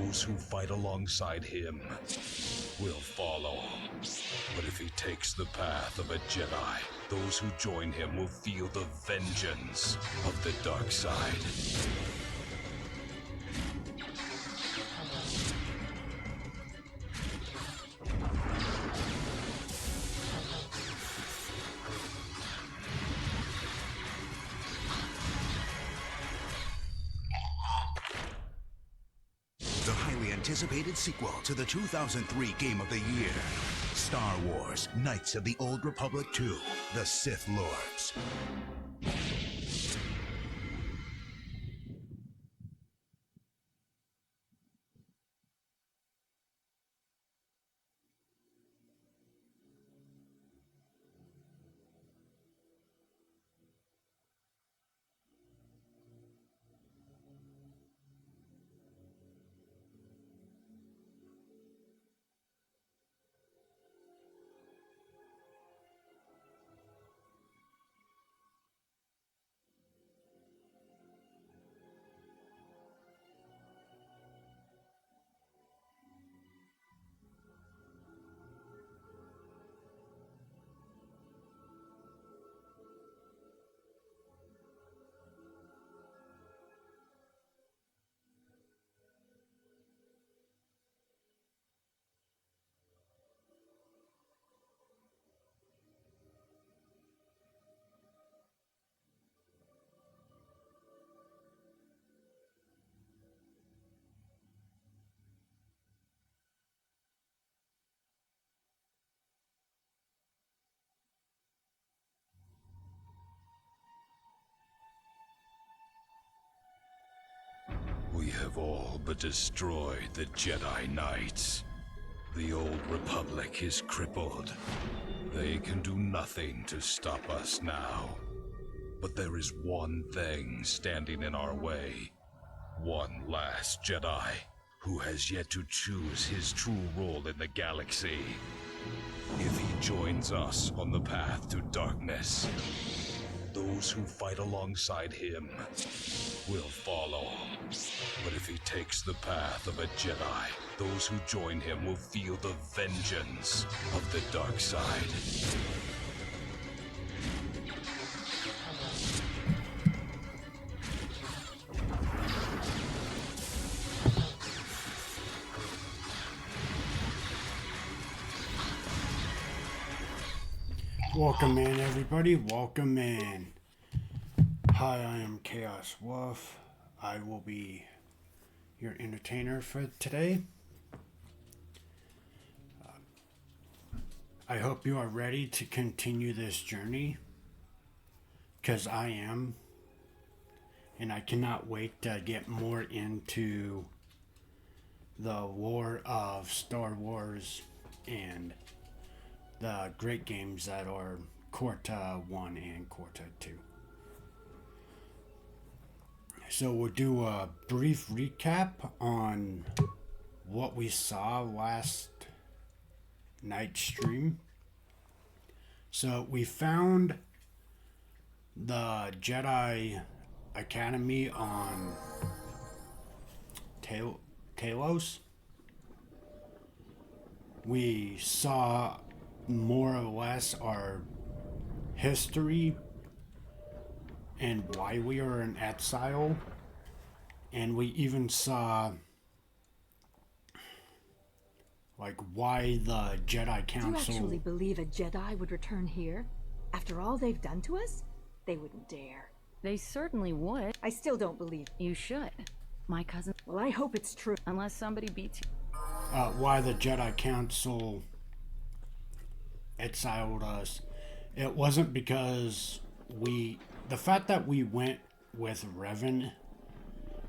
Those who fight alongside him will follow. But if he takes the path of a Jedi, those who join him will feel the vengeance of the dark side. The highly anticipated sequel to the 2003 Game of the Year, Star Wars: Knights of the Old Republic 2, The Sith Lords. We have all but destroyed the Jedi Knights. The Old Republic is crippled. They can do nothing to stop us now. But there is one thing standing in our way. One last Jedi who has yet to choose his true role in the galaxy. If he joins us on the path to darkness, those who fight alongside him will follow. But if he takes the path of a Jedi, those who join him will feel the vengeance of the dark side. Welcome in, everybody. Welcome in. Hi, I am Chaos Wolf. I will be your entertainer for today. I hope you are ready to continue this journey, because I am. And I cannot wait to get more into the lore of Star Wars and the great games that are KOTOR 1 and KOTOR 2. So we'll do a brief recap on what we saw last night's stream. So we found the Jedi Academy on Talos. We saw more or less our history and why we are in exile, and we even saw like why the Jedi Council. Do you actually believe a Jedi would return here? After all they've done to us? They wouldn't dare. They certainly would. I still don't believe. You should. My cousin. Well, I hope it's true. Unless somebody beats you. Why the Jedi Council exiled us. It wasn't because the fact that we went with Revan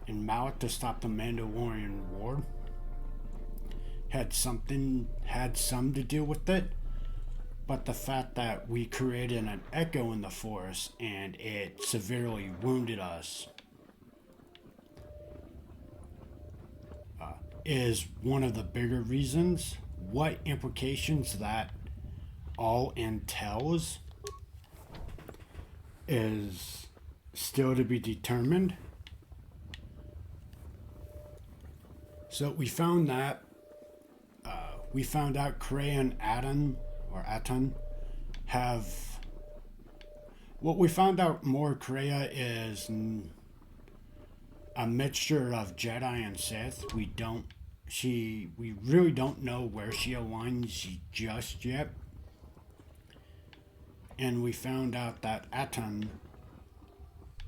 and Malak to stop the Mandalorian War had some to do with it, but the fact that we created an echo in the Force and it severely wounded us is one of the bigger reasons. What implications that all entails is still to be determined. So we found that. We found out Kreia and Aton have. What we found out more, Kreia is a mixture of Jedi and Sith. We really don't know where she aligns just yet. And we found out that Aton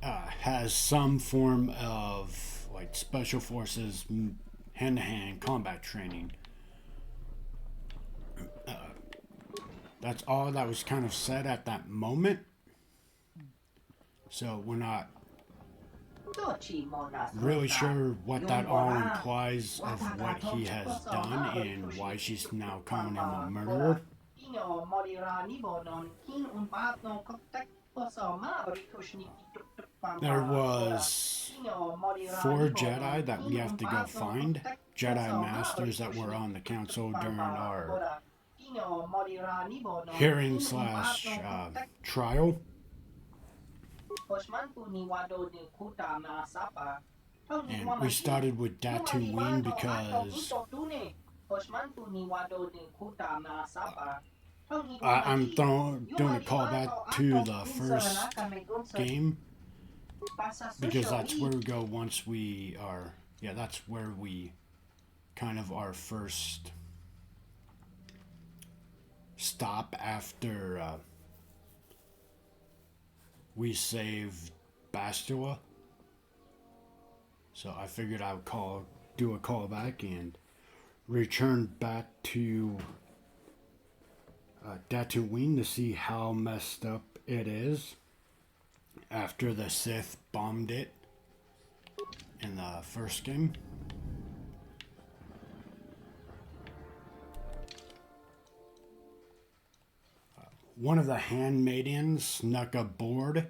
has some form of like special forces hand-to-hand combat training. That's all that was kind of said at that moment. So we're not really sure what that all implies of what he has done and why she's now calling him a murderer. There was 4 Jedi that we have to go find. Jedi Masters that were on the council during our hearing slash trial. And we started with Tatooine because I'm doing a callback to the first game because that's where we go once we are. Yeah, that's where we kind of our first stop after we saved Bastila. So I figured I would do a callback and return back to Tatooine to see how messed up it is after the Sith bombed it in the first game. One of the handmaidens snuck aboard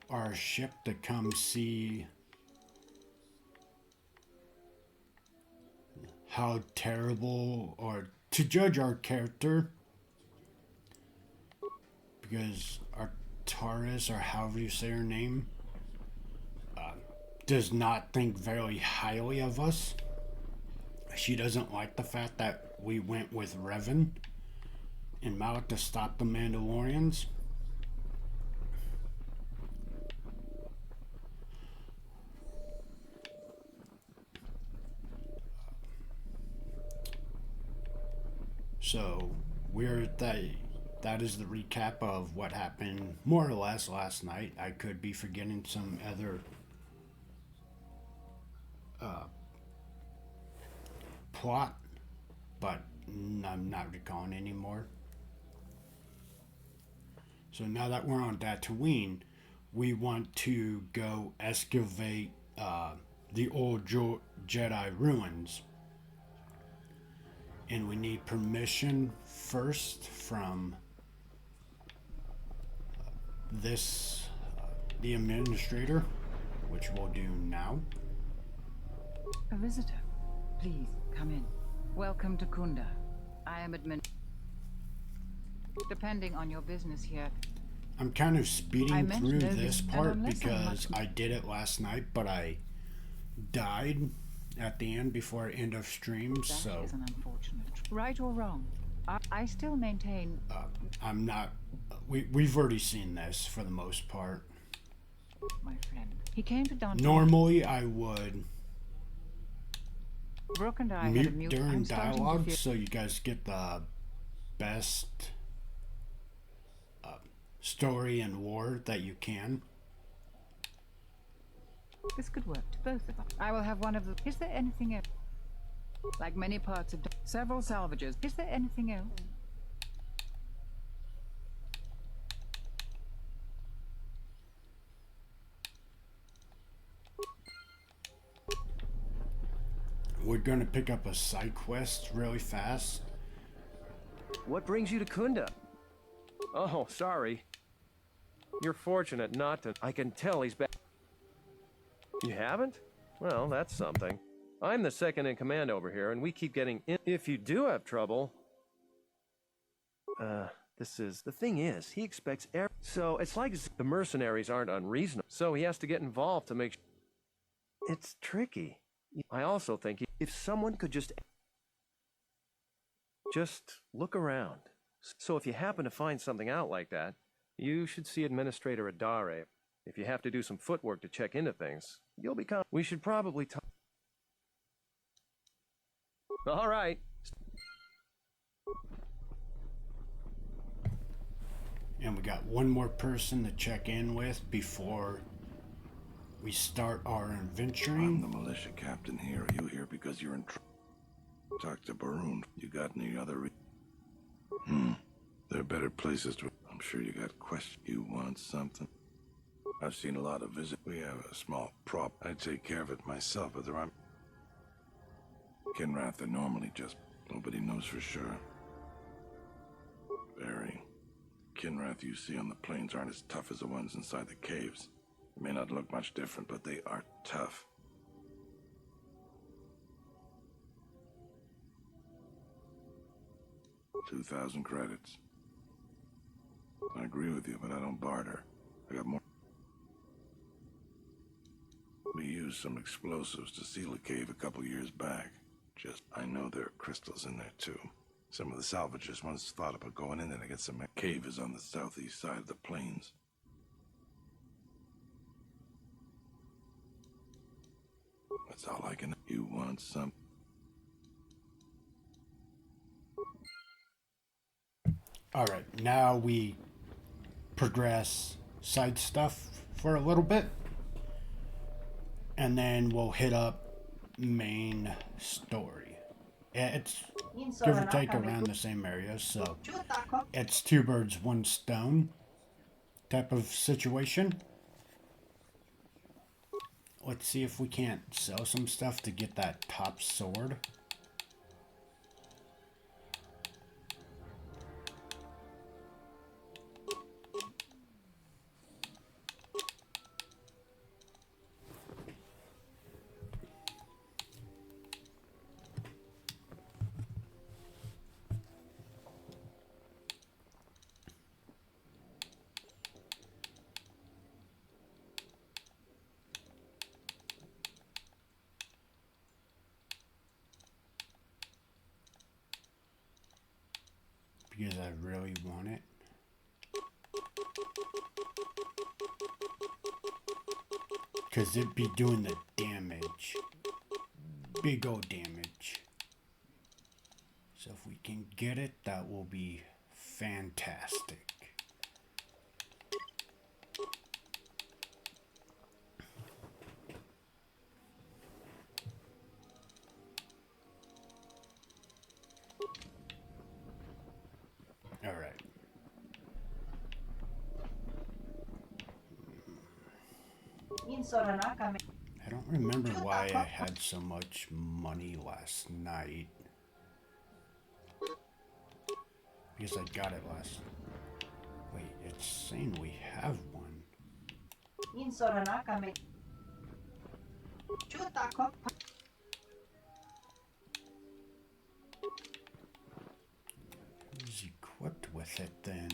our ship to come see how terrible, or to judge our character, because Artaris, or however you say her name, does not think very highly of us. She doesn't like the fact that we went with Revan and Malak to stop the Mandalorians. So that is the recap of what happened more or less last night. I could be forgetting some other plot, but I'm not recalling anymore. So now that we're on Tatooine, we want to go excavate the old Jedi ruins. And we need permission first from the administrator, which we'll do now. A visitor. Please, come in. Welcome to Kunda. I am depending on your business here. I'm kind of speeding through this part because I did it last night, but I died at the end before end of stream, so... That is an unfortunate... Right or wrong, I still maintain... I'm not... We've already seen this, for the most part. My friend, he came to Don. Normally, I would Brooke and I mute had a mute during dialogue, so you guys get the best story and lore that you can. This could work to both of us. I will have one of the... Is there anything else? Like many parts of... Several salvages. Is there anything else? We're gonna pick up a side quest really fast. What brings you to Kunda? Oh, sorry. You're fortunate not to... I can tell he's back. You haven't? Well, that's something. I'm the second in command over here, and we keep getting in. If you do have trouble... The thing is, he expects so it's like the mercenaries aren't unreasonable. So he has to get involved to make... It's tricky. I also think if someone could just look around. So if you happen to find something out like that, you should see Administrator Adare. If you have to do some footwork to check into things, you'll become... We should probably talk... All right. And we got one more person to check in with before we start our adventuring. I'm the militia captain here. Are you here because you're in trouble? Talk to Baroon. You got any other There are better places to... I'm sure you got questions. You want something? I've seen a lot of visits. We have a small prop. I take care of it myself, but there aren't... Kinrath are normally just... Nobody knows for sure. Very. Kinrath you see on the plains aren't as tough as the ones inside the caves. They may not look much different, but they are tough. $2,000 credits. I agree with you, but I don't barter. I got more. We used some explosives to seal a cave a couple years back. I know there are crystals in there too. Some of the salvagers once thought about going in there to get some. Cave is on the southeast side of the plains. That's all I can. You want some? Alright, now we progress side stuff for a little bit. And then we'll hit up main story. It's give or take around the same area, so it's two birds, one stone type of situation. Let's see if we can't sell some stuff to get that top sword. Because I really want it. Because it'd be doing the damage. Big old damage. So if we can get it, that will be fantastic. Alright. I don't remember why I had so much money last night. Because I got it last... Wait, it's saying we have one. Who's equipped with it then?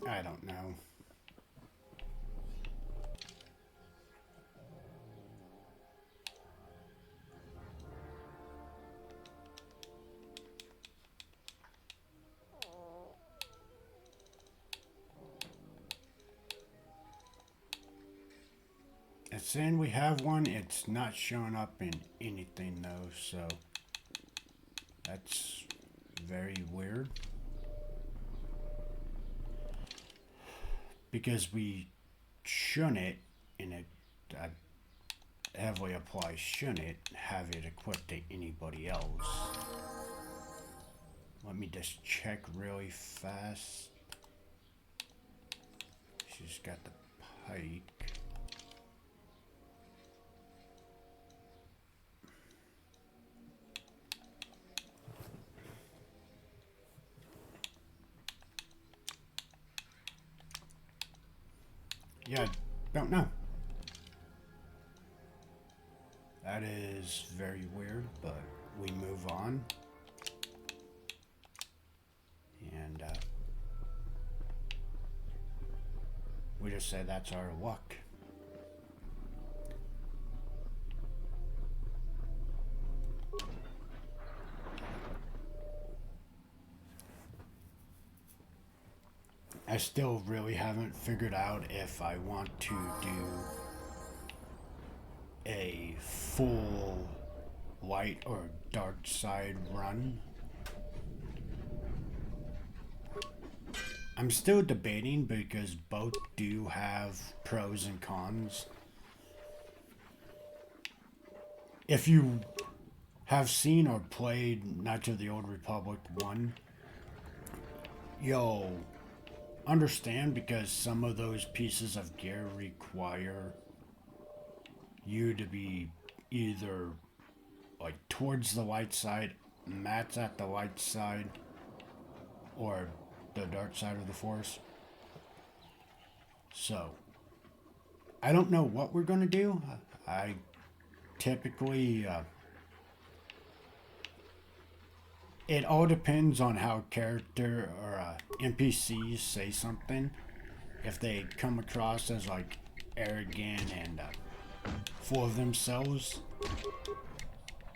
I don't know. It's saying we have one, it's not showing up in anything though, so that's very weird. because we shouldn't, and I heavily apply shouldn't, have it equipped to anybody else. Let me just check really fast. She's got the pike. Yeah, I don't know. That is very weird, but we move on. And we just say that's our luck. I still really haven't figured out if I want to do a full light or dark side run. I'm still debating because both do have pros and cons. If you have seen or played Knights of the Old Republic 1, you'll understand because some of those pieces of gear require you to be either like towards the light side, Matt's at the light side, or the dark side of the Force. So I don't know what we're gonna do. I typically it all depends on how character or NPCs say something. If they come across as like arrogant and full of themselves,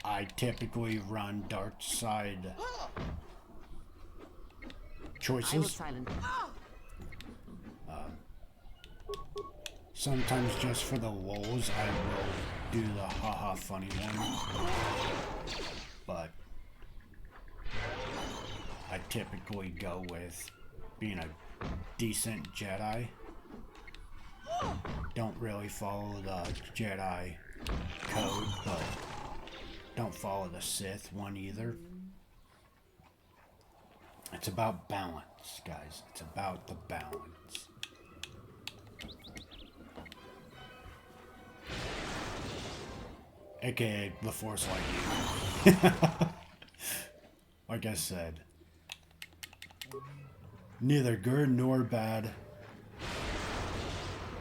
I typically run dark side choices. Sometimes just for the lulz, I will do the haha funny one, but I typically go with being a decent Jedi. Don't really follow the Jedi code, but don't follow the Sith one either. It's about balance, guys. It's about the balance. AKA the Force Lightning. Like I said, neither good nor bad.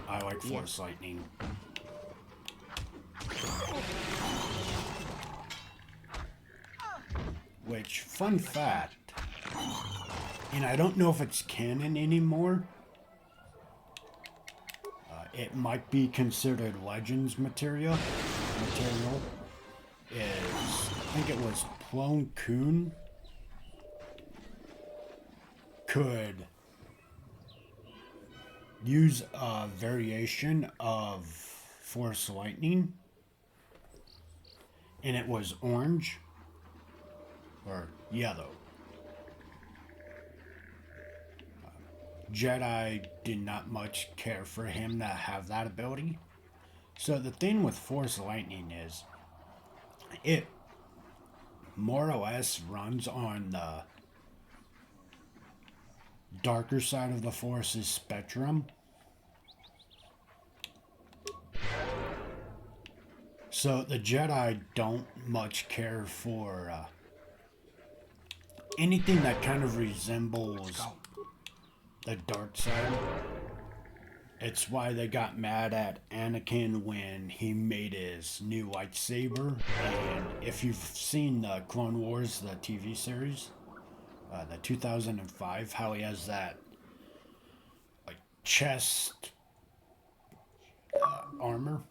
I like Force Lightning. Which, fun fact, and I don't know if it's canon anymore. It might be considered Legends material. Is, I think it was Plo Koon could use a variation of Force Lightning, and it was orange or yellow. Jedi did not much care for him to have that ability. So the thing with Force Lightning is it more or less runs on the darker side of the Force's spectrum. So the Jedi don't much care for anything that kind of resembles the dark side. It's why they got mad at Anakin when he made his new lightsaber. And if you've seen the Clone Wars, the TV series, the 2005, how he has that like chest armor.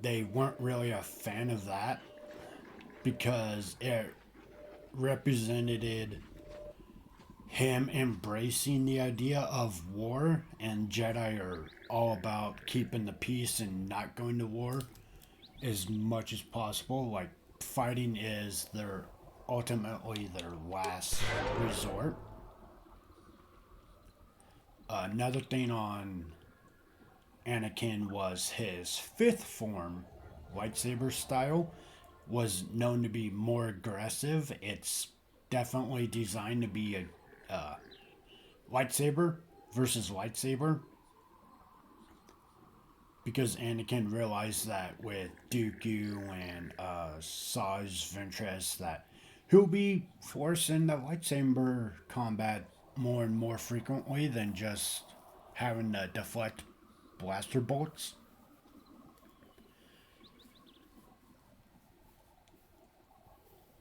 They weren't really a fan of that because it represented him embracing the idea of war, and Jedi are all about keeping the peace and not going to war as much as possible. Like, fighting is ultimately their last resort. another thing on Anakin was his fifth form lightsaber style was known to be more aggressive. It's definitely designed to be a lightsaber versus lightsaber, because Anakin realized that with Dooku and Saj Ventress that he'll be forced into lightsaber combat more and more frequently than just having to deflect blaster bolts.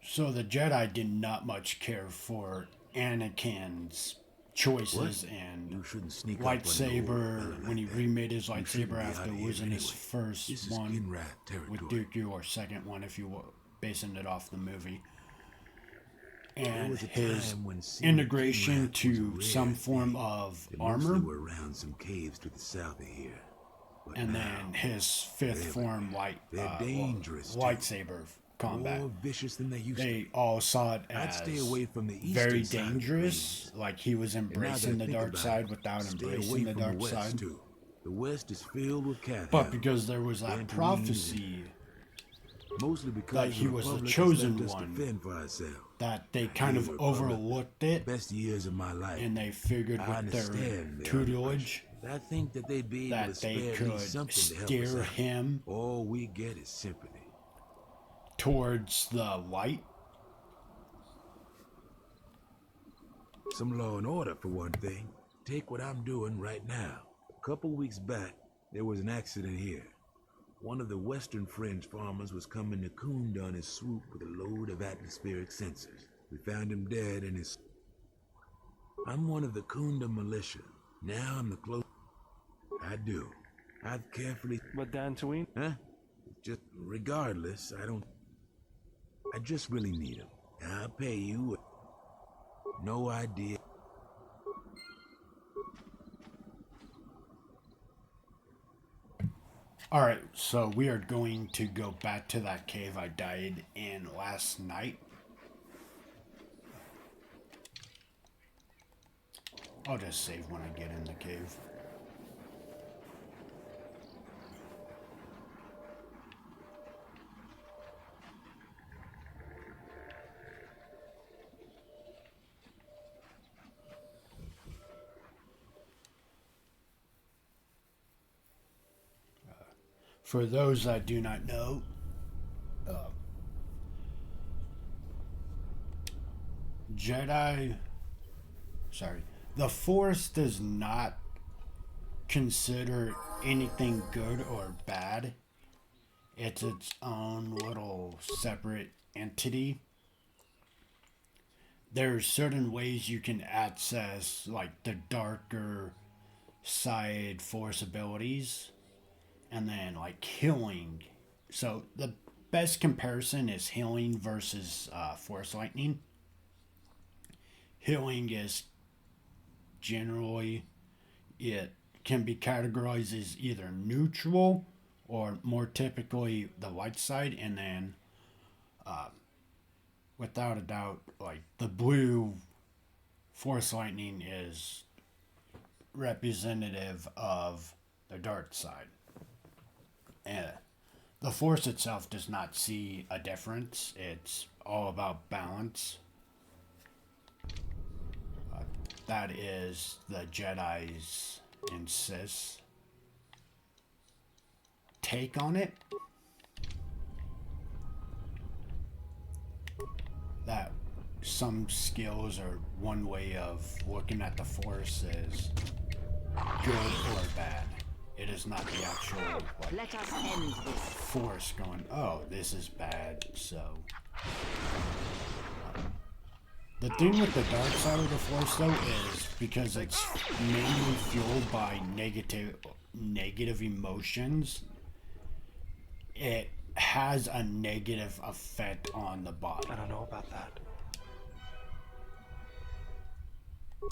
So the Jedi did not much care for Anakin's choices and You shouldn't sneak up on the old lightsaber fella when he like that. remade his You shouldn't lightsaber be after out here losing his anyway. first This is one Kinrad with territory. Dooku, or second one if you were basing it off the movie. There And was a his time when seeing integration Kinrad was a to rare some form thing. of They mostly armor, were around some caves to the south of here. But and now, then his fifth they're form they're dangerous too. lightsaber combat. More vicious than they used to They be. all saw it I'd as stay away from the eastern very side of the dangerous, plains. like he was And now that I embracing the think dark about side it, without stay embracing away the from dark the west side. too. The west is filled with cat But hounds. because there was that Anthony's prophecy mostly because that he the was the Republic has chosen left us one, to fend for ourselves. that they I kind hear of the Republic, overlooked it, Best years of my life. and they figured I with their understand their tutelage pressure. I think that they'd be able that to they spare at could least something to help us steer out. him All we get is sympathy. towards the light. Some law and order, for one thing. Take what I'm doing right now. A couple weeks back, there was an accident here. One of the Western Fringe farmers was coming to Kunda on his swoop with a load of atmospheric sensors. We found him dead in his... I'm one of the Kunda militia. Now I'm the close... I do. I've carefully... But Dantooine? Huh? Just regardless, I just really need him. I'll pay you. No idea. Alright, so we are going to go back to that cave I died in last night. I'll just save when I get in the cave. For those that do not know, the Force does not consider anything good or bad. It's its own little separate entity. There's certain ways you can access like the darker side Force abilities, and then like healing. So the best comparison is healing versus Force Lightning. Healing is generally, it can be categorized as either neutral or more typically the light side, and then without a doubt, like the blue Force Lightning is representative of the dark side. And the Force itself does not see a difference. It's all about balance. That is the Jedi's and Sith's take on it. That some skills or one way of looking at the Force is good or bad. It is not the actual like, Let us end this. Force going, oh, this is bad, so... The thing with the dark side of the Force, though, is because it's mainly fueled by negative emotions, it has a negative effect on the body. I don't know about that.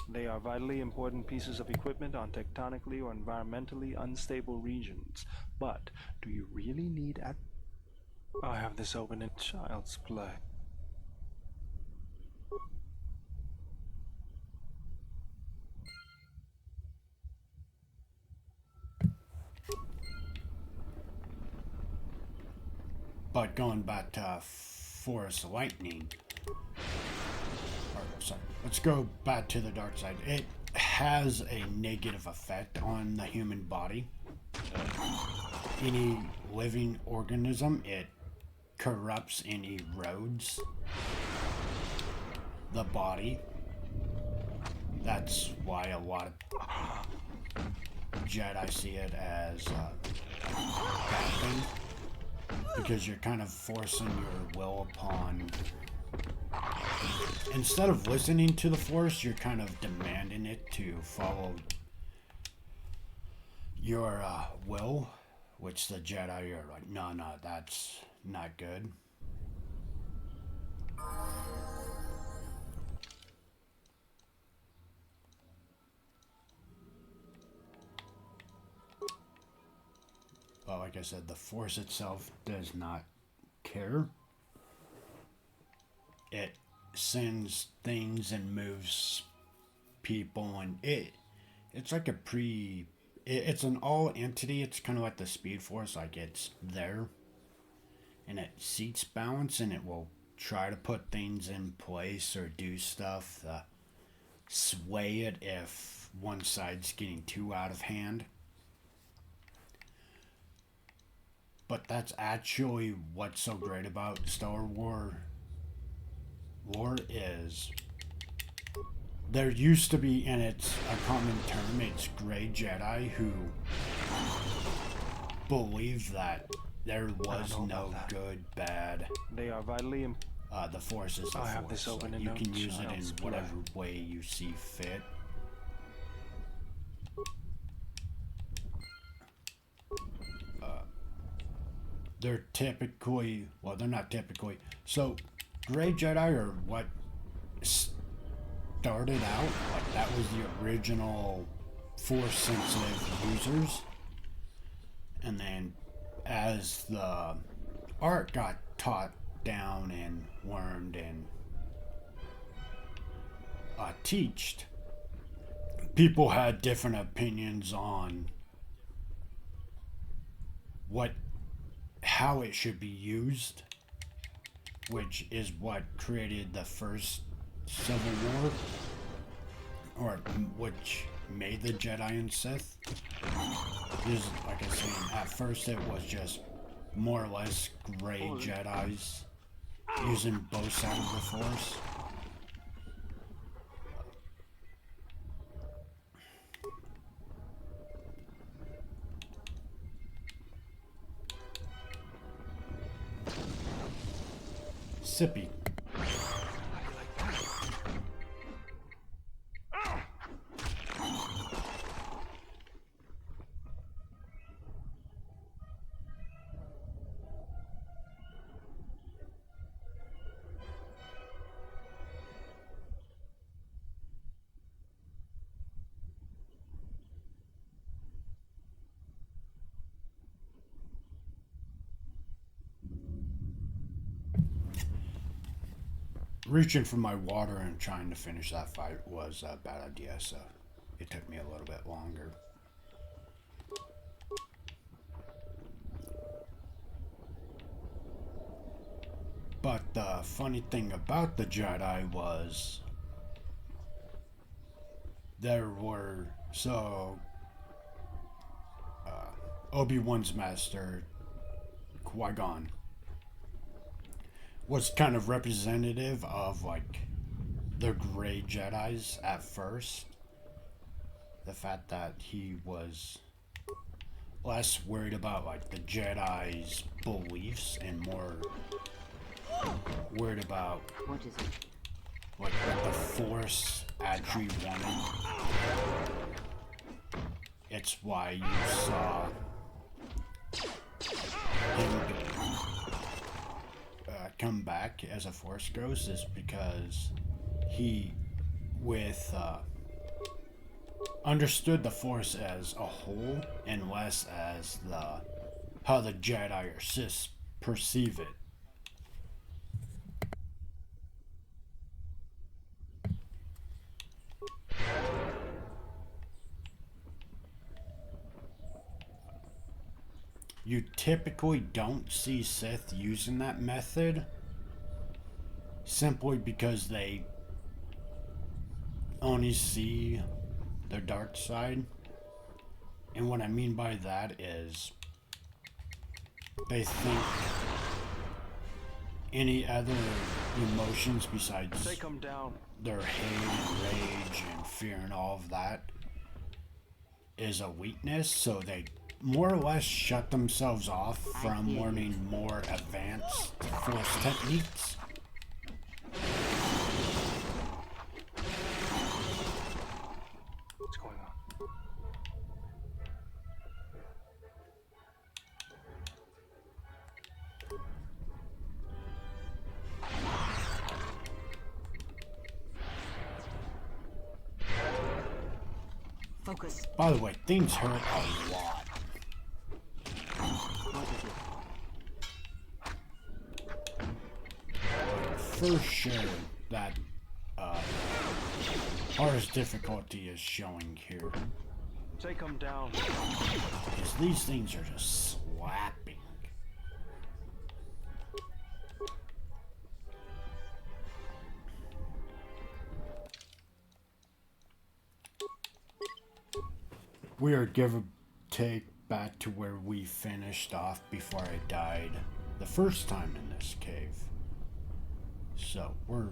They are vitally important pieces of equipment on tectonically or environmentally unstable regions. But do you really need I have this open in child's play. But going back to Force Lightning, or sorry, let's go back to the dark side. It has a negative effect on the human body. Any living organism, it corrupts and erodes the body. That's why a lot of Jedi see it as a bad thing, because you're kind of forcing your will upon. Instead of listening to the Force, you're kind of demanding it to follow your will, which the Jedi are like, no, that's not good. But like I said, the Force itself does not care. It sends things and moves people, and it's like it's an all entity. It's kind of like the Speed Force, like it's there and it seeks balance, and it will try to put things in place or do stuff to sway it if one side's getting too out of hand. But that's actually what's so great about Star Wars lore is there used to be, and it's a common term, it's gray Jedi who believed that there was no good, bad. They are vitally important. The Force is the I have Force. this open Like, in you no can use it in child's whatever play. way you see fit. They're typically, well, they're not typically. So, gray Jedi are what started out, like that was the original Force sensitive users. And then as the art got taught down and learned and teached, people had different opinions on how it should be used, which is what created the first Civil War, or which made the Jedi and Sith. Because, like I said, at first it was just more or less gray Jedis using both sides of the Force. Sippy. Reaching for my water and trying to finish that fight was a bad idea, so it took me a little bit longer. But the funny thing about the Jedi was there were, Obi-Wan's master, Qui-Gon, was kind of representative of like the gray Jedis at first. The fact that he was less worried about like the Jedi's beliefs and more worried about What is it? like what the Force actually wanted. It's why you saw him come back as a Force ghost, is because he understood the Force as a whole and less as how the Jedi or Sith perceive it. you typically don't see Sith using that method simply because they only see the dark side. And what I mean by that is they think any other emotions besides Take them down. their hate, rage, and fear and all of that is a weakness, so they more or less shut themselves off from learning more advanced force techniques. What's going on? Focus. By the way, things hurt a lot. For sure, that hardest difficulty is showing here. Take them down. Because these things are just slapping. We are give or take back to where we finished off before I died the first time in this cave. So we're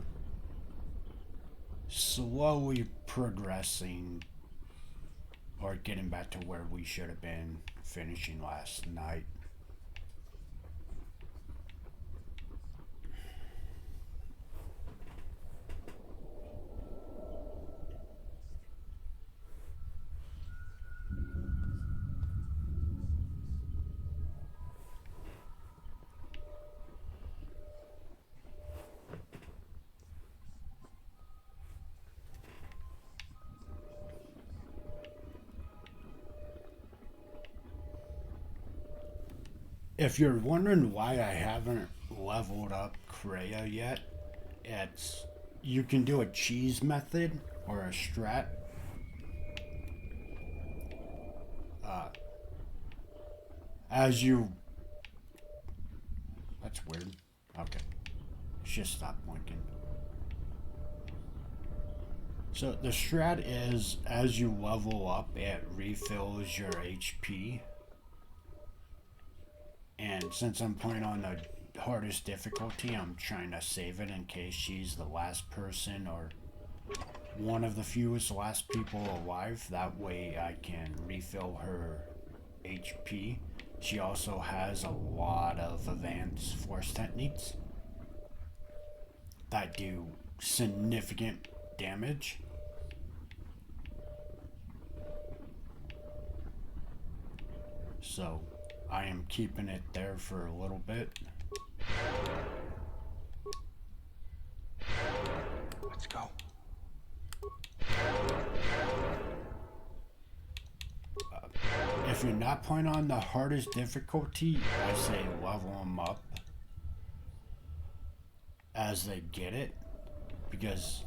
slowly progressing or getting back to where we should have been finishing last night. If you're wondering why I haven't leveled up Kreia yet, it's you can do a cheese method or a strat. As you... That's weird. Okay. It's just stop blinking. So the strat is as you level up, it refills your HP. And since I'm playing on the hardest difficulty, I'm trying to save it in case she's the last person or one of the fewest last people alive. That way I can refill her HP. She also has a lot of advanced force techniques that do significant damage. So I am keeping it there for a little bit. Let's go. If you're not playing on the hardest difficulty, I say level them up as they get it, because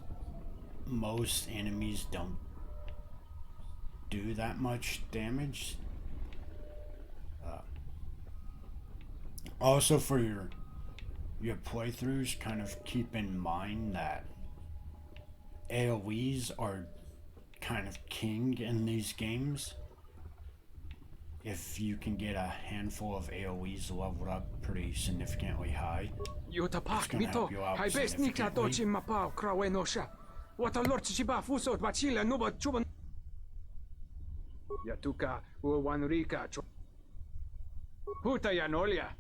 most enemies don't do that much damage. Also, for your playthroughs, kind of keep in mind that AoEs are kind of king in these games. If you can get a handful of AoEs leveled up pretty significantly high, it's gonna help you out significantly. Yatuka uwanrika Hutayanolia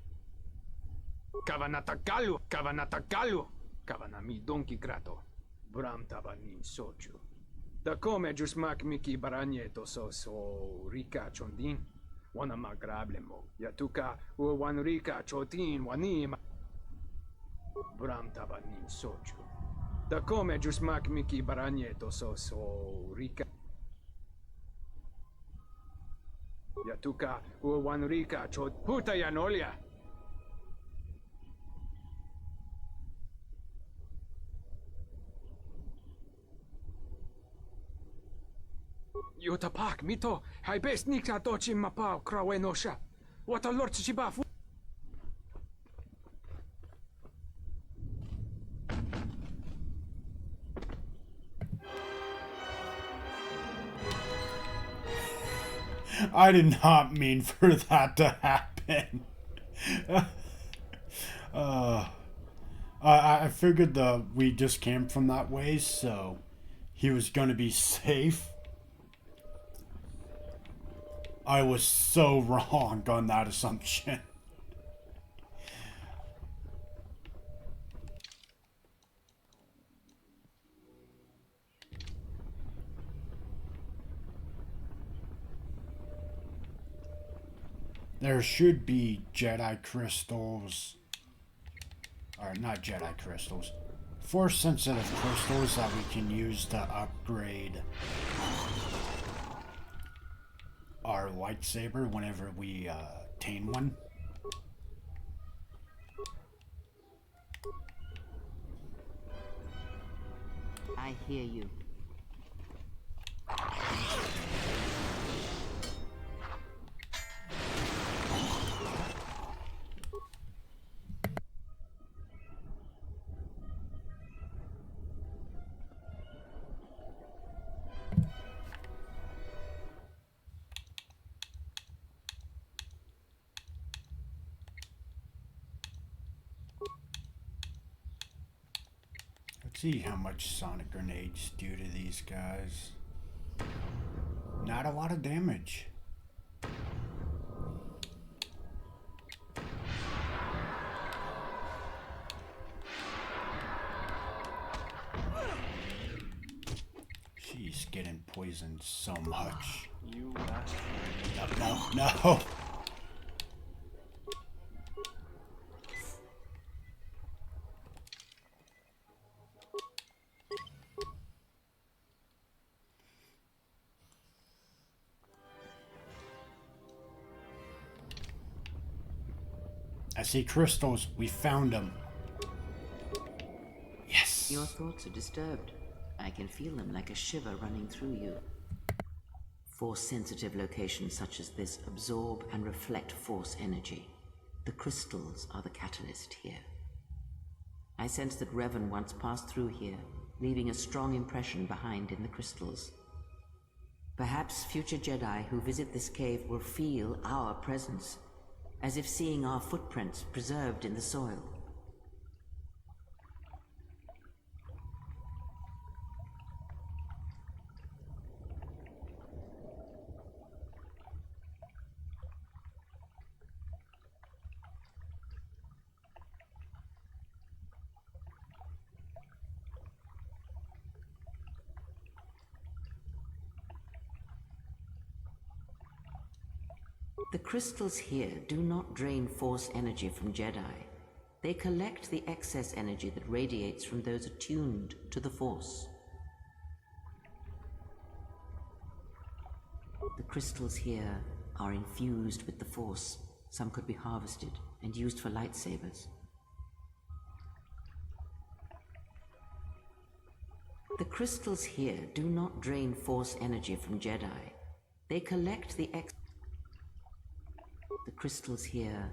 Kavanatakalu Kavanami donki grato Bram tabanin soju Da come giusmak miki baranyeto so rika chondin wana magrablemo Yatuka uwanrika chotin wanima Bram tabanin soju Da come giusmak miki baranyeto so rika Yatuka uwanrika chot Hutayanolia Yutapak mito hai best nikta tochi mapao krawenosha What a lord Shibaf. I did not mean for that to happen. I figured we just came from that way, so he was gonna be safe. I was so wrong on that assumption. There should be Jedi crystals, or not Jedi crystals, Force sensitive crystals that we can use to upgrade our lightsaber whenever we attain one. I hear you. Let's see how much sonic grenades do to these guys. Not a lot of damage. She's getting poisoned so much. You bastard. No. I see crystals. We found them. Yes. Your thoughts are disturbed. I can feel them like a shiver running through you. Force-sensitive locations such as this absorb and reflect force energy. The crystals are the catalyst here. I sense that Revan once passed through here, leaving a strong impression behind in the crystals. Perhaps future Jedi who visit this cave will feel our presence, as if seeing our footprints preserved in the soil. The crystals here do not drain force energy from Jedi. They collect the excess energy that radiates from those attuned to the Force. The crystals here are infused with the Force. Some could be harvested and used for lightsabers. The crystals here do not drain force energy from Jedi. They collect the crystals here.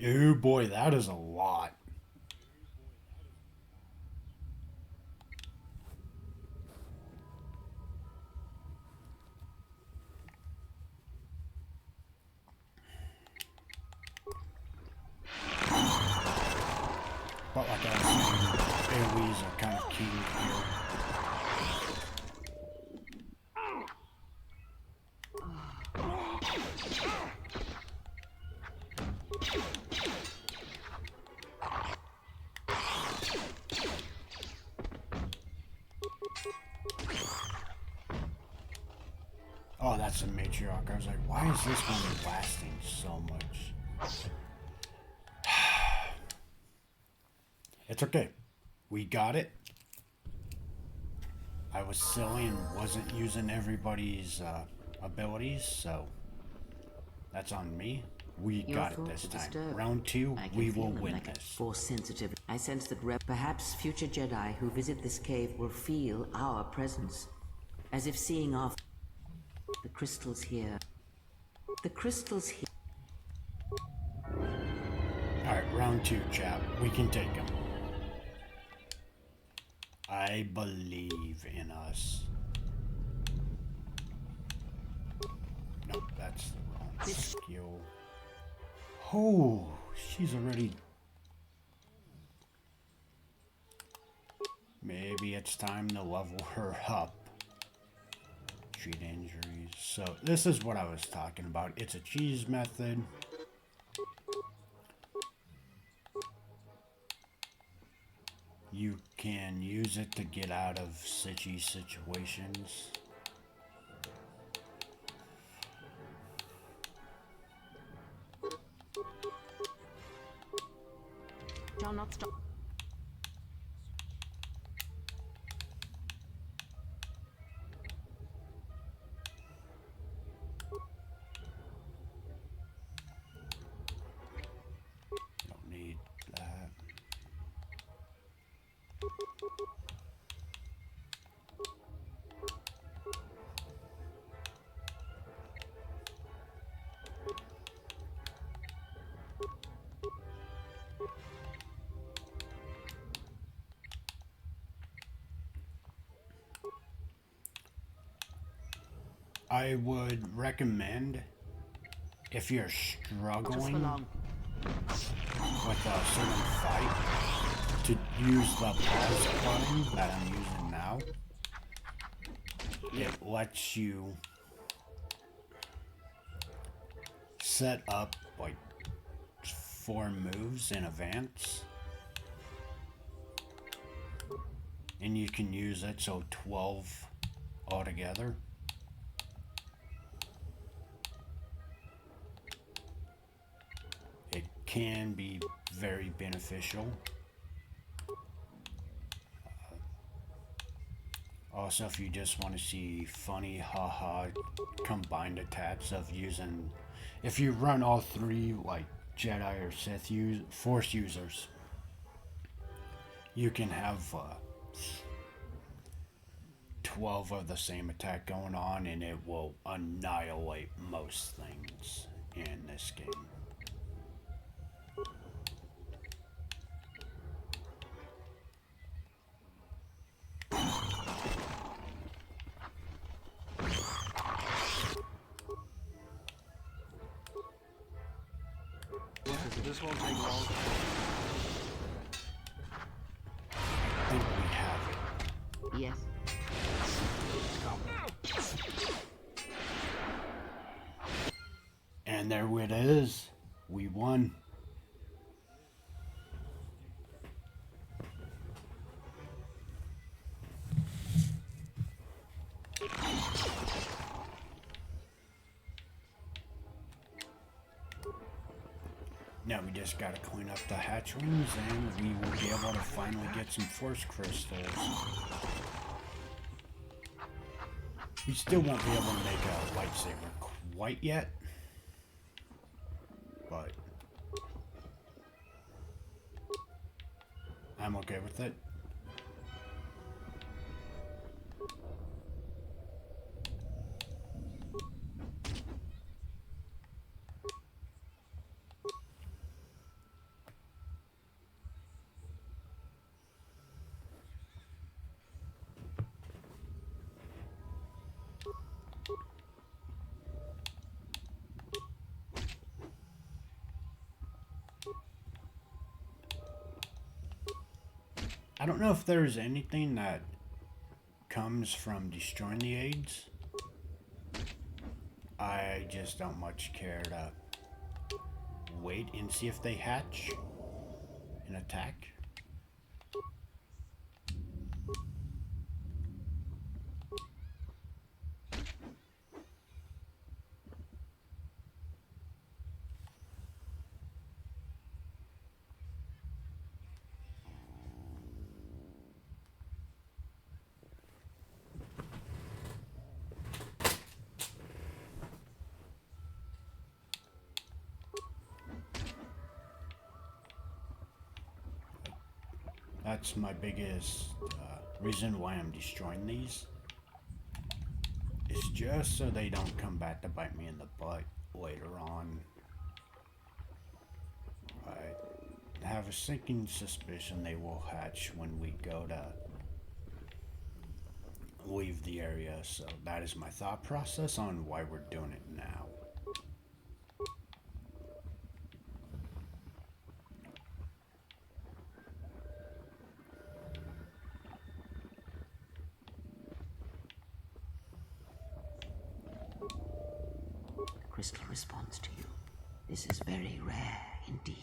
Oh boy, that is a lot. But like I was saying, AoEs are kind of key here. Oh, that's a matriarch. I was like, why is this one lasting so much? It's okay. We got it. I was silly and wasn't using everybody's abilities, so that's on me. We Your got it thoughts this are time. disturbed. Round 2, I can we feel will them win like a this. force sensitive. I sense that perhaps future Jedi who visit this cave will feel our presence, as if seeing our. The crystals here. The crystals here. Alright, round 2, chap. We can take him. I believe in us. Nope, that's the wrong skill. Oh, she's already... Maybe it's time to level her up. Treat injuries. So, this is what I was talking about. It's a cheese method. You can use it to get out of sitchy situations. Shall not stop. Don't need that. I would recommend, if you're struggling with a certain fight, to use the pause button that I'm using now. It lets you set up like 4 moves in advance, and you can use it so 12 altogether. It can be very beneficial. Also, if you just want to see funny haha combined attacks of using, if you run all 3 like Jedi or Sith Force users, you can have 12 of the same attack going on, and it will annihilate most things in this game. This won't take long. I think we have it. Yes. And there it is. We won. Now we just gotta clean up the hatchlings and we will be able to finally get some force crystals. We still won't be able to make a lightsaber quite yet, but I'm okay with it. I don't know if there's anything that comes from destroying the aids. I just don't much care to wait and see if they hatch and attack. that's my biggest reason why I'm destroying these. It's just so they don't come back to bite me in the butt later on. I have a sinking suspicion they will hatch when we go to leave the area, so that is my thought process on why we're doing it now. The crystal responds to you. This is very rare indeed.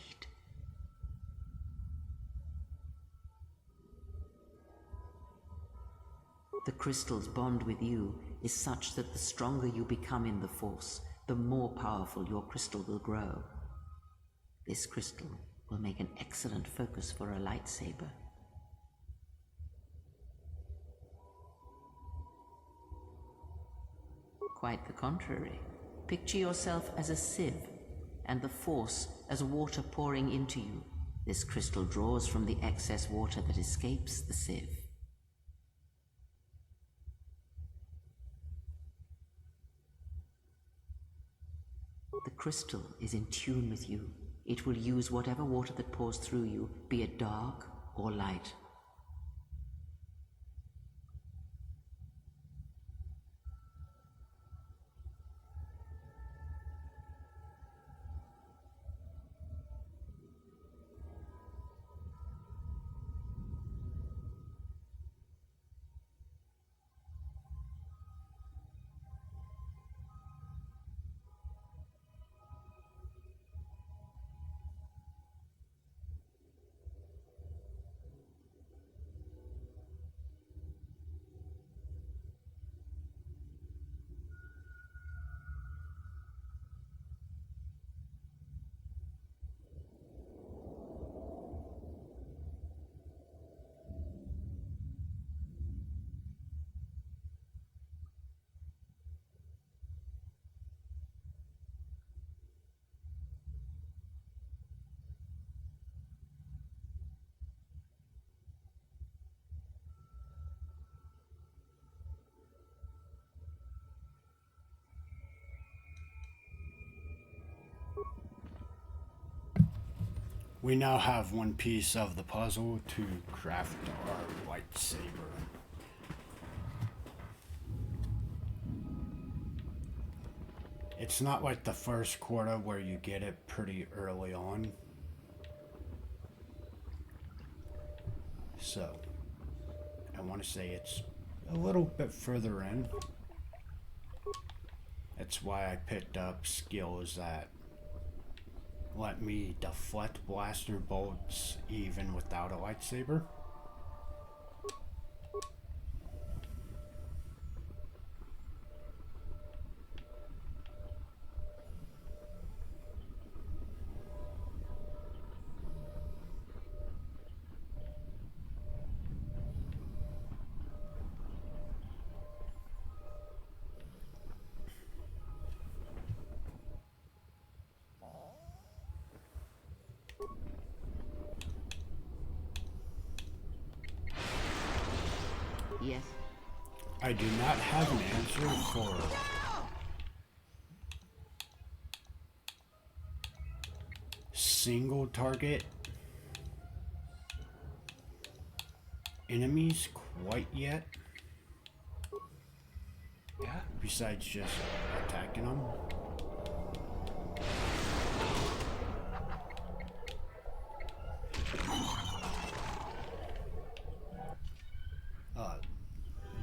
The crystal's bond with you is such that the stronger you become in the Force, the more powerful your crystal will grow. This crystal will make an excellent focus for a lightsaber. Quite the contrary. Picture yourself as a sieve, and the Force as water pouring into you. This crystal draws from the excess water that escapes the sieve. The crystal is in tune with you. It will use whatever water that pours through you, be it dark or light. We now have one piece of the puzzle to craft our lightsaber. It's not like the first quarter where you get it pretty early on. So, I want to say it's a little bit further in. That's why I picked up skills that let me deflect blaster bolts even without a lightsaber. Yes? I do not have an answer for single target enemies quite yet. Yeah? Besides just attacking them.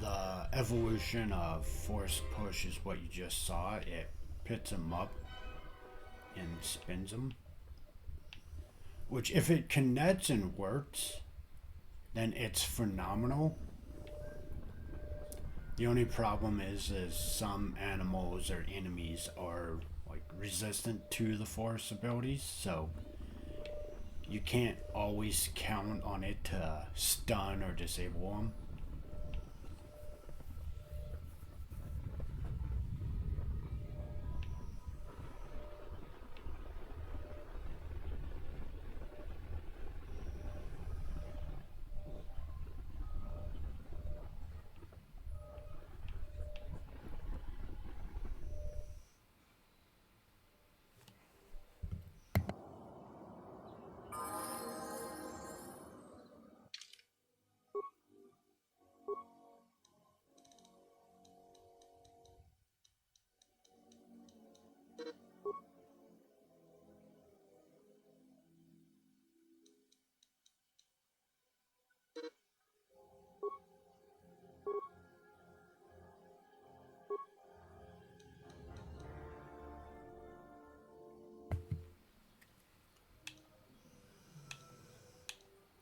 The evolution of force push is what you just saw. It picks them up and spins them. Which, if it connects and works, then it's phenomenal. The only problem is some animals or enemies are like resistant to the force abilities, so you can't always count on it to stun or disable them.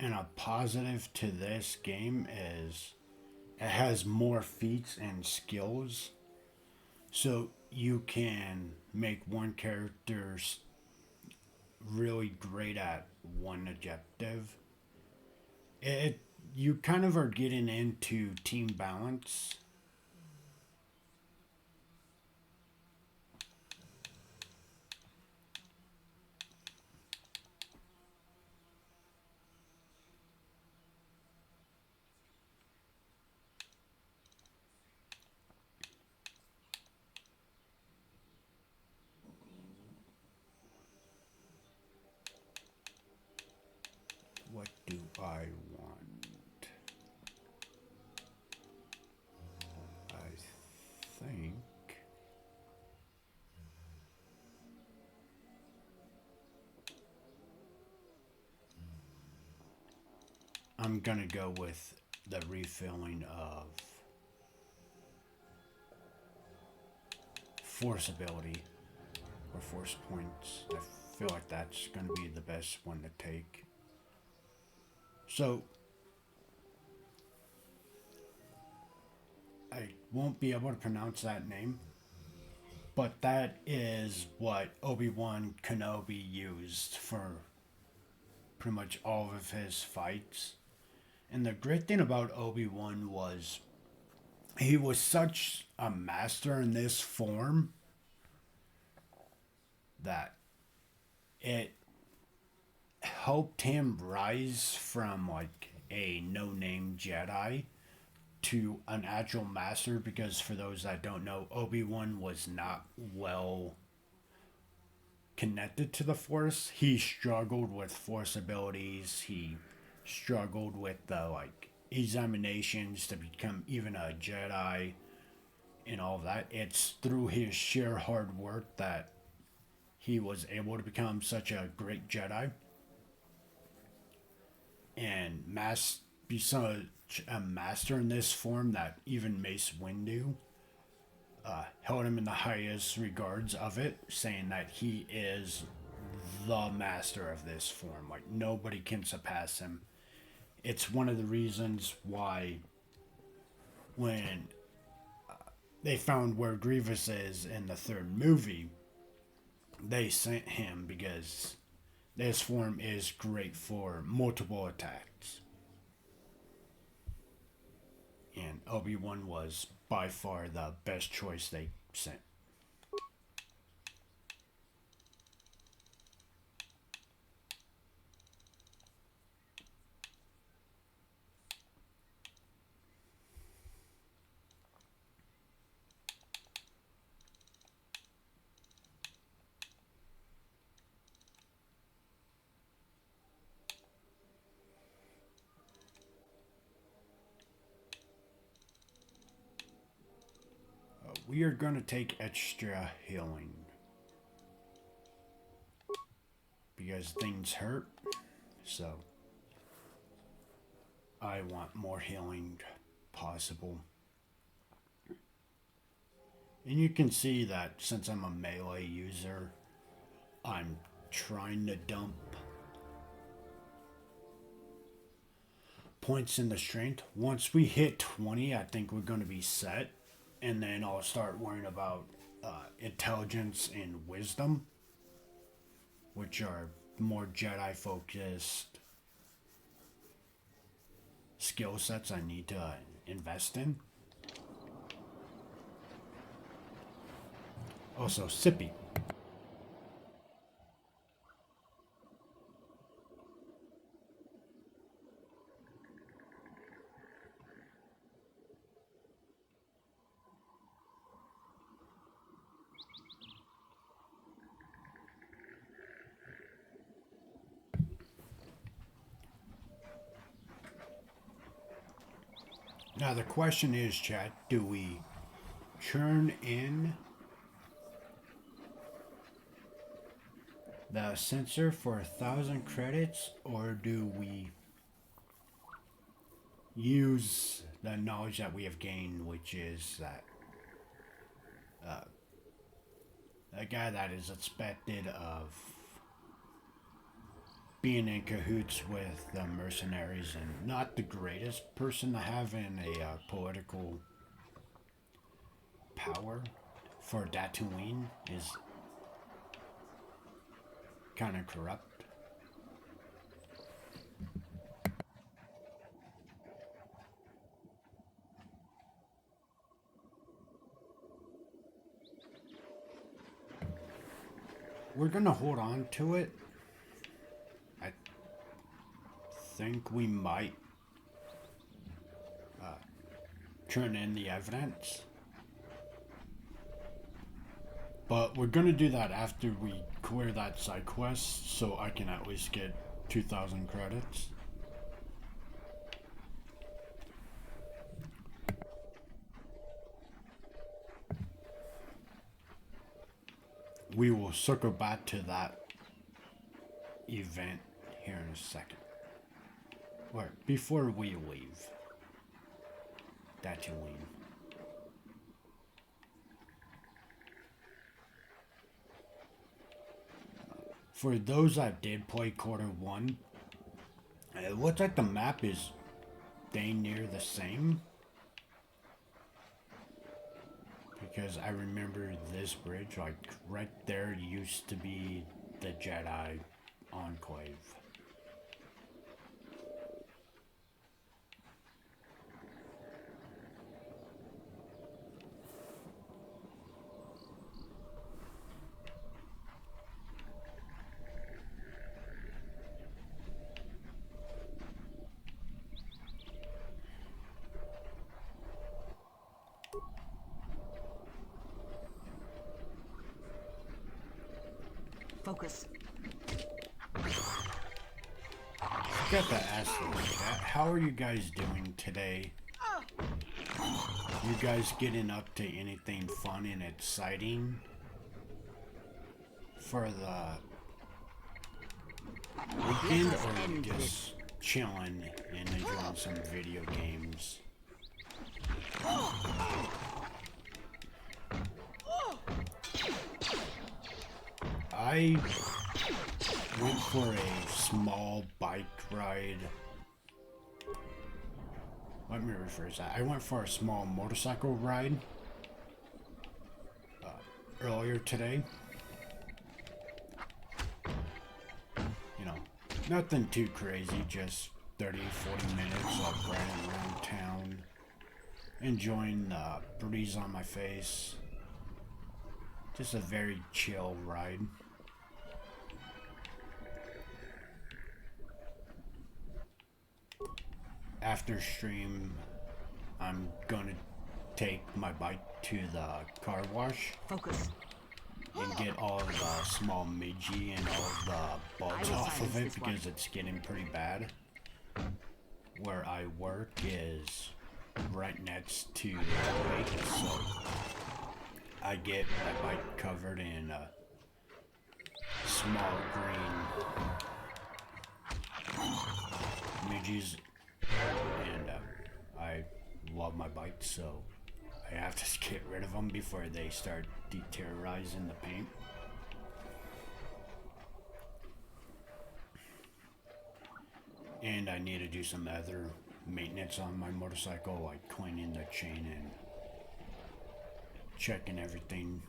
And a positive to this game is it has more feats and skills. So you can make one character really great at one objective. You kind of are getting into team balance. What do I want? I think I'm gonna go with the refilling of force ability or force points. I feel like that's gonna be the best one to take. So I won't be able to pronounce that name, but that is what Obi-Wan Kenobi used for pretty much all of his fights. And the great thing about Obi-Wan was he was such a master in this form that it helped him rise from like a no-name Jedi to an actual master, because for those that don't know, Obi-Wan was not well connected to the Force. He struggled with Force abilities. He struggled with the like examinations to become even a Jedi and all that. It's through his sheer hard work that he was able to become such a great Jedi and be such a master in this form that even Mace Windu held him in the highest regards of it, saying that he is the master of this form. Like, nobody can surpass him. It's one of the reasons why when they found where Grievous is in the third movie, they sent him, because this form is great for multiple attacks. And Obi-Wan was by far the best choice they sent. We are going to take extra healing because things hurt, so I want more healing possible. And you can see that since I'm a melee user, I'm trying to dump points in the strength. Once we hit 20, I think we're going to be set. And then I'll start worrying about intelligence and wisdom, which are more Jedi focused skill sets I need to invest in. Also, Sippy. Now the question is, chat, do we churn in the sensor for 1,000 credits, or do we use the knowledge that we have gained, which is that a guy that is expected of being in cahoots with the mercenaries and not the greatest person to have in a political power for Tatooine is kind of corrupt. We're gonna hold on to it. I think we might turn in the evidence. But we're gonna do that after we clear that side quest, so I can at least get 2,000 credits. We will circle back to that event here in a second. Or before we leave Tatooine. For those that did play Quarter 1, it looks like the map is dang near the same. Because I remember this bridge, like right there used to be the Jedi Enclave. Focus. Forgot to ask you that. How are you guys doing today? You guys getting up to anything fun and exciting for the weekend, or are you just chilling and enjoying some video games? I went for a small bike ride. Let me rephrase that. I went for a small motorcycle ride earlier today. You know, nothing too crazy, just 30-40 minutes of riding around town, enjoying the breeze on my face. Just a very chill ride. After stream, I'm gonna take my bike to the car wash. Focus. And get all of the small midgie and all of the bugs off of it because it's getting pretty bad. Where I work is right next to the lake, so I get my bike covered in small green midges. And I love my bike, so I have to get rid of them before they start deteriorizing the paint. And I need to do some other maintenance on my motorcycle, like cleaning the chain and checking everything,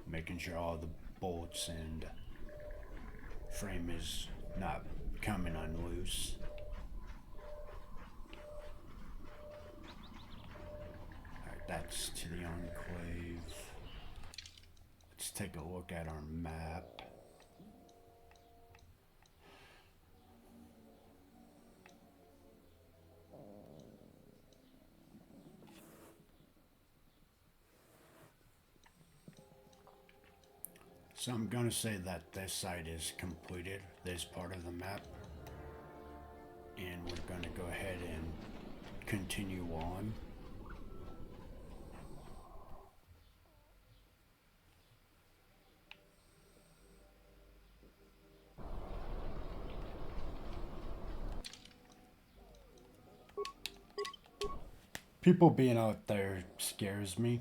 making sure all the bolts and frame is not coming unloose. That's to the Enclave. Let's take a look at our map. So I'm going to say that this side is completed, this part of the map. And we're going to go ahead and continue on. People being out there scares me,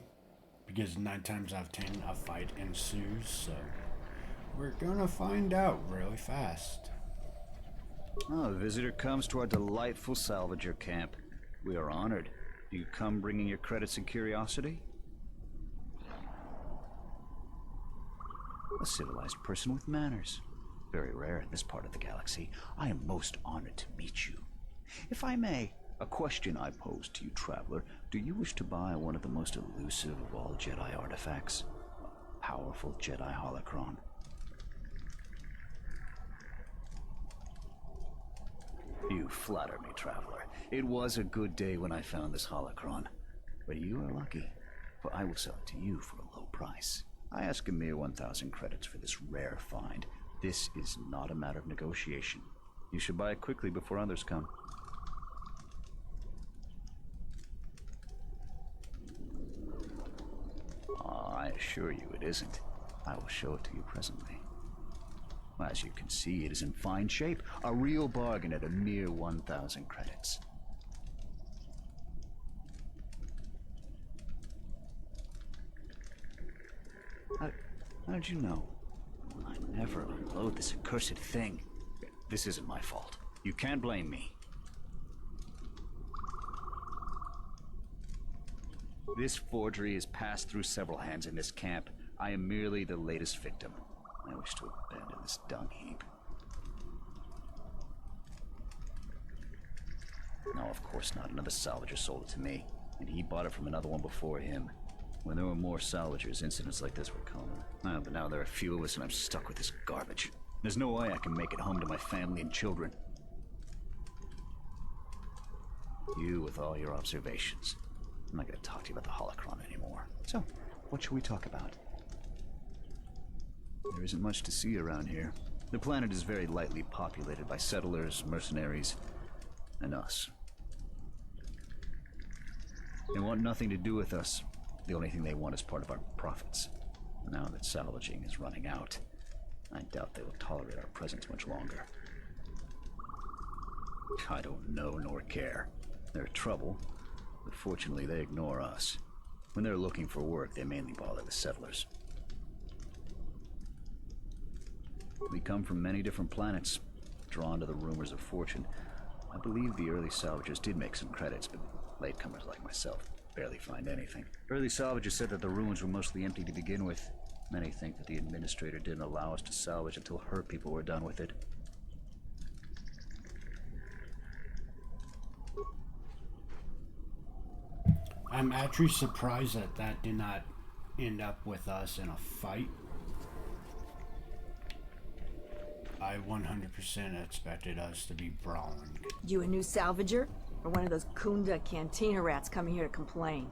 because 9 times out of 10 a fight ensues, so we're gonna find out really fast. Oh, a visitor comes to our delightful salvager camp. We are honored. Do you come bringing your credits and curiosity? A civilized person with manners. Very rare in this part of the galaxy. I am most honored to meet you. If I may, a question I pose to you, traveler. Do you wish to buy one of the most elusive of all Jedi artifacts? A powerful Jedi holocron. You flatter me, traveler. It was a good day when I found this holocron. But you are lucky, for I will sell it to you for a low price. I ask a mere 1,000 credits for this rare find. This is not a matter of negotiation. You should buy it quickly before others come. I assure you it isn't. I will show it to you presently. As you can see, it is in fine shape. A real bargain at a mere 1,000 credits. How did you know? I never unload this accursed thing. This isn't my fault. You can't blame me. This forgery has passed through several hands in this camp. I am merely the latest victim. I wish to abandon this dung heap. No, of course not. Another salvager sold it to me, and he bought it from another one before him. When there were more salvagers, incidents like this were common. But now there are few of us, and I'm stuck with this garbage. There's no way I can make it home to my family and children. You with all your observations. I'm not going to talk to you about the holocron anymore. So, what should we talk about? There isn't much to see around here. The planet is very lightly populated by settlers, mercenaries, and us. They want nothing to do with us. The only thing they want is part of our profits. Now that salvaging is running out, I doubt they will tolerate our presence much longer. I don't know nor care. They're trouble, but fortunately they ignore us. When they're looking for work, they mainly bother the settlers. We come from many different planets, drawn to the rumors of fortune. I believe the early salvagers did make some credits, but latecomers like myself barely find anything. Early salvagers said that the ruins were mostly empty to begin with. Many think that the administrator didn't allow us to salvage until her people were done with it. I'm actually surprised that that did not end up with us in a fight. I 100% expected us to be brawling. You a new salvager? Or one of those Kunda cantina rats coming here to complain?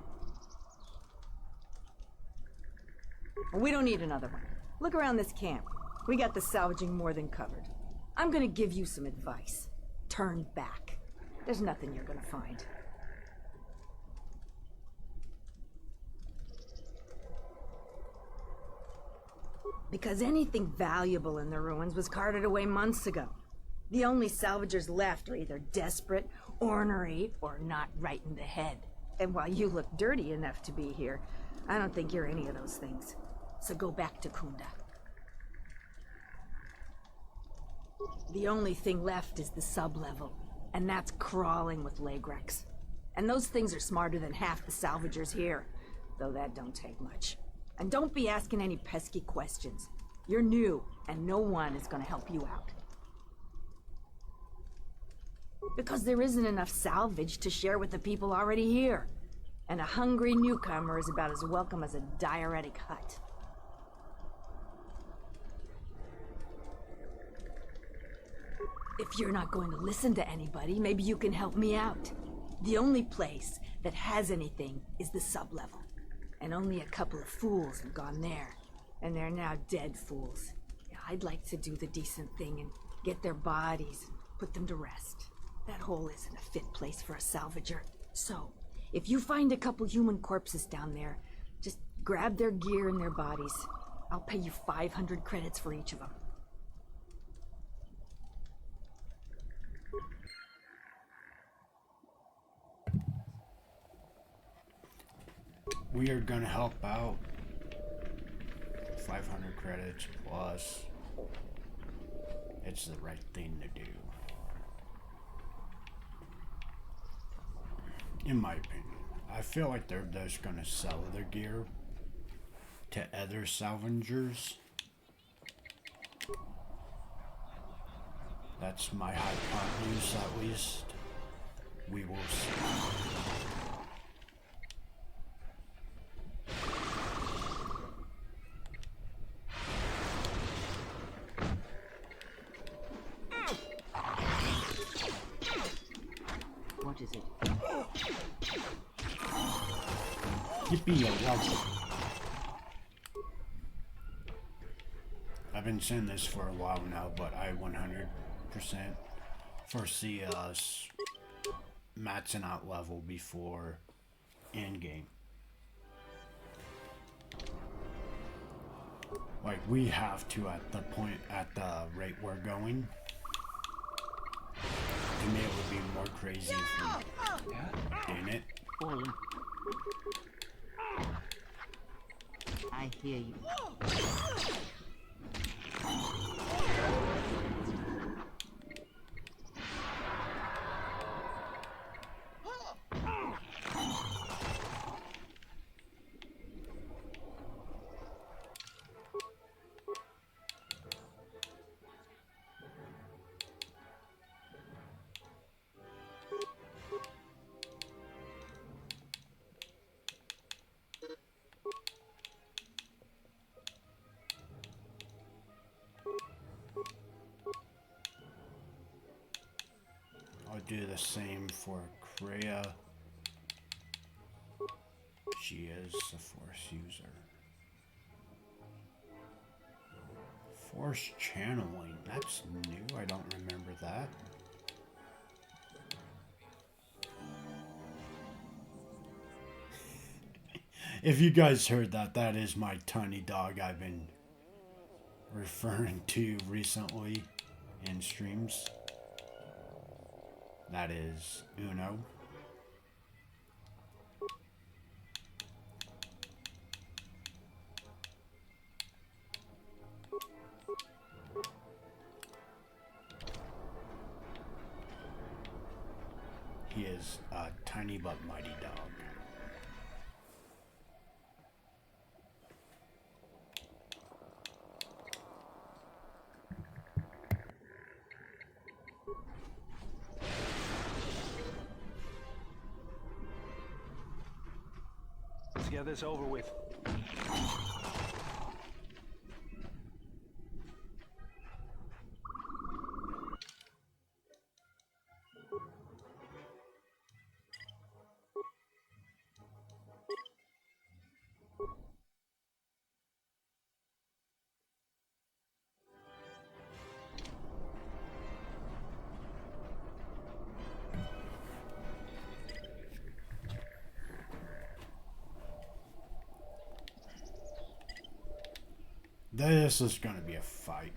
We don't need another one. Look around this camp. We got the salvaging more than covered. I'm gonna give you some advice. Turn back. There's nothing you're gonna find. Because anything valuable in the ruins was carted away months ago. The only salvagers left are either desperate, ornery, or not right in the head. And while you look dirty enough to be here, I don't think you're any of those things. So go back to Kunda. The only thing left is the sub-level, and that's crawling with Lagrex. And those things are smarter than half the salvagers here, though that don't take much. And don't be asking any pesky questions. You're new, and no one is gonna help you out. Because there isn't enough salvage to share with the people already here. And a hungry newcomer is about as welcome as a diuretic hut. If you're not going to listen to anybody, maybe you can help me out. The only place that has anything is the sub-level. And only a couple of fools have gone there. And they're now dead fools. Yeah, I'd like to do the decent thing and get their bodies and put them to rest. That hole isn't a fit place for a salvager. So, if you find a couple human corpses down there, just grab their gear and their bodies. I'll pay you 500 credits for each of them. We are gonna help out. 500 credits plus. It's the right thing to do. in my opinion. I feel like they're just gonna sell their gear to other salvagers. That's my hypothesis, at least. We will see. What is it? Yippee, I love it. I've been saying this for a while now, but I 100% foresee us maxing out level before endgame. Like, we have to at the rate we're going. To me, it would be more crazy if we didn't it. I hear you. I'll do the same for Kreia. She is a Force user. Force channeling, that's new, I don't remember that. If you guys heard that, that is my tiny dog I've been referring to recently in streams. That is Uno. He is a tiny but mighty dog. Let's get this over with. This is gonna be a fight.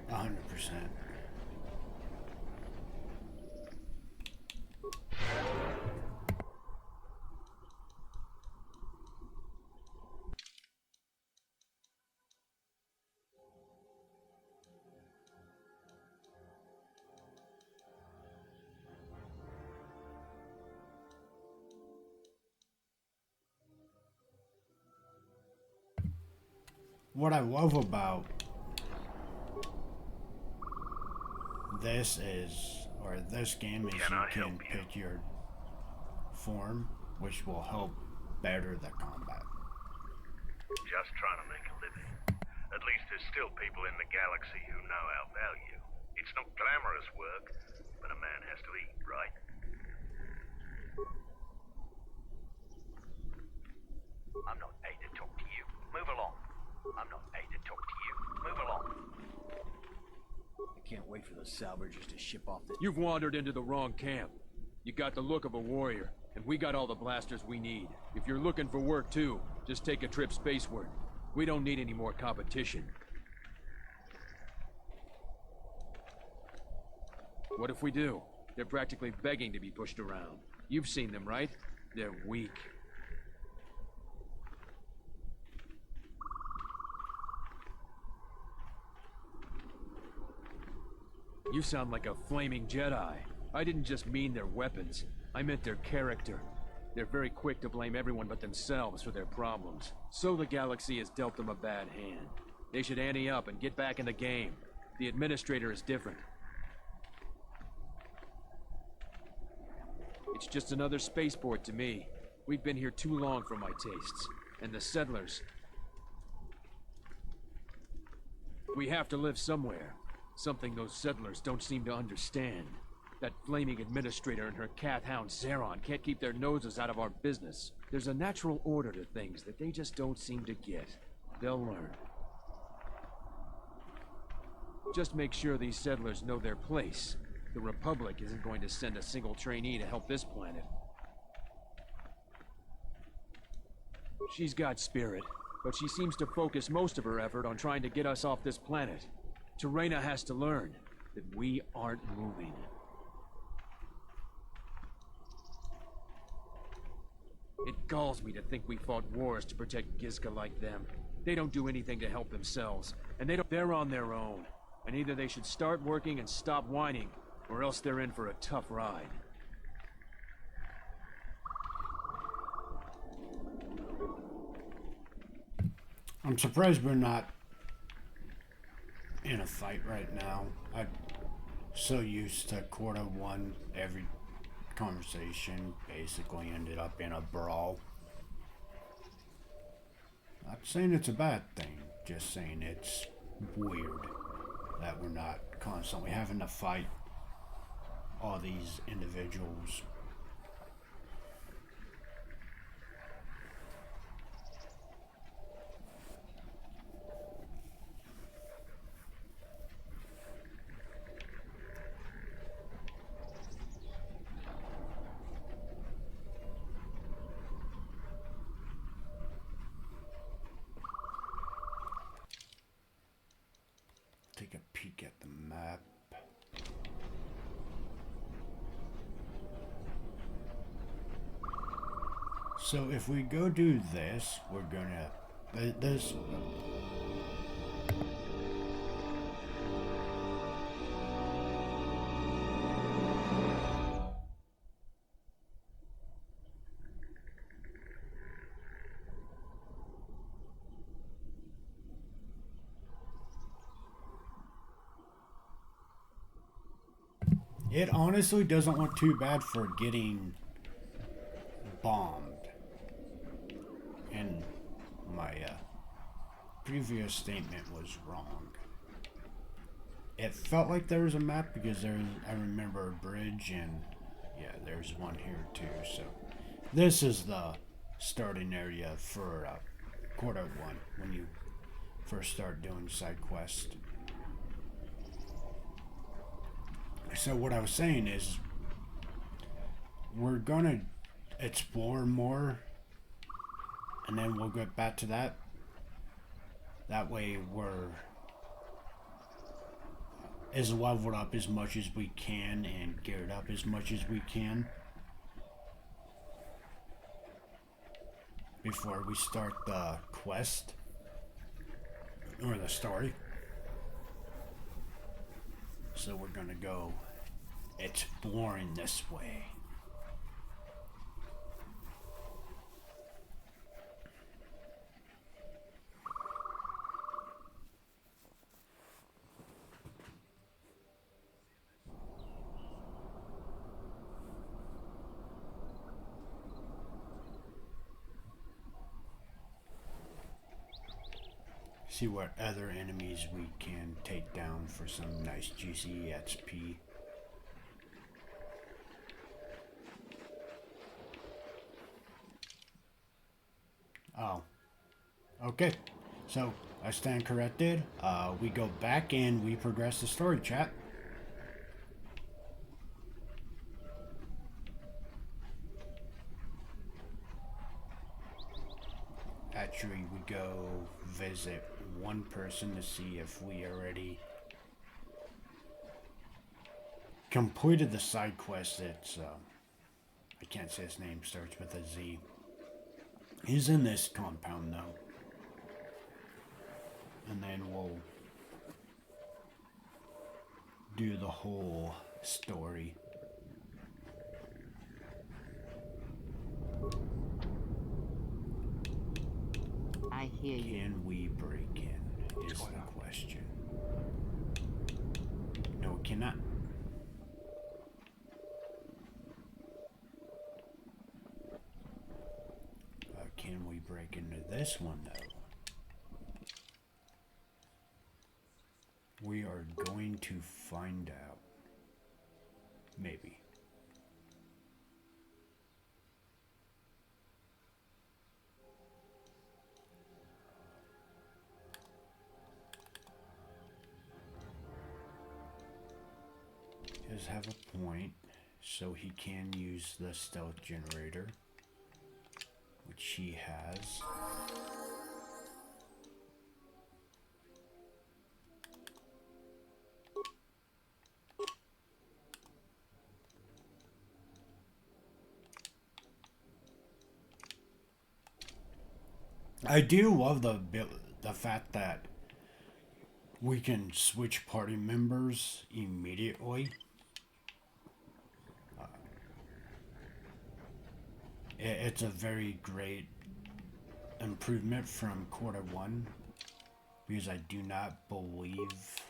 %. What I love about this game is you can pick your form, which will help better the combat. Just trying to make a living. At least there's still people in the galaxy who know our value. It's not glamorous work, but a man has to eat, right? I'm not paid to talk to you. Move along. I'm not paid to talk to you. Move along. I can't wait for those salvagers to ship off the... You've wandered into the wrong camp. You got the look of a warrior, and we got all the blasters we need. If you're looking for work too, just take a trip spaceward. We don't need any more competition. What if we do? They're practically begging to be pushed around. You've seen them, right? They're weak. You sound like a flaming Jedi. I didn't just mean their weapons. I meant their character. They're very quick to blame everyone but themselves for their problems. So the galaxy has dealt them a bad hand. They should ante up and get back in the game. The administrator is different. It's just another spaceport to me. We've been here too long for my tastes. And the settlers... We have to live somewhere. Something those settlers don't seem to understand. That flaming administrator and her cat hound Zeron can't keep their noses out of our business. There's a natural order to things that they just don't seem to get. They'll learn. Just make sure these settlers know their place. The Republic isn't going to send a single trainee to help this planet. She's got spirit, but she seems to focus most of her effort on trying to get us off this planet. Terena has to learn that we aren't moving. It galls me to think we fought wars to protect Gizka like them. They don't do anything to help themselves, and they're on their own. And either they should start working and stop whining, or else they're in for a tough ride. I'm surprised we're not in a fight right now. I'm so used to quarter one, every conversation basically ended up in a brawl. Not saying it's a bad thing, just saying it's weird that we're not constantly having to fight all these individuals. Take a peek at the map. So if we go do this, we're gonna... This... It honestly doesn't look too bad for getting bombed. And my previous statement was wrong. It felt like there was a map because I remember a bridge, and yeah, there's one here too. So this is the starting area for quarter one when you first start doing side quests. So what I was saying is we're gonna explore more, and then we'll get back to that. That way we're as leveled up as much as we can and geared up as much as we can before we start the quest or the story. So we're gonna go exploring this way. See what other enemies we can take down for some nice juicy XP. Oh. Okay. So, I stand corrected. We go back and we progress the story, chat. Actually, we go visit one person to see if we already completed the side quest. It's I can't say his name, starts with a Z. He's in this compound though, and then we'll do the whole story. I hear you. Can we break in? Is the question. No, we cannot. Can we break into this one, though? We are going to find out. Maybe. He does have a point, so he can use the stealth generator, which he has. I do love the fact that we can switch party members immediately. It's a very great improvement from Quarter 1, because I do not believe...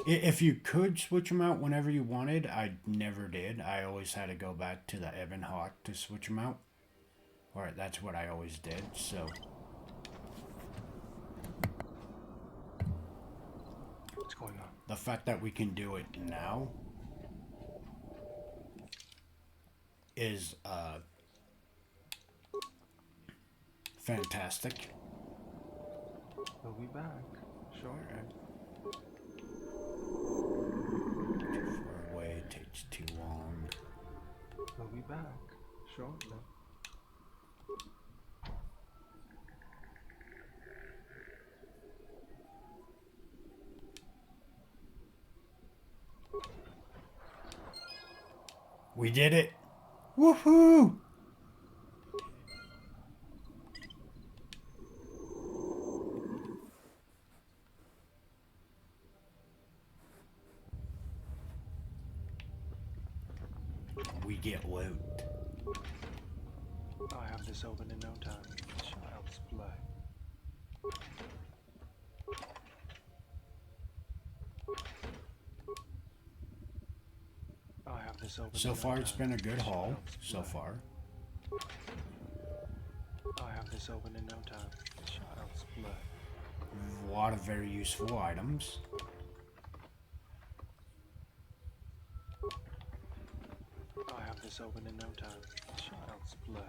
If you could switch them out whenever you wanted, I never did. I always had to go back to the Ebon Hawk to switch them out. Or that's what I always did, so... What's going on? The fact that we can do it now is fantastic. We'll be back. Sure. Too far away, takes too long. We'll be back. Shortly. We did it! Woohoo! We get loot. I have this open in no time. Child's play. I have this open. So far, it's been a good haul. So far. I have this open in no time. Child's play. A lot of very useful items. I have this open in no time. Child's play.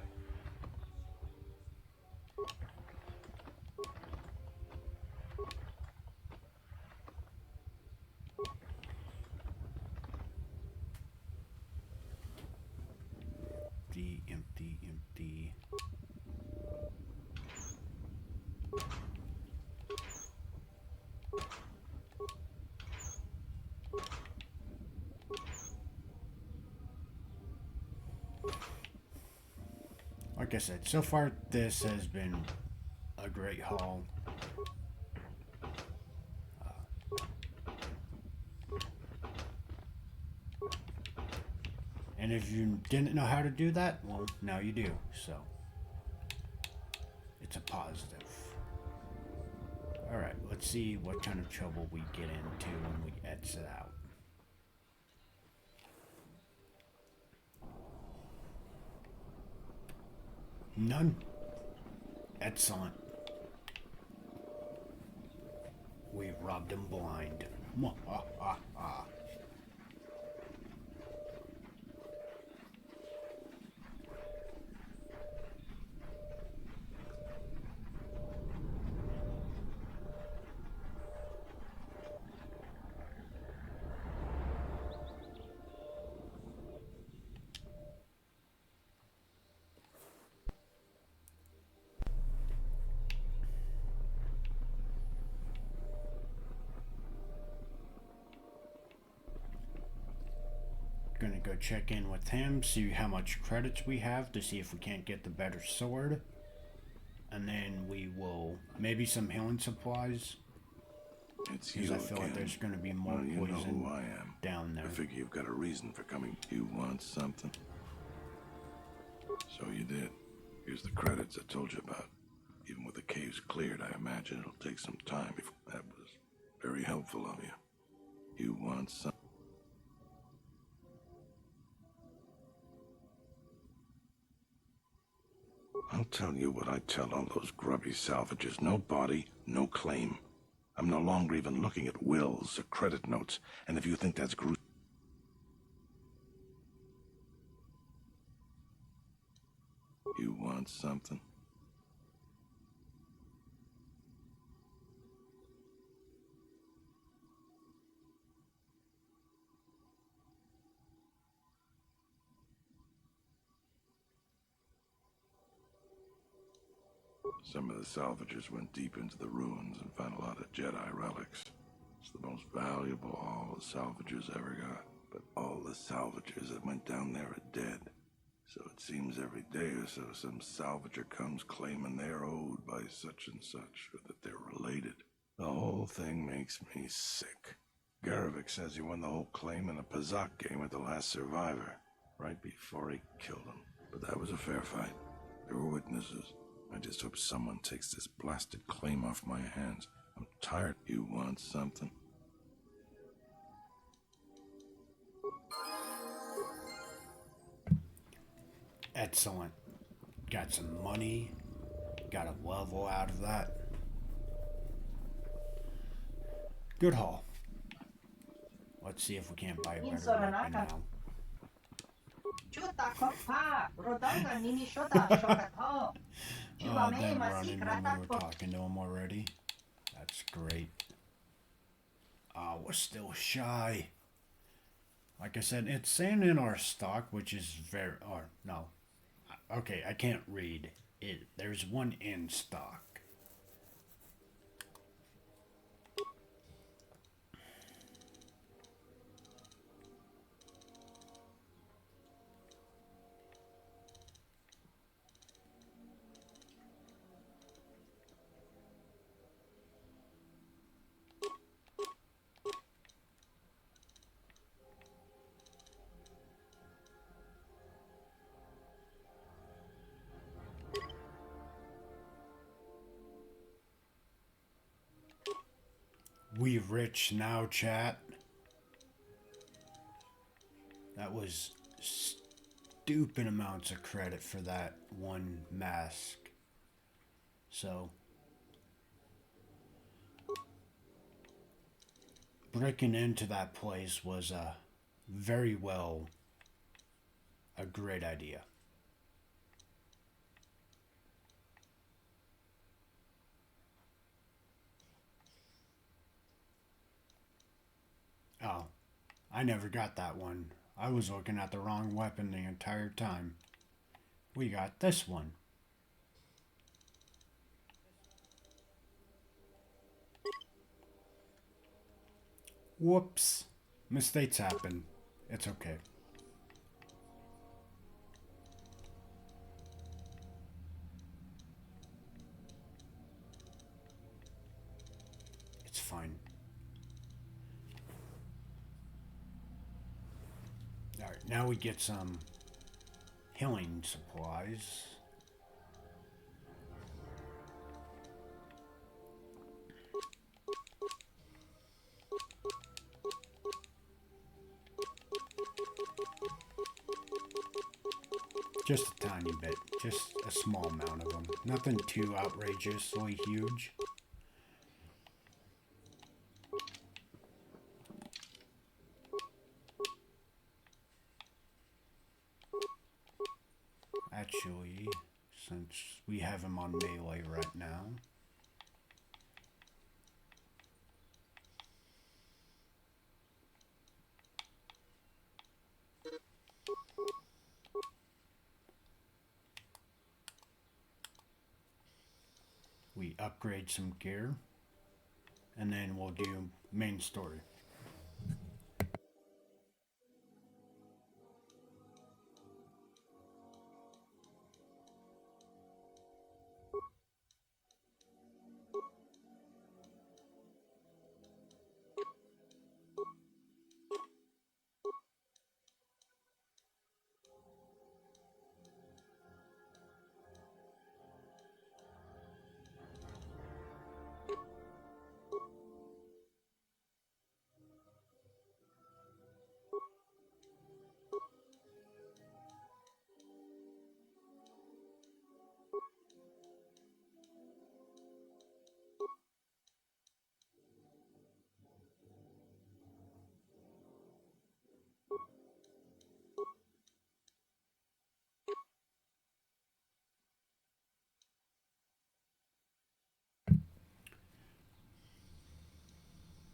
Empty, empty. Like I said, so far this has been a great haul. And if you didn't know how to do that, well, now you do, so it's a positive. Alright, let's see what kind of trouble we get into when we exit out. None. Excellent. We robbed him blind. Gonna go check in with him, see how much credits we have to see if we can't get the better sword. And then we will, maybe some healing supplies. It's Because you I feel again. like there's going to be more Well, you know poison who I am. down there. I figure you've got a reason for coming. You want something? So you did. Here's the credits I told you about. Even with the caves cleared, I imagine it'll take some time. That was very helpful of you. You want some? I'll tell you what I tell all those grubby salvagers. No body, no claim. I'm no longer even looking at wills or credit notes. And if you think that's gruesome... You want something? Some of the salvagers went deep into the ruins and found a lot of Jedi relics. It's the most valuable all the salvagers ever got. But all the salvagers that went down there are dead. So it seems every day or so some salvager comes claiming they're owed by such and such, or that they're related. The whole thing makes me sick. Garovic says he won the whole claim in a Pazak game with the last survivor, right before he killed him. But that was a fair fight. There were witnesses. I just hope someone takes this blasted claim off my hands. I'm tired. You want something? Excellent. Got some money. Got a level out of that. Good haul. Let's see if we can't buy a better weapon now. Oh, them running when we were talking to him already. That's great. We're still shy. Like I said, it's saying in our stock, which is very... Or, no. Okay, I can't read it. There's one in stock. We rich now, chat. That was stupid amounts of credit for that one mask. So, breaking into that place was very well a great idea. Oh, I never got that one. I was looking at the wrong weapon the entire time. We got this one. Whoops. Mistakes happen. It's okay. It's fine. Alright, now we get some healing supplies. Just a tiny bit. Just a small amount of them. Nothing too outrageously huge. Actually, since we have him on melee right now, we upgrade some gear, and then we'll do main story.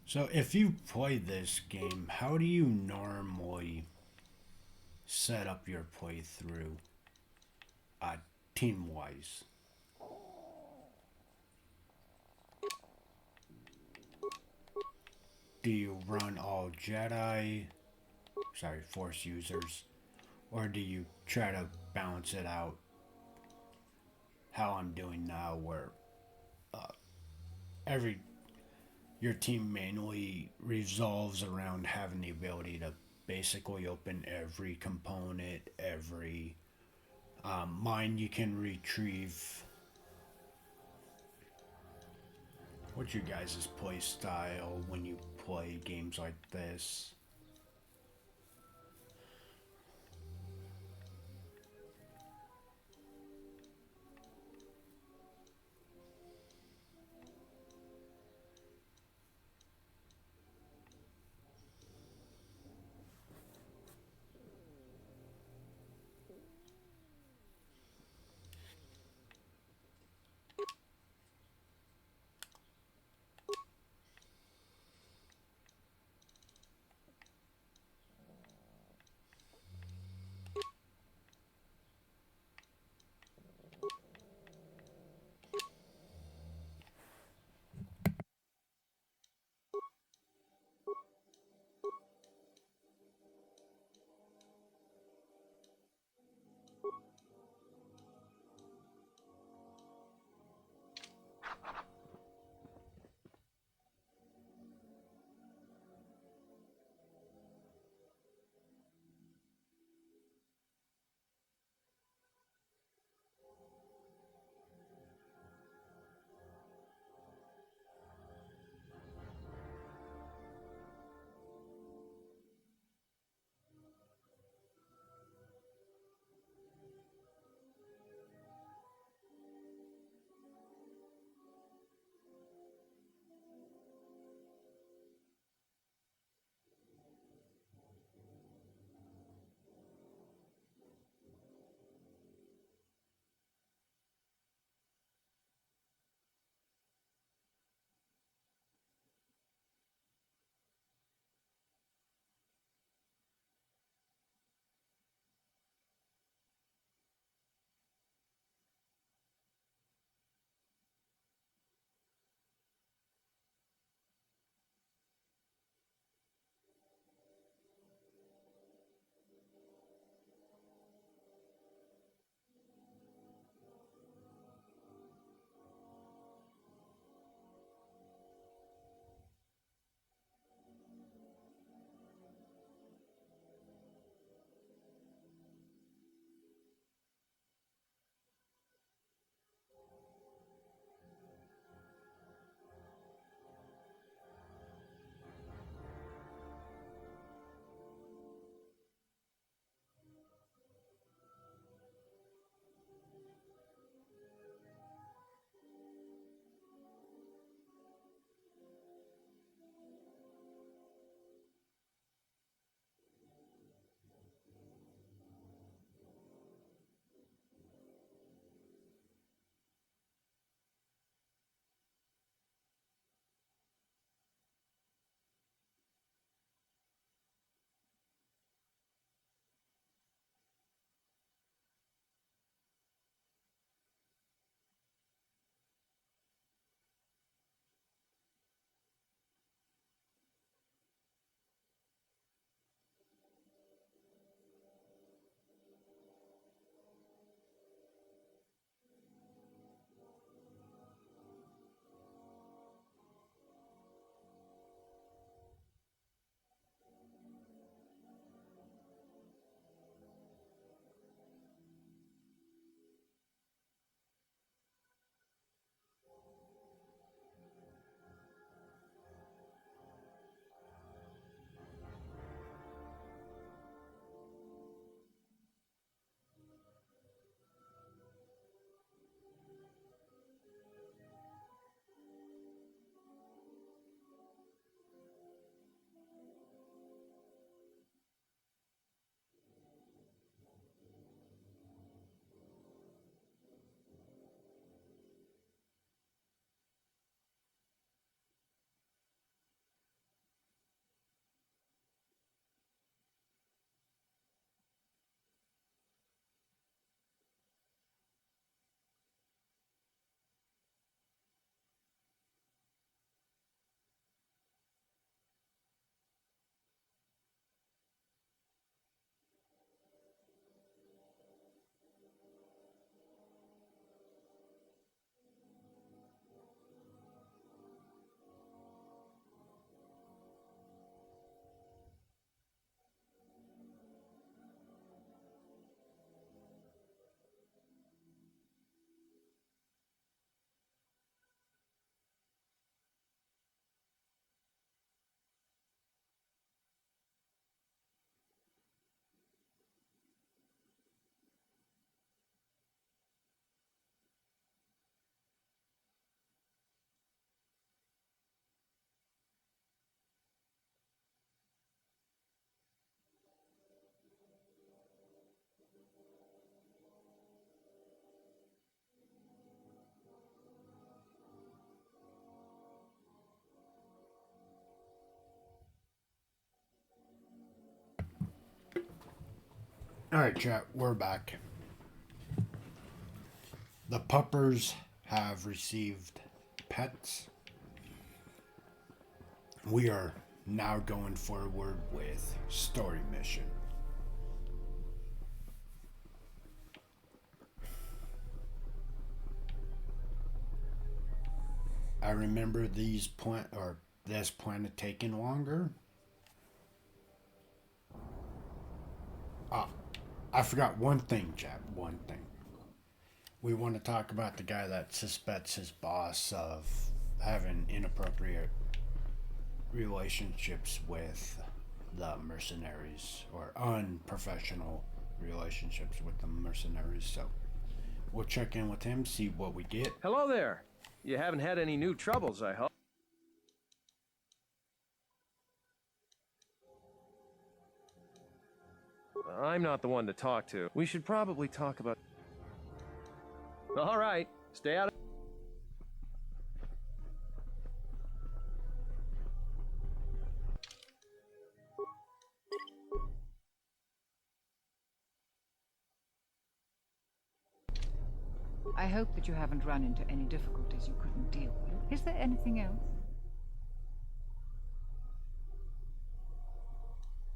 So if you play this game, how do you normally set up your playthrough team-wise? Do you run all Force users, or do you try to balance it out how I'm doing now, where every your team mainly revolves around having the ability to basically open every component, every mine you can retrieve? What's your guys' play style when you play games like this? Alright, chat, we're back. The puppers have received pets. We are now going forward with story mission. I remember this planet taking longer. I forgot one thing, chat. One thing. We want to talk about the guy that suspects his boss of having inappropriate relationships with the mercenaries, or unprofessional relationships with the mercenaries. So we'll check in with him, see what we get. Hello there. You haven't had any new troubles, I hope. I'm not the one to talk to. We should probably talk about... All right, stay out of... I hope that you haven't run into any difficulties you couldn't deal with. Is there anything else?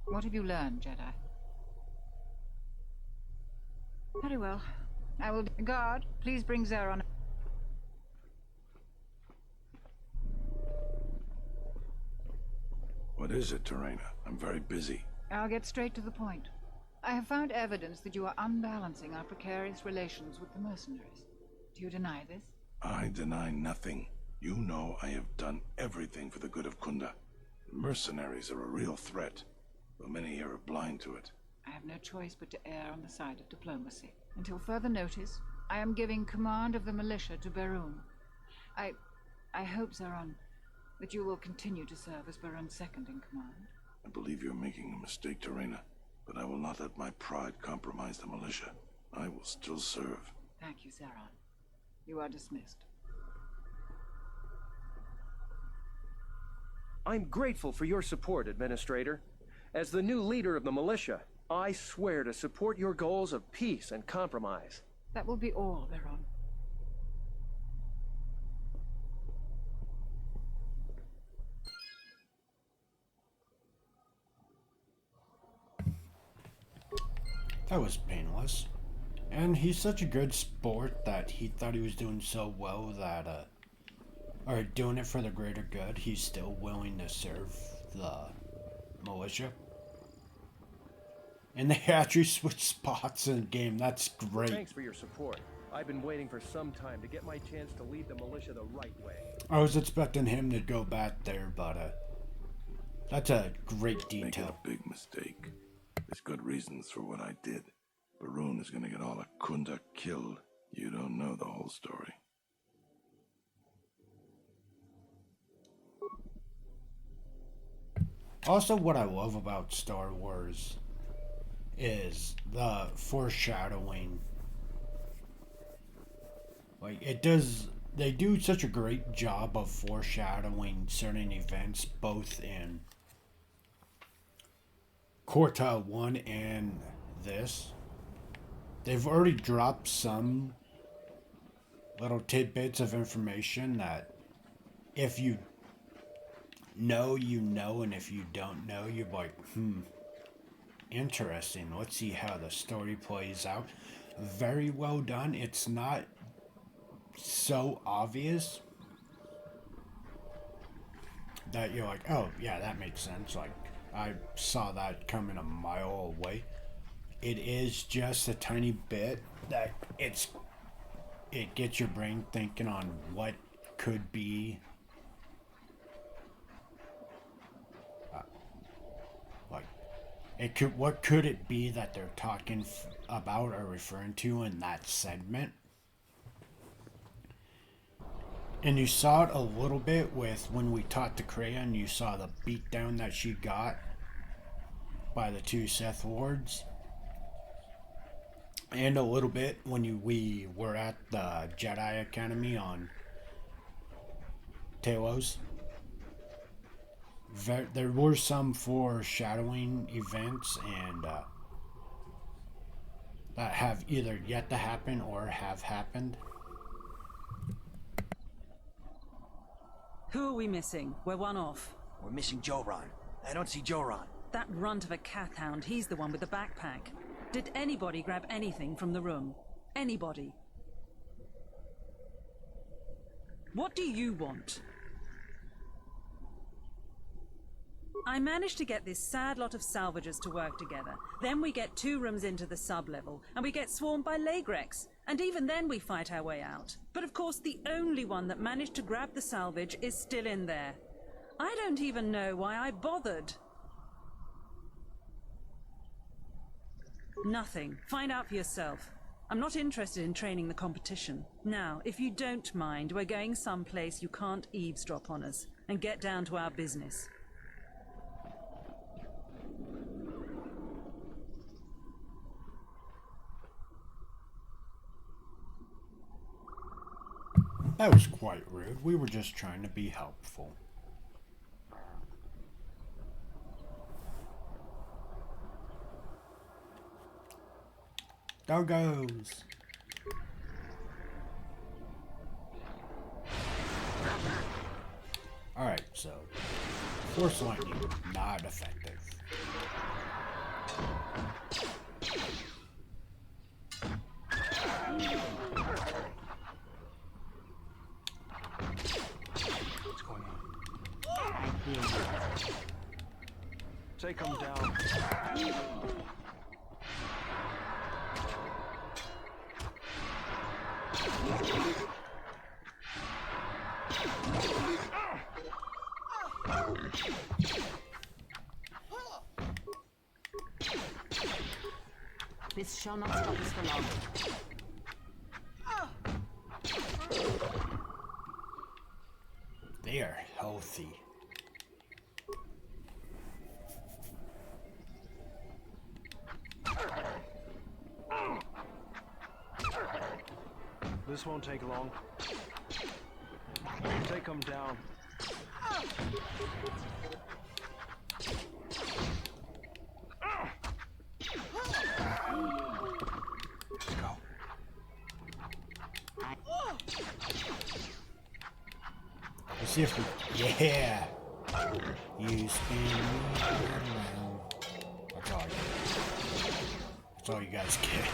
What have you learned, Jedi? Very well. I will... Guard, please bring Zeron. What is it, Terena? I'm very busy. I'll get straight to the point. I have found evidence that you are unbalancing our precarious relations with the mercenaries. Do you deny this? I deny nothing. You know I have done everything for the good of Kunda. The mercenaries are a real threat, though many here are blind to it. I have no choice but to err on the side of diplomacy. Until further notice, I am giving command of the militia to Barun. I hope, Zeron, that you will continue to serve as Barun's second in command. I believe you're making a mistake, Terena, but I will not let my pride compromise the militia. I will still serve. Thank you, Zeron. You are dismissed. I'm grateful for your support, Administrator. As the new leader of the militia, I swear to support your goals of peace and compromise. That will be all, Zeron. That was painless. And he's such a good sport that he thought he was doing so well that, or doing it for the greater good, he's still willing to serve the militia. And they actually switched spots in the game. That's great. Thanks for your support. I've been waiting for some time to get my chance to lead the militia the right way. I was expecting him to go back there, but, that's a great detail. Making a big mistake. There's good reasons for what I did. Barun is gonna get all of Kunda killed. You don't know the whole story. Also, what I love about Star Wars is the foreshadowing. Like, they do such a great job of foreshadowing certain events, both in Kotor 1 and this. They've already dropped some little tidbits of information that if you know, you know, and if you don't know, you're like, interesting. Let's see how the story plays out. Very well done. It's not so obvious that you're like, oh, yeah, that makes sense. Like, I saw that coming a mile away. It is just a tiny bit that it gets your brain thinking on what could be what could it be that they're talking about or referring to in that segment. And you saw it a little bit with when we talked to Kreia, and you saw the beatdown that she got by the two Sith Lords. And a little bit when we were at the Jedi Academy on Talos. There were some foreshadowing events, and that have either yet to happen or have happened. Who are we missing? We're one off. We're missing Joran. I don't see Joran. That runt of a cath hound, he's the one with the backpack. Did anybody grab anything from the room? Anybody? What do you want? I managed to get this sad lot of salvagers to work together. Then we get 2 rooms into the sub-level, and we get swarmed by Lagrex. And even then we fight our way out. But of course the only one that managed to grab the salvage is still in there. I don't even know why I bothered. Nothing. Find out for yourself. I'm not interested in training the competition. Now, if you don't mind, we're going someplace you can't eavesdrop on us, and get down to our business. That was quite rude. We were just trying to be helpful. Doggos! Alright, so Force Lightning, not effective. What's going on? Take him down. This shall not stop us for long. They are healthy. This won't take long. Take him down. Let's go. Let's see if we... Yeah! You spin me around. That's all you get. That's all you guys get.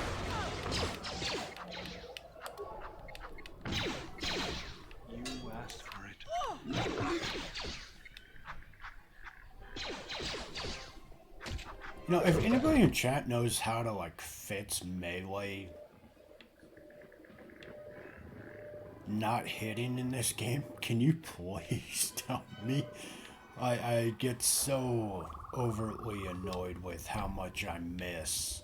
You asked for it. You know, if anybody in chat knows how to, like, fix melee not hitting in this game, can you please tell me? I get so overtly annoyed with how much I miss.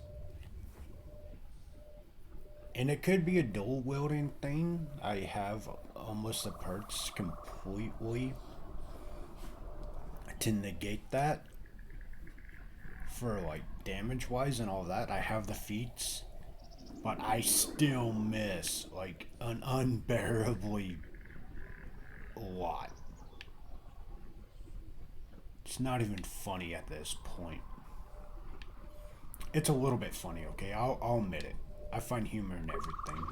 And it could be a dual wielding thing. I have almost the perks completely to negate that. For like damage wise and all that, I have the feats, but I still miss like an unbearably lot. It's not even funny at this point. It's a little bit funny, okay? I'll admit it. I find humor in everything.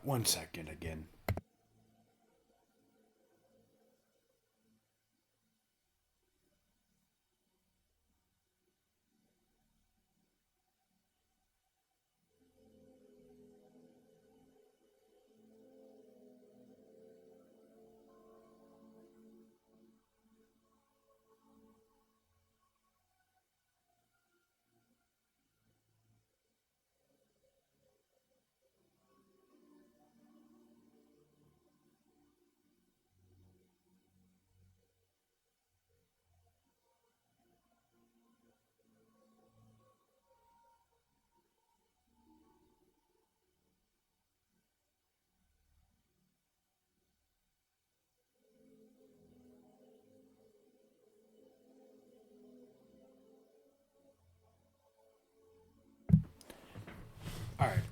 One second again.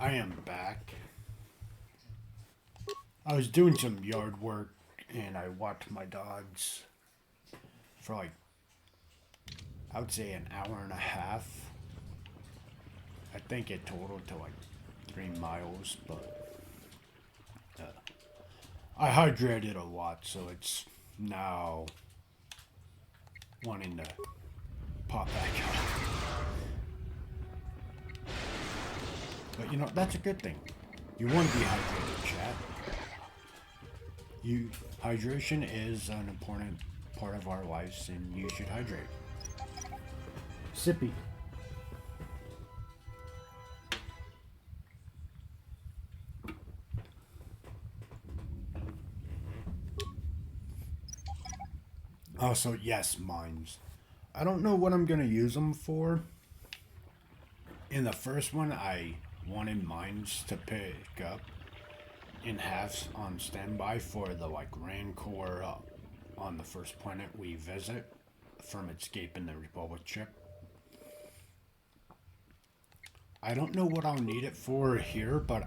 I am back. I was doing some yard work and I walked my dogs for like, I would say an hour and a half. I think it totaled to like 3 miles, but I hydrated a lot, so it's now wanting to pop back up. But you know, that's a good thing. You want to be hydrated, chat. Hydration is an important part of our lives, and you should hydrate. Sippy. Also, yes, mines. I don't know what I'm going to use them for. In the first one, I wanted mines to pick up in halves on standby for the like Rancor on the first planet we visit from escaping the Republic ship. I don't know what I'll need it for here, but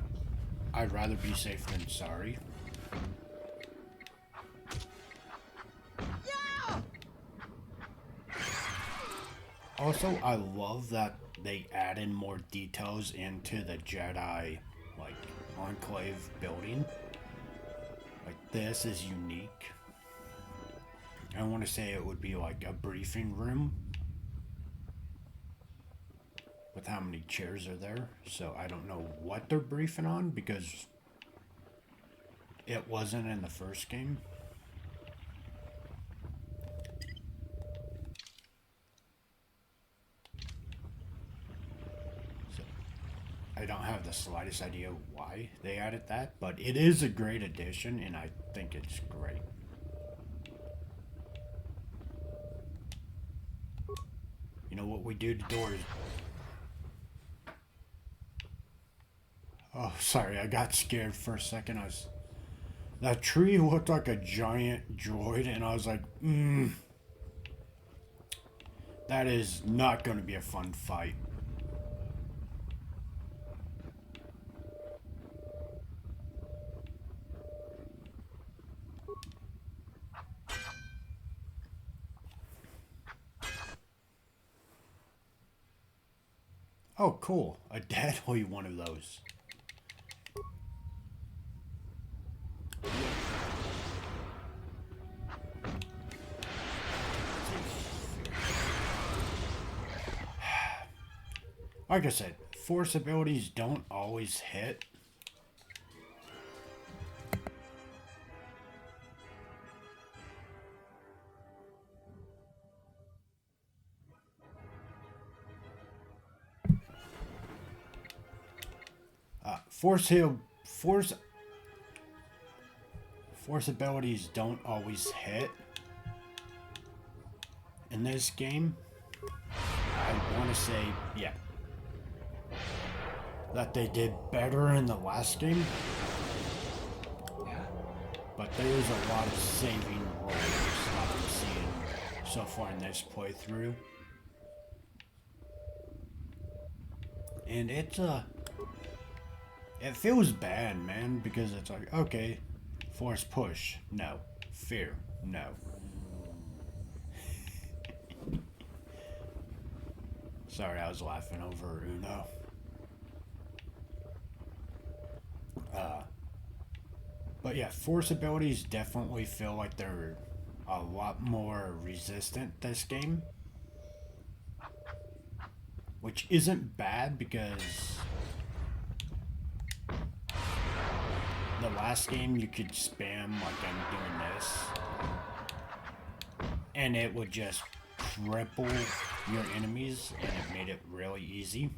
I'd rather be safe than sorry. Also, I love that they added more details into the Jedi, like, Enclave building. Like, this is unique. I want to say it would be like a briefing room with how many chairs are there. So I don't know what they're briefing on because it wasn't in the first game. I don't have the slightest idea why they added that, but it is a great addition, and I think it's great. You know what we do to doors? Oh, sorry, I got scared for a second. That tree looked like a giant droid, and I was like, that is not going to be a fun fight. Oh, cool. A deadly one of those. Like I said, force abilities don't always hit. Force abilities don't always hit in this game. I want to say, yeah, that they did better in the last game. But there is a lot of saving roles that I'm seeing so far in this playthrough. And it feels bad, man, because it's like, okay, force push, no. Fear, no. Sorry, I was laughing over Uno. But yeah, force abilities definitely feel like they're a lot more resistant this game. Which isn't bad because the last game you could spam like I'm doing this and it would just cripple your enemies and it made it really easy.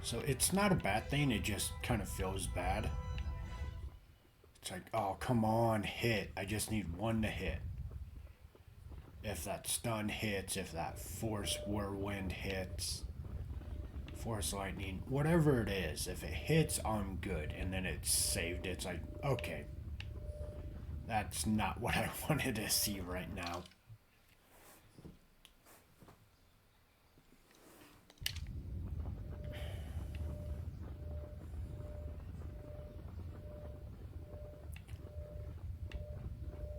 So it's not a bad thing, it just kind of feels bad. It's like, oh, come on, hit. I just need one to hit. If that stun hits, if that force whirlwind hits, force lightning, whatever it is, if it hits, I'm good. And then it's saved. It's like, okay, that's not what I wanted to see right now.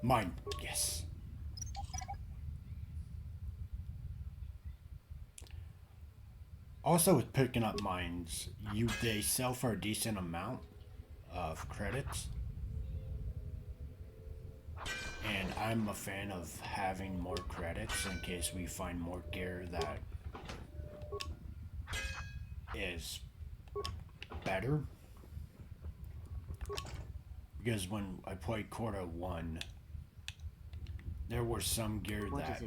Mine, yes. Also with picking up mines, they sell for a decent amount of credits. And I'm a fan of having more credits in case we find more gear that is better. Because when I played Quarter 1, there was some gear that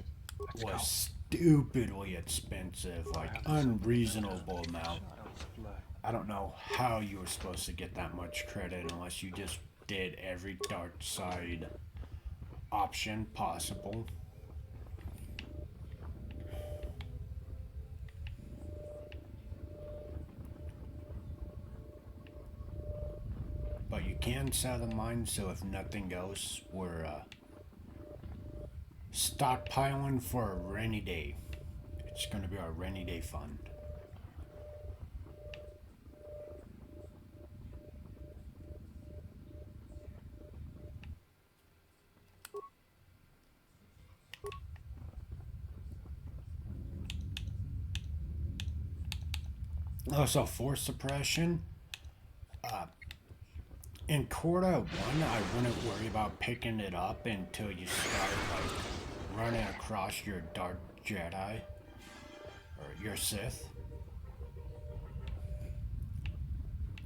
was stupidly expensive, like unreasonable amount. I don't know how you were supposed to get that much credit unless you just did every dark side option possible. But you can sell the mines, so if nothing else, we're stockpiling for a rainy day. It's going to be our rainy day fund. Also, force suppression. In Quarter 1, I wouldn't worry about picking it up until you start like running across your Dark Jedi or your Sith.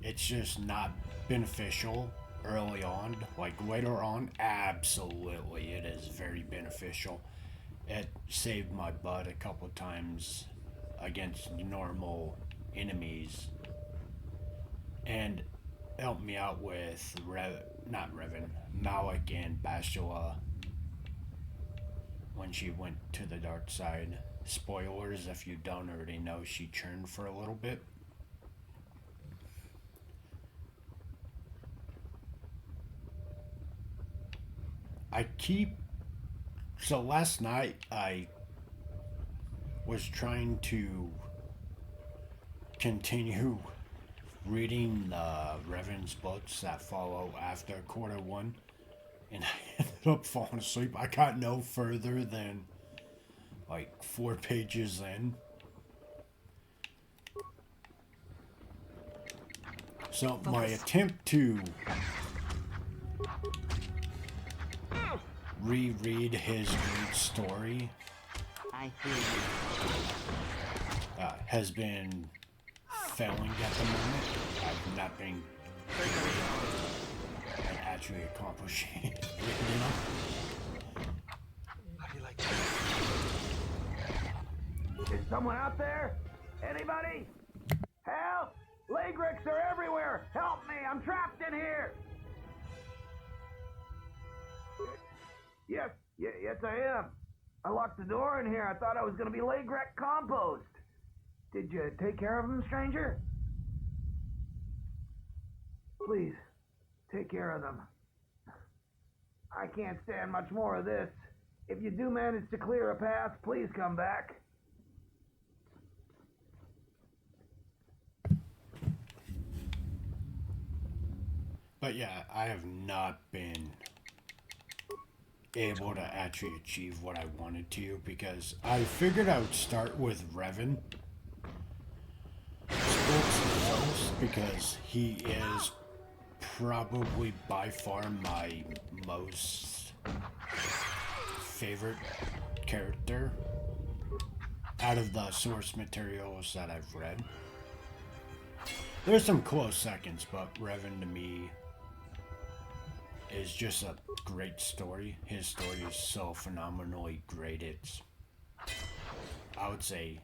It's just not beneficial early on. Like later on, absolutely, it is very beneficial. It saved my butt a couple times against normal enemies, and helped me out with Malik and Bastila when she went to the dark side. Spoilers if you don't already know, she churned for a little bit. So last night I was trying to continue reading Revan's books that follow after Quarter 1, and I ended up falling asleep. I got no further than like 4 pages in. So my attempt to reread his great story has been failing at the moment. I've not been actually accomplishing it, you know? How do you like that? Is someone out there? Anybody? Help! Lagrix are everywhere! Help me! I'm trapped in here! Yes, I am. I locked the door in here. I thought I was gonna be Lagrek compost. Did you take care of them, stranger? Please, take care of them. I can't stand much more of this. If you do manage to clear a path, please come back. But yeah, I have not been able to actually achieve what I wanted to, because I figured I would start with Revan first, because he is probably by far my most favorite character out of the source materials that I've read. There's some close seconds, but Revan to me is just a great story. His story is so phenomenally great. It's, I would say,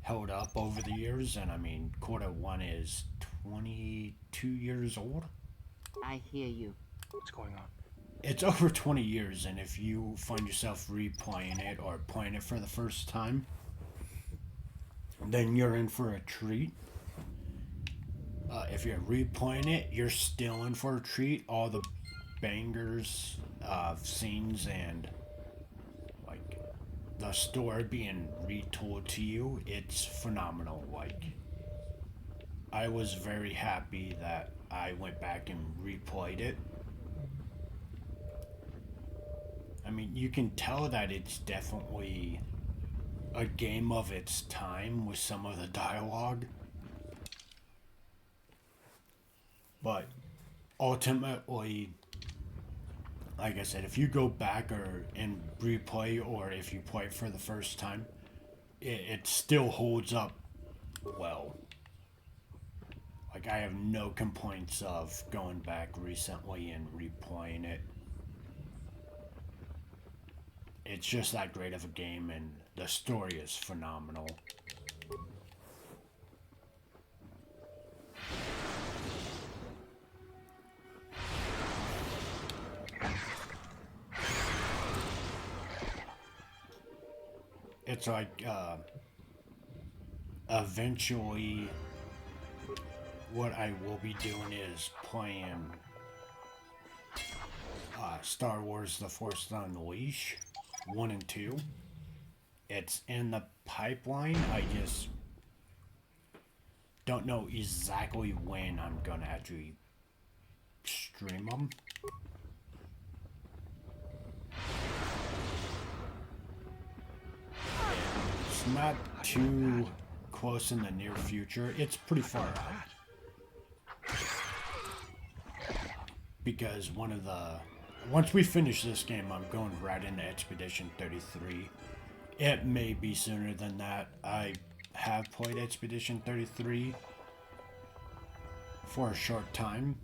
held up over the years, and I mean, Quarter 1 is 22 years old. I hear you. What's going on? It's over 20 years, and if you find yourself replaying it or playing it for the first time, then you're in for a treat. If you're replaying it, you're still in for a treat. All the bangers of scenes and like the story being retold to you, it's phenomenal. Like, I was very happy that I went back and replayed it. I mean, you can tell that it's definitely a game of its time with some of the dialogue. But ultimately, like I said, if you go back and replay, or if you play for the first time, it still holds up well. Like, I have no complaints of going back recently and replaying it. It's just that great of a game, and the story is phenomenal. It's like, eventually, what I will be doing is playing Star Wars The Force Unleashed 1 and 2. It's in the pipeline. I just don't know exactly when I'm gonna actually stream them. It's not too close in the near future. It's pretty far out. Because once we finish this game, I'm going right into Expedition 33. It may be sooner than that. I have played Expedition 33 for a short time,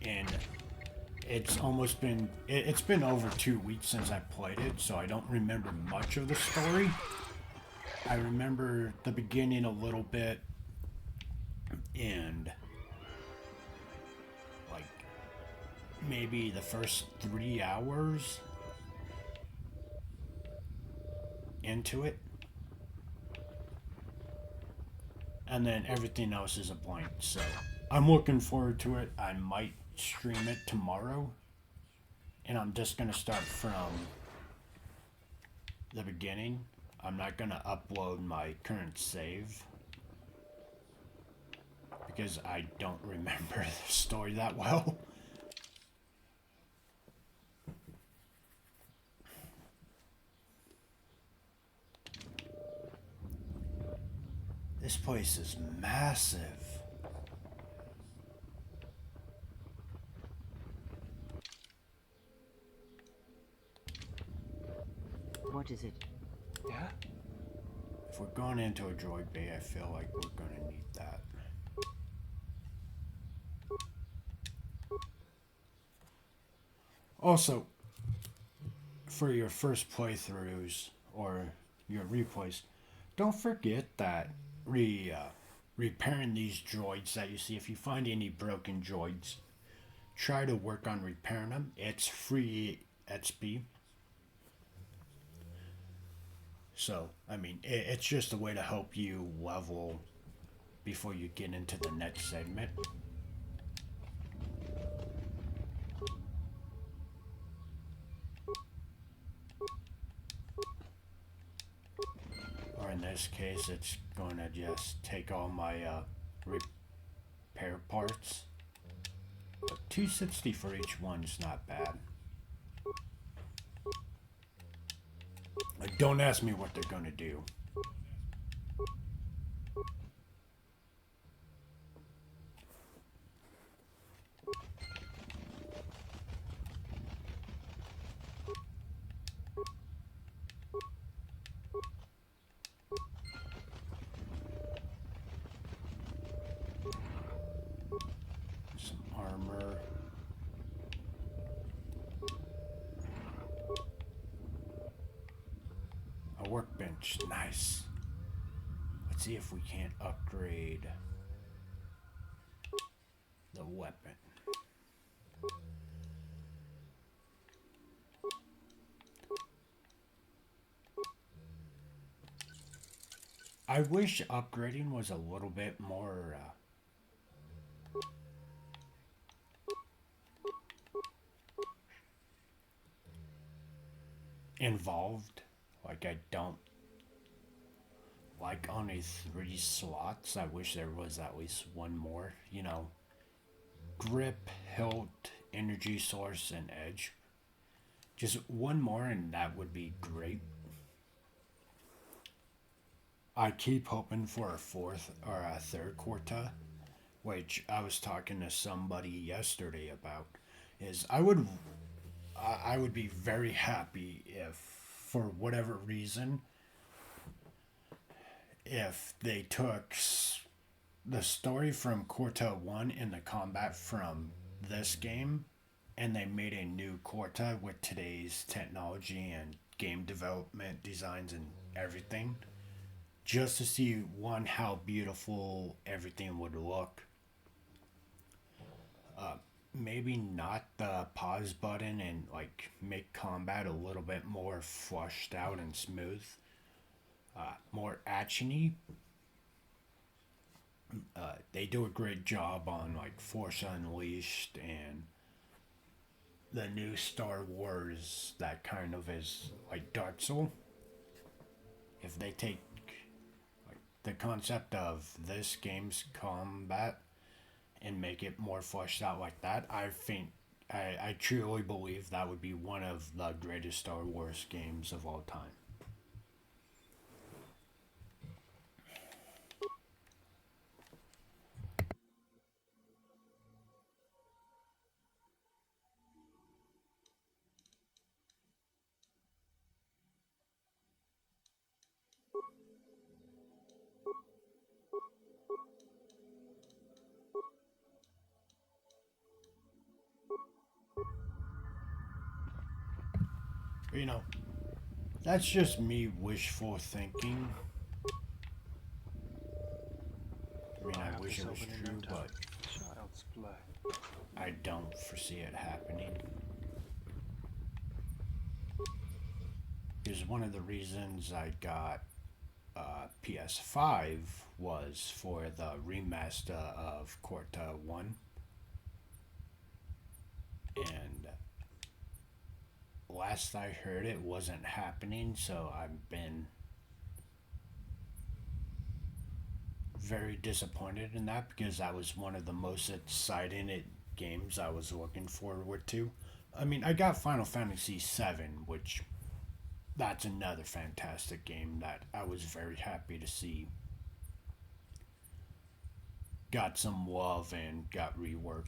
and it's been over 2 weeks since I played it, so I don't remember much of the story. I remember the beginning a little bit, and like maybe the first 3 hours into it, and then everything else is a blank. So I'm looking forward to it. I might stream it tomorrow, and I'm just gonna start from the beginning. I'm not gonna upload my current save because I don't remember the story that well. This place is massive. What is it? Yeah? If we're going into a droid bay, I feel like we're gonna need that. Also, for your first playthroughs or your replays, don't forget that repairing these droids that you see, if you find any broken droids, try to work on repairing them. It's free XP. So, I mean, it's just a way to help you level before you get into the next segment. Or in this case, it's going to just take all my repair parts. But $260 for each one's not bad. Don't ask me what they're going to do. Some armor. A workbench, nice. Let's see if we can't upgrade the weapon. I wish upgrading was a little bit more involved. Like, I don't like only 3 slots. I wish there was at least one more, you know. Grip, hilt, energy source, and edge. Just one more and that would be great. I keep hoping for a fourth or a third Corta, which I was talking to somebody yesterday about. Is I would be very happy if, for whatever reason, if they took the story from Corta 1 and the combat from this game and they made a new Corta with today's technology and game development designs and everything, just to see one, how beautiful everything would look. Maybe not the pause button and like make combat a little bit more flushed out and smooth, more actiony. They do a great job on like Force Unleashed and the new Star Wars that kind of is like Dark Soul. If they take like the concept of this game's combat and make it more fleshed out like that, I truly believe that would be one of the greatest Star Wars games of all time. You know, that's just me wishful thinking. I mean, I wish it was true, but Child's play. I don't foresee it happening. Because one of the reasons I got PS5 was for the remaster of Corta 1. And last I heard, it wasn't happening, so I've been very disappointed in that because that was one of the most exciting games I was looking forward to. I mean, I got Final Fantasy VII, which that's another fantastic game that I was very happy to see got some love and got reworked.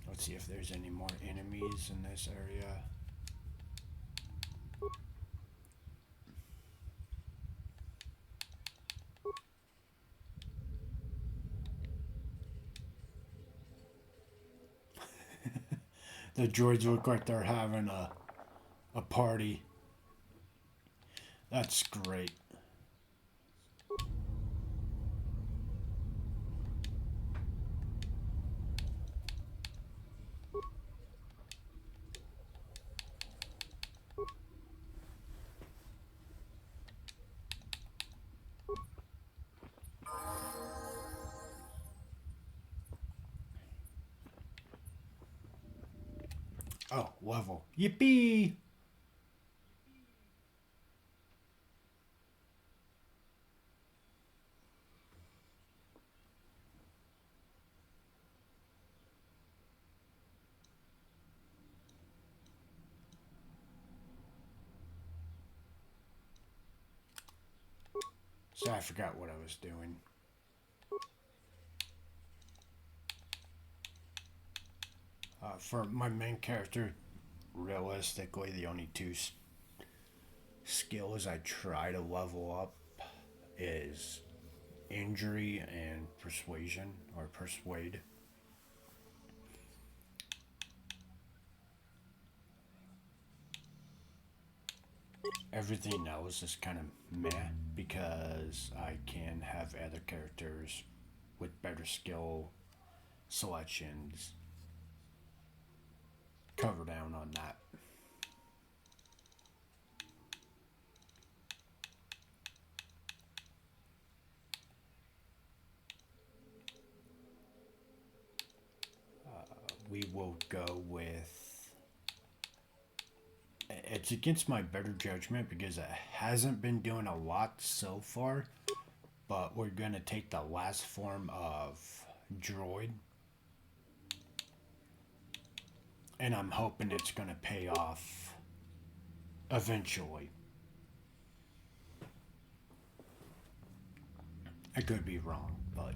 Let's see if there's any more enemies in this area. The droids look like they're having a party. That's great. Oh, level. Yippee! So I forgot what I was doing. For my main character, realistically, the only two skills I try to level up is injury and persuasion, or persuade. Everything else is kind of meh because I can have other characters with better skill selections cover down on that. we will go with... It's against my better judgment because it hasn't been doing a lot so far. But we're going to take the last form of droid. And I'm hoping it's going to pay off eventually. I could be wrong, but...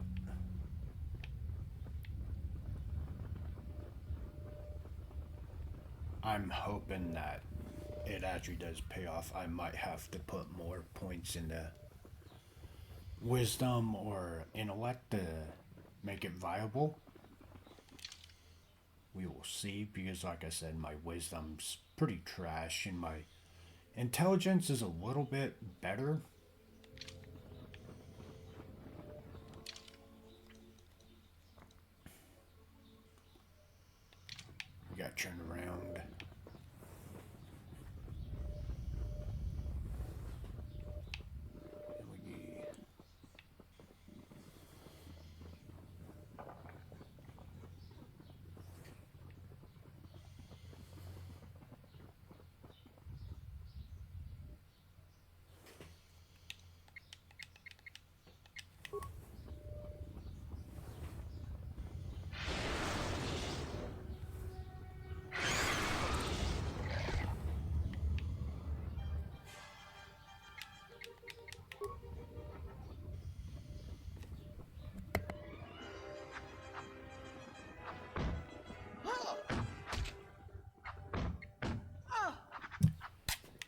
I'm hoping that it actually does pay off. I might have to put more points into wisdom or intellect to make it viable. We will see, because like I said, my wisdom's pretty trash and my intelligence is a little bit better. We got turned around.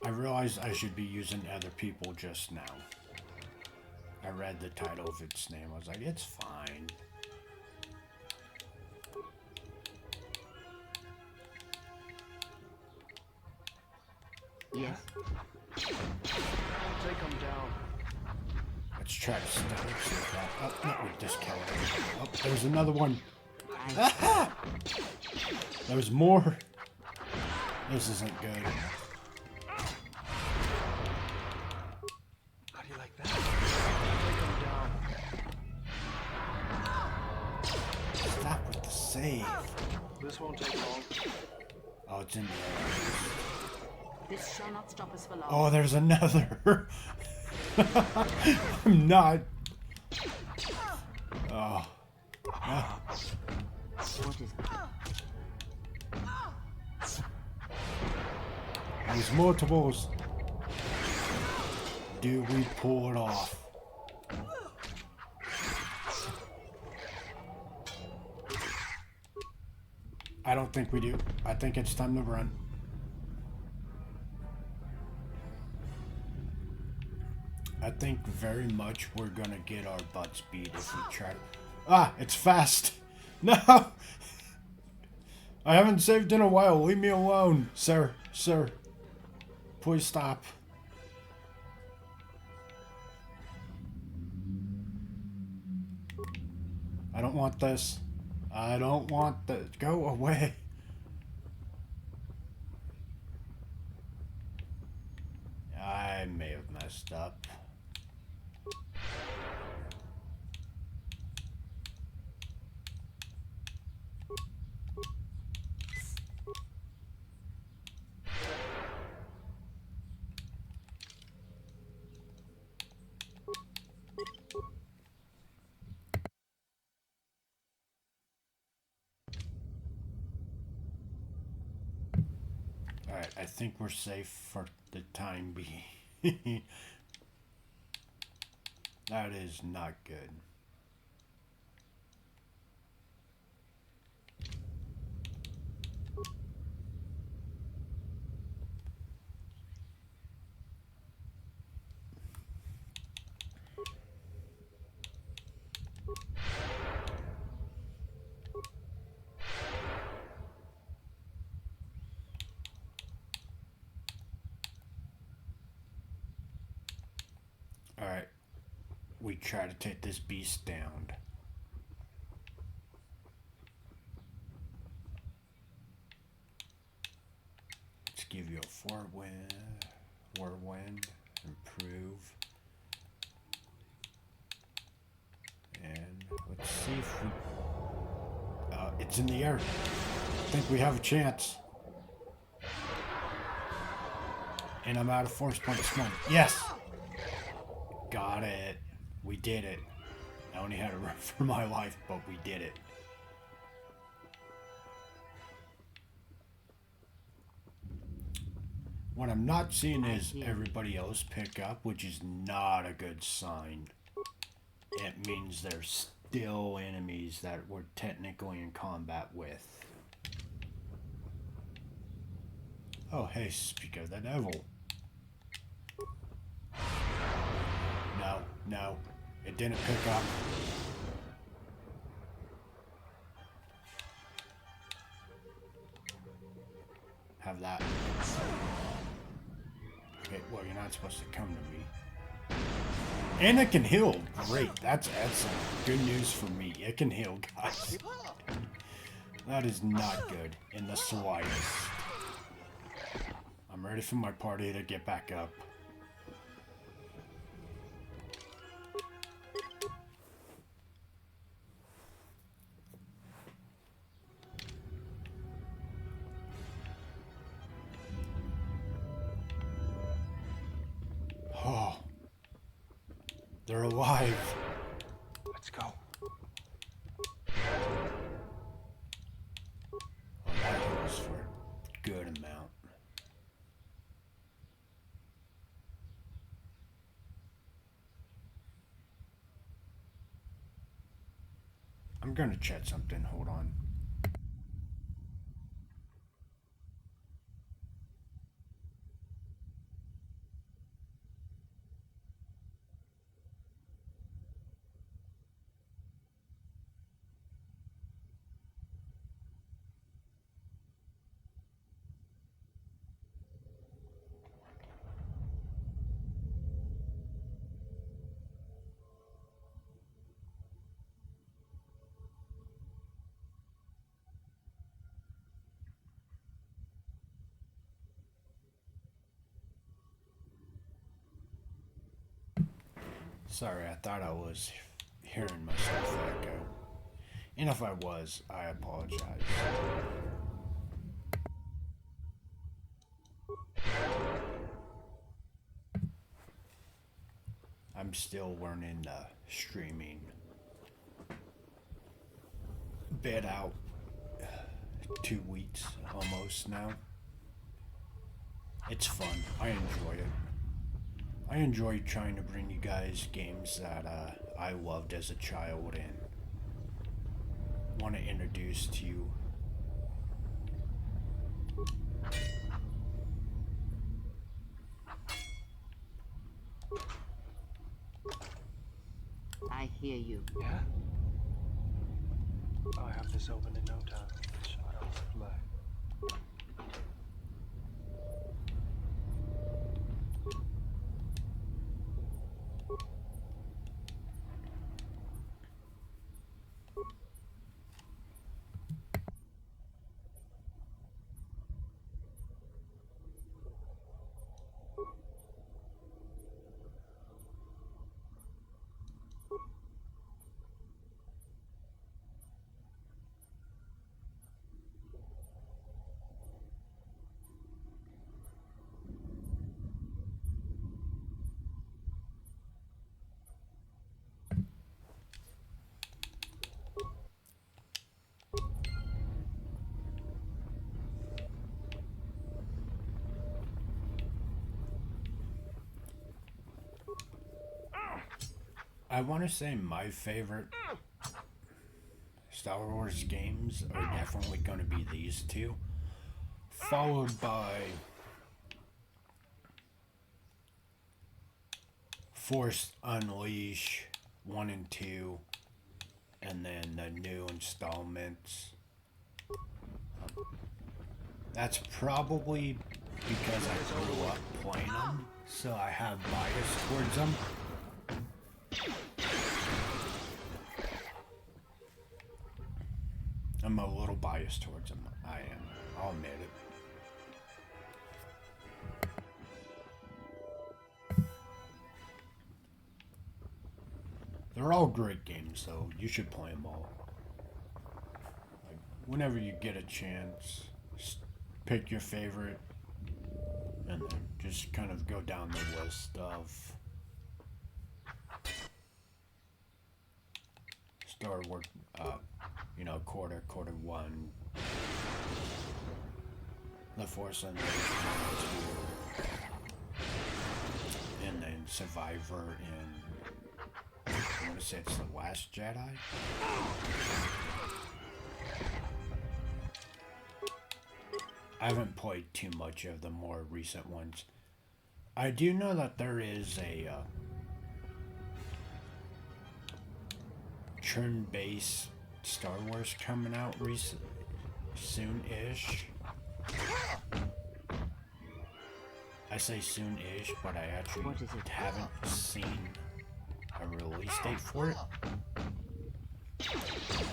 I realized I should be using other people just now. I read the title of its name. I was like, it's fine. Yes. Take him down. Let's try to stop it. See if that. Oh, not with this caliber. Oh, there's another one. Ah! There's more. This isn't good. How do you like that? Take him down. Stop with the save. This won't take long. Oh, it's in the air. This shall not stop us for long. Oh, there's another. I'm not. Oh. Ah. What is There's multiples. Do we pull it off? I don't think we do. I think it's time to run. I think very much we're gonna get our butts beat if we try. Ah, it's fast. No! I haven't saved in a while. Leave me alone, sir. Sir. Please stop. I don't want this. I don't want this. Go away. I may have messed up. Alright, I think we're safe for the time being. That is not good. Alright, we try to take this beast down. Let's give you a whirlwind, improve. And let's see if we... it's in the air. think we have a chance. And I'm out of force points. Come on. Yes! Got it. We did it. I only had to run for my life, but we did it. What I'm not seeing is everybody else pick up, which is not a good sign. It means there's still enemies that we're technically in combat with. Oh, hey, speak of the devil. No, no, it didn't pick up. Have that. Okay, well, you're not supposed to come to me. And it can heal. Great, that's excellent. Good news for me. It can heal, guys. That is not good in the slightest. I'm ready for my party to get back up. Oh, they're alive. Let's go. Oh, that was for a good amount. I'm gonna check something. Hold on. Sorry, I thought I was hearing myself echo. And if I was, I apologize. I'm still learning streaming. Been out 2 weeks almost now. It's fun. I enjoy it. I enjoy trying to bring you guys games that I loved as a child and want to introduce to you. I hear you. Yeah? I'll have this open in no time. Child play. I want to say my favorite Star Wars games are definitely going to be these two, followed by Force Unleash 1 and 2, and then the new installments. That's probably because I grew up playing them, so I have bias towards them. I'm a little biased towards them. I am. I'll admit it. They're all great games, though. You should play them all. Like, whenever you get a chance, pick your favorite and then just kind of go down the list of Star Wars, you know, quarter one, The Force Unleashed, and then Survivor and I want to say it's The Last Jedi. I haven't played too much of the more recent ones. I do know that there is a turn-based Star Wars coming out soon-ish. I say soon-ish, but I actually haven't seen a release date for it.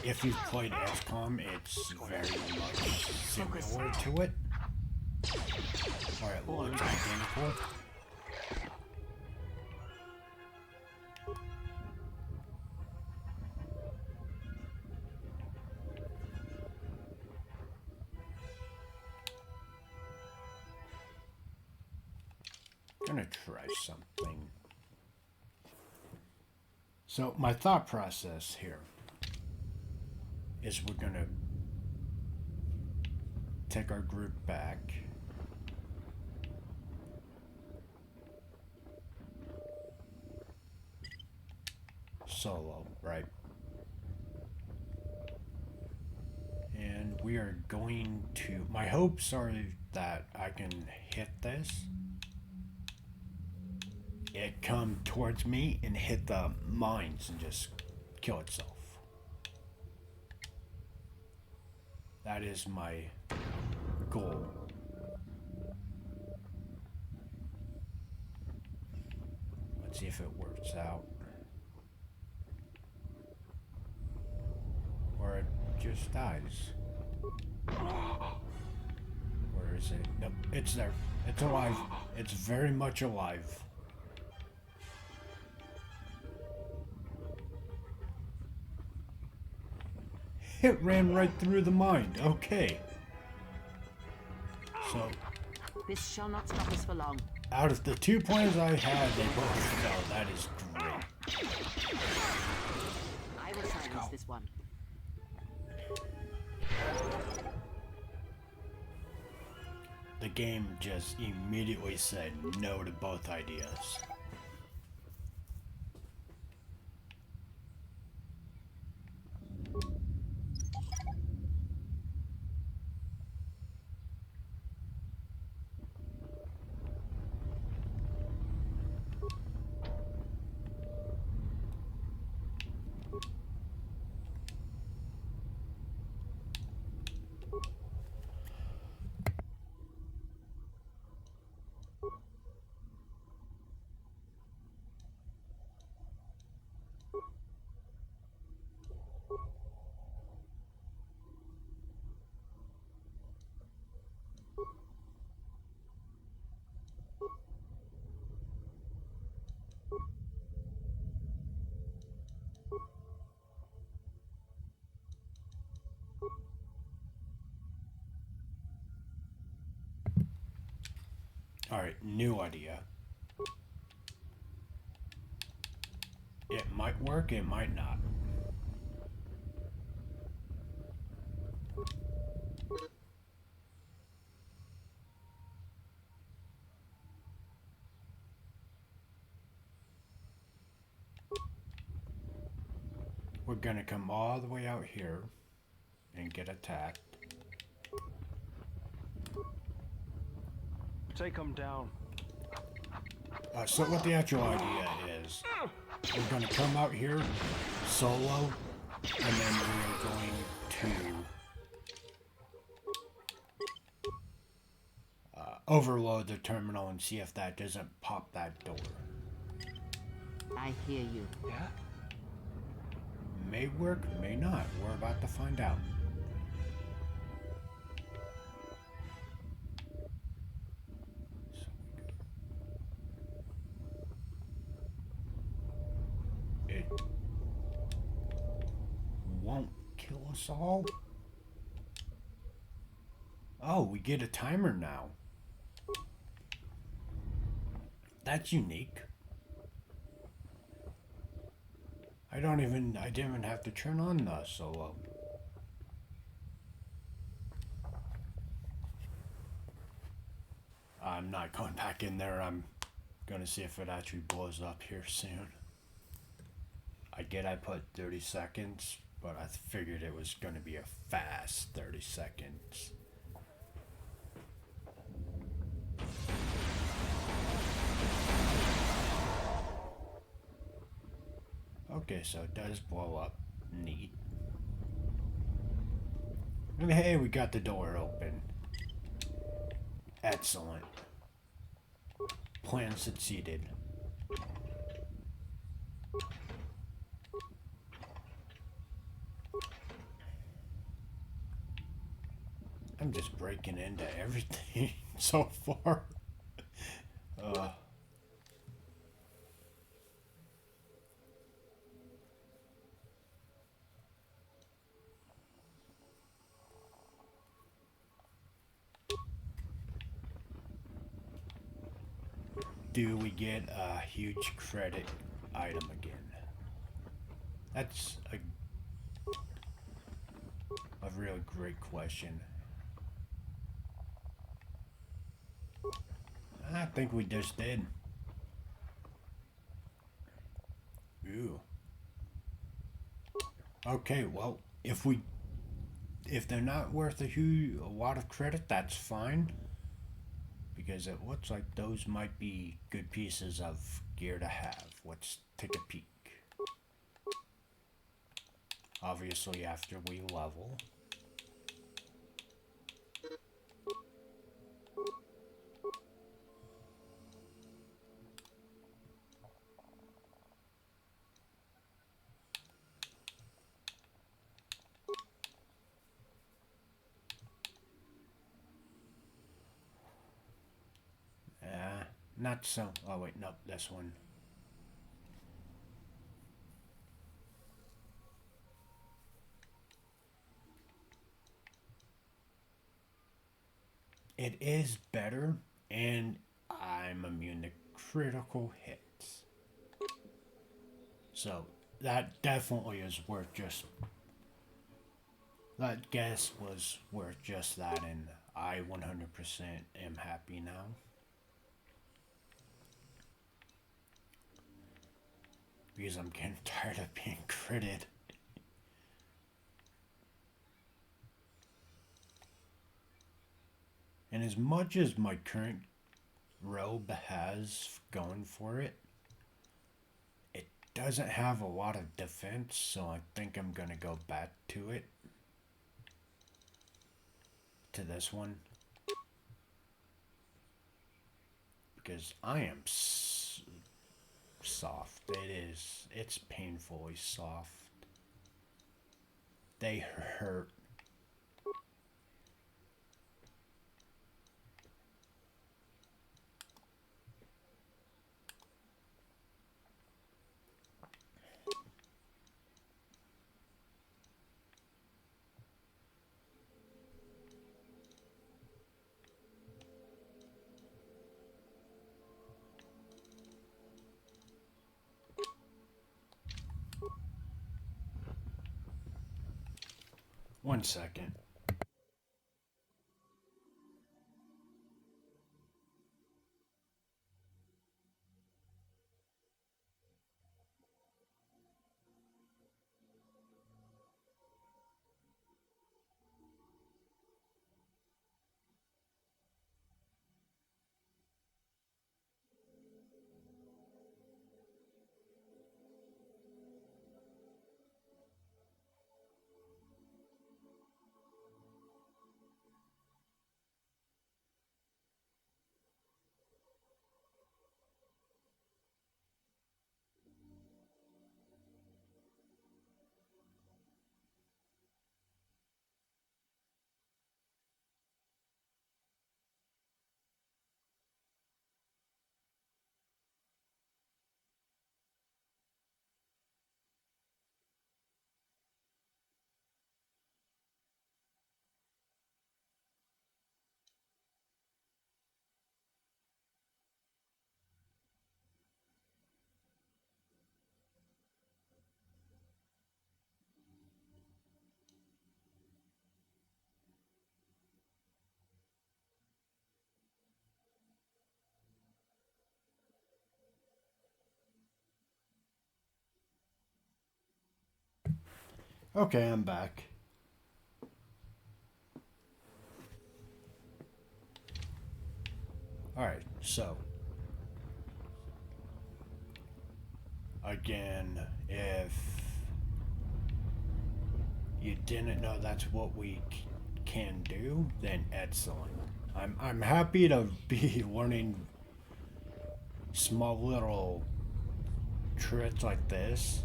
If you've played XCOM, it's very much similar to it. Or it looks identical. Gonna try something. So my thought process here is we're gonna take our group back. Solo, right? And we are going to, my hopes are that I can hit this, it come towards me and hit the mines and just kill itself. That is my goal. Let's see if it works out. Or it just dies. Where is it? Nope, it's there. It's alive. It's very much alive. It ran right through the mine. Okay. So, this shall not stop us for long. Out of the 2 plans I had, they both fell. That is great. I will silence this one. The game just immediately said no to both ideas. Alright, new idea. It might work, it might not. We're gonna come all the way out here and get attacked. Take them down. So what the actual idea is, we're going to come out here solo, and then we're going to overload the terminal and see if that doesn't pop that door. I hear you. Yeah? May work, may not. We're about to find out. It won't kill us all. Oh, we get a timer now. That's unique. I didn't even have to turn on the solo. I'm not going back in there. I'm gonna see if it actually blows up here soon. I put 30 seconds, but I figured it was gonna be a fast 30 seconds. Okay, so it does blow up. Neat. And hey, we got the door open. Excellent. Plan succeeded. I'm just breaking into everything so far. Do we get a huge credit item again? That's a really great question. I think we just did. Ooh. Okay, well, if they're not worth a lot of credit, that's fine. Because it looks like those might be good pieces of gear to have. Let's take a peek. Obviously, after we level. Not so. Oh, wait, nope, this one. It is better, and I'm immune to critical hits. So, that definitely is worth just. That guess was worth just that, and I 100% am happy now. Because I'm getting tired of being critted. And as much as my current robe has going for it, it doesn't have a lot of defense, so I think I'm gonna go back to it. To this one. Because I am soft. It's painfully soft. They hurt. One second. Okay, I'm back. Alright, so. Again, if you didn't know that's what we can do, then excellent. I'm happy to be learning small little tricks like this.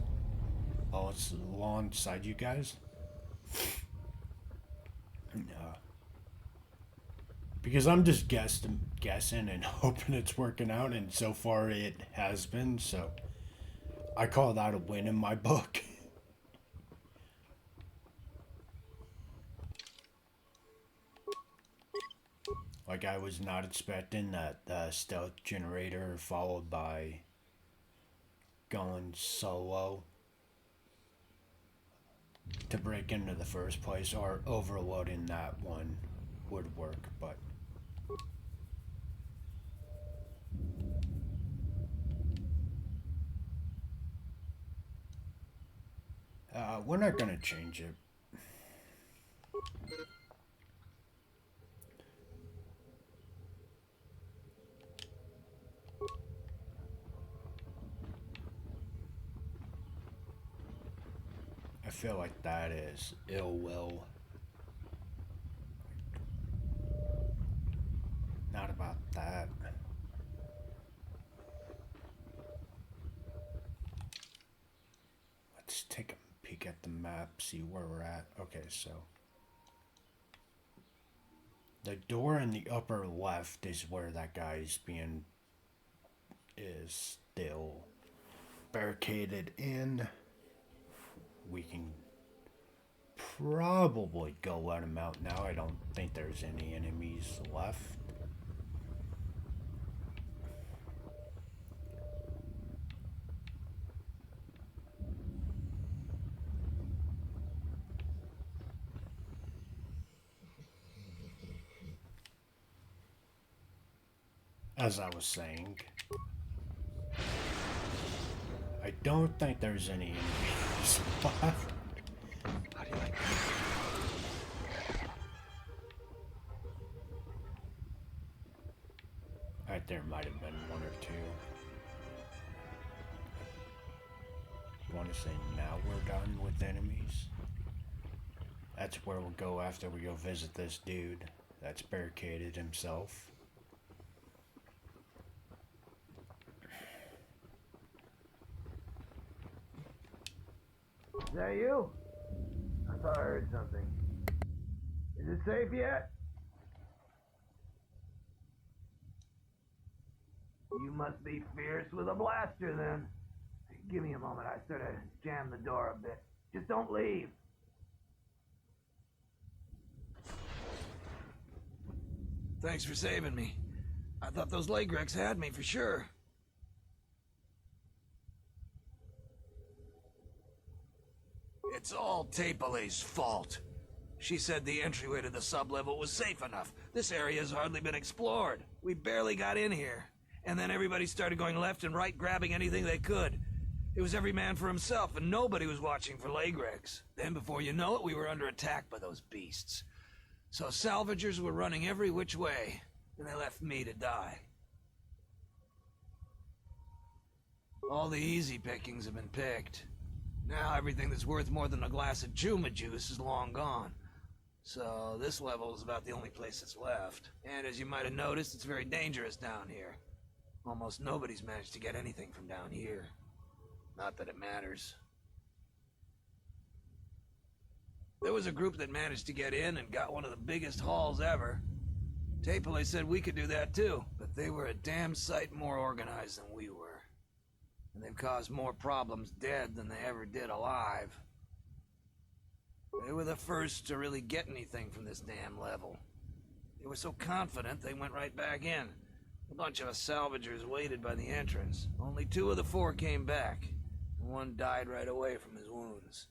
Oh, it's alongside you guys. Because I'm just guessing and hoping it's working out, and so far it has been, so I call that a win in my book. Like, I was not expecting that stealth generator followed by going solo to break into the first place, or overloading that one would work, but we're not gonna change it. I feel like that is ill will. Not about that. Let's take a peek at the map, see where we're at. Okay, so the door in the upper left is where that guy's is still barricaded in. We can probably go let him out now. I don't think there's any enemies left. As I was saying, I don't think there's any enemies left. How do you like that? Alright, there might have been one or two. Want to say now we're done with enemies? That's where we'll go after we go visit this dude that's barricaded himself. Is that you? I thought I heard something. Is it safe yet? You must be fierce with a blaster then. Give me a moment, I sort of jammed the door a bit. Just don't leave. Thanks for saving me. I thought those Lagrex had me for sure. It's all Tapelay's fault. She said the entryway to the sublevel was safe enough. This area has hardly been explored. We barely got in here. And then everybody started going left and right, grabbing anything they could. It was every man for himself, and nobody was watching for Lagrex. Then before you know it, we were under attack by those beasts. So salvagers were running every which way, and they left me to die. All the easy pickings have been picked. Now everything that's worth more than a glass of Juma juice is long gone. So this level is about the only place that's left. And as you might have noticed, it's very dangerous down here. Almost nobody's managed to get anything from down here. Not that it matters. There was a group that managed to get in and got one of the biggest hauls ever. Tapelay said we could do that too, but they were a damn sight more organized than we were. And they've caused more problems dead than they ever did alive. They were the first to really get anything from this damn level. They were so confident they went right back in. A bunch of us salvagers waited by the entrance. Only 2 of the 4 came back, and 1 died right away from his wounds.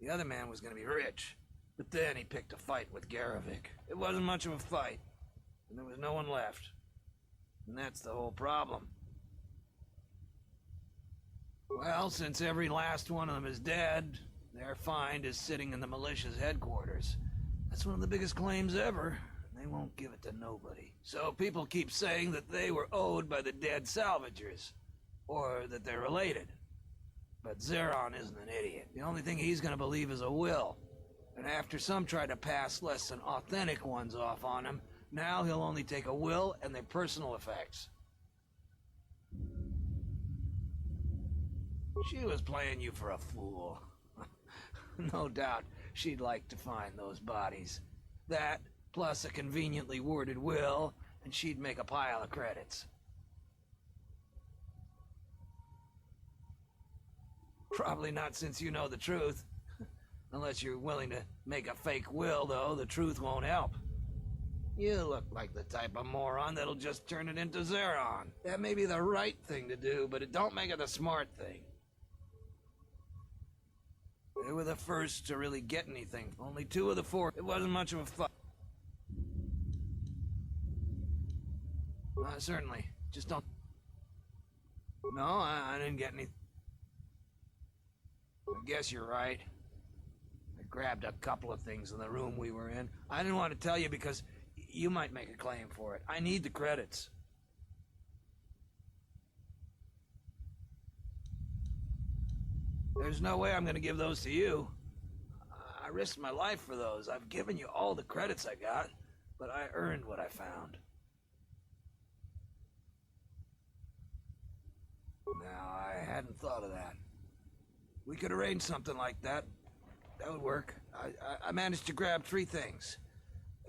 The other man was going to be rich, but then he picked a fight with Garovic. It wasn't much of a fight, and there was no one left. And that's the whole problem. Well, since every last one of them is dead, Their find is sitting in the militia's headquarters. That's one of the biggest claims ever. They won't give it to nobody. So people keep saying that they were owed by the dead salvagers, or that they're related. But Zeron isn't an idiot. The only thing he's gonna believe is a will. And after some try to pass less than authentic ones off on him, now he'll only take a will and their personal effects. She was playing you for a fool. No doubt she'd like to find those bodies. That, plus a conveniently worded will, and she'd make a pile of credits. Probably not, since you know the truth. Unless you're willing to make a fake will, though, the truth won't help. You look like the type of moron that'll just turn it into Zeron. That may be the right thing to do, but it don't make it the smart thing. They were the first to really get anything. Only 2 of the 4. It wasn't much of a fuck. Certainly. Just don't... No, I didn't get any... I guess you're right. I grabbed a couple of things in the room we were in. I didn't want to tell you because you might make a claim for it. I need the credits. There's no way I'm gonna give those to you. I risked my life for those. I've given you all the credits I got, but I earned what I found. Now, I hadn't thought of that. We could arrange something like that. That would work. I managed to grab 3 things.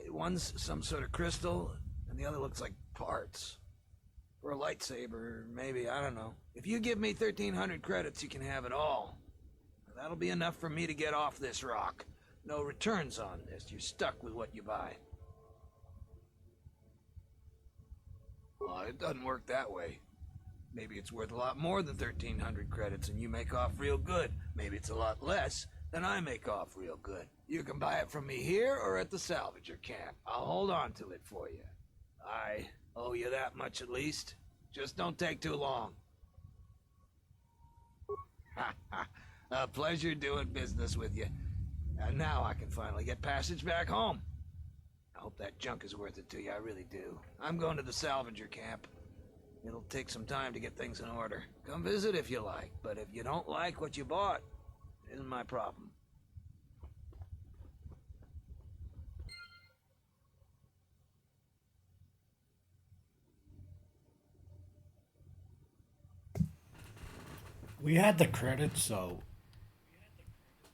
One's some sort of crystal, and the other looks like parts. For a lightsaber, maybe, I don't know. If you give me 1,300 credits, you can have it all. That'll be enough for me to get off this rock. No returns on this. You're stuck with what you buy. Well, it doesn't work that way. Maybe it's worth a lot more than 1,300 credits and you make off real good. Maybe it's a lot less, then I make off real good. You can buy it from me here or at the salvager camp. I'll hold on to it for you. I owe you that much at least. Just don't take too long. A pleasure doing business with you. And now I can finally get passage back home. I hope that junk is worth it to you, I really do. I'm going to the salvager camp. It'll take some time to get things in order. Come visit if you like, but if you don't like what you bought, it isn't my problem. We had the credits, so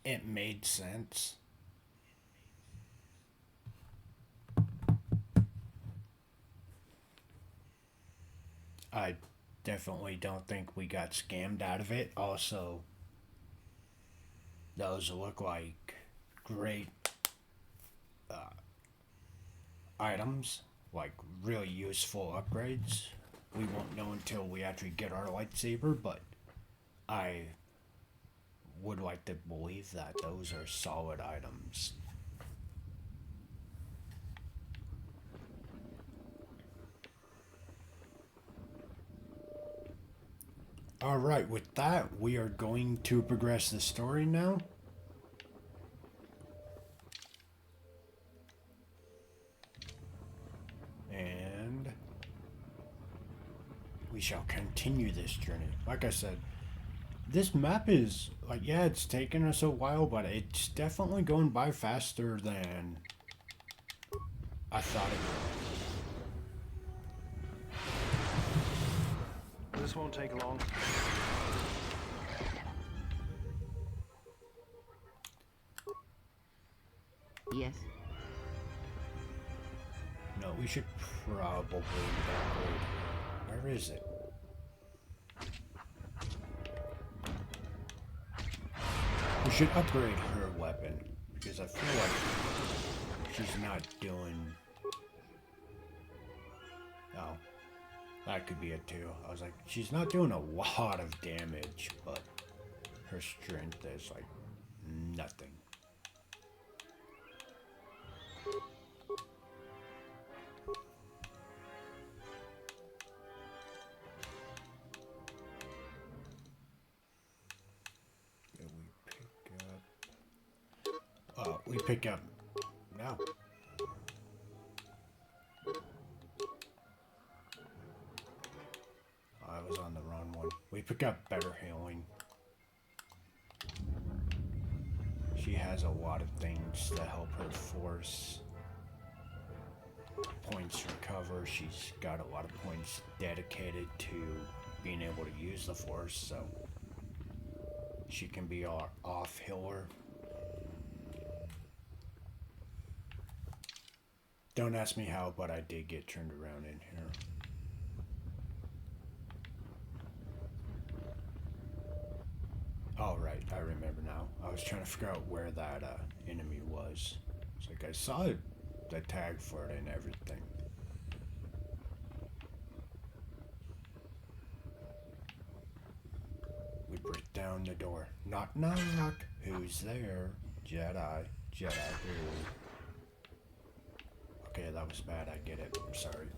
it made sense. I definitely don't think we got scammed out of it. Also, those look like great items, like really useful upgrades. We won't know until we actually get our lightsaber, but I would like to believe that those are solid items. Alright, with that, we are going to progress the story now. And we shall continue this journey. Like I said, this map is, like, yeah, it's taken us a while, but it's definitely going by faster than I thought it would. This won't take long. Yes. No, we should probably upgrade. Where is it? We should upgrade her weapon, because I feel like she's not doing... Oh, that could be it too. I was like, she's not doing a lot of damage, but her strength is like nothing. We pick up. No. I was on the wrong one. We pick up better healing. She has a lot of things to help her force. Points recover. She's got a lot of points dedicated to being able to use the force, so she can be our off healer. Don't ask me how, but I did get turned around in here. Oh, right, I remember now. I was trying to figure out where that enemy was. It's like I saw the tag for it and everything. We break down the door. Knock, knock. Who's there? Jedi. Jedi, who? Okay, that was bad. I get it. I'm sorry.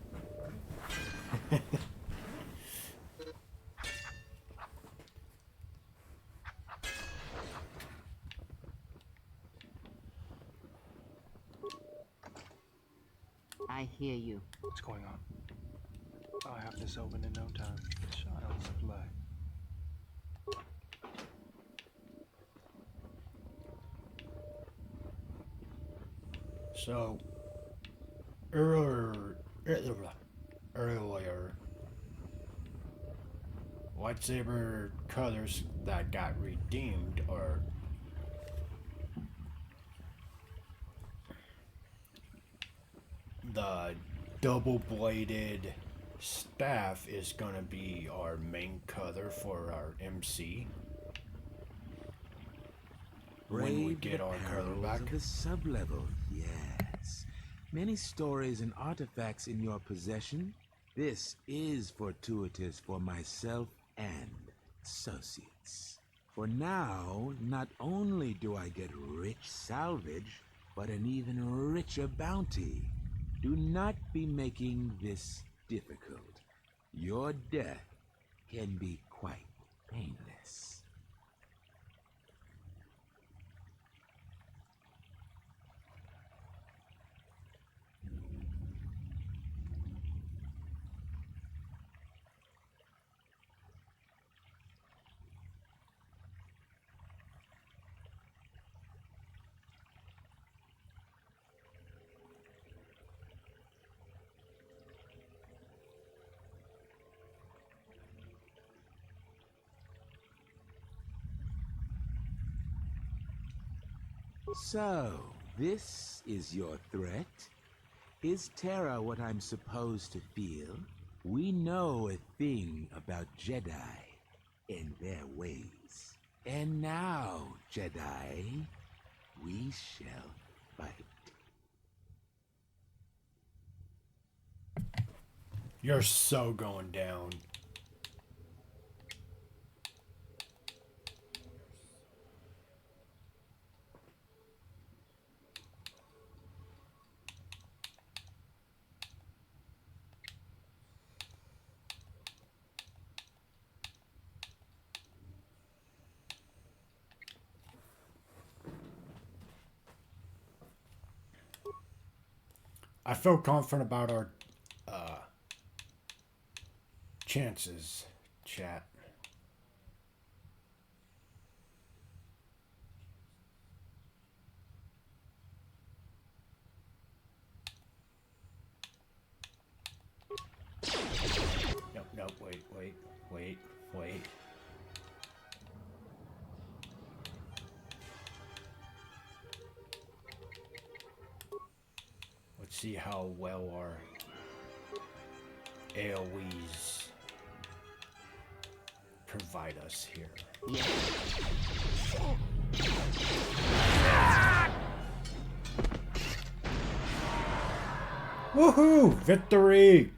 I hear you. What's going on? I'll have this open in no time. Child's play. So, earlier, lightsaber colors that got redeemed are the double-bladed staff is gonna be our main color for our MC. When we get our color back. The sublevel, yes. Many stories and artifacts in your possession. This is fortuitous for myself and associates. For now, not only do I get rich salvage, but an even richer bounty. Do not be making this difficult. Your death can be quite painless. So, this is your threat? Is Terra what I'm supposed to feel? We know a thing about Jedi and their ways. And now, Jedi, we shall fight. You're so going down. I feel confident about our chances, chat. Nope, wait. Let's see how well our AoEs provide us here. Yeah. Woohoo! Victory!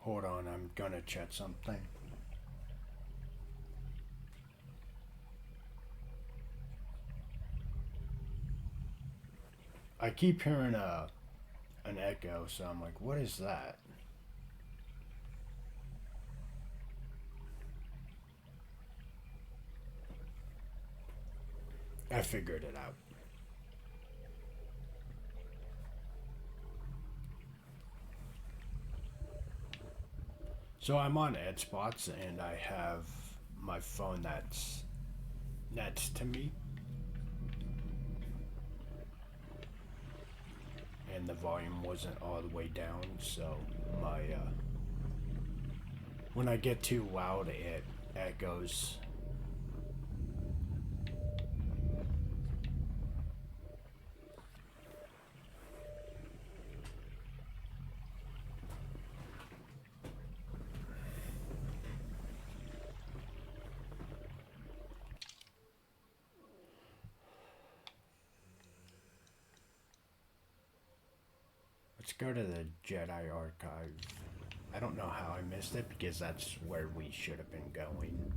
Hold on, I'm gonna check something. I keep hearing an echo, so I'm like, what is that? I figured it out. So I'm on EdSpots and I have my phone that's next to me. And the volume wasn't all the way down, so my when I get too loud it echoes. Let's go to the Jedi Archive. I don't know how I missed it because that's where we should have been going.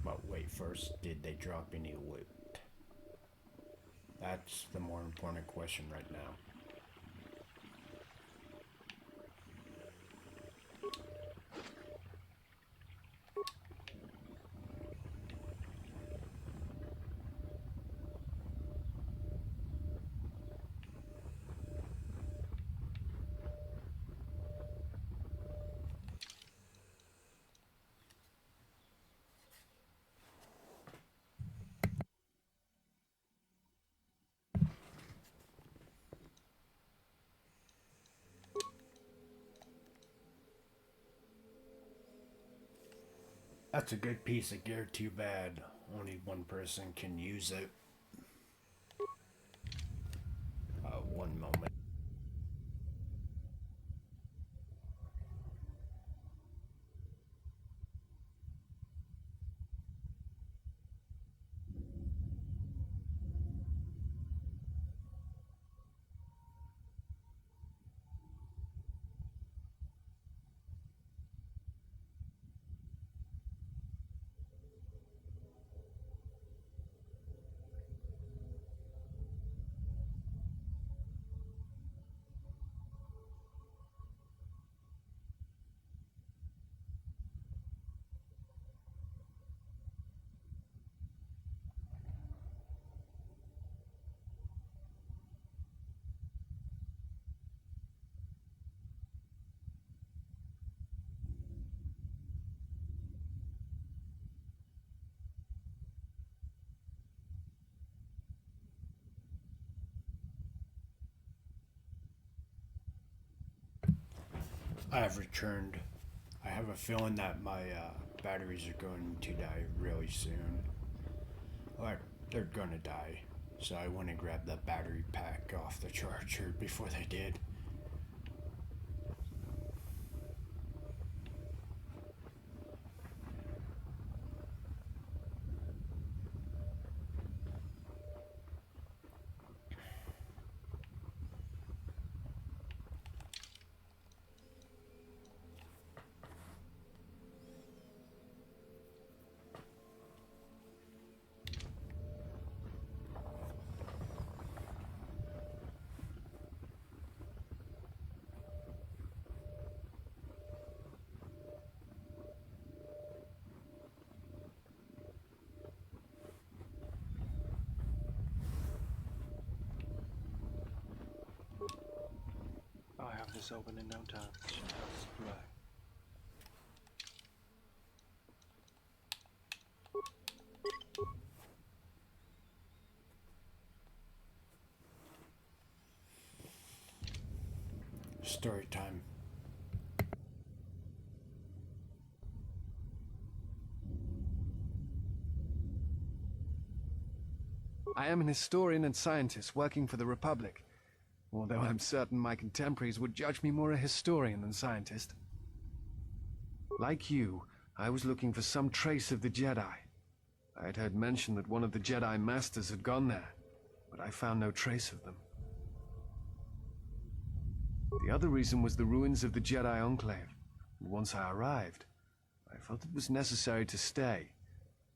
But wait, first, did they drop any loot? That's the more important question right now. That's a good piece of gear, too bad only one person can use it. One moment. I have returned. I have a feeling that my batteries are going to die really soon. Or they're gonna die. So I went and grabbed the battery pack off the charger before they did. I'll have this open in no time. Shiphouse supply. Story time. I am an historian and scientist working for the Republic, although I'm certain my contemporaries would judge me more a historian than scientist. Like you, I was looking for some trace of the Jedi. I had heard mention that one of the Jedi Masters had gone there, but I found no trace of them. The other reason was the ruins of the Jedi Enclave, and once I arrived, I felt it was necessary to stay,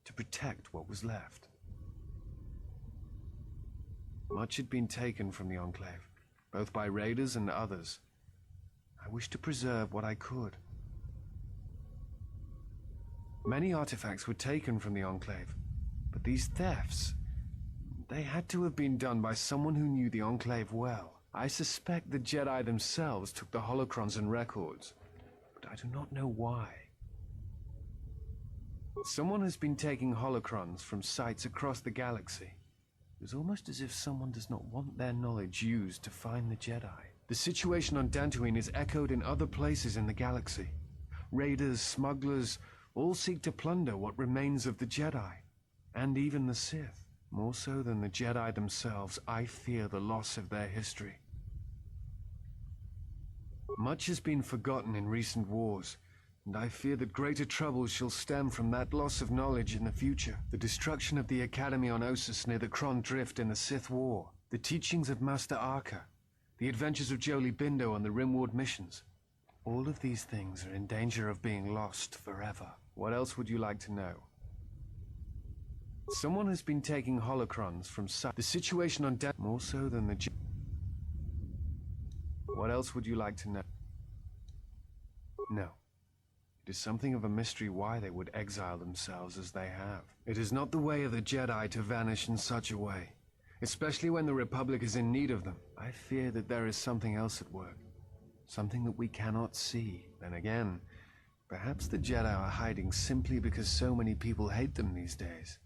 to protect what was left. Much had been taken from the Enclave, both by raiders and others. I wished to preserve what I could. Many artifacts were taken from the Enclave, but these thefts, they had to have been done by someone who knew the Enclave well. I suspect the Jedi themselves took the holocrons and records, but I do not know why. Someone has been taking holocrons from sites across the galaxy. It was almost as if someone does not want their knowledge used to find the Jedi. The situation on Dantooine is echoed in other places in the galaxy. Raiders, smugglers, all seek to plunder what remains of the Jedi, and even the Sith. More so than the Jedi themselves, I fear the loss of their history. Much has been forgotten in recent wars, and I fear that greater troubles shall stem from that loss of knowledge in the future. The destruction of the Academy on Ossus near the Kron Drift in the Sith War, the teachings of Master Arca, the adventures of Jolie Bindo on the Rimward missions. All of these things are in danger of being lost forever. What else would you like to know? Someone has been taking holocrons from the situation on more so than the... What else would you like to know? No. It is something of a mystery why they would exile themselves as they have. It is not the way of the Jedi to vanish in such a way, especially when the Republic is in need of them. I fear that there is something else at work, something that we cannot see. Then again, perhaps the Jedi are hiding simply because so many people hate them these days.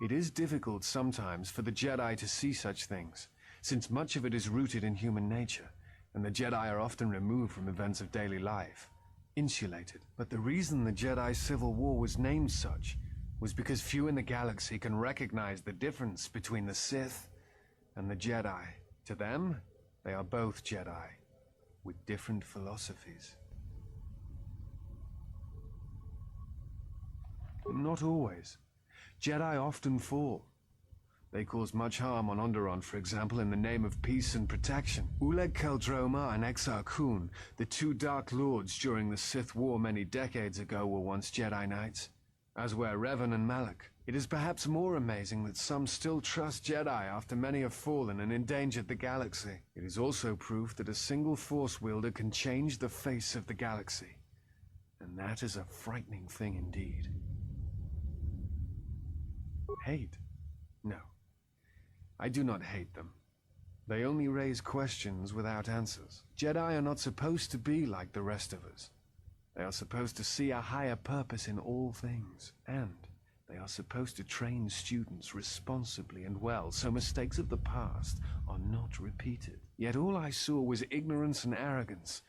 It is difficult sometimes for the Jedi to see such things, since much of it is rooted in human nature, and the Jedi are often removed from events of daily life, insulated. But the reason the Jedi Civil War was named such was because few in the galaxy can recognize the difference between the Sith and the Jedi. To them, they are both Jedi, with different philosophies. Not always. Jedi often fall. They cause much harm on Onderon, for example, in the name of peace and protection. Uleg Keldroma and Exar Kun, the two Dark Lords during the Sith War many decades ago, were once Jedi Knights, as were Revan and Malak. It is perhaps more amazing that some still trust Jedi after many have fallen and endangered the galaxy. It is also proof that a single Force wielder can change the face of the galaxy. And that is a frightening thing indeed. Hate? No. I do not hate them. They only raise questions without answers. Jedi are not supposed to be like the rest of us. They are supposed to see a higher purpose in all things, and they are supposed to train students responsibly and well, so mistakes of the past are not repeated. Yet all I saw was ignorance and arrogance,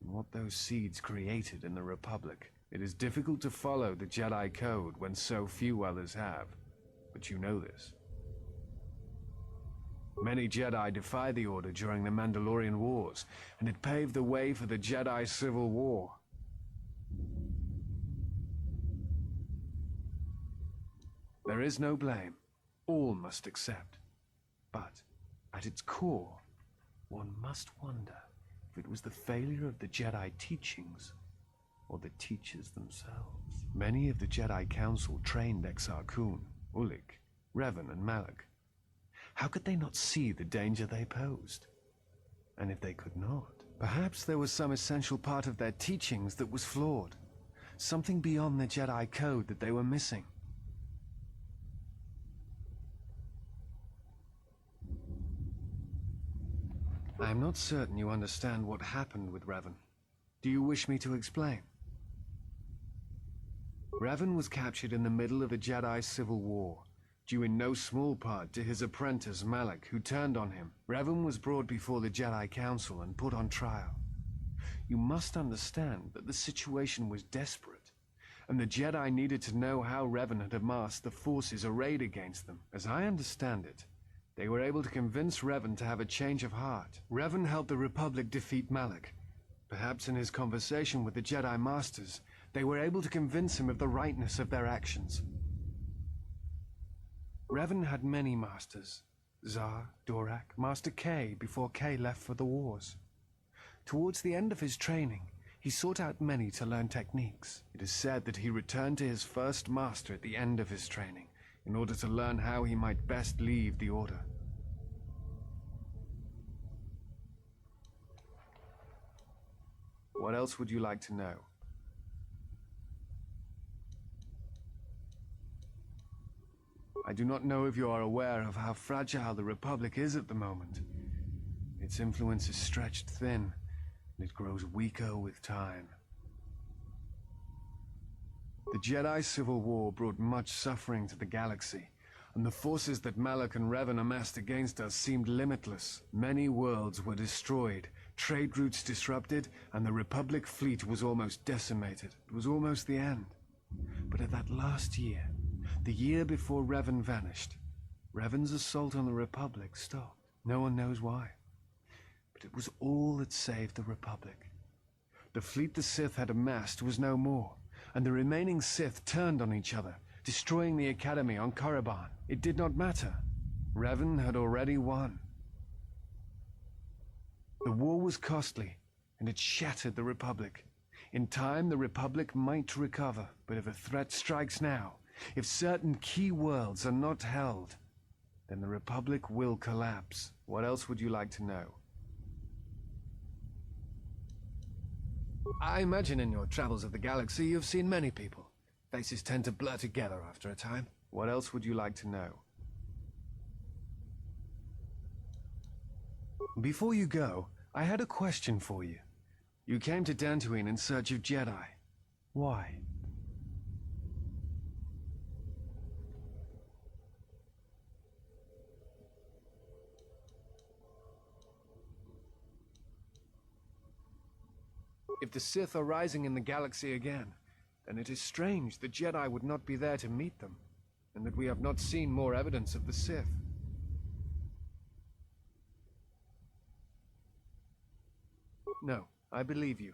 and what those seeds created in the Republic. It is difficult to follow the Jedi Code when so few others have, but you know this. Many Jedi defied the Order during the Mandalorian Wars, and it paved the way for the Jedi Civil War. There is no blame. All must accept. But, at its core, one must wonder if it was the failure of the Jedi teachings or the teachers themselves. Many of the Jedi Council trained Exar Kun, Ulik, Revan, and Malak. How could they not see the danger they posed? And if they could not, perhaps there was some essential part of their teachings that was flawed. Something beyond the Jedi Code that they were missing. I am not certain you understand what happened with Revan. Do you wish me to explain? Revan was captured in the middle of the Jedi Civil War, due in no small part to his apprentice Malak, who turned on him. Revan was brought before the Jedi Council and put on trial. You must understand that the situation was desperate, and the Jedi needed to know how Revan had amassed the forces arrayed against them. As I understand it, they were able to convince Revan to have a change of heart. Revan helped the Republic defeat Malak. Perhaps in his conversation with the Jedi Masters, they were able to convince him of the rightness of their actions. Revan had many masters, Zar, Dorak, Master K before K left for the wars. Towards the end of his training, he sought out many to learn techniques. It is said that he returned to his first master at the end of his training, in order to learn how he might best leave the Order. What else would you like to know? I do not know if you are aware of how fragile the Republic is at the moment. Its influence is stretched thin, and it grows weaker with time. The Jedi Civil War brought much suffering to the galaxy, and the forces that Malak and Revan amassed against us seemed limitless. Many worlds were destroyed, trade routes disrupted, and the Republic fleet was almost decimated. It was almost the end. But at that last year, the year before Revan vanished, Revan's assault on the Republic stopped. No one knows why. But it was all that saved the Republic. The fleet the Sith had amassed was no more, and the remaining Sith turned on each other, destroying the Academy on Korriban. It did not matter. Revan had already won. The war was costly, and it shattered the Republic. In time, the Republic might recover, but if a threat strikes now, if certain key worlds are not held, then the Republic will collapse. What else would you like to know? I imagine in your travels of the galaxy you've seen many people. Faces tend to blur together after a time. What else would you like to know? Before you go, I had a question for you. You came to Dantooine in search of Jedi. Why? If the Sith are rising in the galaxy again, then it is strange the Jedi would not be there to meet them, and that we have not seen more evidence of the Sith. No, I believe you.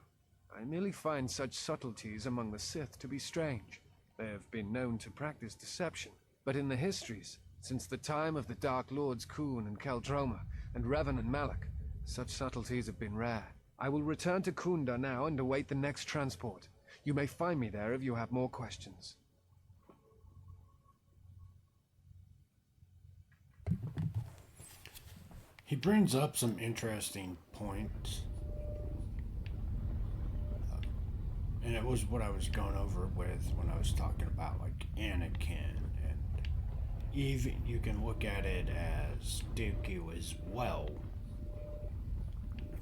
I merely find such subtleties among the Sith to be strange. They have been known to practice deception, but in the histories, since the time of the Dark Lords Khun and Keldroma, and Revan and Malak, such subtleties have been rare. I will return to Kunda now and await the next transport. You may find me there if you have more questions. He brings up some interesting points. And it was what I was going over with when I was talking about like Anakin, and even you can look at it as Dooku as well.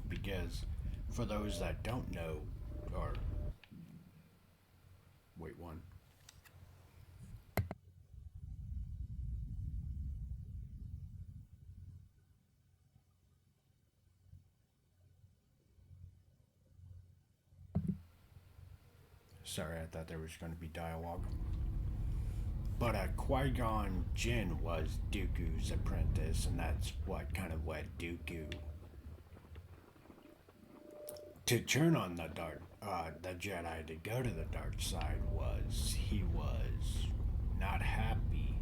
Because for those that don't know, or wait one. Sorry, I thought there was going to be dialogue. But Qui-Gon Jinn was Dooku's apprentice, and that's what kind of led Dooku to turn on the Jedi, to go to the dark side. Was he was not happy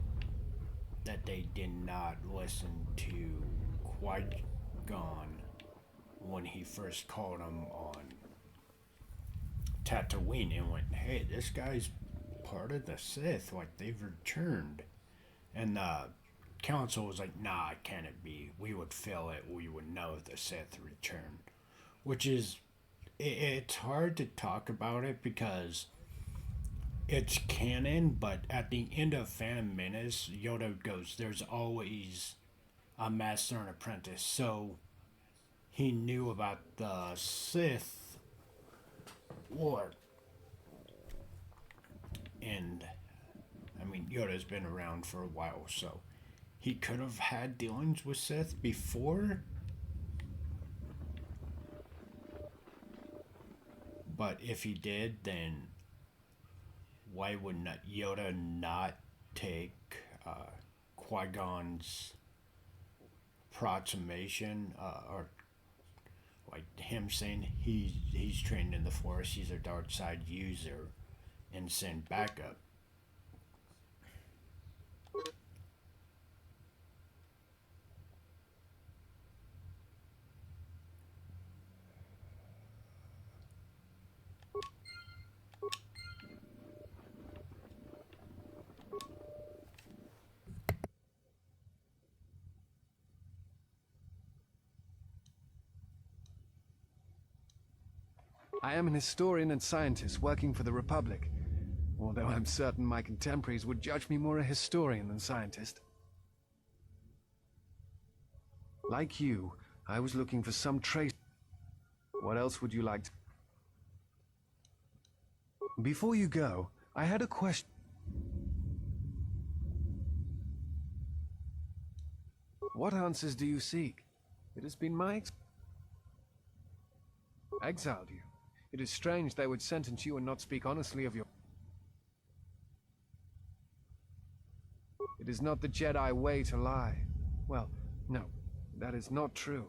that they did not listen to Qui-Gon when he first called him on Tatooine and went, hey, this guy's part of the Sith, like they've returned. And the council was like, nah, can it be? We would feel it, we would know the Sith returned. Which is, it's hard to talk about it because it's canon, but at the end of Phantom Menace, Yoda goes, there's always a master and apprentice. So he knew about the Sith War. And I mean, Yoda's been around for a while, so he could have had dealings with Sith before. But if he did, then why would not Yoda not take Qui-Gon's proclamation, or like him saying he's trained in the Force, he's a dark side user, and send backup? I am an historian and scientist working for the Republic, although I'm certain my contemporaries would judge me more a historian than scientist. Like you, I was looking for some trace. What else would you like to... Before you go, I had a question. What answers do you seek? It has been my exiled you. It is strange they would sentence you and not speak honestly of your... It is not the Jedi way to lie. Well, no, that is not true.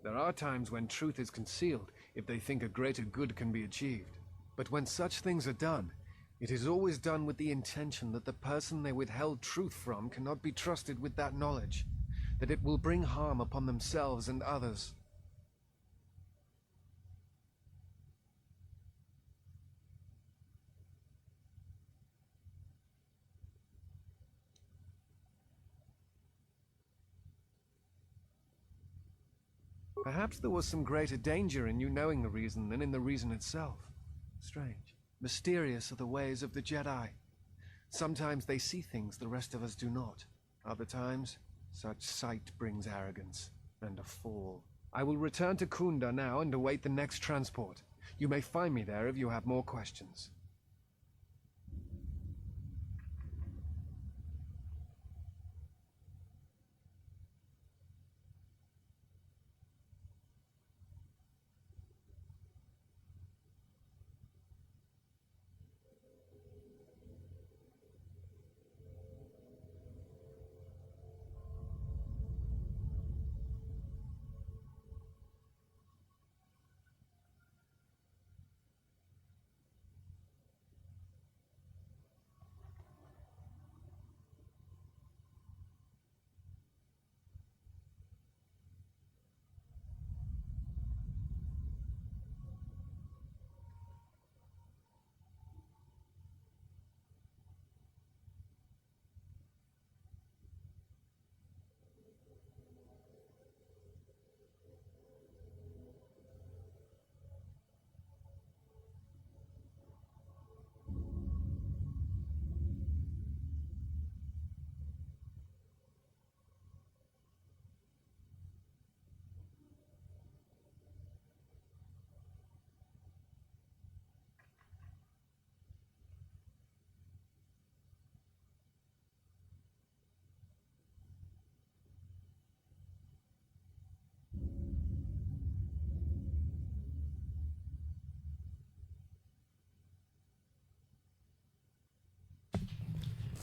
There are times when truth is concealed if they think a greater good can be achieved. But when such things are done, it is always done with the intention that the person they withheld truth from cannot be trusted with that knowledge, that it will bring harm upon themselves and others. Perhaps there was some greater danger in you knowing the reason than in the reason itself. Strange. Mysterious are the ways of the Jedi. Sometimes they see things the rest of us do not. Other times, such sight brings arrogance and a fall. I will return to Kunda now and await the next transport. You may find me there if you have more questions.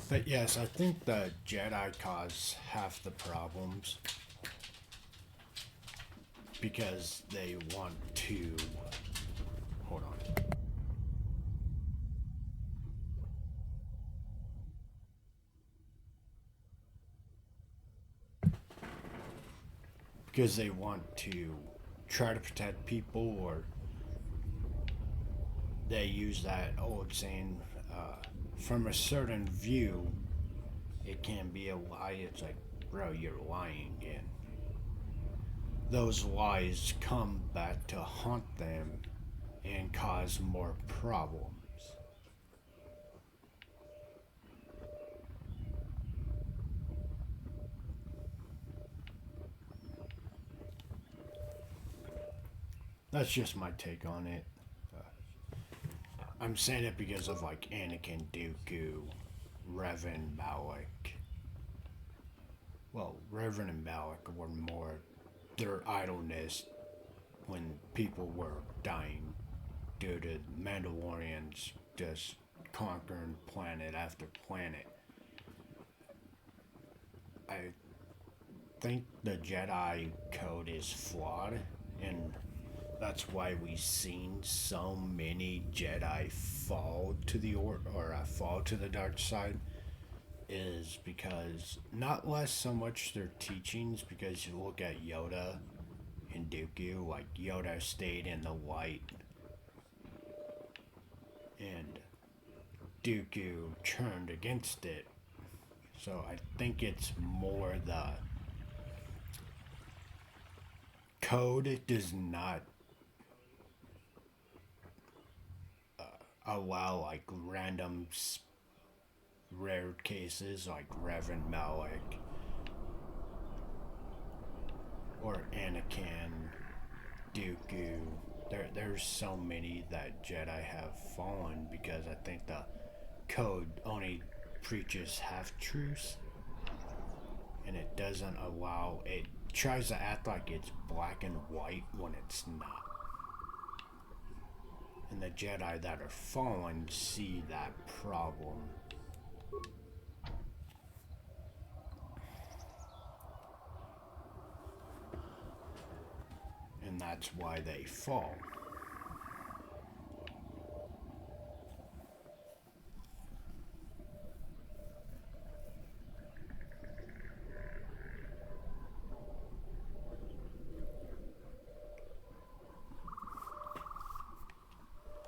But yes, I think the Jedi cause half the problems because they want to... Hold on. Because they want to try to protect people, or they use that old saying, from a certain view, it can be a lie. It's like, bro, you're lying, and those lies come back to haunt them and cause more problems. That's just my take on it. I'm saying it because of like Anakin, Dooku, Revan, Malik. Well, Revan and Malik were more their idleness when people were dying due to Mandalorians just conquering planet after planet. I think the Jedi code is flawed, and that's why we've seen so many Jedi fall to the fall to the dark side, is because not less so much their teachings, because you look at Yoda and Dooku, like Yoda stayed in the light and Dooku turned against it. So I think it's more the code does not allow like random rare cases like Revan Malik or Anakin, Dooku. There's so many that Jedi have fallen because I think the code only preaches half-truths, and it doesn't allow, it tries to act like it's black and white when it's not. And the Jedi that are fallen see that problem. And that's why they fall.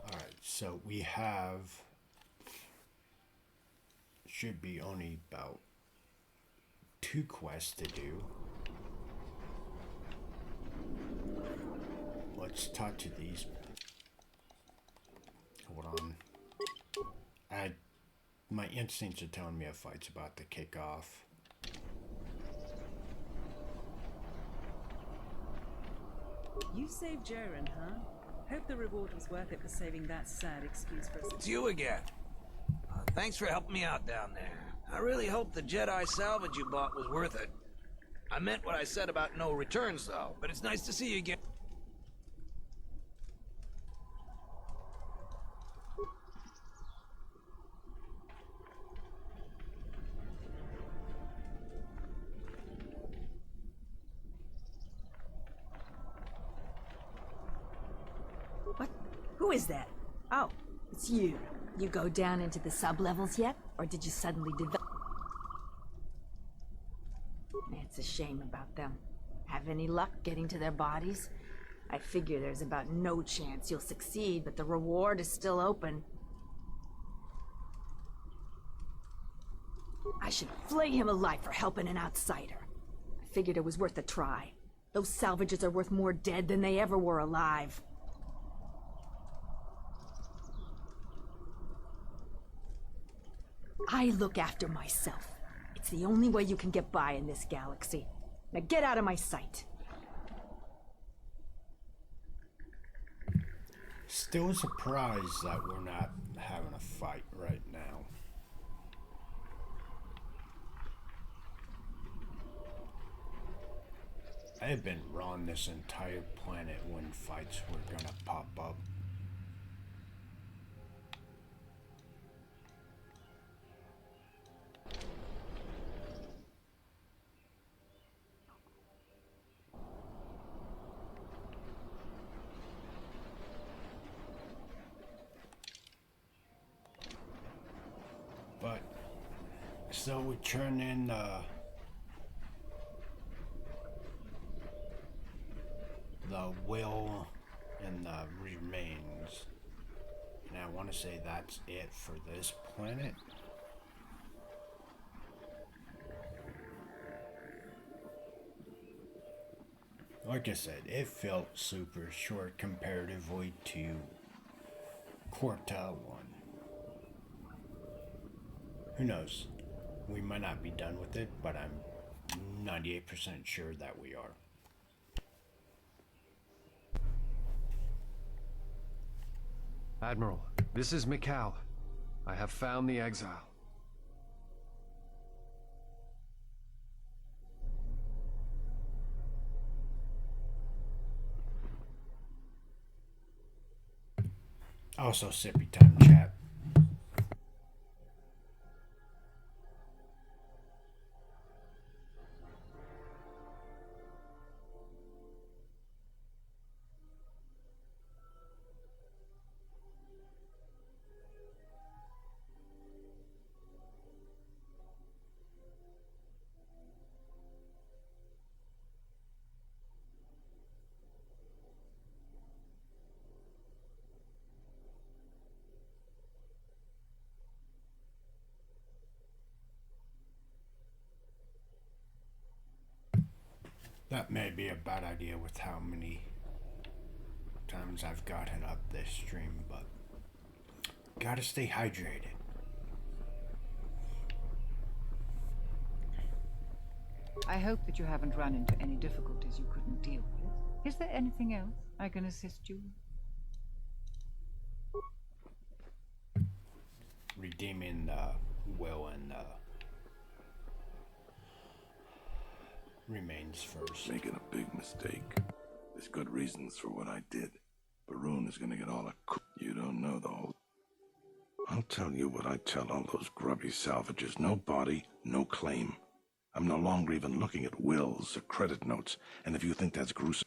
Alright, so we have, should be only about 2 quests to do. Let's talk to these. Hold on. My instincts are telling me a fight's about to kick off. You saved Jaren, huh? Hope the reward was worth it for saving that sad excuse for us. It's you again. Thanks for helping me out down there. I really hope the Jedi salvage you bought was worth it. I meant what I said about no returns, though, but it's nice to see you again. What? Who is that? Oh, it's you. You go down into the sub-levels yet? Or did you suddenly develop? It's a shame about them. Have any luck getting to their bodies? I figure there's about no chance you'll succeed, but the reward is still open. I should flay him alive for helping an outsider. I figured it was worth a try. Those salvages are worth more dead than they ever were alive. I look after myself. It's the only way you can get by in this galaxy. Now get out of my sight. Still surprised that we're not having a fight right now. I have been wrong this entire planet when fights were gonna pop up. But so we turn in the will and the remains, and I want to say that's it for this planet. Like I said, it felt super short comparatively to Kotor 1. Who knows? We might not be done with it, but I'm 98% sure that we are. Admiral, this is Mikal. I have found the exile. Also, sippy time chat. That may be a bad idea with how many times I've gotten up this stream, but Gotta stay hydrated. I hope that you haven't run into any difficulties you couldn't deal with. Is there anything else I can assist you with? Redeeming the will and the remains first. Making a big mistake. There's good reasons for what I did. Barun is gonna get all the you don't know the whole... I'll tell you what I tell all those grubby salvages. No body, no claim. I'm no longer even looking at wills or credit notes, and if you think that's gruesome...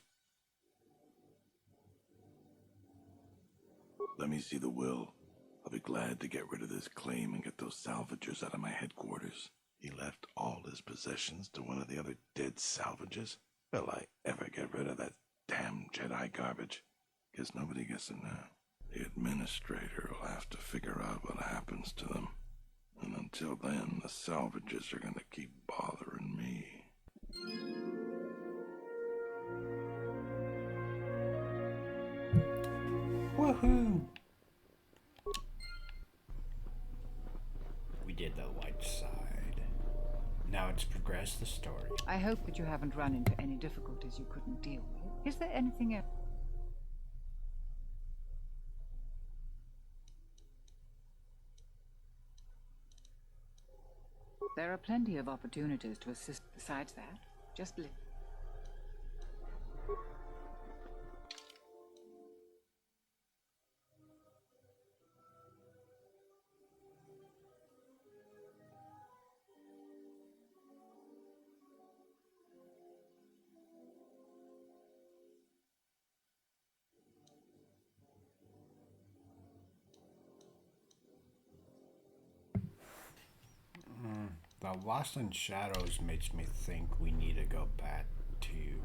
Let me see the will. I'll be glad to get rid of this claim and get those salvagers out of my headquarters. He left all his possessions to one of the other dead salvages. Will I ever get rid of that damn Jedi garbage? Guess nobody gets it now. The administrator will have to figure out what happens to them. And until then, the salvages are gonna keep bothering me. Woohoo! We did the light side. Now it's progressed the story. I hope that you haven't run into any difficulties you couldn't deal with. Is there anything else? There are plenty of opportunities to assist besides that. Just live. The Lost in Shadows makes me think we need to go back to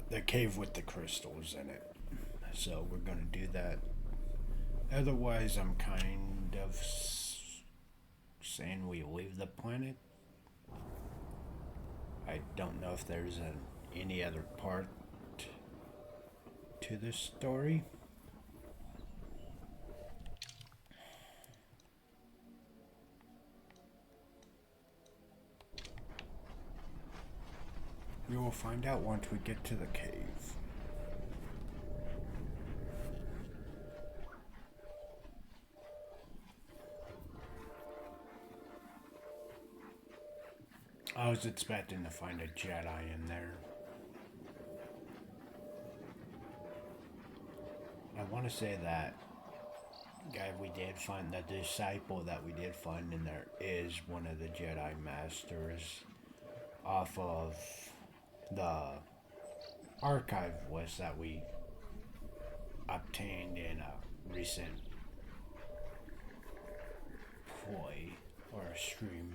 the cave with the crystals in it. So we're gonna do that. Otherwise, I'm kind of saying we leave the planet. I don't know if there's any other part to this story. We will find out once we get to the cave. I was expecting to find a Jedi in there. I want to say that guy we did find, the disciple that we did find in there, is one of the Jedi Masters off of the archive list that we obtained in a recent play or a stream.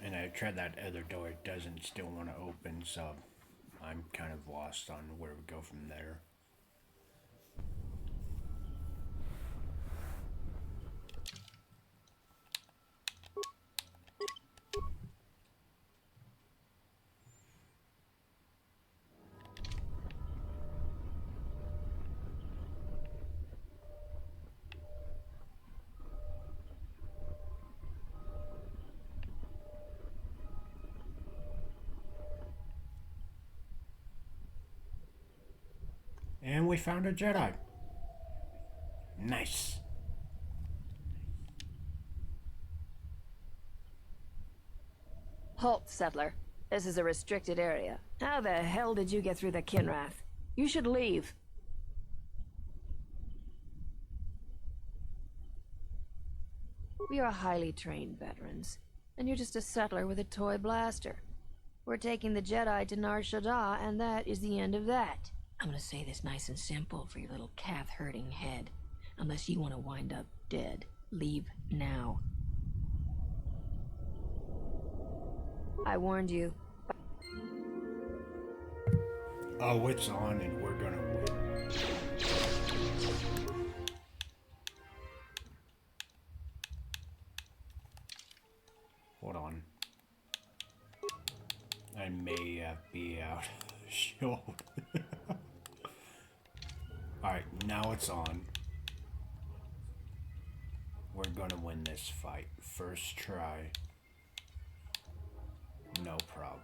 And I tried that other door, it doesn't still want to open, so I'm kind of lost on where we go from there. And we found a Jedi. Nice. Halt, settler. This is a restricted area. How the hell did you get through the Kinrath? You should leave. We are highly trained veterans, and you're just a settler with a toy blaster. We're taking the Jedi to Nar Shaddaa, and that is the end of that. I'm gonna say this nice and simple for your little calf-hurting head. Unless you want to wind up dead, leave now. I warned you. Oh, it's on and we're gonna win. Hold on. I I may be out of shield. Alright, now it's on. We're gonna win this fight. First try. No problem.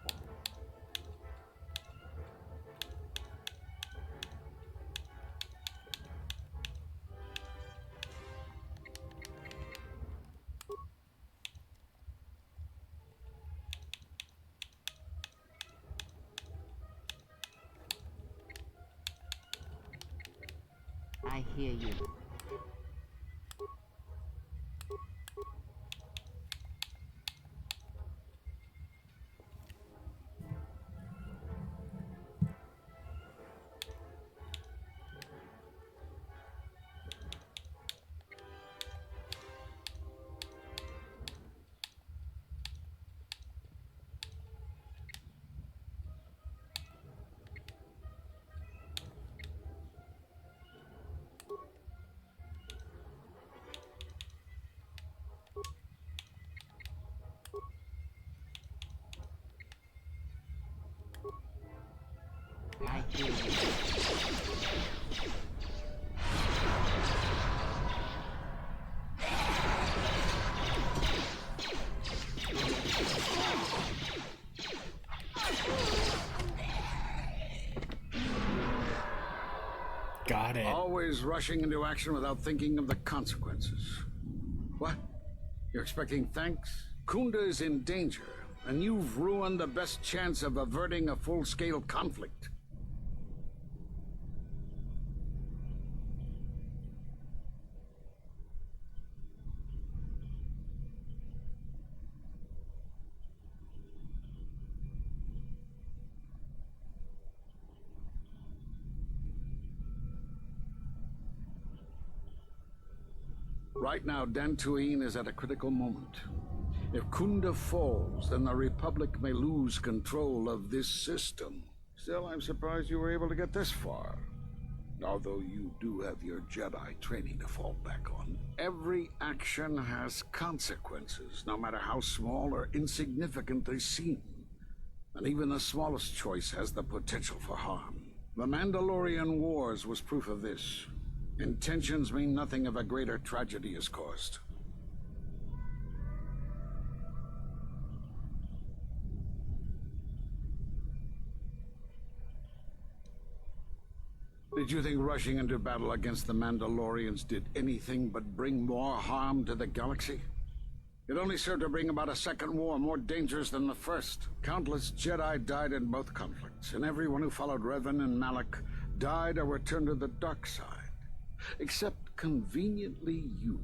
I hear you. I hear you. Got it. Always rushing into action without thinking of the consequences. What? You're expecting thanks? Kunda is in danger, and you've ruined the best chance of averting a full-scale conflict. Right now, Dantooine is at a critical moment. If Kunda falls, then the Republic may lose control of this system. Still, I'm surprised you were able to get this far. Although you do have your Jedi training to fall back on. Every action has consequences, no matter how small or insignificant they seem. And even the smallest choice has the potential for harm. The Mandalorian Wars was proof of this. Intentions mean nothing if a greater tragedy is caused. Did you think rushing into battle against the Mandalorians did anything but bring more harm to the galaxy? It only served to bring about a second war more dangerous than the first. Countless Jedi died in both conflicts, and everyone who followed Revan and Malak died or returned to the dark side. Except, conveniently, you.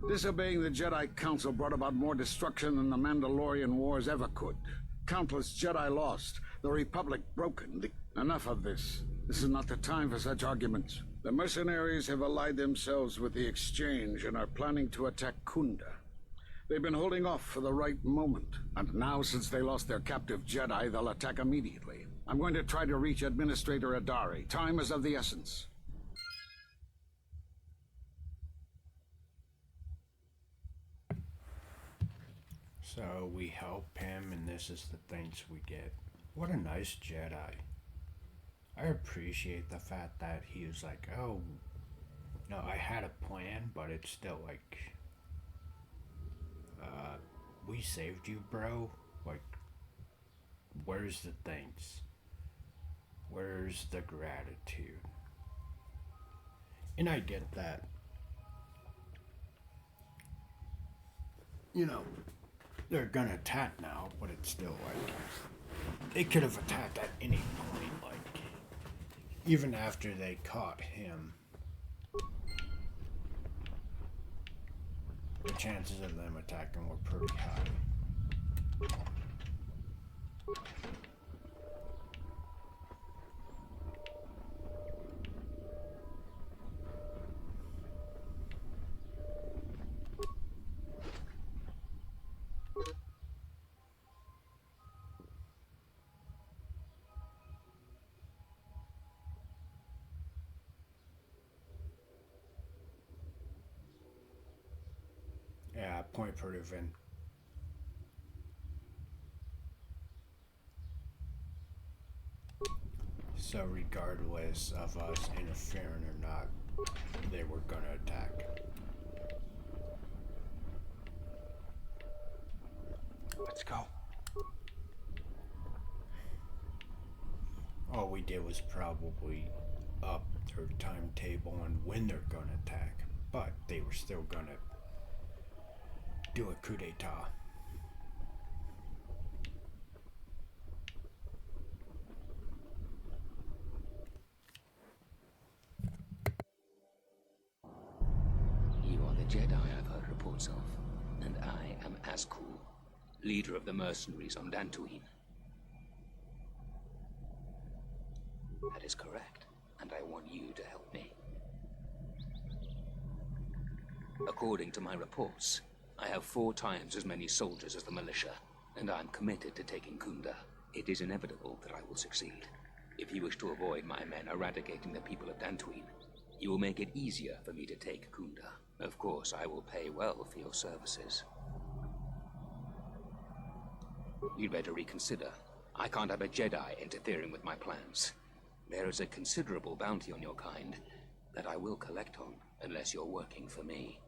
Disobeying the Jedi Council brought about more destruction than the Mandalorian Wars ever could. Countless Jedi lost, the Republic broken. Enough of this. This is not the time for such arguments. The mercenaries have allied themselves with the Exchange and are planning to attack Kunda. They've been holding off for the right moment, and now since they lost their captive Jedi, they'll attack immediately. I'm going to try to reach Administrator Adari. Time is of the essence. So we help him, and this is the things we get. What a nice Jedi. I appreciate the fact that he was like, oh, no, I had a plan, but it's still like, we saved you, bro. Like, where's the thanks? Where's the gratitude? And I get that. You know, they're gonna attack now, but it's still like, they could have attacked at any point, like, even after they caught him. The chances of them attacking were pretty high. point proven. So regardless of us interfering or not, they were gonna attack. Let's go. All we did was probably up their timetable on when they're gonna attack, but they were still gonna do a coup d'etat. You are the Jedi I've heard reports of, and I am Azkul, leader of the mercenaries on Dantooine. That is correct, and I want you to help me. According to my reports, I have 4 times as many soldiers as the militia, and I'm committed to taking Kunda. It is inevitable that I will succeed. If you wish to avoid my men eradicating the people of Dantooine, you will make it easier for me to take Kunda. Of course, I will pay well for your services. You'd better reconsider. I can't have a Jedi interfering with my plans. There is a considerable bounty on your kind that I will collect on unless you're working for me.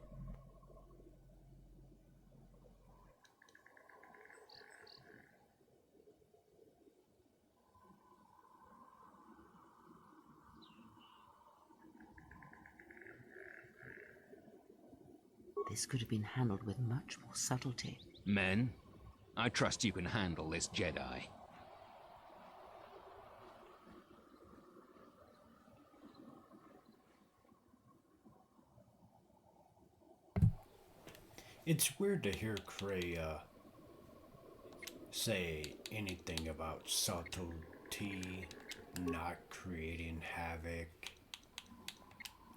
This could have been handled with much more subtlety. Men, I trust you can handle this Jedi. It's weird to hear Kreia say anything about subtlety, not creating havoc.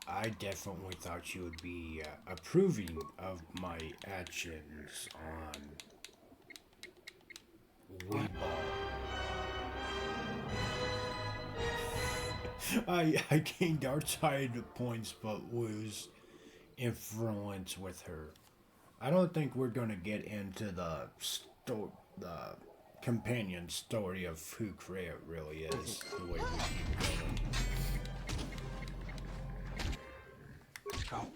I definitely thought she would be approving of my actions on Weeball. I gained outside points but lose influence with her. I don't think we're gonna get into the companion story of who Kreia really is the way we keep going. Let's go.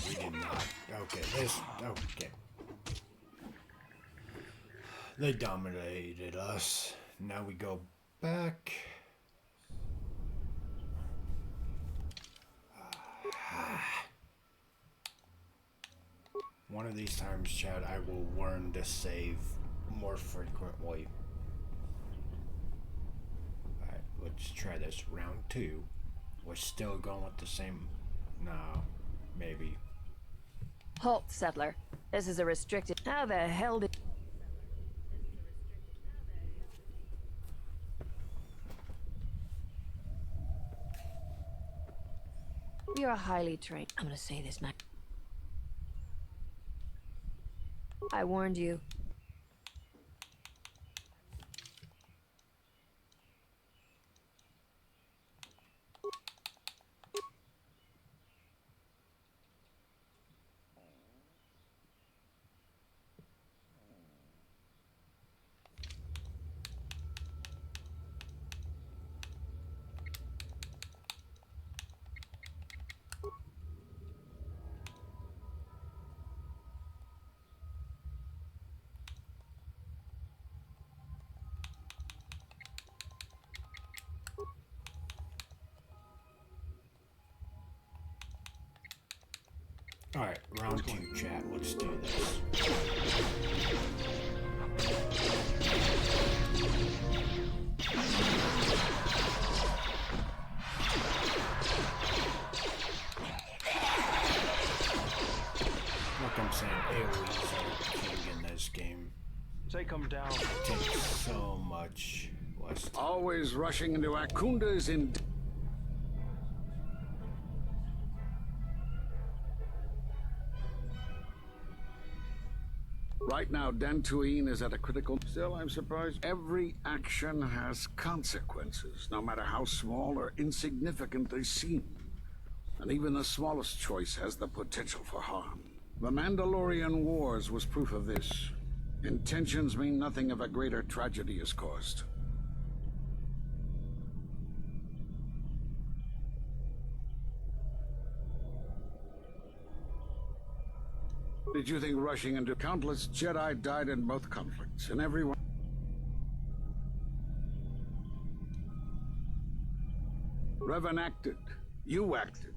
We did not. Okay. They dominated us. Now we go back. One of these times, Chad, I will learn to save more frequently. Alright, let's try this. Round 2. We're still going with the same... No, maybe. Halt, settler. This is a restricted... How the hell did... You're highly trained. I'm gonna say this now. I warned you. Alright, round 2, chat. Let's do this. Like I'm saying, AoEs are king in this game. Take them down. It takes so much less time. Always rushing into Akunda is in... Right now, Dantooine is at a critical... Still, I'm surprised. Every action has consequences, no matter how small or insignificant they seem. and even the smallest choice has the potential for harm. The Mandalorian Wars was proof of this. Intentions mean nothing if a greater tragedy is caused. Did you think rushing into countless Jedi died in both conflicts, and everyone... Revan acted. You acted.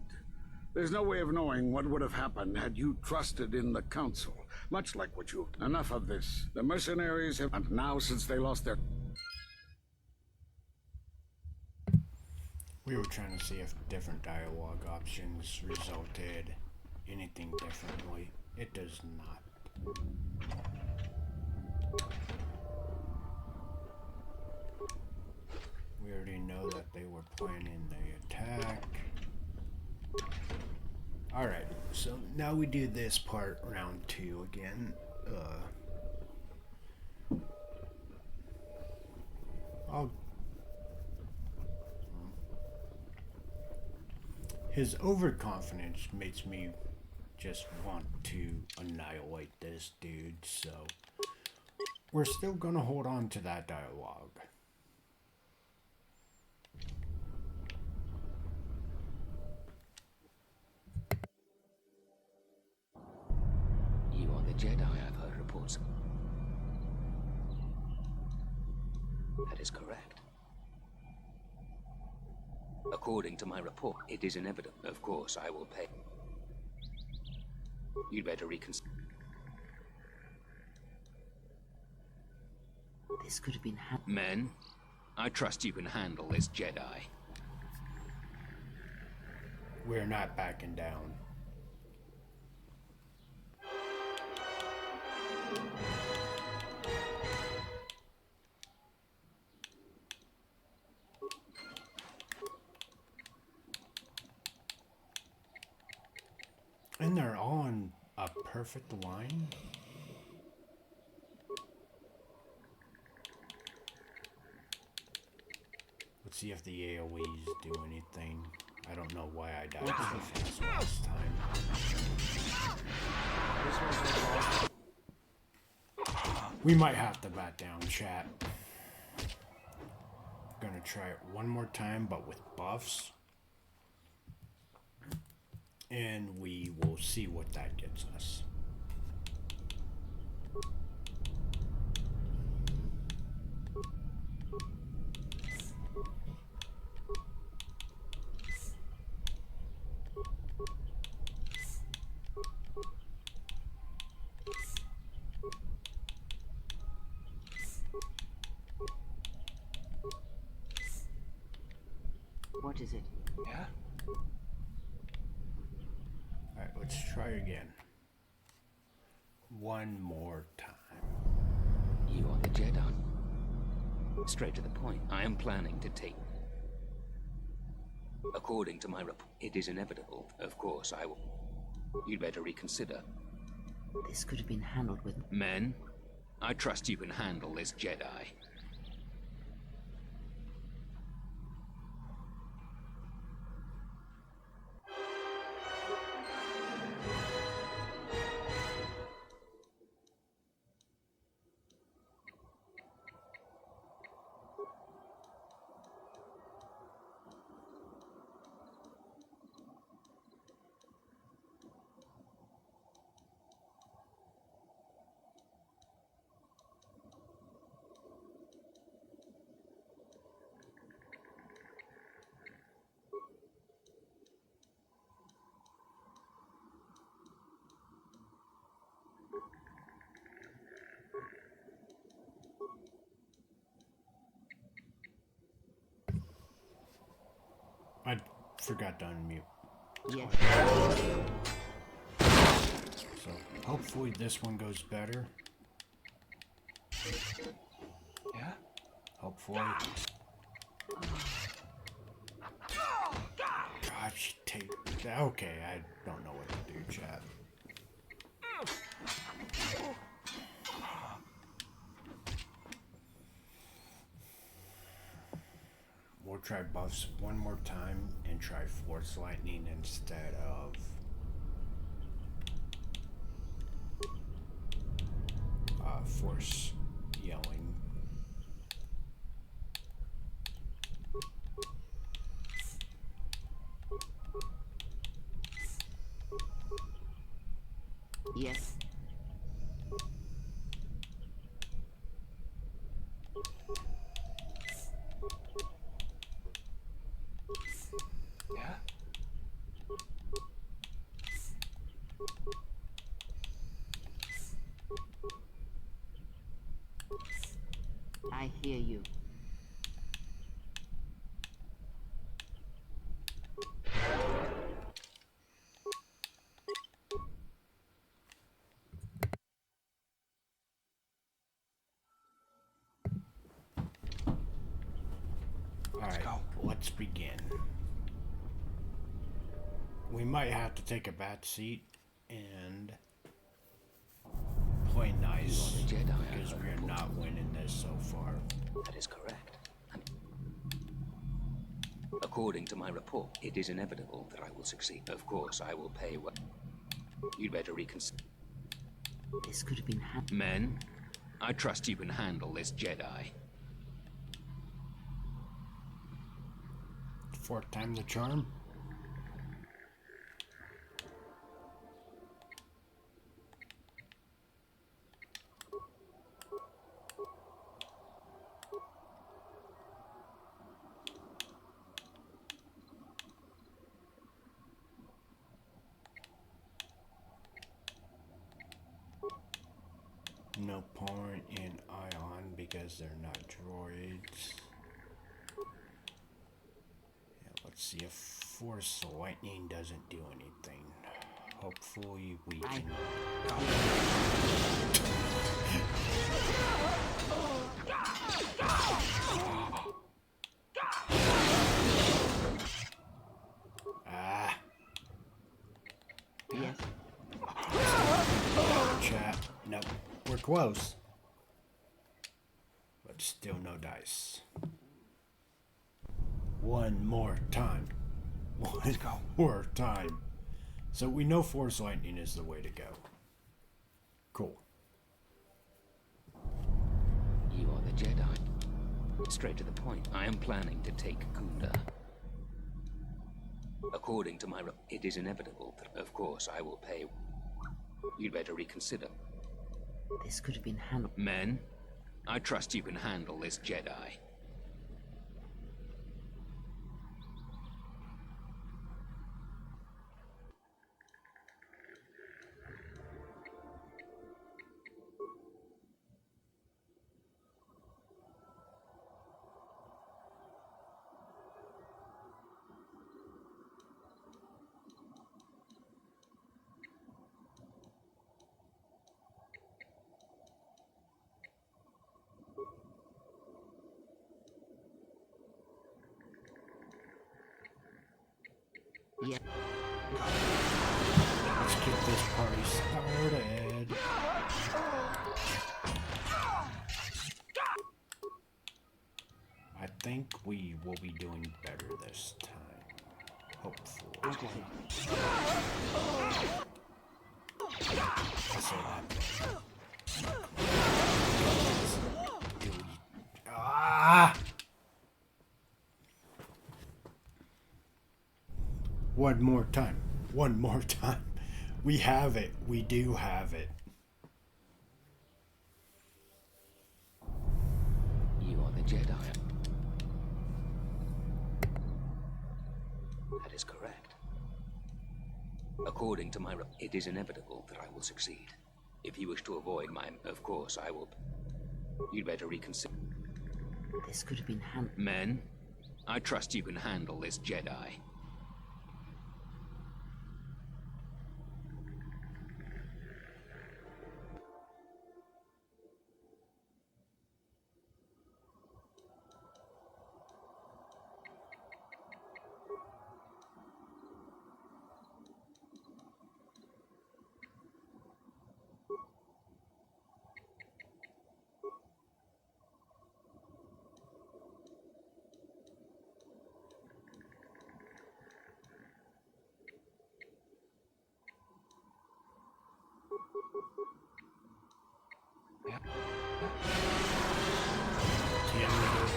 There's no way of knowing what would have happened had you trusted in the Council. Much like what you... Enough of this. The mercenaries have... And now, since they lost their... We were trying to see if different dialogue options resulted anything differently. It does not. We already know that they were planning the attack. Alright, so now we do this part, round 2 again. His overconfidence makes me just want to annihilate this dude, so we're still gonna hold on to that dialogue. You are the Jedi, I've heard reports. That is correct. According to my report, it is inevitable. Of course, I will pay. You'd better reconsider. This could have been Men, I trust you can handle this Jedi. We're not backing down. And they're all on a perfect line. Let's see if the AoEs do anything. I don't know why I died so fast last time. We might have to bat down, chat. Gonna try it one more time, but with buffs. And we will see what that gets us. What is it? Yeah? Alright, let's try again. One more time. You are the Jedi. Straight to the point. I am planning to take... According to my report, it is inevitable. Of course, I will... You'd better reconsider. This could have been handled with... Men, I trust you can handle this Jedi. I forgot to unmute. Yes. So hopefully this one goes better. Yeah? Hopefully. Gosh, take that. Okay, I don't know what to do, chat. We're try buffs one more time and try Force Lightning instead of Force Yelling. Yes. Yeah? I hear you. Alright, let's begin. We might have to take a back seat and play nice because we're not winning this so far. That is correct. According to my report, it is inevitable that I will succeed. Of course, I will pay what... You'd better reconsider. This could have been Men, I trust you can handle this Jedi. Fourth time the charm. No point in Ion because they're not droids. Yeah, let's see if Force Lightning doesn't do anything. Hopefully we can... Ah. Yes. Chat. Nope. We're close. But still no dice. One more time. One more time. So we know Force Lightning is the way to go. Cool. You are the Jedi. Straight to the point. I am planning to take Kunda. According to my... It is inevitable that, of course, I will pay... You'd better reconsider. This could have been handled. Men, I trust you can handle this Jedi. Yeah. Let's get this party started. I think we will be doing better this time. Hopefully. I say that. Ah! One more time. One more time. We have it. We do have it. You are the Jedi. That is correct. According to my... It is inevitable that I will succeed. If you wish to avoid my... Of course, I will... You'd better reconsider. This could have been handled. Men, I trust you can handle this Jedi.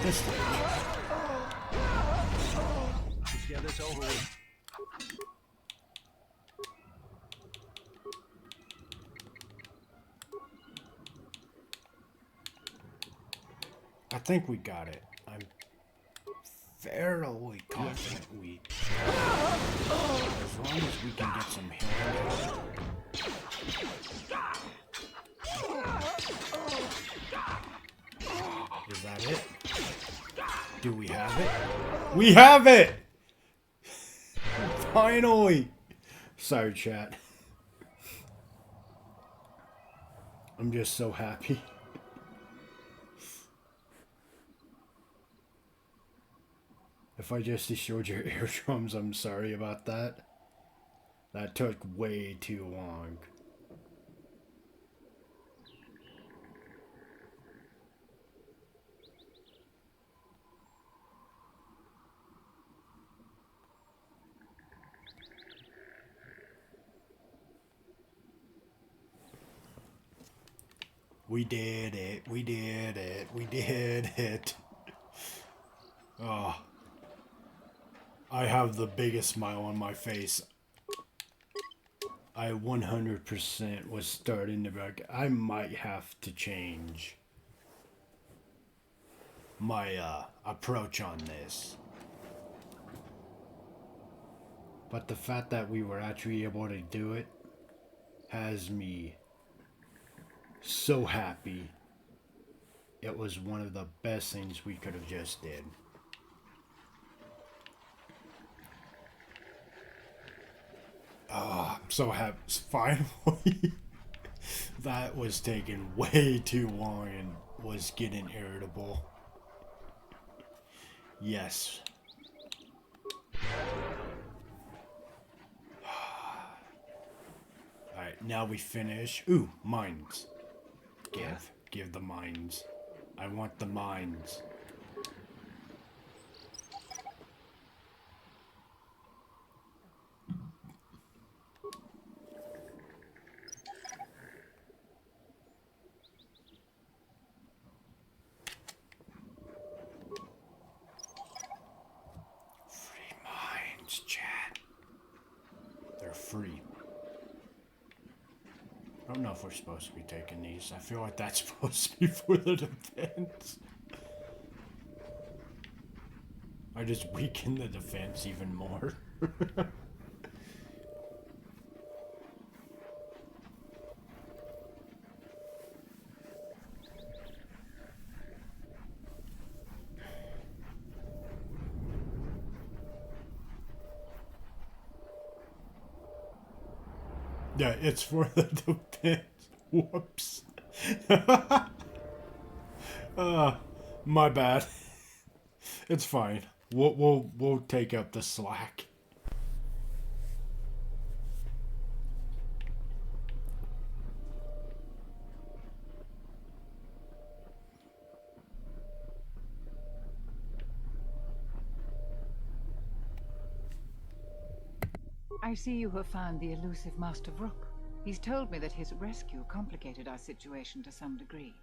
This stage. Let's get this over with. I think we got it. I'm fairly confident we. As long as we can get some healing. Is that it? Do we have it? We have it! Finally! Sorry, chat. I'm just so happy. If I just destroyed your eardrums, I'm sorry about that. That took way too long. We did it. We did it. We did it. Oh. I have the biggest smile on my face. I 100% was starting to be like, I might have to change my approach on this. But the fact that we were actually able to do it has me so happy. It was one of the best things we could have just did. Oh, I'm so happy. Finally. That was taking way too long and was getting irritable. Yes. Alright, now we finish. Ooh, mines. Give the mines. I want the mines. Free mines, chat. They're free. I don't know if we're supposed to be taking these. I feel like that's supposed to be for the defense. I just weaken the defense even more. Yeah, it's for the defense. Whoops. My bad. It's fine. We'll take up the slack. I see you have found the elusive Master Rook. He's told me that his rescue complicated our situation to some degree.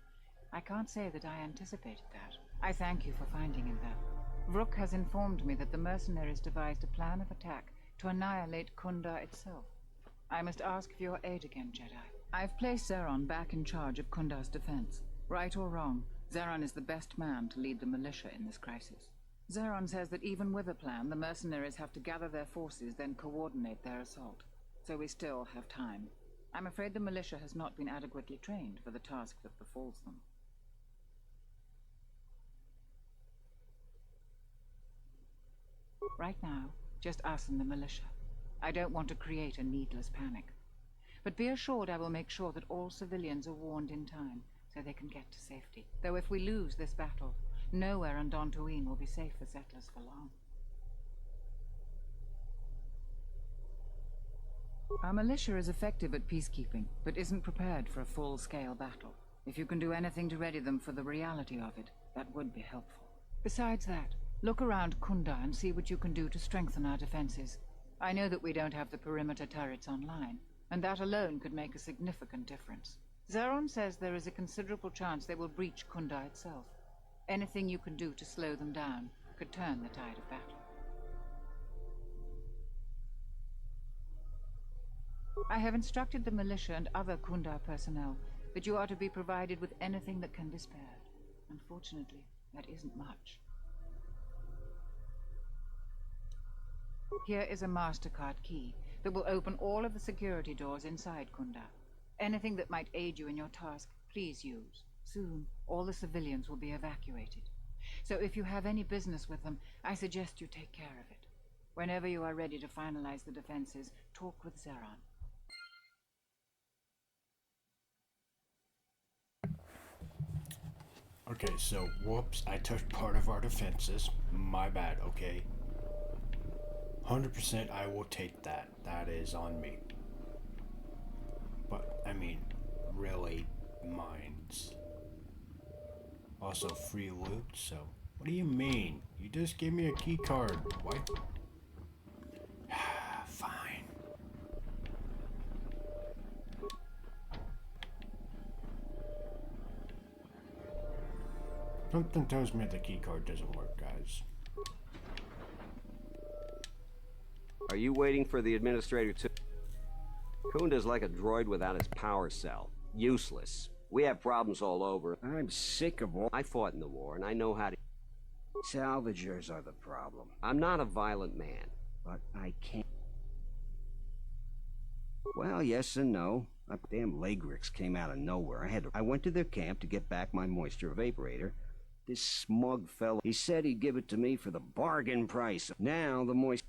I can't say that I anticipated that. I thank you for finding him, though. Rook has informed me that the mercenaries devised a plan of attack to annihilate Kunda itself. I must ask for your aid again, Jedi. I've placed Zeron back in charge of Kunda's defense. Right or wrong, Zeron is the best man to lead the militia in this crisis. Zeron says that even with a plan, the mercenaries have to gather their forces, then coordinate their assault. So we still have time. I'm afraid the militia has not been adequately trained for the task that befalls them. Right now, just us and the militia. I don't want to create a needless panic. But be assured I will make sure that all civilians are warned in time, so they can get to safety. Though if we lose this battle, nowhere on Dantooine will be safe for settlers for long. Our militia is effective at peacekeeping, but isn't prepared for a full-scale battle. If you can do anything to ready them for the reality of it, that would be helpful. Besides that, look around Kunda and see what you can do to strengthen our defenses. I know that we don't have the perimeter turrets online, and that alone could make a significant difference. Zeron says there is a considerable chance they will breach Kunda itself. Anything you can do to slow them down could turn the tide of battle. I have instructed the militia and other Kunda personnel that you are to be provided with anything that can be spared. Unfortunately, that isn't much. Here is a MasterCard key that will open all of the security doors inside Kunda. Anything that might aid you in your task, please use. Soon, all the civilians will be evacuated. So if you have any business with them, I suggest you take care of it. Whenever you are ready to finalize the defenses, talk with Zeron. Okay, so, whoops, I took part of our defenses. My bad, okay? 100% I will take that. That is on me. But, I mean, really, mines. Also, free loot, so... What do you mean? You just gave me a key card. What? Fine. Something tells me the key card doesn't work, guys. Are you waiting for the administrator to... Kunda's like a droid without its power cell. Useless. We have problems all over. I'm sick of all... I fought in the war, and I know how to... Salvagers are the problem. I'm not a violent man, but I can't... Well, yes and no. That damn Lagrix came out of nowhere. I went to their camp to get back my moisture evaporator. This smug fellow, he said he'd give it to me for the bargain price. Now the moisture...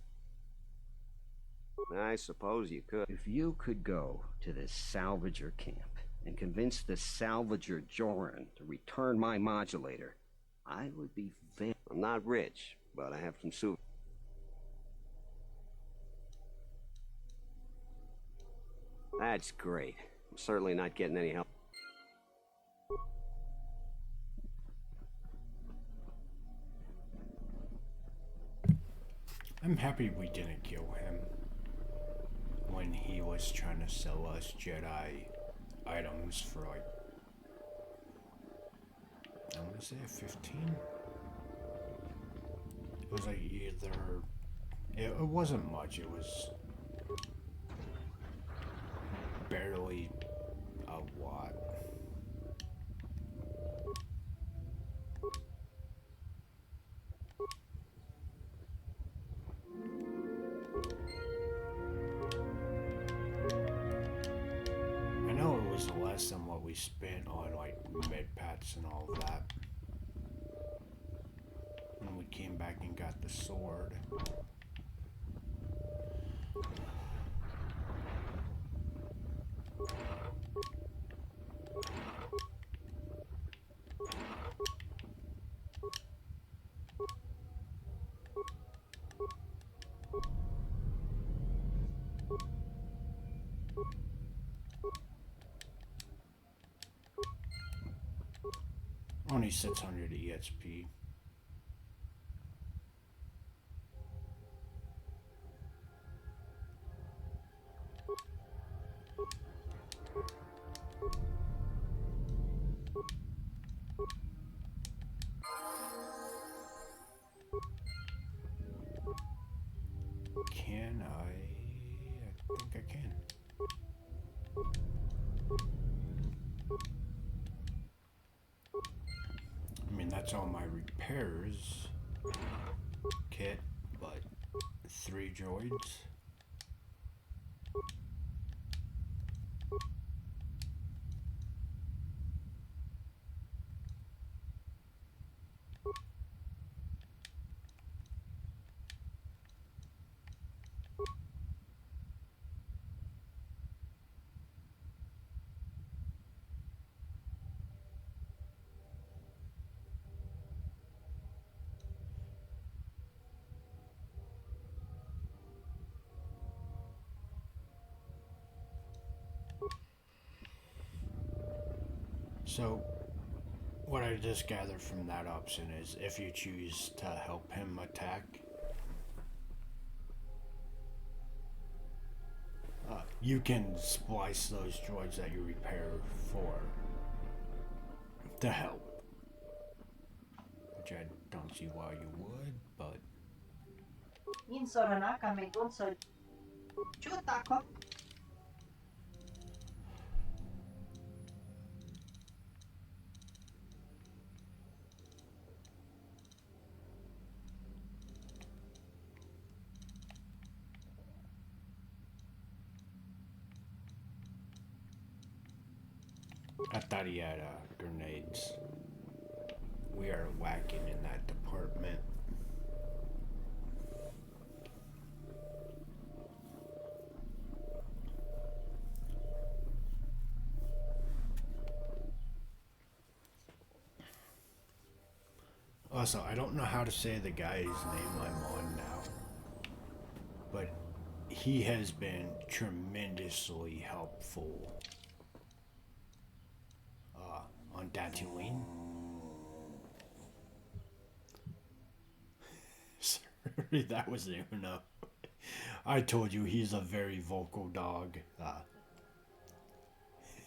I suppose you could. If you could go to this salvager camp and convince the salvager Joran to return my modulator, I would be very... I'm not rich, but I have some souvenirs. That's great. I'm certainly not getting any help. I'm happy we didn't kill him when he was trying to sell us Jedi items for like, I want to say 15? It was like either, it wasn't much, it was barely a lot. I know it was less than what we spent on like med-pats and all of that. When we came back and got the sword. Only 600 EXP. Can I think I can. I mean, that's all my repairs kit, but 3 droids. So, what I just gathered from that option is if you choose to help him attack, you can splice those droids that you repair for to help. Which I don't see why you would, but I thought he had grenades. We are lacking in that department. Also, I don't know how to say the guy's name I'm on now, but he has been tremendously helpful on Tatooine. Sorry, that was Uno. I told you he's a very vocal dog.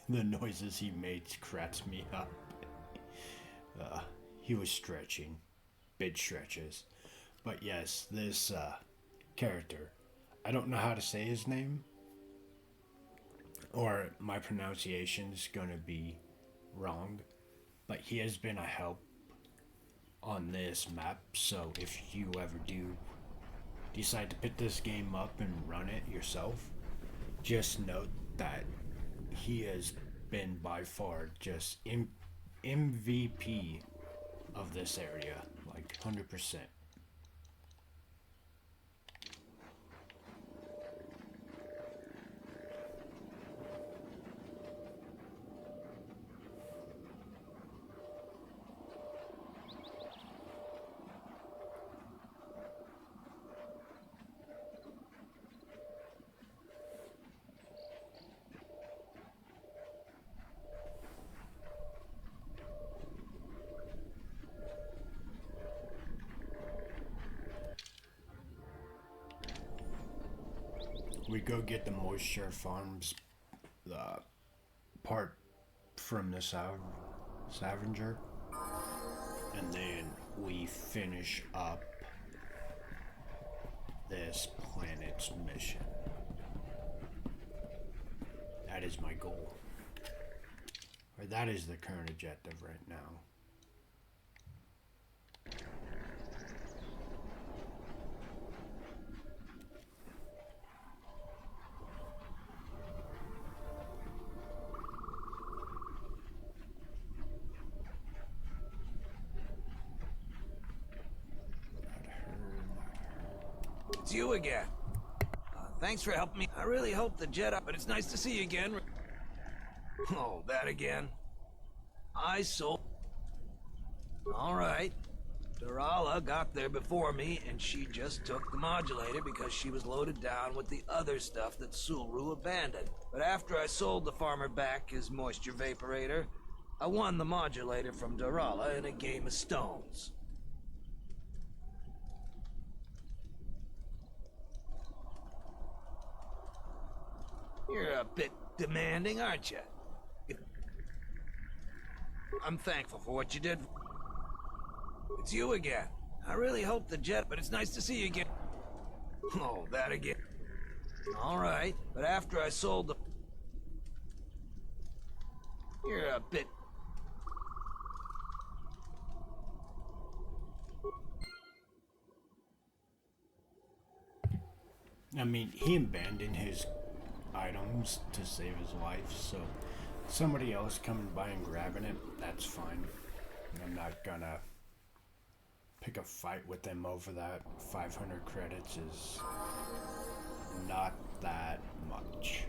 The noises he makes cracks me up. He was stretching. Big stretches. But yes, this character, I don't know how to say his name, or my pronunciation's gonna be wrong, but he has been a help on this map. So if you ever do decide to pick this game up and run it yourself, just note that he has been by far just MVP of this area, like 100%. We go get the moisture farms part from the scavenger, and then we finish up this planet's mission. That is my goal, or that is the current objective right now. It's you again. Thanks for helping me. I really hope the Jedi... But it's nice to see you again. Oh, that again? I sold... Alright. Durala got there before me, and she just took the modulator because she was loaded down with the other stuff that Sulru abandoned. But after I sold the farmer back his moisture vaporator, I won the modulator from Durala in a game of stones. You're a bit demanding, aren't you? I'm thankful for what you did. It's you again. I really hope the jet, but it's nice to see you again. Oh, that again. All right, but after I sold the... You're a bit... I mean, he abandoned his items to save his life, so somebody else coming by and grabbing it, that's fine. I'm not gonna pick a fight with them over that. 500 credits is not that much.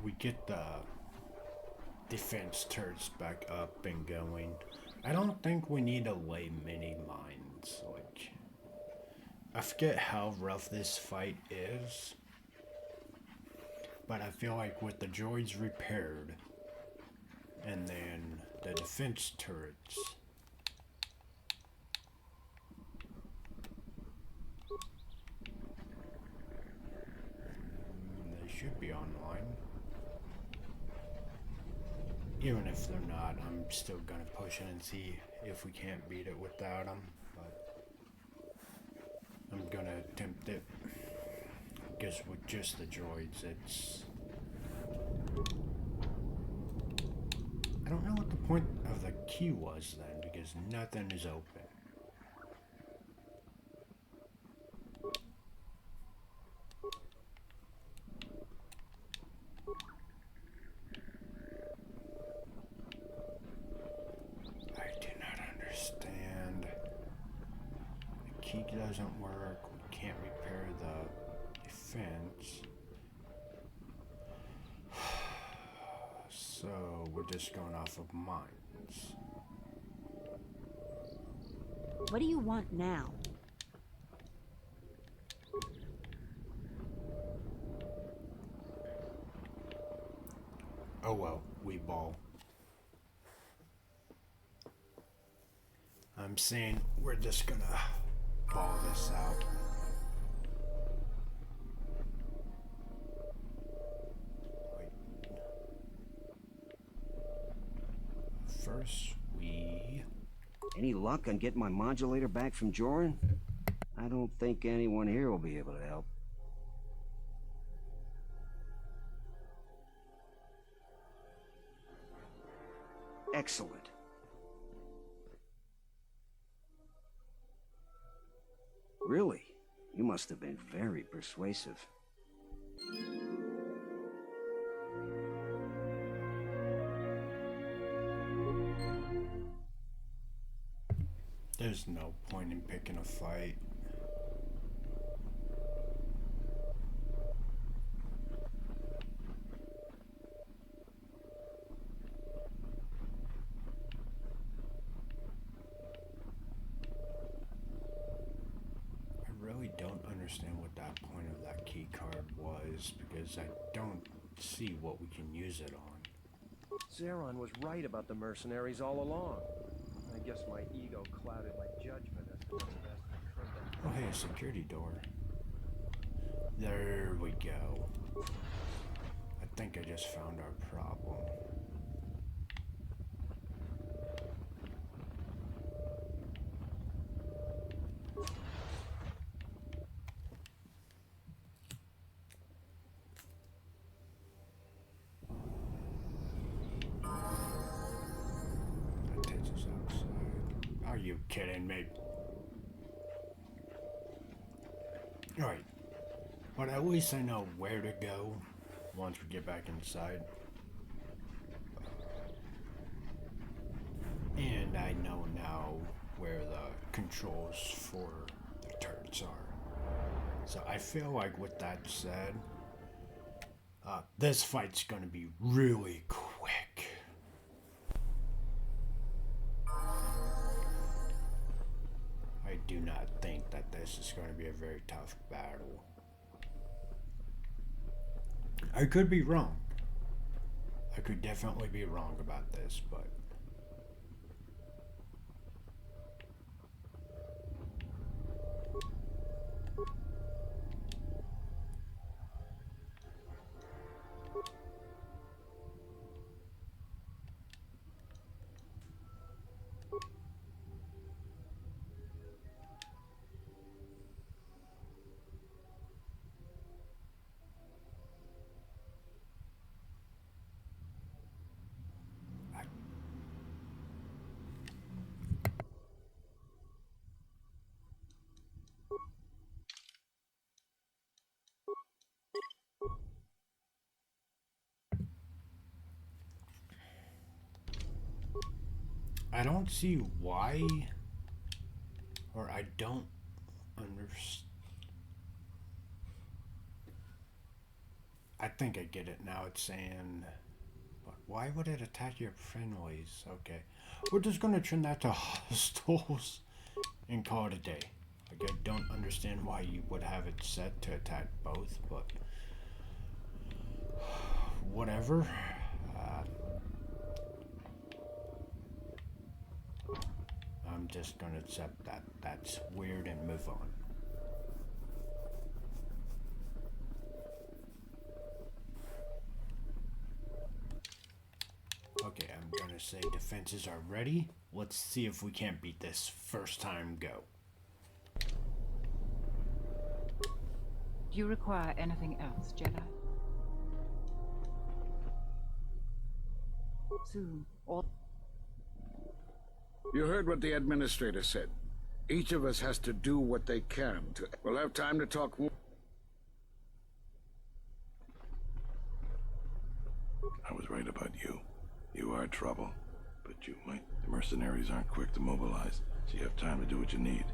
We get the defense turrets back up and going. I don't think we need to lay mini mines. Like, I forget how rough this fight is, but I feel like with the droids repaired and then the defense turrets, they should be online. Even if they're not, I'm still gonna push it and see if we can't beat it without them. But I'm gonna attempt it. Because with just the droids, it's... I don't know what the point of the key was then, because nothing is open. I do not understand. The key doesn't work. We can't repair the defense. So we're just going off of mines. What do you want now? Oh well, we ball. I'm saying we're just gonna ball this out. First, we... Any luck on getting my modulator back from Joran? I don't think anyone here will be able to help. Excellent. Really? You must have been very persuasive. There's no point in picking a fight. I really don't understand what that point of that key card was, because I don't see what we can use it on. Zeron was right about the mercenaries all along. I guess my ego clouded my judgment as to what's best for Kunda. Oh hey, a security door. There we go. I think I just found our problem. That takes us outside. Are you kidding me? Alright. But at least I know where to go once we get back inside. And I know now where the controls for the turrets are. So I feel like with that said, this fight's gonna be really quick. I do not think that this is going to be a very tough battle. I could be wrong. I could definitely be wrong about this, but... I don't see why, or I don't understand. I think I get it now. It's saying, But why would it attack your friendlies? Okay. We're just gonna turn that to hostiles and call it a day. Like, I don't understand why you would have it set to attack both, but whatever. I'm just gonna accept that that's weird and move on. Okay, I'm gonna say defenses are ready. Let's see if we can't beat this first time go. Do you require anything else, Jedi? Soon, or... You heard what the administrator said. Each of us has to do what they can to... We'll have time to talk more. I was right about you. You are trouble, but you might... The mercenaries aren't quick to mobilize, so you have time to do what you need.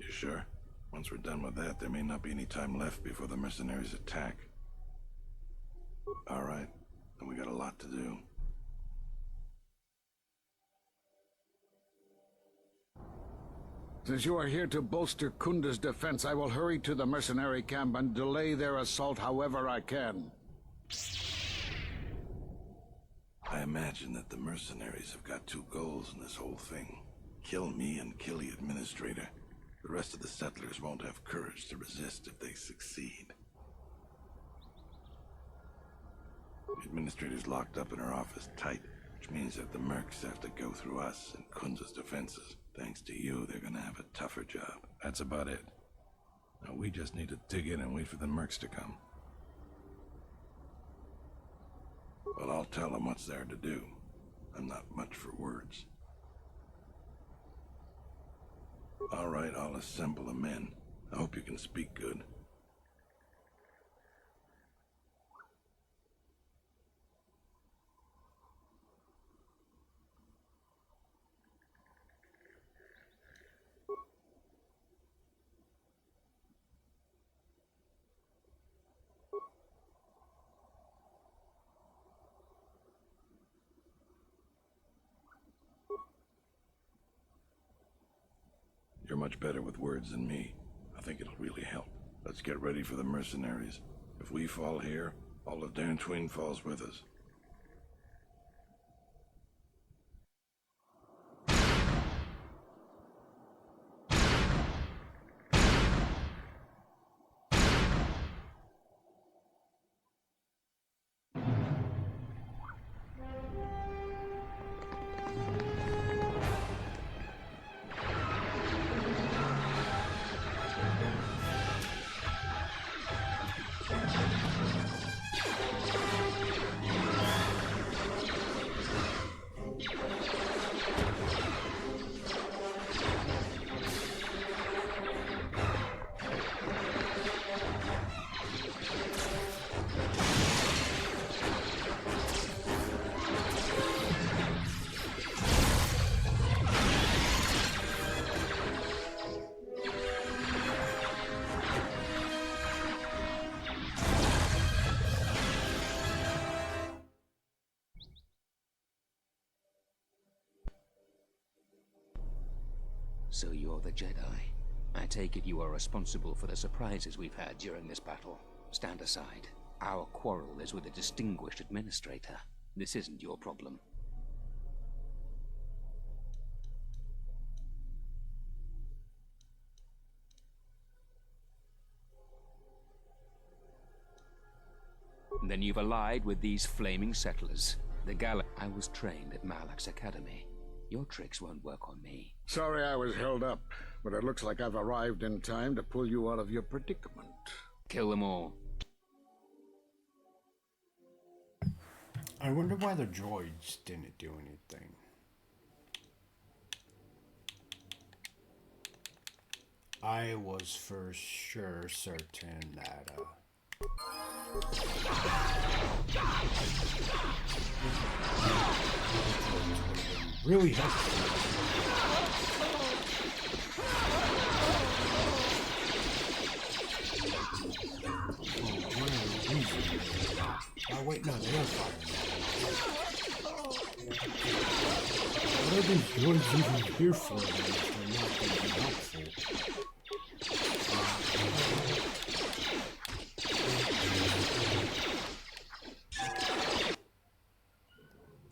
You sure? Once we're done with that, there may not be any time left before the mercenaries attack. All right, then we got a lot to do. Since you are here to bolster Kunda's defense, I will hurry to the mercenary camp and delay their assault however I can. I imagine that the mercenaries have got two goals in this whole thing. Kill me and kill the administrator. The rest of the settlers won't have courage to resist if they succeed. The administrator's locked up in her office tight, which means that the mercs have to go through us and Kunda's defenses. Thanks to you, they're gonna have a tougher job. That's about it. Now we just need to dig in and wait for the mercs to come. Well, I'll tell them what's there to do. I'm not much for words. All right, I'll assemble the men. I hope you can speak good. You're much better with words than me. I think it'll really help. Let's get ready for the mercenaries. If we fall here, all of Dantooine falls with us. So you're the Jedi. I take it you are responsible for the surprises we've had during this battle. Stand aside. Our quarrel is with a distinguished administrator. This isn't your problem. Then you've allied with these flaming settlers. I was trained at Malak's academy. Your tricks won't work on me. Sorry I was held up, but it looks like I've arrived in time to pull you out of your predicament. Kill them all. I wonder why the droids didn't do anything. I was for sure certain that, really helpful. Oh, wait, no, they are firing. What are these droids even here for then if they're not going to be helpful?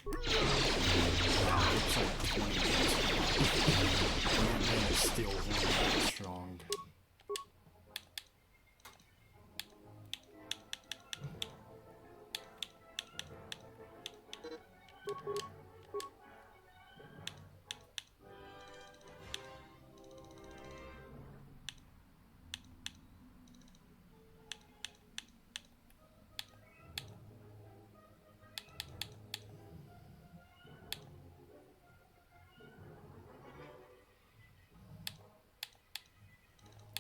Looks like 20 minutes. That man is still really strong.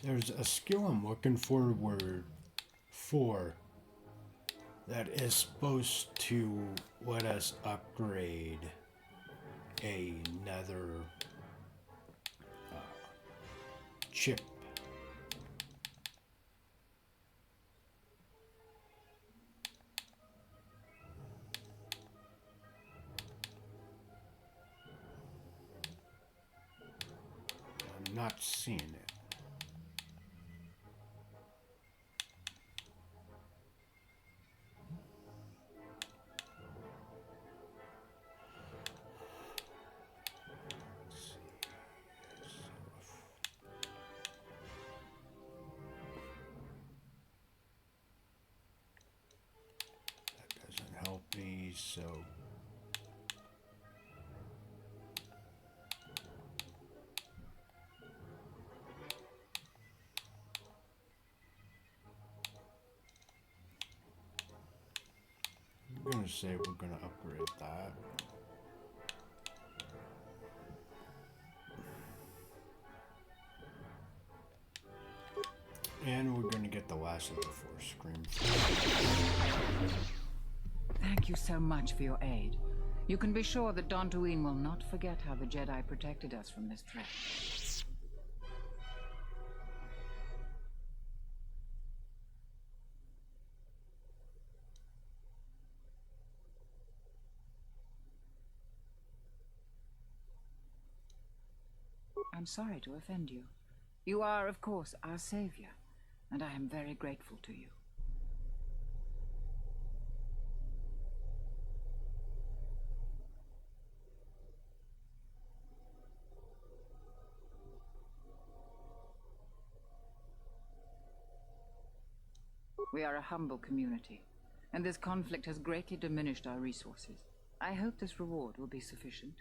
There's a skill I'm looking forward for that is supposed to let us upgrade another chip. I'm not seeing it. Help me, so I'm gonna say we're gonna upgrade that. And we're gonna get the last of the 4 screams. Thank you so much for your aid. You can be sure that Dantooine will not forget how the Jedi protected us from this threat. I'm sorry to offend you. You are, of course, our savior, and I am very grateful to you. We are a humble community, and this conflict has greatly diminished our resources. I hope this reward will be sufficient.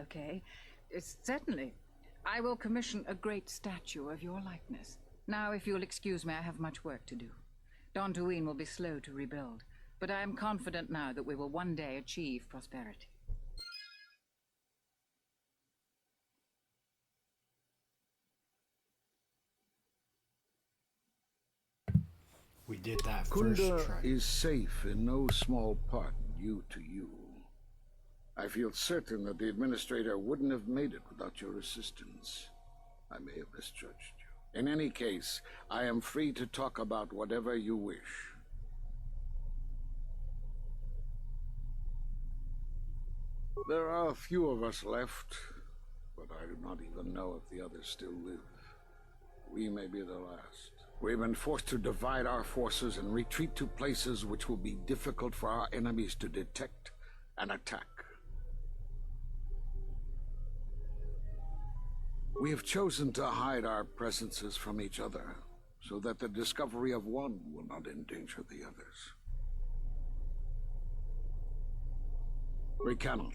Okay. Certainly. I will commission a great statue of your likeness. Now, if you'll excuse me, I have much work to do. Dantooine will be slow to rebuild, but I am confident now that we will one day achieve prosperity. We did that Kunda first try. is safe in no small part due to you. I feel certain that the Administrator wouldn't have made it without your assistance. I may have misjudged you. In any case, I am free to talk about whatever you wish. There are a few of us left, but I do not even know if the others still live. We may be the last. We've been forced to divide our forces and retreat to places which will be difficult for our enemies to detect and attack. We have chosen to hide our presences from each other, so that the discovery of one will not endanger the others. We cannot.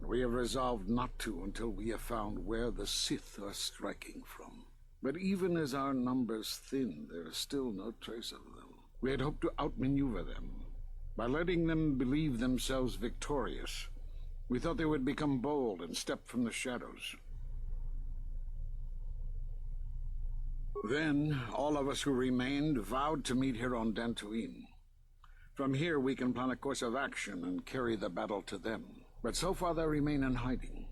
We have resolved not to until we have found where the Sith are striking from. But even as our numbers thin, there is still no trace of them. We had hoped to outmaneuver them by letting them believe themselves victorious, We thought they would become bold and step from the shadows. Then, all of us who remained vowed to meet here on Dantooine. From here, we can plan a course of action and carry the battle to them. But so far, they remain in hiding,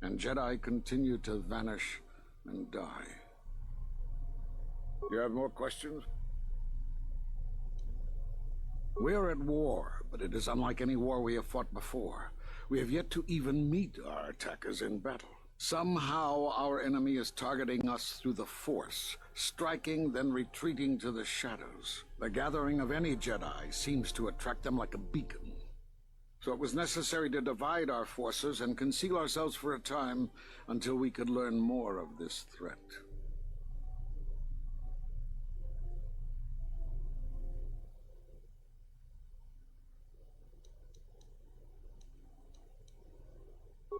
and Jedi continue to vanish and die. You have more questions? We are at war, but it is unlike any war we have fought before. We have yet to even meet our attackers in battle. Somehow our enemy is targeting us through the Force, striking, then retreating to the shadows. The gathering of any Jedi seems to attract them like a beacon. So it was necessary to divide our forces and conceal ourselves for a time until we could learn more of this threat.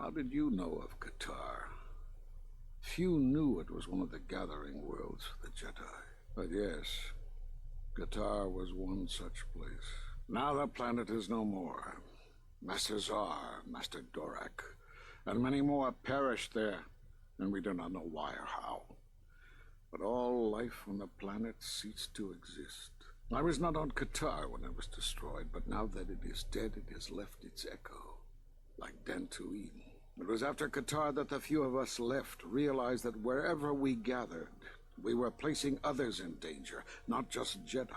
How did you know of Kotor? Few knew it was one of the gathering worlds for the Jedi. But yes, Kotor was one such place. Now the planet is no more. Master Zar, Master Dorak, and many more perished there, and we do not know why or how. But all life on the planet ceased to exist. I was not on Kotor when it was destroyed, but now that it is dead, it has left its echo, like Dantooine. It was after Kotor that the few of us left realized that wherever we gathered, we were placing others in danger, not just Jedi.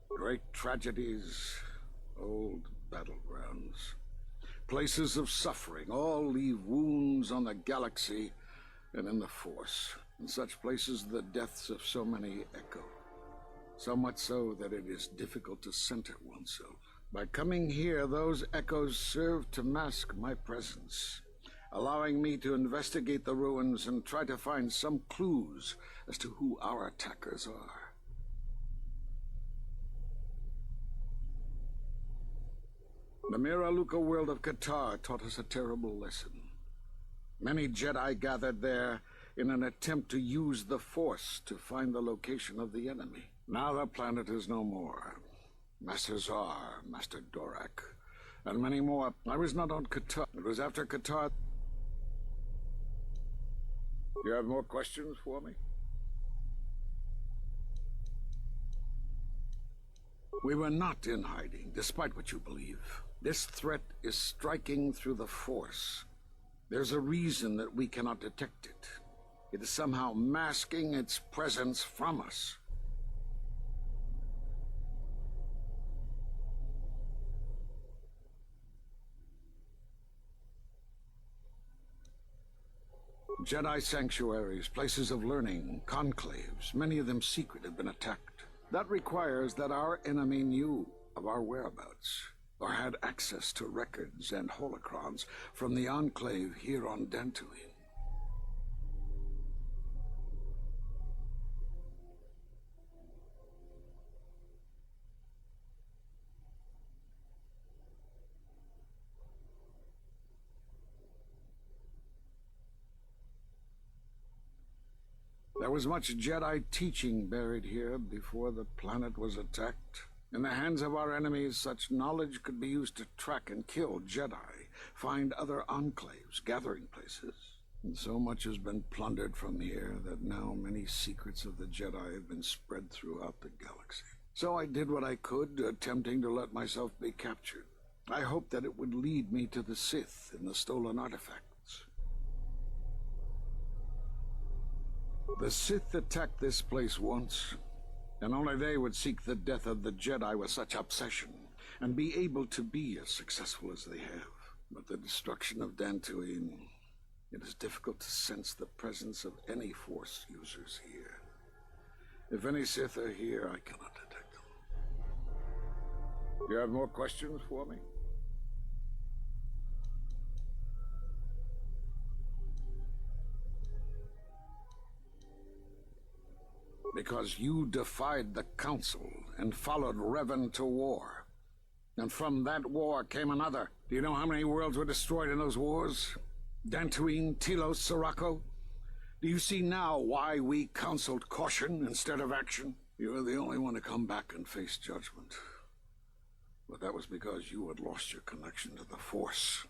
Great tragedies, old battlegrounds, places of suffering, all leave wounds on the galaxy and in the Force. In such places, the deaths of so many echo. So much so that it is difficult to center oneself. By coming here, those echoes serve to mask my presence, allowing me to investigate the ruins and try to find some clues as to who our attackers are. The Miraluka world of Kotor taught us a terrible lesson. Many Jedi gathered there in an attempt to use the Force to find the location of the enemy. Now the planet is no more. Master Zar, Master Dorak, and many more. I was not on Kotor. It was after Kotor. You have more questions for me? We were not in hiding, despite what you believe. This threat is striking through the Force. There's a reason that we cannot detect it. It is somehow masking its presence from us. Jedi sanctuaries, places of learning, conclaves, many of them secret, have been attacked. That requires that our enemy knew of our whereabouts, or had access to records and holocrons from the Enclave here on Dantooine. There was much Jedi teaching buried here before the planet was attacked. In the hands of our enemies, such knowledge could be used to track and kill Jedi, find other enclaves, gathering places. And so much has been plundered from here that now many secrets of the Jedi have been spread throughout the galaxy. So I did what I could, attempting to let myself be captured. I hoped that it would lead me to the Sith and the stolen artifacts. The Sith attacked this place once, and only they would seek the death of the Jedi with such obsession, and be able to be as successful as they have. But the destruction of Dantooine, it is difficult to sense the presence of any Force users here. If any Sith are here, I cannot detect them. You have more questions for me? Because you defied the Council and followed Revan to war. And from that war came another. Do you know how many worlds were destroyed in those wars? Dantooine, Telos, Sirocco? Do you see now why we counseled caution instead of action? You are the only one to come back and face judgment. But that was because you had lost your connection to the Force.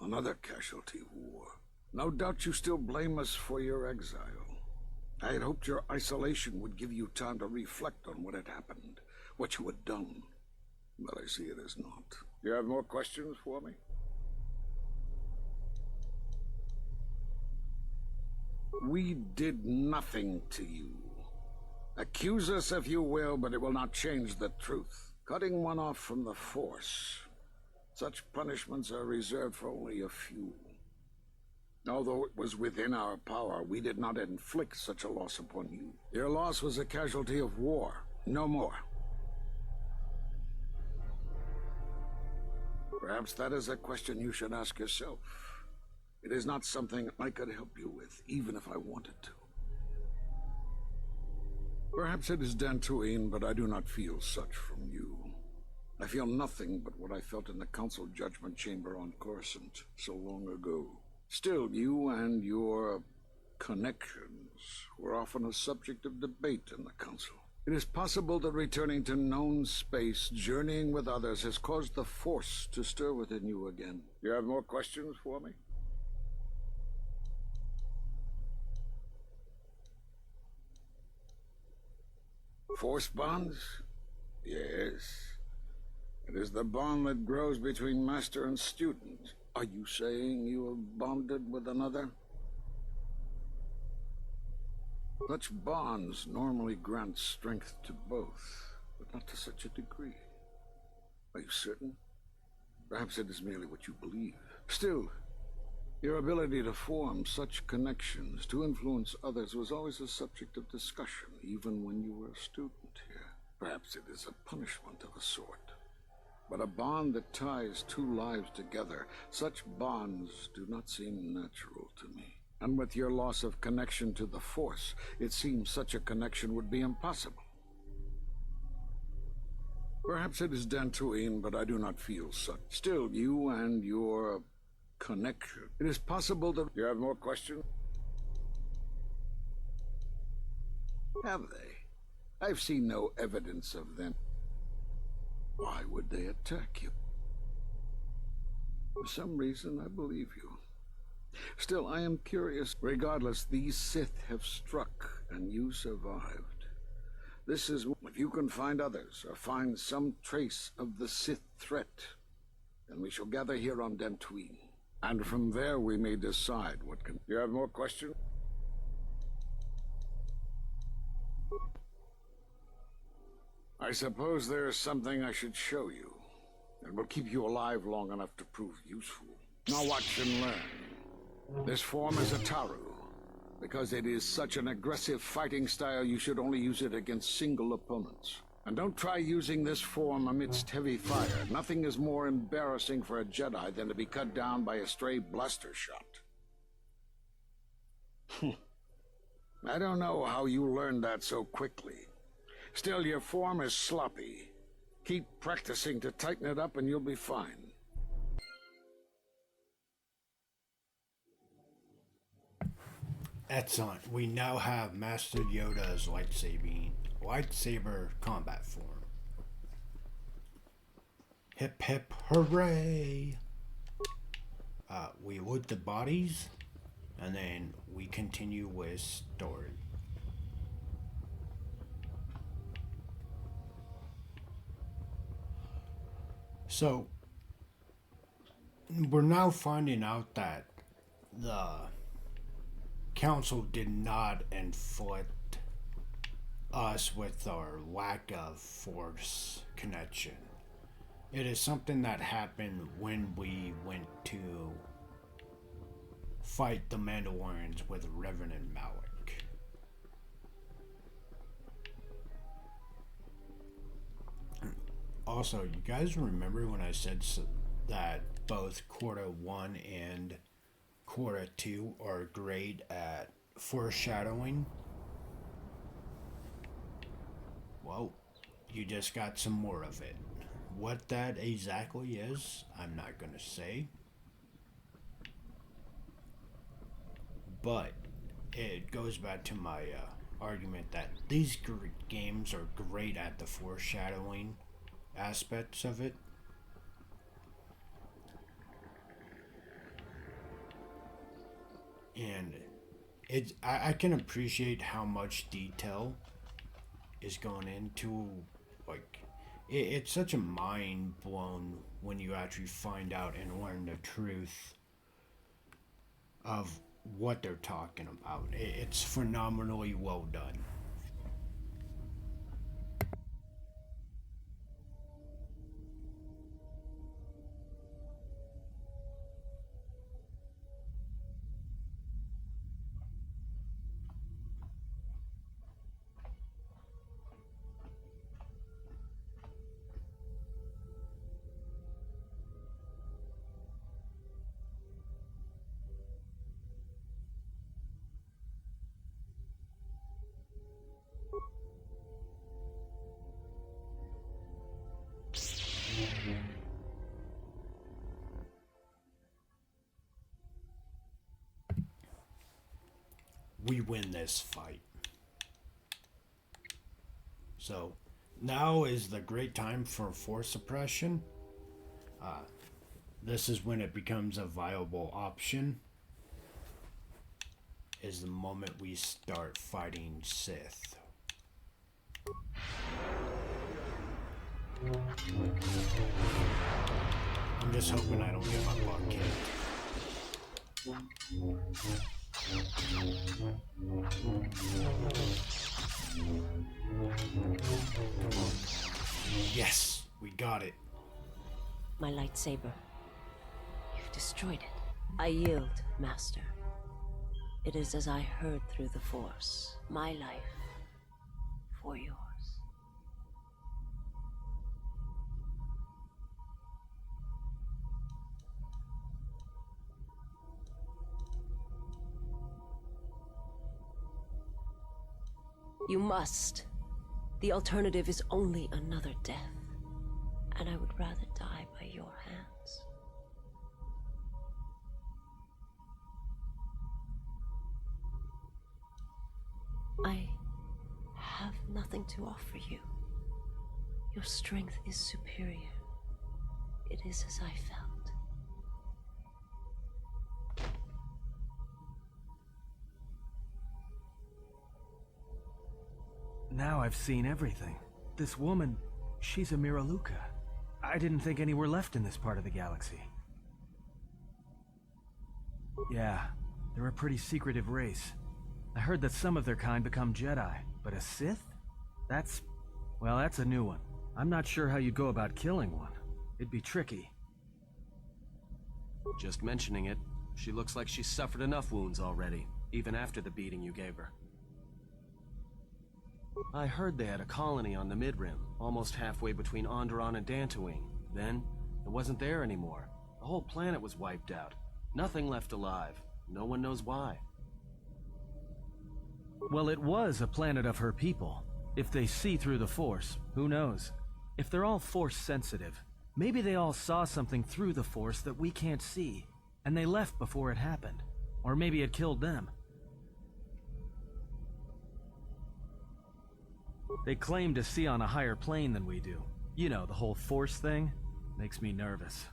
Another casualty of war. No doubt you still blame us for your exile. I had hoped your isolation would give you time to reflect on what had happened, what you had done. But I see it as not. You have more questions for me? We did nothing to you. Accuse us if you will, but it will not change the truth. Cutting one off from the Force. Such punishments are reserved for only a few. Although it was within our power, we did not inflict such a loss upon you. Your loss was a casualty of war, no more. Perhaps that is a question you should ask yourself. It is not something I could help you with, even if I wanted to. Perhaps it is Dantooine, but I do not feel such from you. I feel nothing but what I felt in the Council Judgment Chamber on Coruscant so long ago. Still, you and your connections were often a subject of debate in the Council. It is possible that returning to known space, journeying with others, has caused the Force to stir within you again. You have more questions for me? Force bonds? Yes. It is the bond that grows between master and student. Are you saying you have bonded with another? Such bonds normally grant strength to both, but not to such a degree. Are you certain? Perhaps it is merely what you believe. Still, your ability to form such connections, to influence others, was always a subject of discussion, even when you were a student here. Perhaps it is a punishment of a sort. But a bond that ties two lives together, such bonds do not seem natural to me. And with your loss of connection to the Force, it seems such a connection would be impossible. Perhaps it is Dantooine, but I do not feel such. Still, you and your connection. It is possible that... You have more questions? Have they? I've seen no evidence of them. Why would they attack you? For some reason, I believe you. Still, I am curious. Regardless, these Sith have struck, and you survived. This is... If you can find others, or find some trace of the Sith threat, then we shall gather here on Dantooine. And from there we may decide what can... You have more questions? I suppose there is something I should show you. It will keep you alive long enough to prove useful. Now watch and learn. This form is a Taru. Because it is such an aggressive fighting style, you should only use it against single opponents. And don't try using this form amidst heavy fire. Nothing is more embarrassing for a Jedi than to be cut down by a stray blaster shot. I don't know how you learned that so quickly. Still, your form is sloppy. Keep practicing to tighten it up and you'll be fine. Excellent. We now have Master Yoda's lightsaber combat form. Hip hip hooray! We loot the bodies, and then we continue with story. So, we're now finding out that the Council did not inflict us with our lack of Force connection. It is something that happened when we went to fight the Mandalorians with Revan and Malik. Also, you guys remember when I said that both Quarter 1 and Quarter 2 are great at foreshadowing? Well, you just got some more of it. What that exactly is, I'm not going to say. But it goes back to my argument that these games are great at the foreshadowing aspects of it. And I can appreciate how much detail is going into, like, it's such a mind blown when you actually find out and learn the truth of what they're talking about. It's phenomenally well done. We win this fight. So now is the great time for force suppression. This is when it becomes a viable option. Is the moment we start fighting Sith. I'm just hoping I don't get my butt kicked. Yes, we got it. My lightsaber. You've destroyed it. I yield, Master. It is as I heard through the Force. My life for yours. You must. The alternative is only another death. And I would rather die by your hands. I have nothing to offer you. Your strength is superior. It is as I felt. Now I've seen everything. This woman, she's a Miraluka. I didn't think any were left in this part of the galaxy. Yeah, they're a pretty secretive race. I heard that some of their kind become Jedi, but a Sith? That's a new one. I'm not sure how you'd go about killing one. It'd be tricky. Just mentioning it, she looks like she's suffered enough wounds already, even after the beating you gave her. I heard they had a colony on the Mid-Rim, almost halfway between Onderon and Dantooine. Then, it wasn't there anymore. The whole planet was wiped out. Nothing left alive. No one knows why. Well, it was a planet of her people. If they see through the Force, who knows? If they're all Force sensitive, maybe they all saw something through the Force that we can't see, and they left before it happened. Or maybe it killed them. They claim to see on a higher plane than we do. You know, the whole Force thing makes me nervous.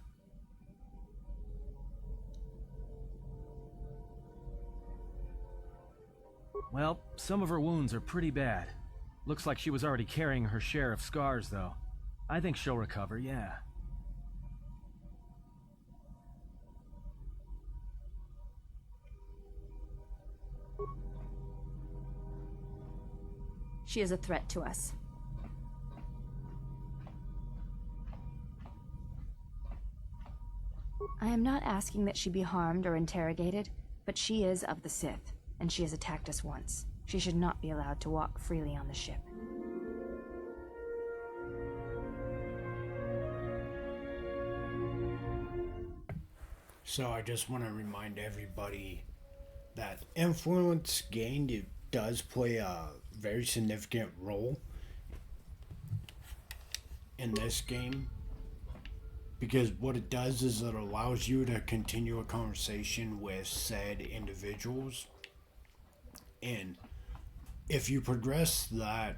Well, some of her wounds are pretty bad. Looks like she was already carrying her share of scars, though. I think she'll recover, yeah. She is a threat to us. I am not asking that she be harmed or interrogated, but she is of the Sith, and she has attacked us once. She should not be allowed to walk freely on the ship. So I just want to remind everybody that influence gained, it does play a very significant role in this game, because what it does is it allows you to continue a conversation with said individuals, and if you progress that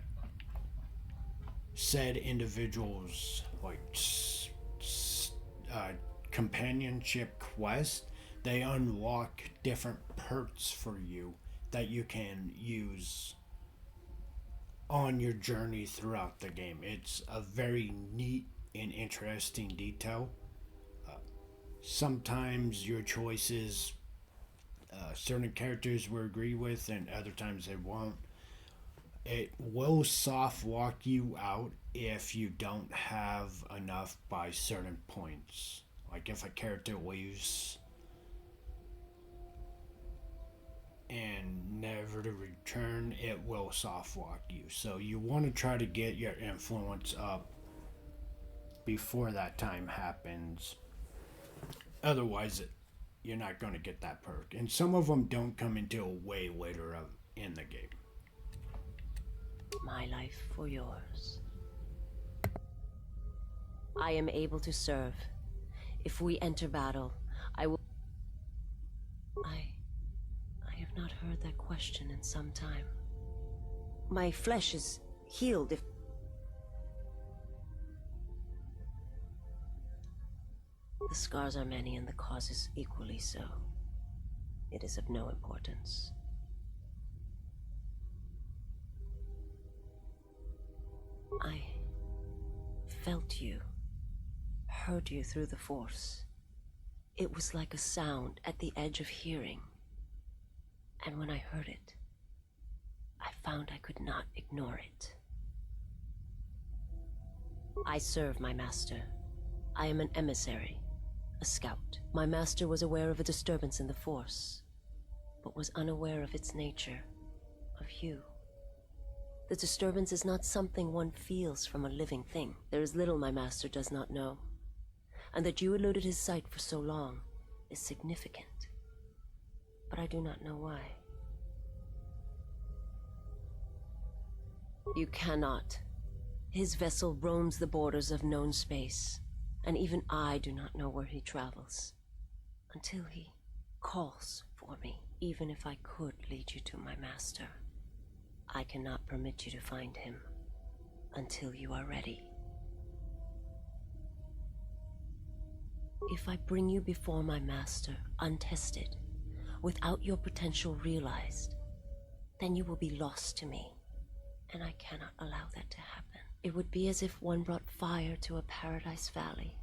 said individual's like companionship quests, they unlock different perks for you that you can use on your journey throughout the game. It's a very neat and interesting detail. Sometimes your choices, certain characters will agree with, and other times they won't. It will soft walk you out if you don't have enough by certain points. Like if a character leaves and never to return, it will soft walk you. So you want to try to get your influence up before that time happens. Otherwise, you're not going to get that perk. And some of them don't come until way later in the game. My life for yours. I am able to serve. If we enter battle, I will... I have not heard that question in some time. My flesh is healed if... The scars are many and the causes equally so. It is of no importance. I felt you, heard you through the Force. It was like a sound at the edge of hearing. And when I heard it, I found I could not ignore it. I serve my master. I am an emissary, a scout. My master was aware of a disturbance in the Force, but was unaware of its nature, of you. The disturbance is not something one feels from a living thing. There is little my master does not know, and that you eluded his sight for so long is significant. But I do not know why. You cannot. His vessel roams the borders of known space, and even I do not know where he travels, until he calls for me. Even if I could lead you to my master, I cannot permit you to find him until you are ready. If I bring you before my master untested, without your potential realized, then you will be lost to me, and I cannot allow that to happen. It would be as if one brought fire to a paradise valley,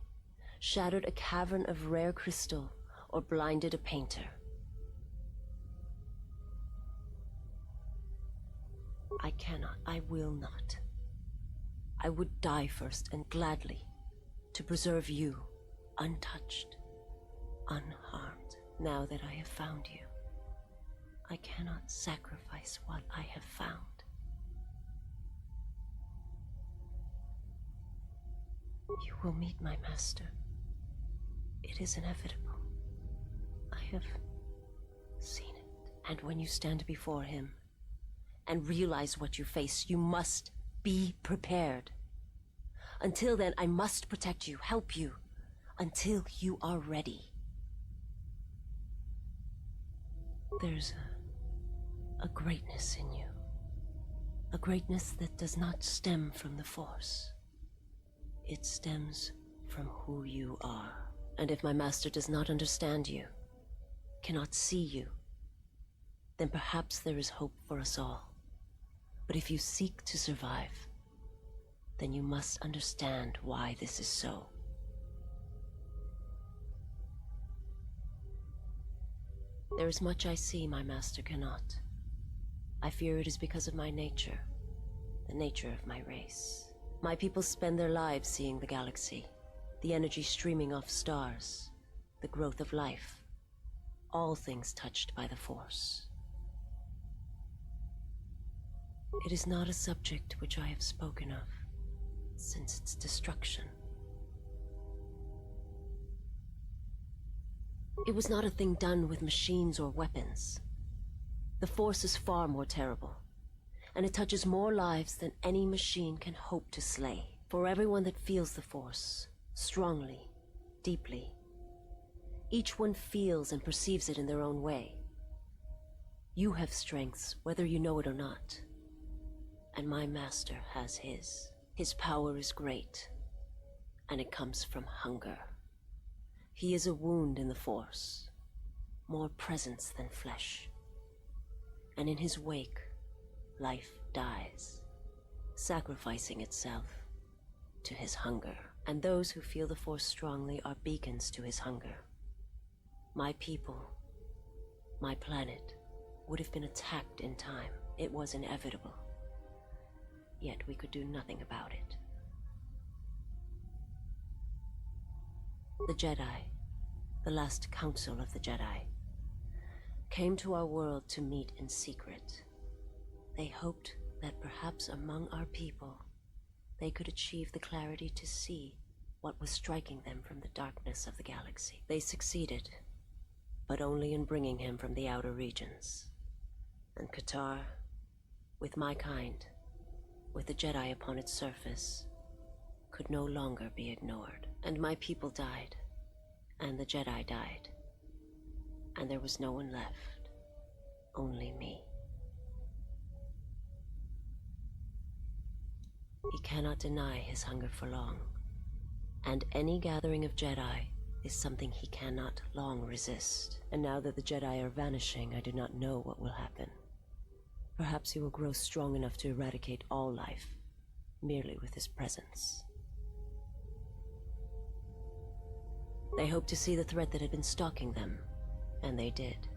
shattered a cavern of rare crystal, or blinded a painter. I cannot, I will not. I would die first, and gladly, to preserve you, untouched, unharmed. Now that I have found you, I cannot sacrifice what I have found. You will meet my master. It is inevitable. I have seen it. And when you stand before him and realize what you face, you must be prepared. Until then, I must protect you, help you, until you are ready. There's a greatness in you. A greatness that does not stem from the Force. It stems from who you are. And if my master does not understand you, cannot see you, then perhaps there is hope for us all. But if you seek to survive, then you must understand why this is so. There is much I see my master cannot. I fear it is because of my nature, the nature of my race. My people spend their lives seeing the galaxy, the energy streaming off stars, the growth of life, all things touched by the Force. It is not a subject which I have spoken of since its destruction. It was not a thing done with machines or weapons. The Force is far more terrible, and it touches more lives than any machine can hope to slay. For everyone that feels the Force, strongly, deeply, each one feels and perceives it in their own way. You have strengths, whether you know it or not, and my master has his. His power is great, and it comes from hunger. He is a wound in the Force, more presence than flesh. And in his wake, life dies, sacrificing itself to his hunger. And those who feel the Force strongly are beacons to his hunger. My people, my planet, would have been attacked in time. It was inevitable. Yet we could do nothing about it. The Jedi, the last council of the Jedi, came to our world to meet in secret. They hoped that perhaps among our people, they could achieve the clarity to see what was striking them from the darkness of the galaxy. They succeeded, but only in bringing him from the outer regions. And Kotor, with my kind, with the Jedi upon its surface, could no longer be ignored. And my people died, and the Jedi died, and there was no one left, only me. He cannot deny his hunger for long, and any gathering of Jedi is something he cannot long resist. And now that the Jedi are vanishing, I do not know what will happen. Perhaps he will grow strong enough to eradicate all life, merely with his presence. They hoped to see the threat that had been stalking them, and they did.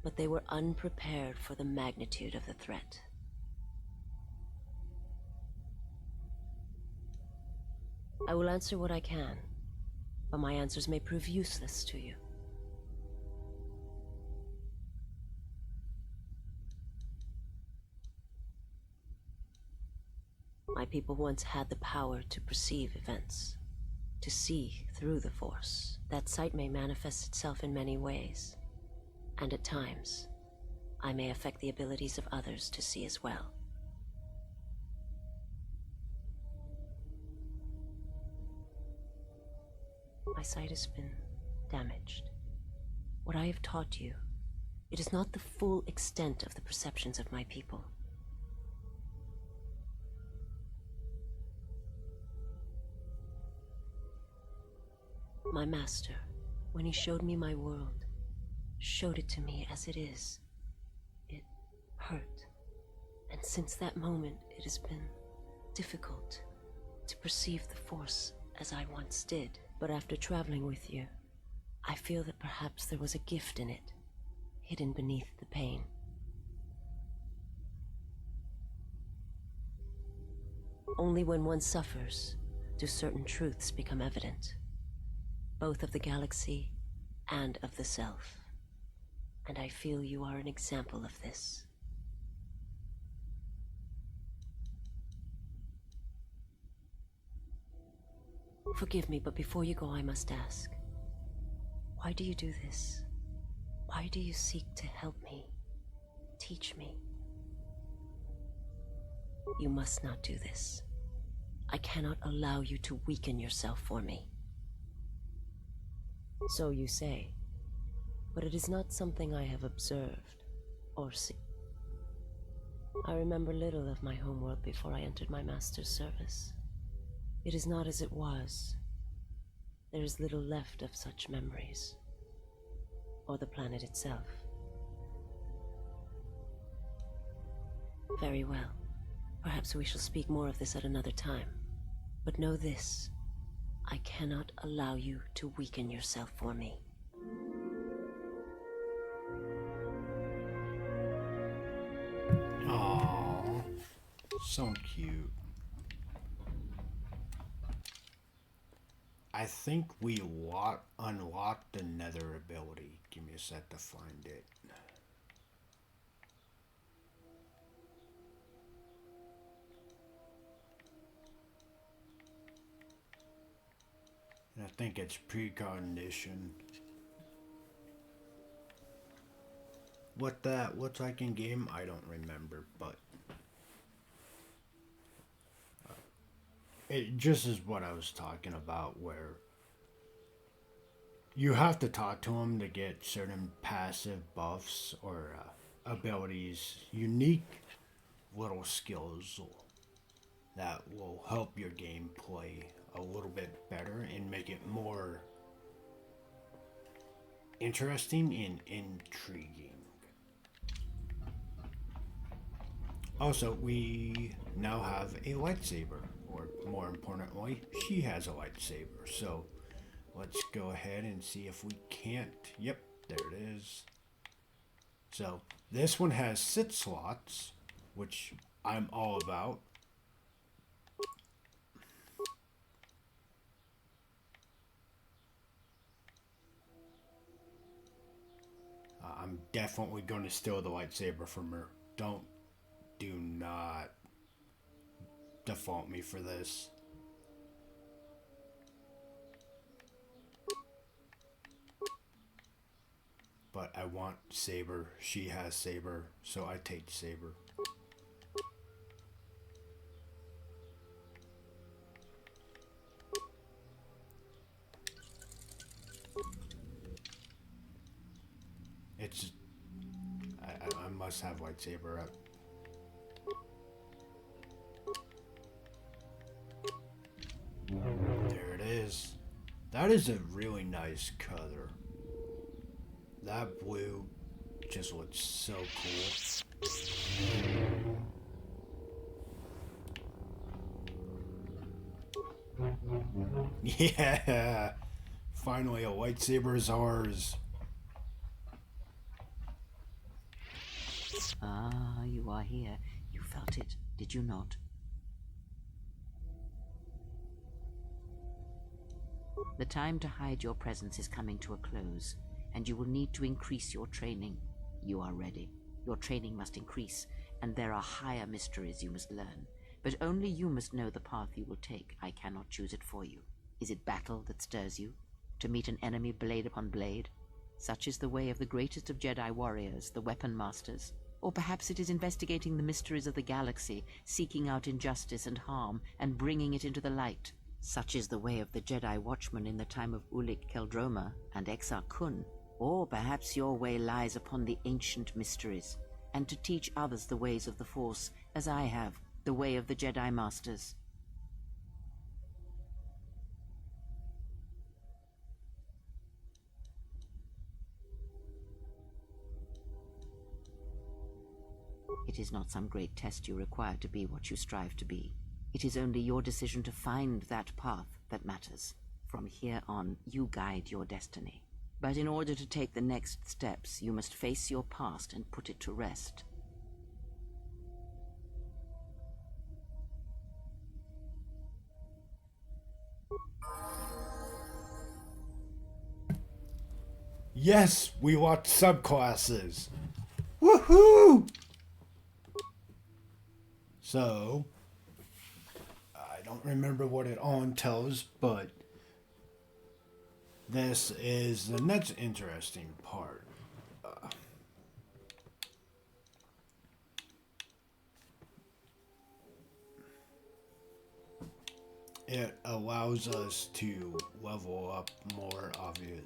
But they were unprepared for the magnitude of the threat. I will answer what I can, but my answers may prove useless to you. My people once had the power to perceive events, to see through the Force. That sight may manifest itself in many ways, and at times, I may affect the abilities of others to see as well. My sight has been damaged. What I have taught you, it is not the full extent of the perceptions of my people. My master, when he showed me my world, showed it to me as it is. It hurt. And since that moment, it has been difficult to perceive the Force as I once did. But after traveling with you, I feel that perhaps there was a gift in it, hidden beneath the pain. Only when one suffers do certain truths become evident, both of the galaxy and of the self. And I feel you are an example of this. Forgive me, but before you go, I must ask. Why do you do this? Why do you seek to help me? Teach me? You must not do this. I cannot allow you to weaken yourself for me. So you say, but it is not something I have observed or seen. I remember little of my homeworld before I entered my master's service. It is not as it was. There is little left of such memories, or the planet itself. Very well. Perhaps we shall speak more of this at another time. But know this, I cannot allow you to weaken yourself for me. Aww, so cute. I think we unlocked the nether ability. Give me a sec to find it. I think it's precognition. What's like in game? I don't remember, but it just is what I was talking about, where you have to talk to him to get certain passive buffs or abilities, unique little skills. that will help your gameplay a little bit better and make it more interesting and intriguing. Also, we now have a lightsaber, or more importantly, she has a lightsaber. So let's go ahead and see if we can't. Yep, there it is. So this one has 6 slots, which I'm all about. I'm definitely going to steal the lightsaber from her. Do not default me for this. But I want saber. She has saber, so I take saber. It's I must have lightsaber up. There it is. That is a really nice color. That blue just looks so cool. Yeah! Finally, a lightsaber is ours. Ah, you are here. You felt it, did you not? The time to hide your presence is coming to a close, and you will need to increase your training. You are ready. Your training must increase, and there are higher mysteries you must learn. But only you must know the path you will take. I cannot choose it for you. Is it battle that stirs you? To meet an enemy blade upon blade? Such is the way of the greatest of Jedi warriors, the weapon masters. Or perhaps it is investigating the mysteries of the galaxy, seeking out injustice and harm, and bringing it into the light. Such is the way of the Jedi Watchman in the time of Ulic Qel-Droma and Exar Kun. Or perhaps your way lies upon the ancient mysteries, and to teach others the ways of the Force, as I have, the way of the Jedi Masters. It is not some great test you require to be what you strive to be. It is only your decision to find that path that matters. From here on, you guide your destiny. But in order to take the next steps, you must face your past and put it to rest. Yes, we watch subclasses. Woohoo! So, I don't remember what it on tells, but this is the next interesting part. It allows us to level up more obvious,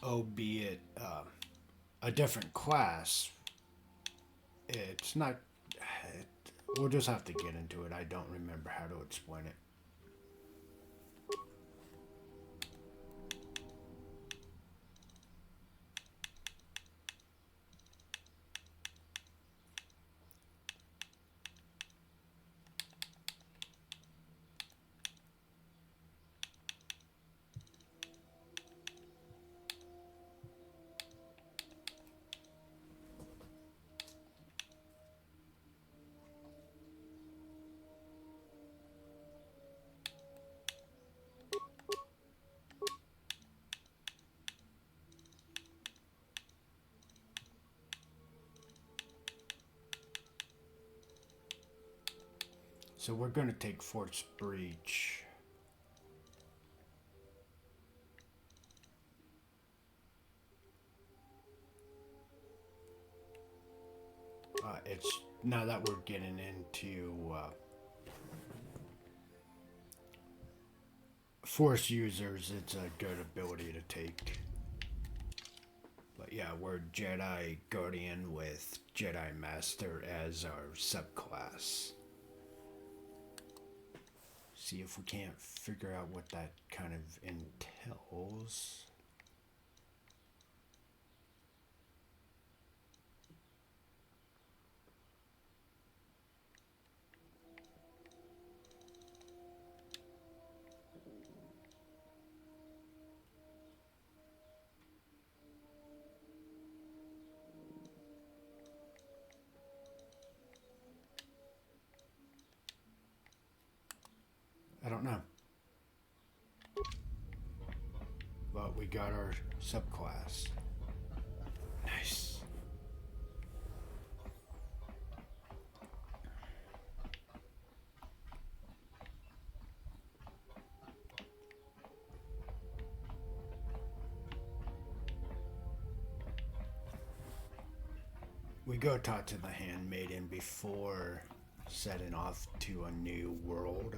albeit a different class. It's not. We'll just have to get into it. I don't remember how to explain it. So we're going to take Force Breach. It's now that we're getting into Force users, it's a good ability to take. But yeah, we're Jedi Guardian with Jedi Master as our subclass. See if we can't figure out what that kind of entails. I don't know. But we got our subclass. Nice. We go talk to the handmaiden before setting off to a new world.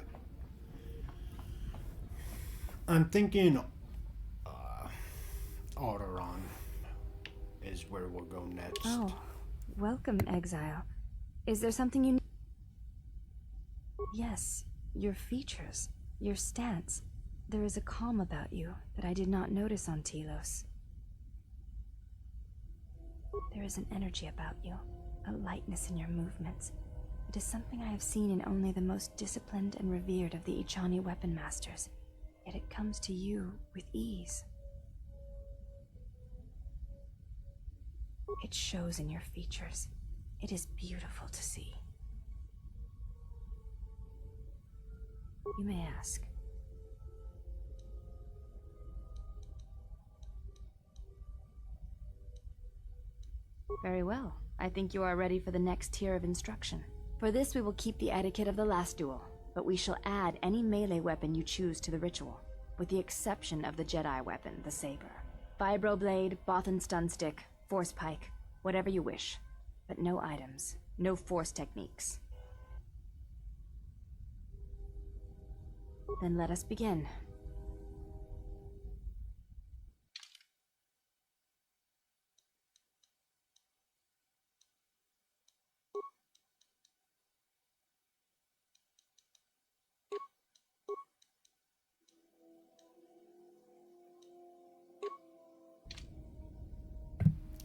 I'm thinking Alderaan is where we'll go next. Oh, welcome, exile. Is there something you need? Yes, your features, your stance. There is a calm about you that I did not notice on Telos. There is an energy about you, a lightness in your movements. It is something I have seen in only the most disciplined and revered of the Ichani weapon masters, yet it comes to you with ease. It shows in your features. It is beautiful to see. You may ask. Very well. I think you are ready for the next tier of instruction. For this we will keep the etiquette of the last duel, but we shall add any melee weapon you choose to the ritual, with the exception of the Jedi weapon, the saber. Vibroblade, Bothan stun stick, force pike, whatever you wish. But no items, no force techniques. Then let us begin.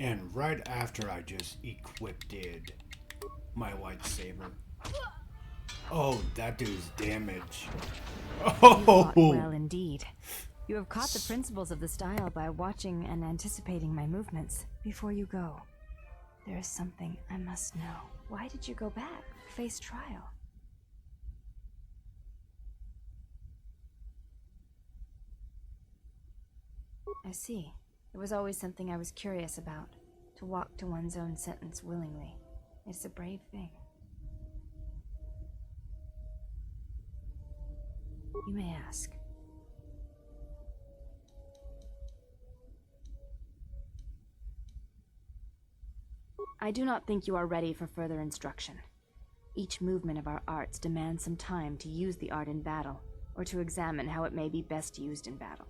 And right after I just equipped my lightsaber. Oh, that does damage. You fought well indeed. You have caught the principles of the style by watching and anticipating my movements. Before you go, there is something I must know. Why did you go back, face trial? I see. It was always something I was curious about. To walk to one's own sentence willingly. It's a brave thing. You may ask. I do not think you are ready for further instruction. Each movement of our arts demands some time to use the art in battle, or to examine how it may be best used in battle.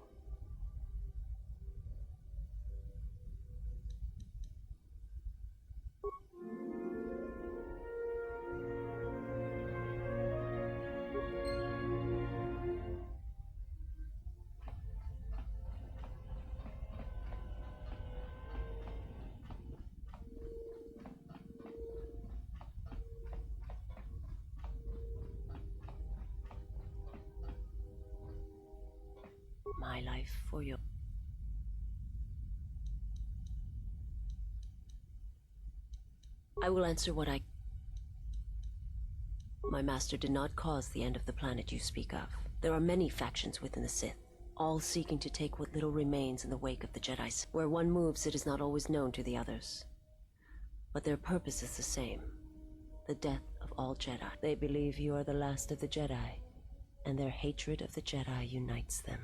My life for you. I will answer what I... My master did not cause the end of the planet you speak of. There are many factions within the Sith, all seeking to take what little remains in the wake of the Jedi. Where one moves, it is not always known to the others. But their purpose is the same. The death of all Jedi. They believe you are the last of the Jedi, and their hatred of the Jedi unites them.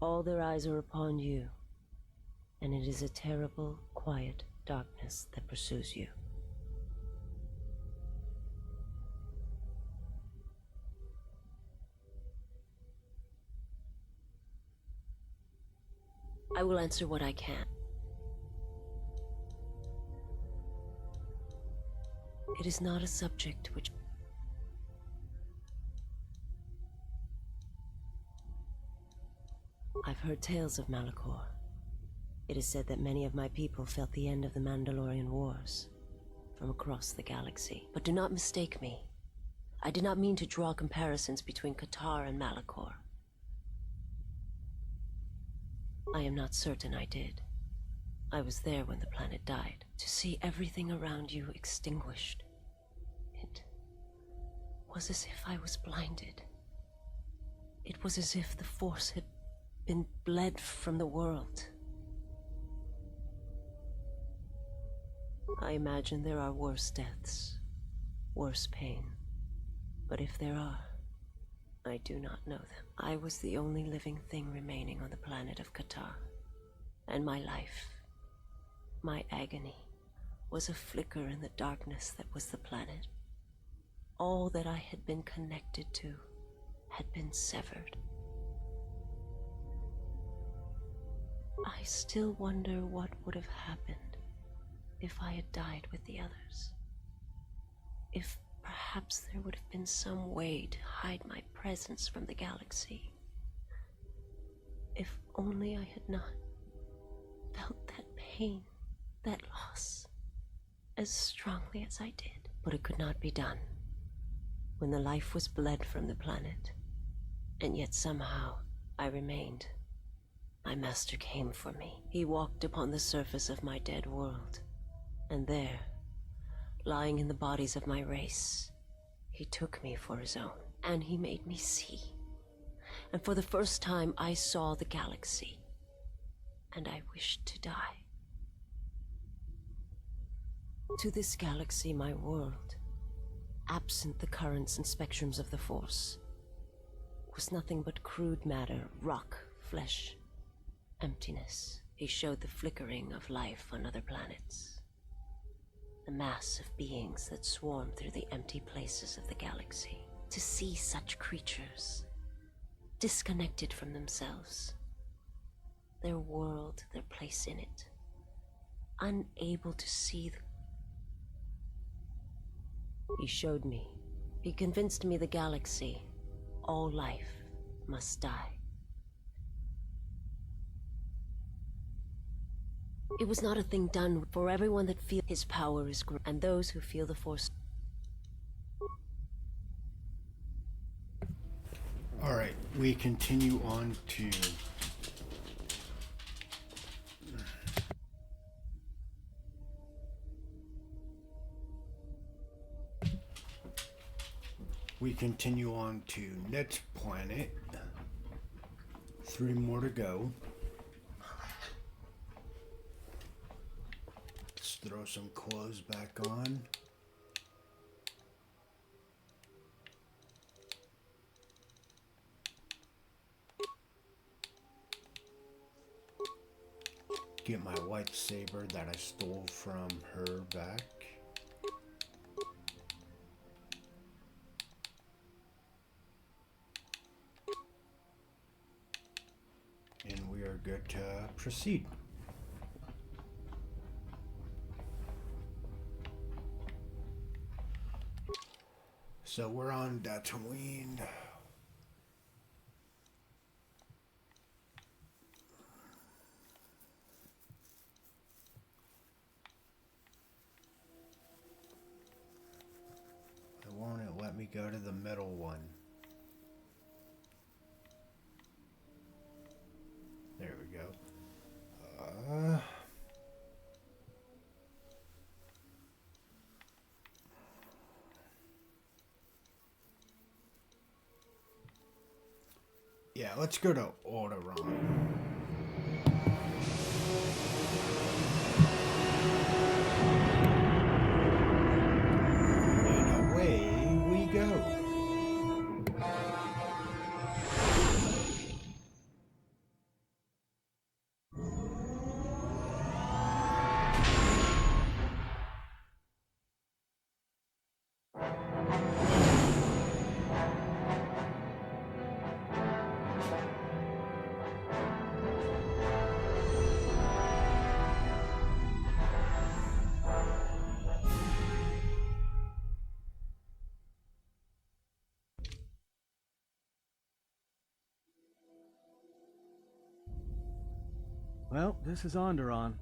All their eyes are upon you, and it is a terrible, quiet darkness that pursues you. I will answer what I can. It is not a subject which... I've heard tales of Malachor. It is said that many of my people felt the end of the Mandalorian Wars from across the galaxy. But do not mistake me. I did not mean to draw comparisons between Kotor and Malachor. I am not certain I did. I was there when the planet died. To see everything around you extinguished. It was as if I was blinded. It was as if the Force had been bled from the world. I imagine there are worse deaths, worse pain. But if there are, I do not know them. I was the only living thing remaining on the planet of Kotor. And my life, my agony, was a flicker in the darkness that was the planet. All that I had been connected to had been severed. I still wonder what would have happened if I had died with the others. If perhaps there would have been some way to hide my presence from the galaxy. If only I had not felt that pain, that loss, as strongly as I did. But it could not be done. When the life was bled from the planet, and yet somehow I remained. My master came for me. He walked upon the surface of my dead world, and there, lying in the bodies of my race, he took me for his own, and he made me see. And for the first time, I saw the galaxy, and I wished to die. To this galaxy, my world, absent the currents and spectrums of the Force, was nothing but crude matter, rock, flesh, emptiness. He showed the flickering of life on other planets. The mass of beings that swarm through the empty places of the galaxy. To see such creatures, disconnected from themselves, their world, their place in it, unable to see the... He showed me. He convinced me the galaxy, all life, must die. It was not a thing done for everyone that feels his power is great, and those who feel the Force. Alright, we continue on to... We continue on to next planet. 3 more to go. Let's throw some clothes back on. Get my lightsaber that I stole from her back. And we are good to proceed. So we're on Tatooine. Won't it let me go to the middle one? There we go. Yeah, let's go to Alderaan. Well, this is Onderon.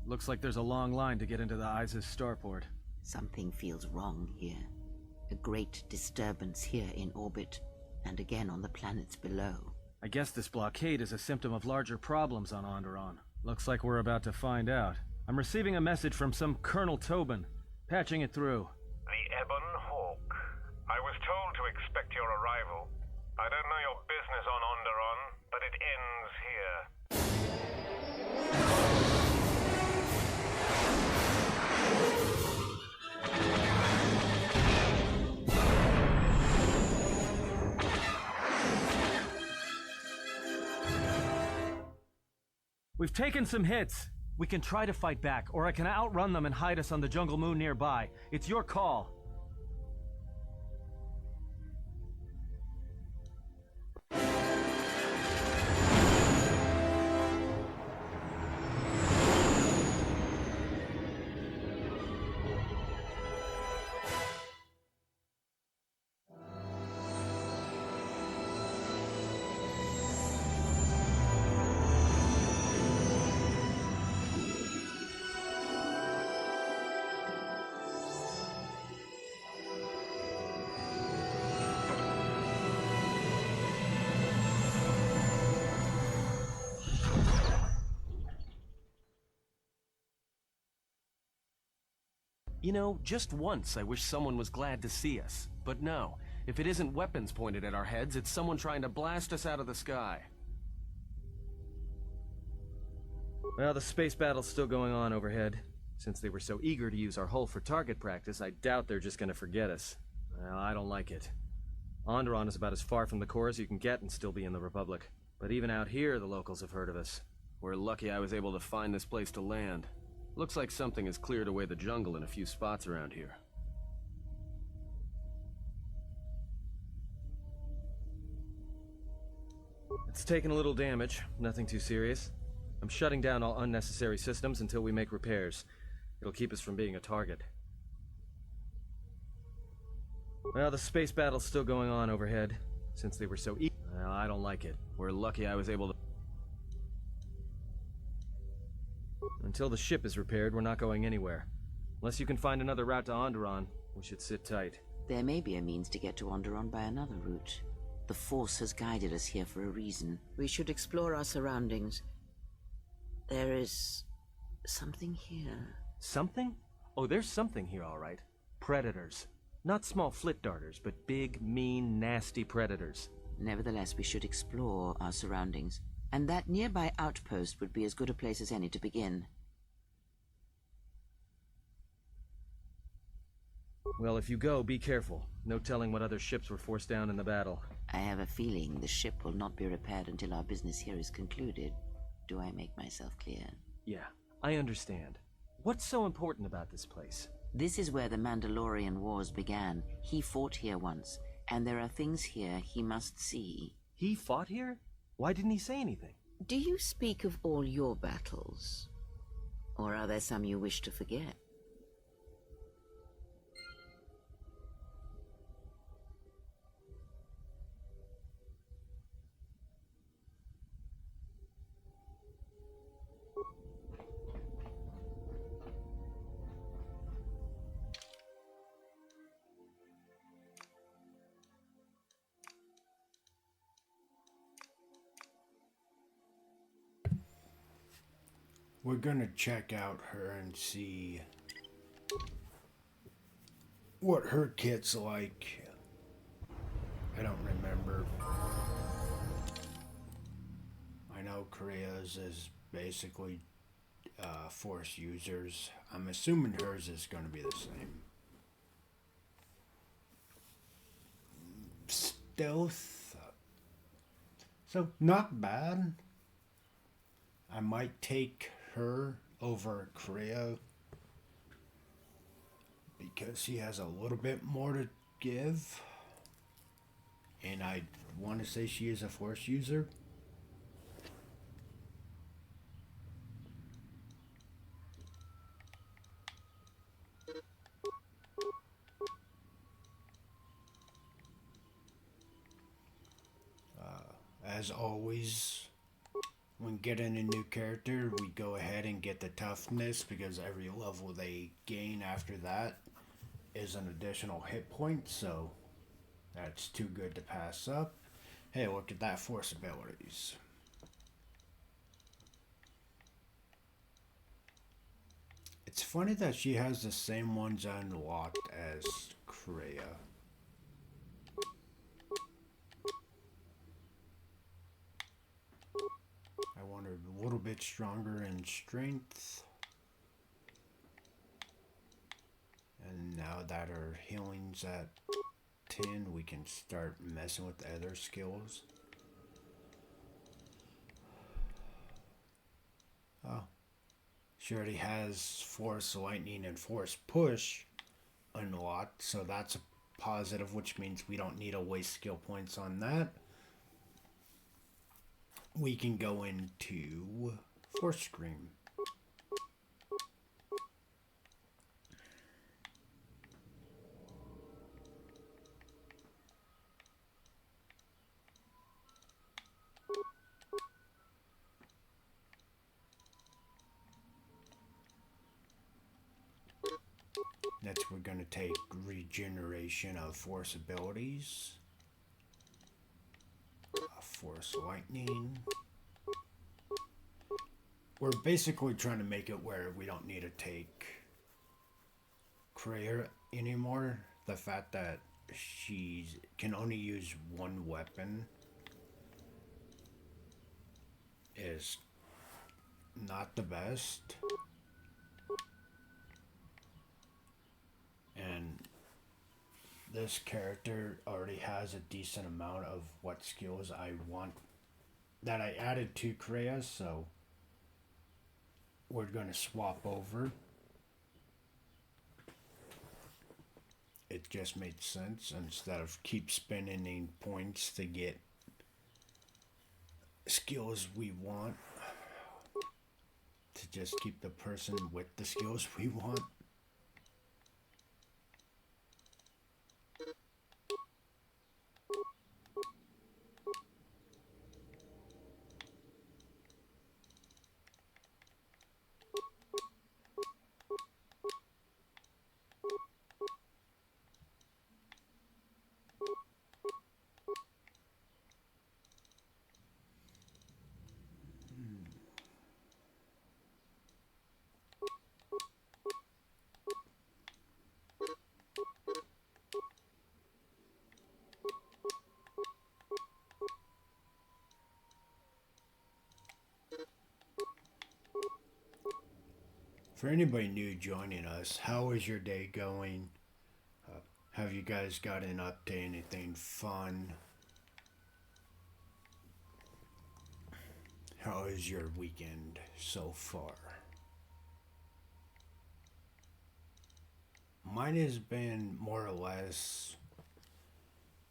Looks like there's a long line to get into the ISIS starport. Something feels wrong here. A great disturbance here in orbit, and again on the planets below. I guess this blockade is a symptom of larger problems on Onderon. Looks like we're about to find out. I'm receiving a message from some Colonel Tobin. Patching it through. The Ebon Hawk. I was told to expect your arrival. I don't know your business on Onderon, but it ends here. We've taken some hits. We can try to fight back, or I can outrun them and hide us on the jungle moon nearby. It's your call. You know, just once I wish someone was glad to see us. But no, if it isn't weapons pointed at our heads, it's someone trying to blast us out of the sky. Well, the space battle's still going on overhead. Since they were so eager to use our hull for target practice, I doubt they're just gonna forget us. Well, I don't like it. Onderon is about as far from the core as you can get and still be in the Republic. But even out here, the locals have heard of us. We're lucky I was able to find this place to land. Looks like something has cleared away the jungle in a few spots around here. It's taken a little damage, nothing too serious. I'm shutting down all unnecessary systems until we make repairs. It'll keep us from being a target. Well, the space battle's still going on overhead. Since they were so well, I don't like it. We're lucky I was able to... Until the ship is repaired, we're not going anywhere. Unless you can find another route to Onderon, we should sit tight. There may be a means to get to Onderon by another route. The Force has guided us here for a reason. We should explore our surroundings. There is... something here. Something? Oh, there's something here, all right. Predators. Not small flit darters, but big, mean, nasty predators. Nevertheless, we should explore our surroundings. And that nearby outpost would be as good a place as any to begin. Well, if you go, be careful. No telling what other ships were forced down in the battle. I have a feeling the ship will not be repaired until our business here is concluded. Do I make myself clear? Yeah, I understand. What's so important about this place? This is where the Mandalorian Wars began. He fought here once, and there are things here he must see. He fought here? Why didn't he say anything? Do you speak of all your battles? Or are there some you wish to forget? We're gonna check out her and see what her kit's like. I don't remember. I know Korea's is basically Force users. I'm assuming hers is gonna be the same. Stealth. So, not bad. I might take her over Korea because she has a little bit more to give, and I want to say she is a Force user. As always, when getting a new character, we go ahead and get the toughness because every level they gain after that is an additional hit point, so that's too good to pass up. Hey, look at that, force abilities. It's funny that she has the same ones unlocked as Kreia. I want her a little bit stronger in strength. And now that her healing's at 10, we can start messing with the other skills. Oh. She already has Force Lightning and Force Push unlocked, so that's a positive, which means we don't need to waste skill points on that. We can go into Force Scream. Next, we're going to take regeneration of force abilities. Force lightning. We're basically trying to make it where we don't need to take Kreia anymore. The fact that she can only use one weapon is not the best. And this character already has a decent amount of what skills I want that I added to Kreia, so we're going to swap over. It just made sense instead of keep spending points to get skills we want, to just keep the person with the skills we want. For anybody new joining us, how is your day going? Have you guys gotten up to anything fun? How is your weekend so far? Mine has been more or less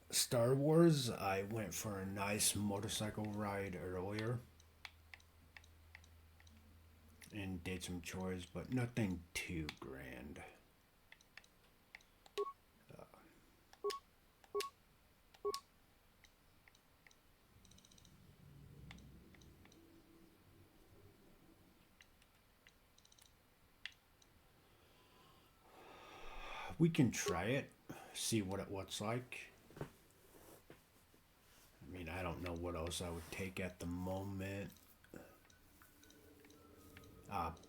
Star Wars. I went for a nice motorcycle ride earlier and did some chores, but nothing too grand. We can try it, see what it looks like. I mean, I don't know what else I would take at the moment.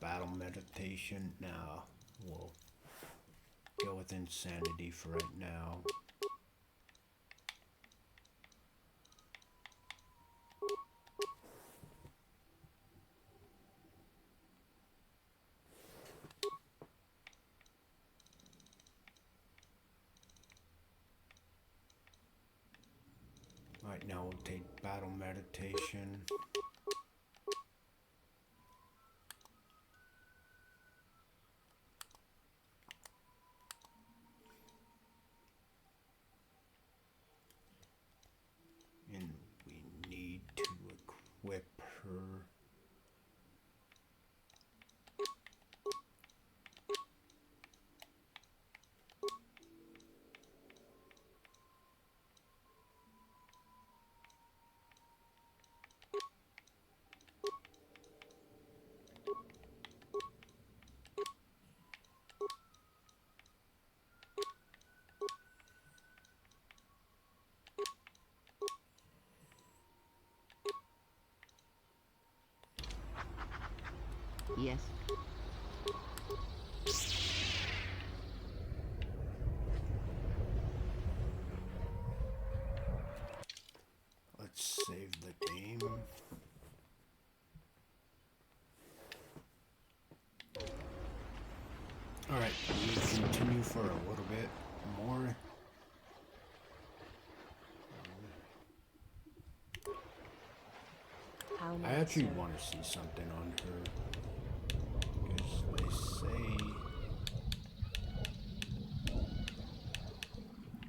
Battle meditation. No, we'll go with insanity for right now. Right now we'll take battle meditation. And we need to equip her. Yes. Let's save the game. Alright, we continue for a little bit more. I actually want to see something on her. Because they say...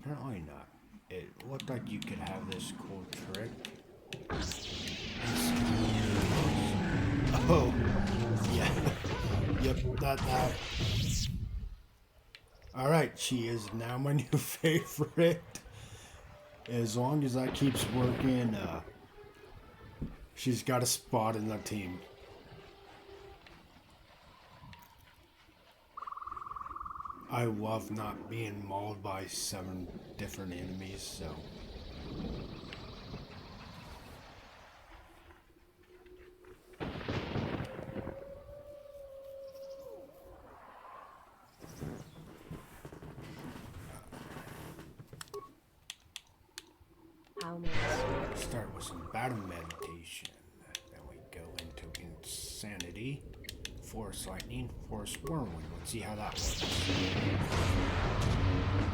Apparently not. It looked like you could have this cool trick. Oh, yeah. Yep, that. Alright, she is now my new favorite. As long as that keeps working, she's got a spot in the team. I love not being mauled by 7 different enemies, so... Start with some battle meditation. Then we go into insanity. Force lightning, force whirlwind. Let's see how that works.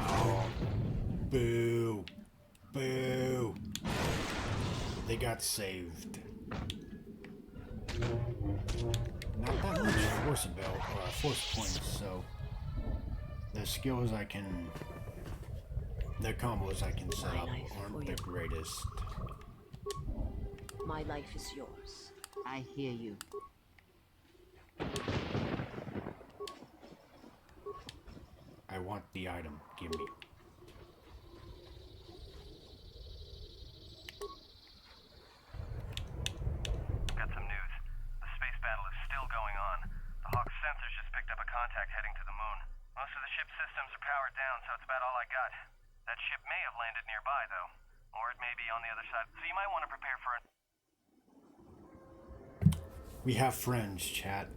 Oh, boo. Boo. They got saved. Not that much force force points, so the skills I can, the combos I can set up aren't the greatest. My life is yours. I hear you. I want the item. Give me. Got some news. The space battle is still going on. The Hawk's sensors just picked up a contact heading to the moon. Most of the ship's systems are powered down, so it's about all I got. That ship may have landed nearby, though. Or it may be on the other side. So you might want to prepare for it. We have friends, chat.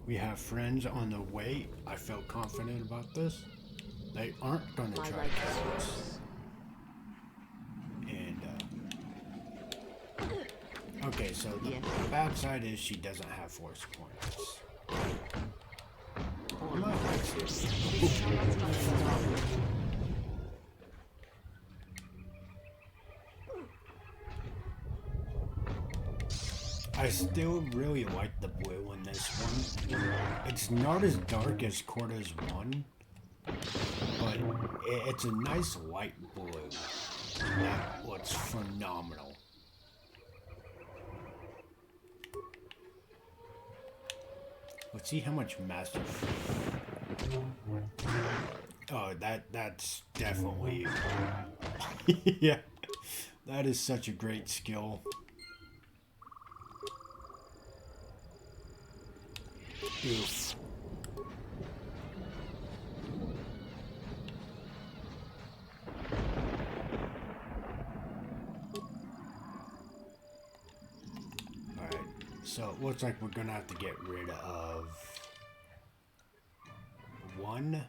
We have friends on the way. I felt confident about this. They aren't going to try to kill us. And, okay, so the bad side is she doesn't have force points. I still really like the blue in this one. It's not as dark as Corda's one, but it's a nice light blue. That looks phenomenal. Let's see how much master. Oh, that's definitely. Yeah, that is such a great skill. Oof. Alright, so it looks like we're gonna have to get rid of one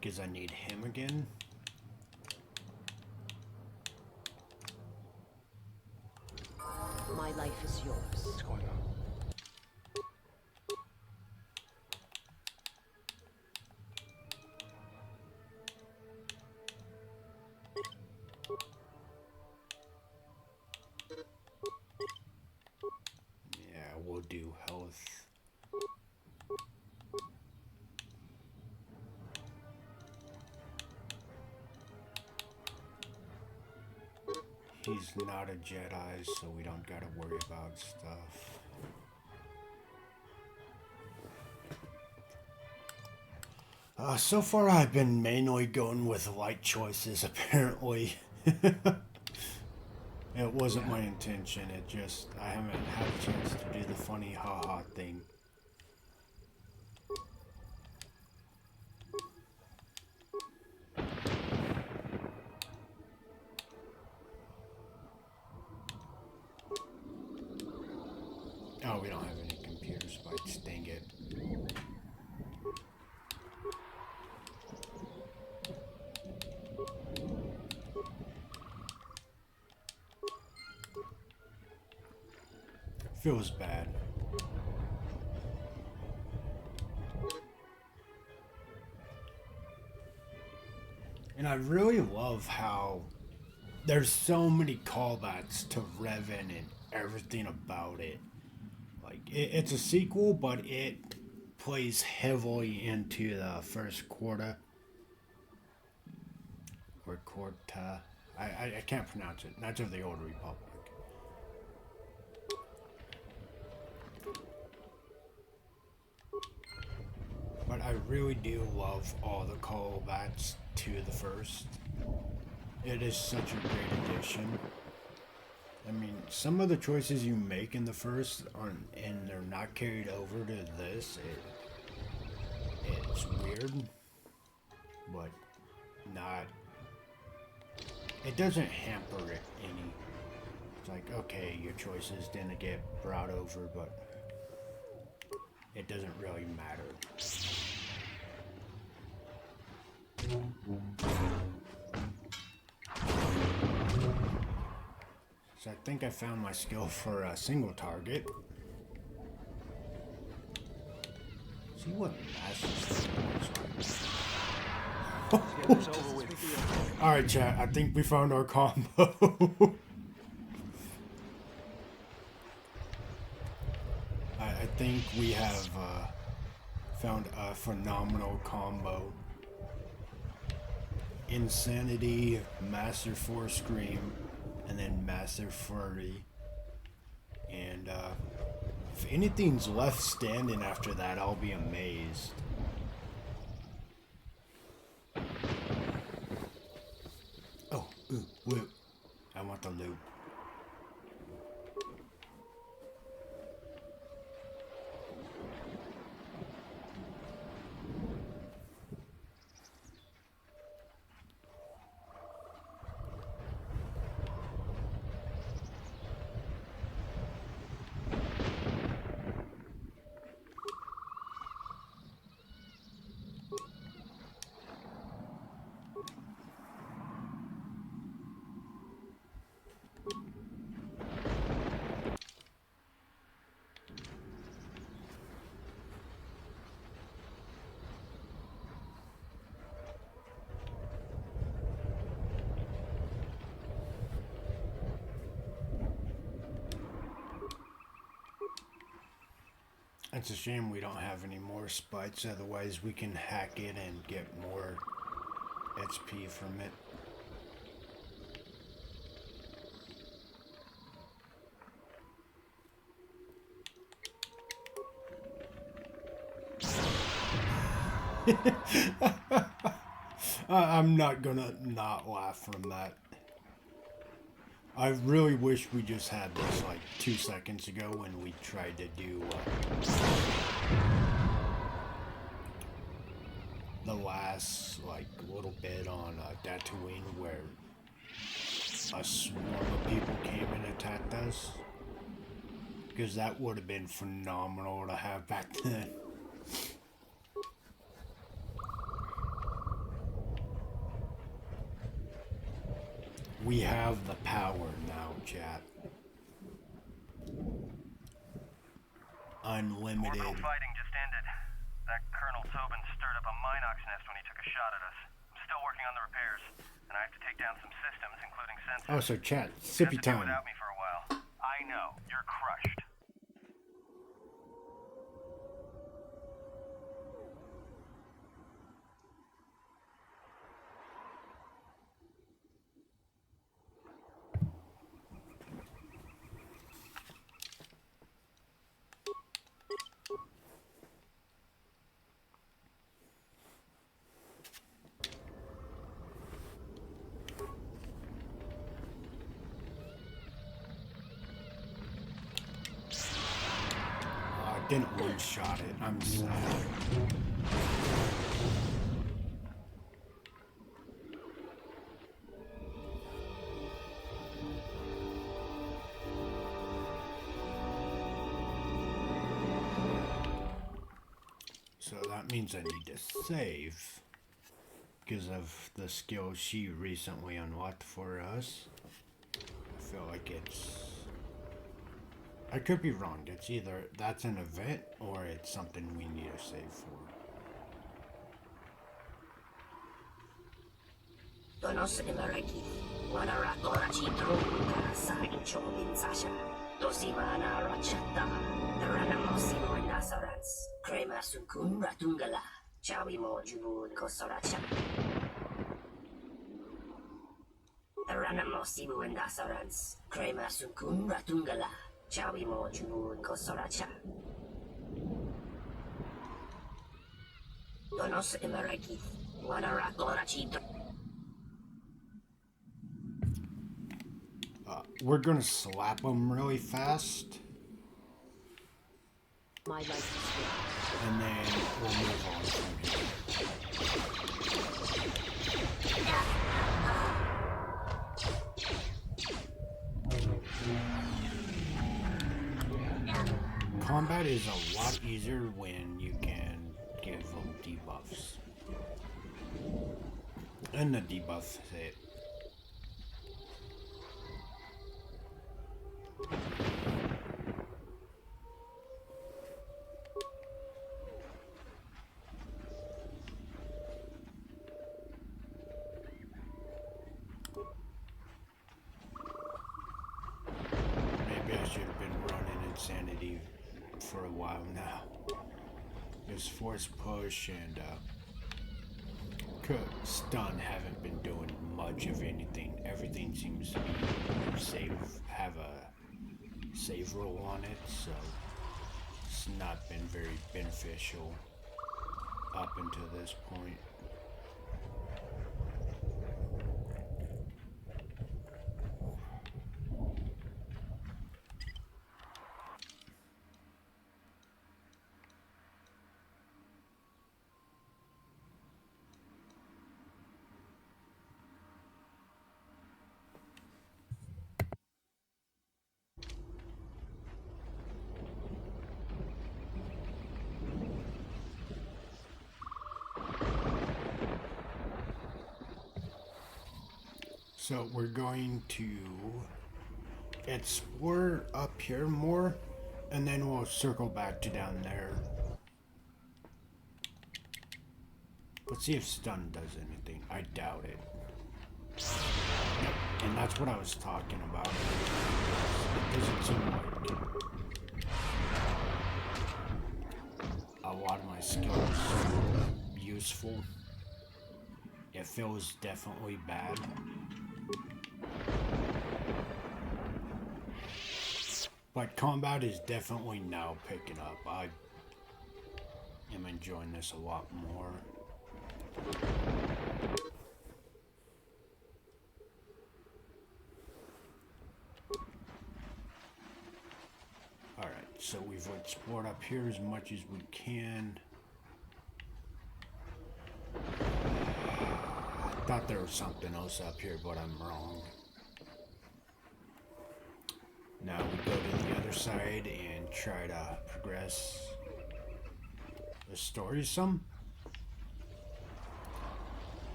because I need him again. My life is yours. What's going on? Yeah, we'll do health. He's not a Jedi, so we don't gotta worry about stuff. So far I've been mainly going with light choices, apparently. It wasn't my intention, it just, I haven't had a chance to do the funny haha thing. Oh, we don't have any computer spikes, dang it. Feels bad. And I really love how there's so many callbacks to Revan and everything about it. Like, it's a sequel, but it plays heavily into the first quarter. Or Quarta. I can't pronounce it. Knights of the Old Republic. But I really do love all the callbacks to the first. It is such a great addition. I mean, some of the choices you make in the first aren't, and they're not carried over to this. It's weird, but not. It doesn't hamper it any. It's like, okay, your choices didn't get brought over, but it doesn't really matter. So I think I found my skill for a single target. See what Master's looks like. Alright, chat, I think we found our combo. I think we have found a phenomenal combo. Insanity, Master Force Scream, and then Master Flurry. And if anything's left standing after that, I'll be amazed. Oh, ooh, loot. I want the loot. It's a shame we don't have any more spikes, otherwise we can hack it and get more XP from it. I'm not gonna not laugh from that. I really wish we just had this like 2 seconds ago when we tried to do the last like little bit on Tatooine where a swarm of people came and attacked us. Because that would have been phenomenal to have back then. We have the power now, chat. Unlimited. Orbital fighting just ended. That Colonel Tobin stirred up a Minox nest when he took a shot at us. I'm still working on the repairs, and I have to take down some systems, including sensors. Oh, so chat, sippy time. Without me for a while. I know, you're crushed. Didn't one-shot it. I'm sad. that means I need to save because of the skills she recently unlocked for us. I feel like it's... I could be wrong. It's either that's an event or it's something we need to save for. Donos imereki, wanara korachi drunga sa inchobin sasha. Dosimana rachata, Naranamosimo Nasarans, Krema Sukun Ratungala, Chawimo Jubun Kosoracha. Naranamosimo Nasarans, Krema Sukun Ratungala, Chawimo Jubun Kosoracha. Donos Emereki, Wanara Korachi. We're gonna slap them really fast. My life is good. And then we'll move on from here. Combat is a lot easier when you can give them debuffs. And the debuffs hit. Maybe I should have been running Insanity for a while now. This Force Push and Stun haven't been doing much of anything. Everything seems to be have a save roll on it, so it's not been very beneficial up until this point. So we're going to explore up here more, and then we'll circle back to down there. Let's see if stun does anything. I doubt it. And that's what I was talking about. It doesn't seem like a lot of my skills are useful. It feels definitely bad. But combat is definitely now picking up. I am enjoying this a lot more. Alright, so we've explored up here as much as we can. I thought there was something else up here, but I'm wrong. Now we go to the other side and try to progress the story some.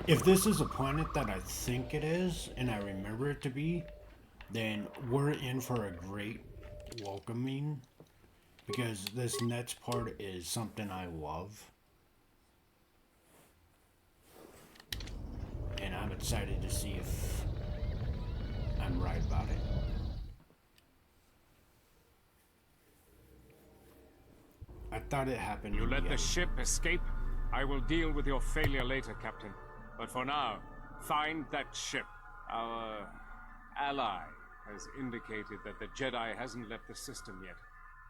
If this is a planet that I think it is, and I remember it to be, then we're in for a great welcoming, because this next part is something I love. And I'm excited to see if I'm right about it. I thought it happened. You let the ship escape? I will deal with your failure later, Captain. But for now, find that ship. Our ally has indicated that the Jedi hasn't left the system yet.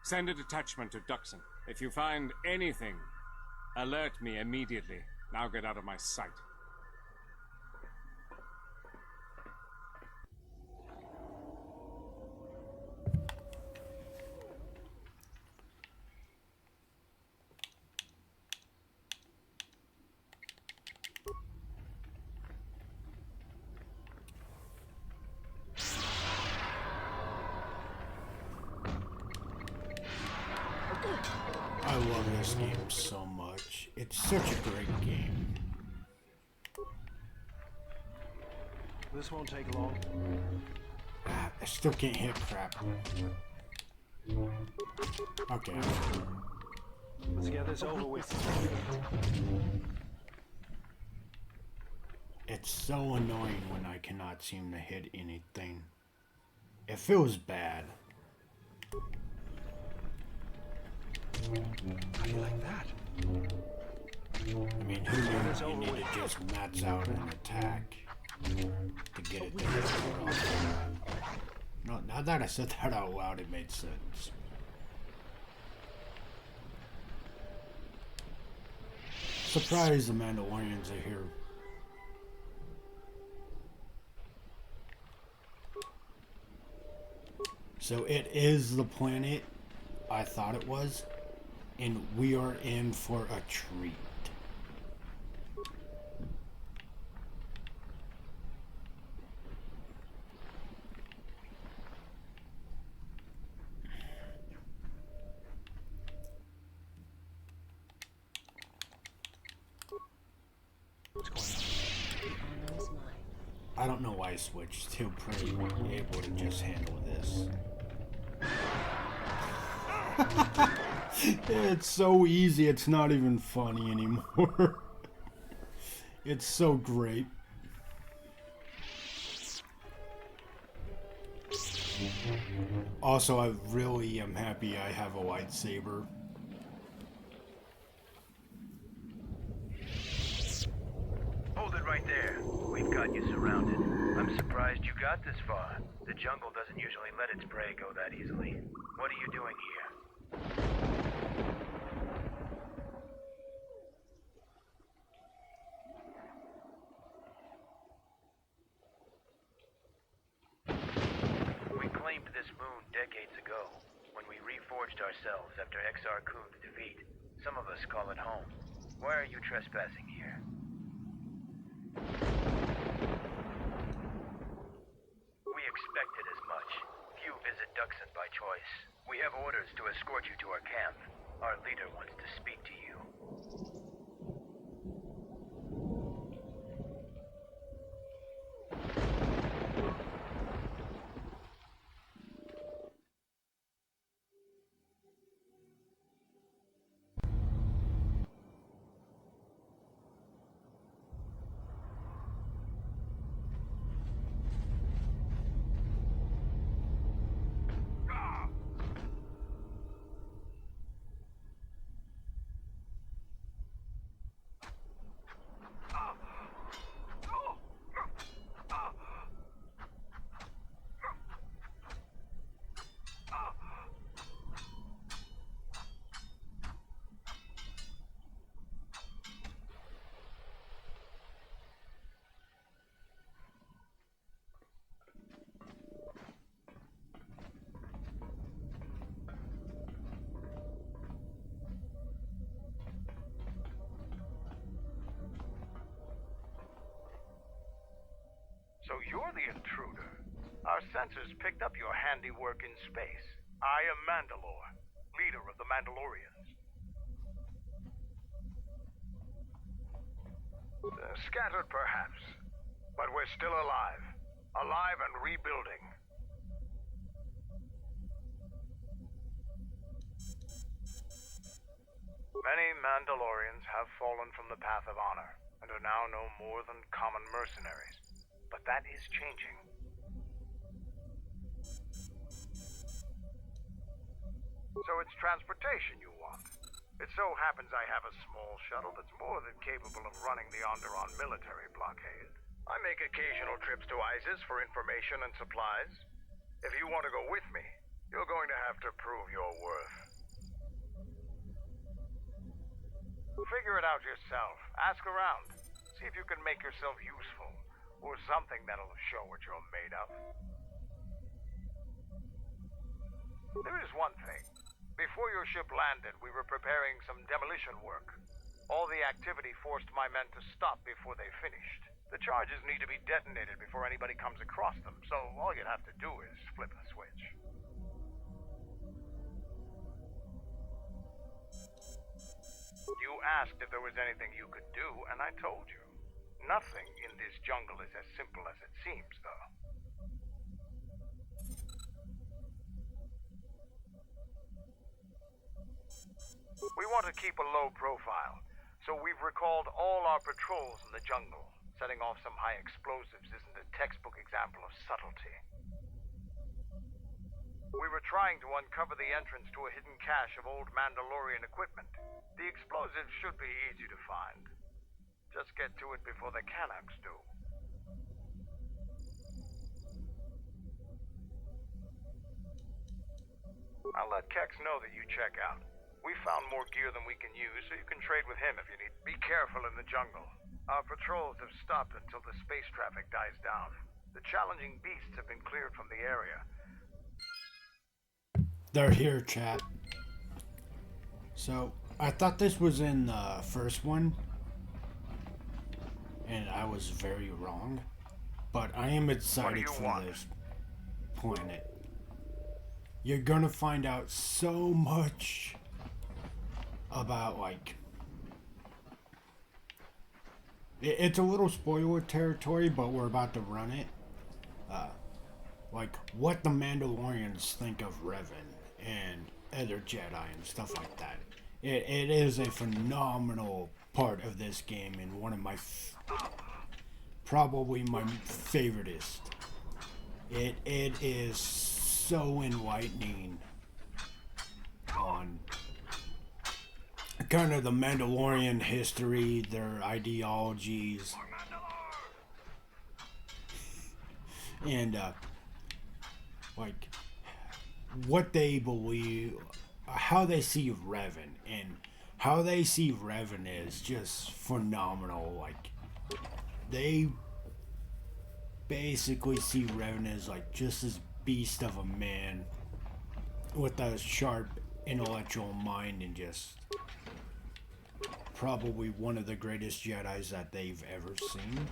Send a detachment to Duxon. If you find anything, alert me immediately. Now get out of my sight. I love this game so much. It's such a great game. This won't take long. I still can't hit crap. Okay. Let's get this over with. It's so annoying when I cannot seem to hit anything. It feels bad. How do you like that? I mean, who knew you need to just max out an attack to get it to hit? No, now that I said that out loud, it made sense. Surprised the Mandalorians are here. So it is the planet I thought it was, and we are in for a treat. I don't know why I switched. He'll probably be able to just handle this. It's so easy, it's not even funny anymore. It's so great. Also, I really am happy I have a lightsaber. Hold it right there. We've got you surrounded. I'm surprised you got this far. The jungle doesn't usually let its prey go that easily. What are you doing here? We claimed this moon decades ago, when we reforged ourselves after Exar Kun's defeat. Some of us call it home. Why are you trespassing here? We expected as much. Few visit Duxon by choice. We have orders to escort you to our camp. Our leader wants to speak to you. So you're the intruder. Our sensors picked up your handiwork in space. I am Mandalore, leader of the Mandalorians. Scattered perhaps, but we're still alive. Alive and rebuilding. Many Mandalorians have fallen from the path of honor and are now no more than common mercenaries. But that is changing. So it's transportation you want. It so happens I have a small shuttle that's more than capable of running the Onderon military blockade. I make occasional trips to ISIS for information and supplies. If you want to go with me, you're going to have to prove your worth. Figure it out yourself. Ask around. See if you can make yourself useful. Or something that'll show what you're made of. There is one thing. Before your ship landed, we were preparing some demolition work. All the activity forced my men to stop before they finished. The charges need to be detonated before anybody comes across them, so all you'd have to do is flip a switch. You asked if there was anything you could do, and I told you. Nothing in this jungle is as simple as it seems, though. We want to keep a low profile, so we've recalled all our patrols in the jungle. Setting off some high explosives isn't a textbook example of subtlety. We were trying to uncover the entrance to a hidden cache of old Mandalorian equipment. The explosives should be easy to find. Just get to it before the Canucks do. I'll let Kex know that you check out. We found more gear than we can use, so you can trade with him if you need. Be careful in the jungle. Our patrols have stopped until the space traffic dies down. The challenging beasts have been cleared from the area. They're here, chat. So, I thought this was in the first one, and I was very wrong. But I am excited for this planet. You're gonna find out so much about, like... It's a little spoiler territory, but we're about to run it. Like, what the Mandalorians think of Revan and other Jedi and stuff like that. It is a phenomenal part of this game and one of my... probably my favoriteest. It is so enlightening on kind of the Mandalorian history, their ideologies, and like what they believe, how they see Revan, and how they see Revan is just phenomenal. Like, they basically see Revan as like just this beast of a man with a sharp intellectual mind and just probably one of the greatest Jedis that they've ever seen.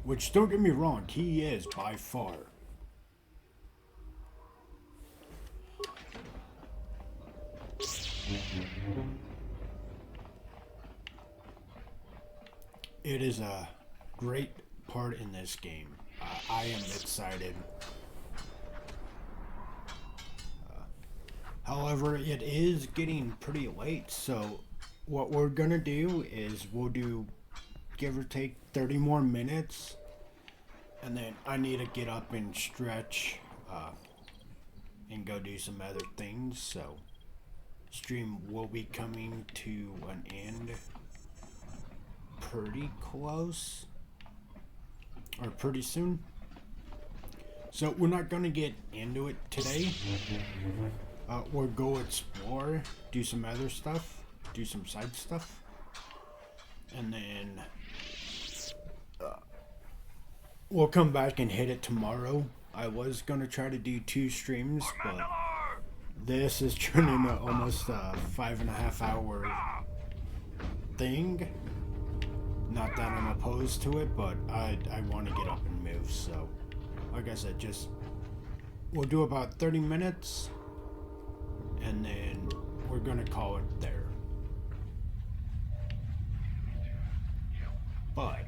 Which, don't get me wrong, he is by far. It is a great part in this game. I am excited. However, it is getting pretty late, so what we're gonna do is we'll do give or take 30 more minutes, and then I need to get up and stretch and go do some other things, so stream will be coming to an end pretty close, or pretty soon. So we're not gonna get into it today. We'll go explore, do some other stuff, do some side stuff, and then we'll come back and hit it tomorrow. I was gonna try to do 2 streams, but this is turning into almost a 5.5 hour thing. Not that I'm opposed to it, but I want to get up and move, so like I said, just we'll do about 30 minutes and then we're gonna call it there. But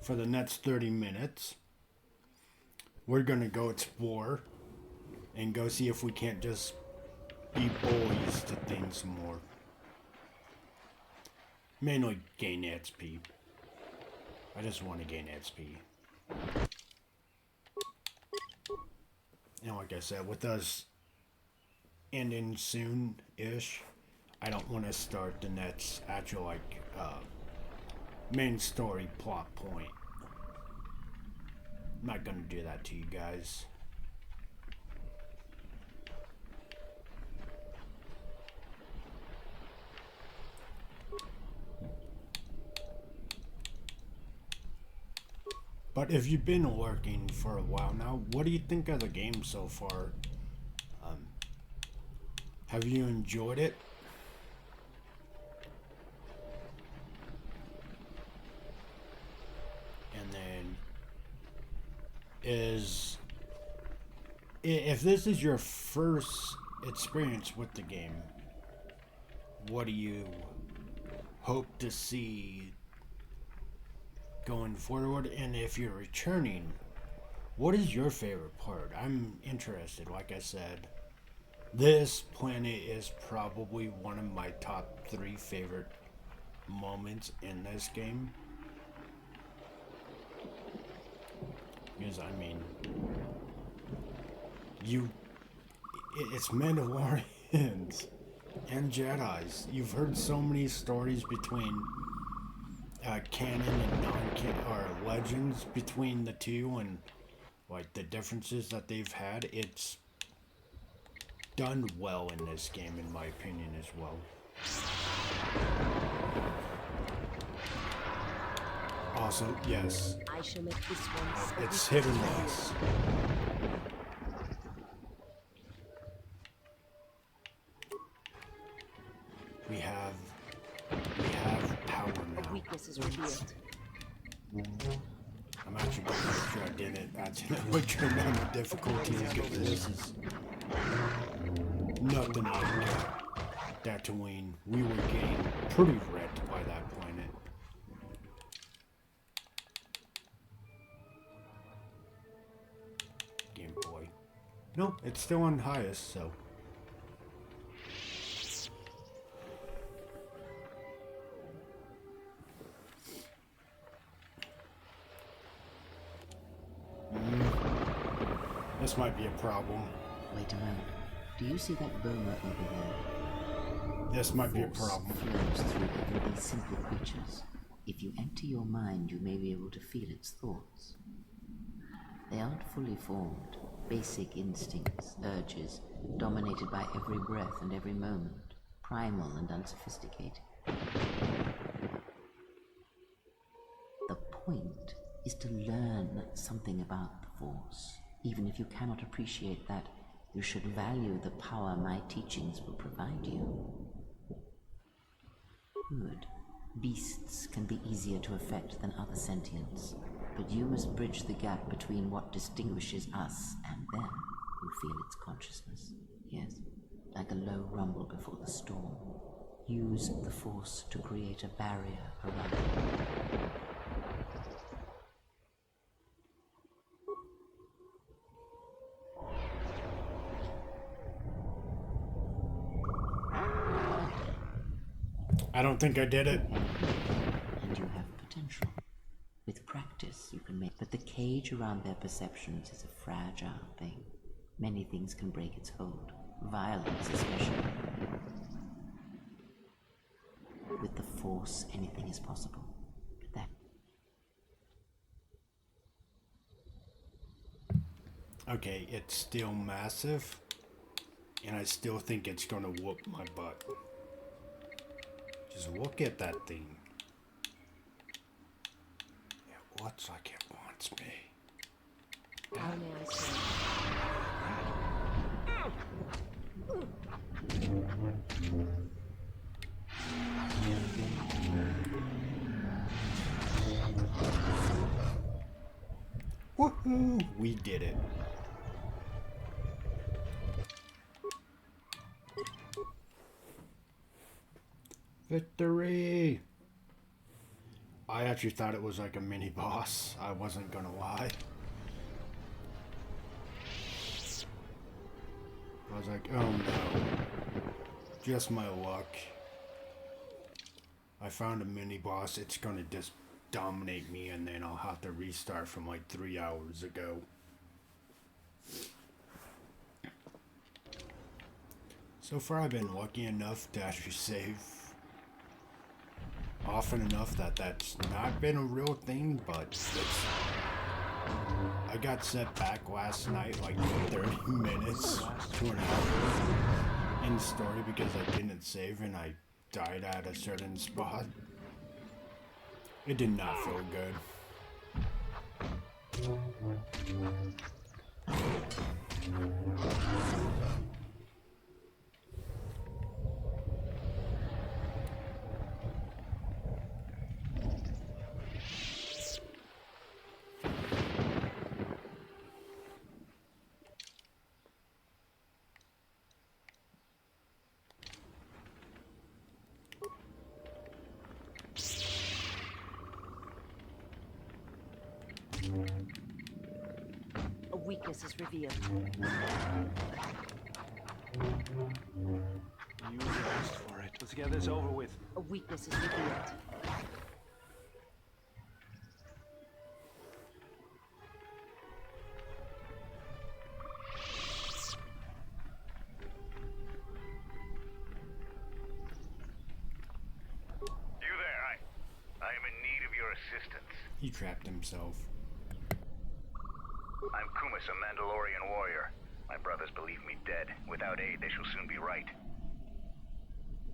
for the next 30 minutes we're gonna go explore and go see if we can't just be bullies to things more. Mainly gain XP. I just want to gain XP. And like I said, with us ending soon-ish, I don't want to start the next actual, like, main story plot point. I'm not gonna do that to you guys. But if you've been lurking for a while now, what do you think of the game so far? Have you enjoyed it? And then if this is your first experience with the game, what do you hope to see going forward? And if you're returning, what is your favorite part? I'm interested. Like I said, this planet is probably one of my top 3 favorite moments in this game. Because, I mean, it's Mandalorians and Jedis. You've heard so many stories between canon and non-canon, or legends between the two, and like the differences that they've had. It's done well in this game, in my opinion, as well. Also, yes, I shall make this one it's hit or miss. We have power now. Weakness is revealed. I'm actually going to make sure I did it. Actually, turn down the difficulties because this is nothing like Tatooine. We were getting pretty wrecked by that planet. Game Boy. Nope, it's still on highest, so. This might be a problem. Wait a moment. Do you see that boma over there? This might be a problem. Flows through even these simple creatures. If you empty your mind, you may be able to feel its thoughts. They aren't fully formed. Basic instincts, urges, dominated by every breath and every moment. Primal and unsophisticated. The point is to learn something about the Force. Even if you cannot appreciate that, you should value the power my teachings will provide you. Good. Beasts can be easier to affect than other sentients, but you must bridge the gap between what distinguishes us and them who feel its consciousness. Yes, like a low rumble before the storm. Use the Force to create a barrier around you. I don't think I did it. And you have potential. With practice, you can make... But the cage around their perceptions is a fragile thing. Many things can break its hold. Violence, especially. With the Force, anything is possible. But that... Okay, it's still massive, and I still think it's gonna whoop my butt. Just look at that thing. It looks like it wants me. How may I say? Woohoo! We did it. Victory! I actually thought it was like a mini boss. I wasn't gonna lie. I was like, oh no. Just my luck. I found a mini boss. It's gonna just dominate me, and then I'll have to restart from like 3 hours ago. So far I've been lucky enough to actually save often enough that that's not been a real thing, but I got set back last night like 30 minutes to an hour in the story because I didn't save and I died at a certain spot. It did not feel good. A weakness is revealed. You asked for it. Let's get this over with. A weakness is revealed. You there? I am in need of your assistance. He trapped himself. I'm Kumis, a Mandalorian warrior. My brothers believe me dead. Without aid, they shall soon be right.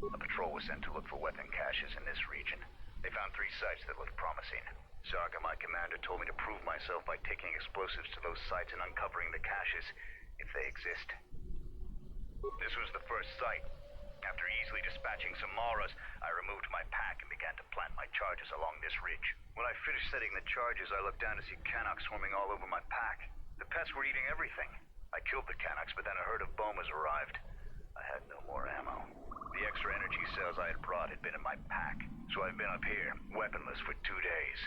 A patrol was sent to look for weapon caches in this region. They found 3 sites that looked promising. Sarga, my commander, told me to prove myself by taking explosives to those sites and uncovering the caches, if they exist. This was the first site. After easily dispatching some Maras, I removed my pack and began to plant my charges along this ridge. When I finished setting the charges, I looked down to see Canucks swarming all over my pack. The pests were eating everything. I killed the Canucks, but then a herd of Bomas arrived. I had no more ammo. The extra energy cells I had brought had been in my pack, so I've been up here, weaponless for 2 days.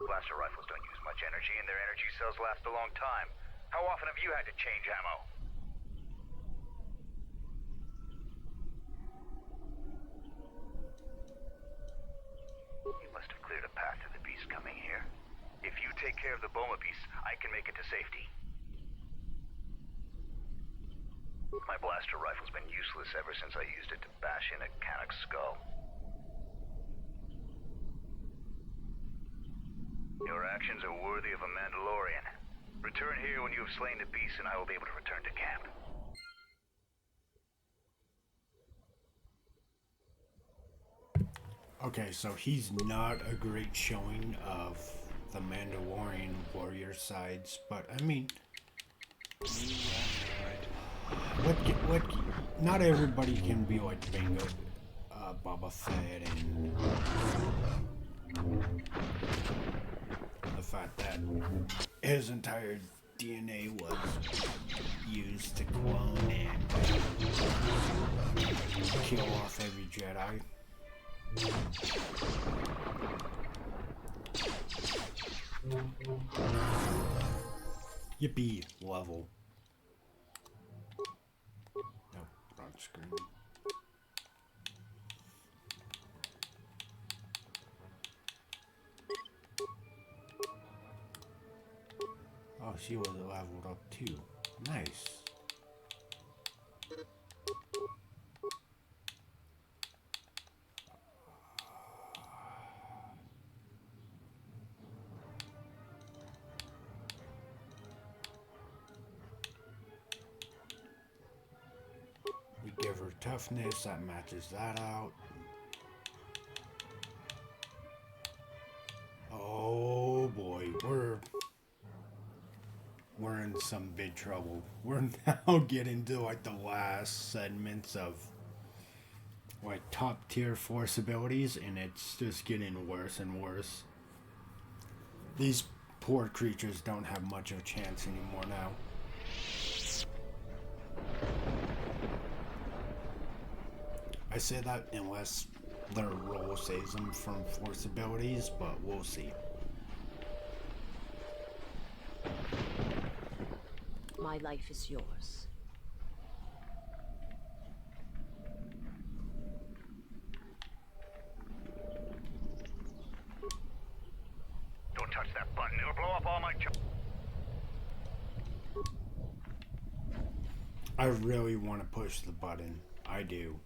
Blaster rifles don't use much energy, and their energy cells last a long time. How often have you had to change ammo? You must have cleared a path to the beast coming here. If you take care of the Boma beasts, I can make it to safety. My blaster rifle's been useless ever since I used it to bash in a Canuck's skull. Your actions are worthy of a Mandalorian. Return here when you have slain the beast, and I will be able to return to camp. Okay, so he's not a great showing of the Mandalorian warrior sides, but I mean, what? Not everybody can be like Bingo, Boba Fett, and the fact that his entire DNA was used to clone and kill off every Jedi. Yippee, level. No, wrong screen. Oh, she was leveled up too. Nice. We give her toughness, that matches that out. Oh boy, we're in some big trouble. We're now getting to like the last segments of like top tier force abilities, and it's just getting worse and worse. These poor creatures don't have much of a chance anymore now. I say that unless their role saves them from force abilities, but we'll see. My life is yours. Don't touch that button. It'll blow up all my... I really want to push the button. I do.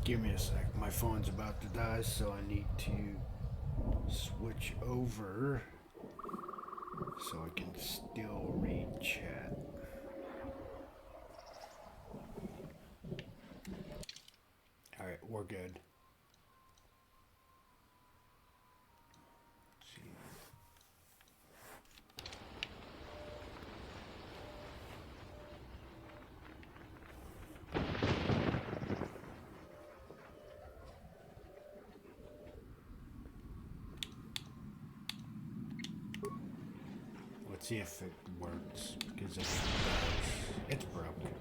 Give me a sec. My phone's about to die, so I need to switch over so I can still read chat. Alright, we're good. Let's see. Let's see if it works, because if it does, it's broken.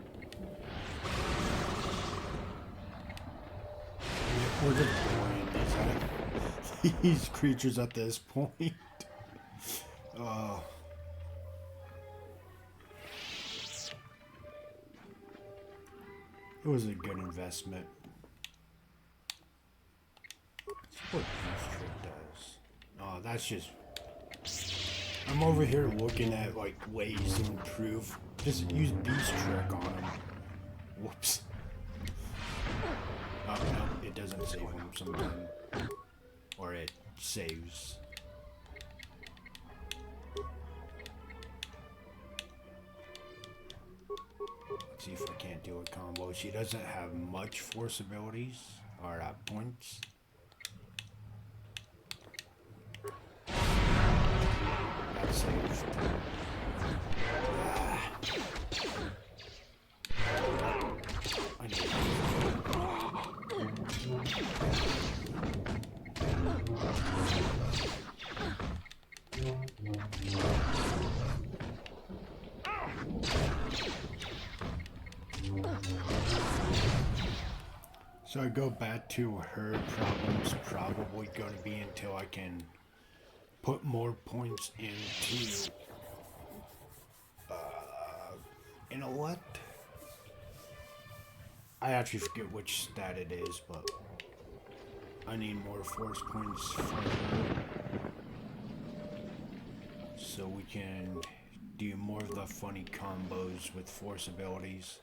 We're just boring these creatures at this point. It was a good investment. That's what this trick does. Oh, that's just... I'm over here looking at, like, ways to improve. Just use Beast Trick on them. Whoops. Oh, no, it doesn't save them sometimes. Or it saves. Let's see if I can't do a combo. She doesn't have much force abilities, or points. That saved. I need So I go back to her problem's probably going to be until I can put more points into, you know what? I actually forget which stat it is, but I need more force points for her. So we can do more of the funny combos with force abilities.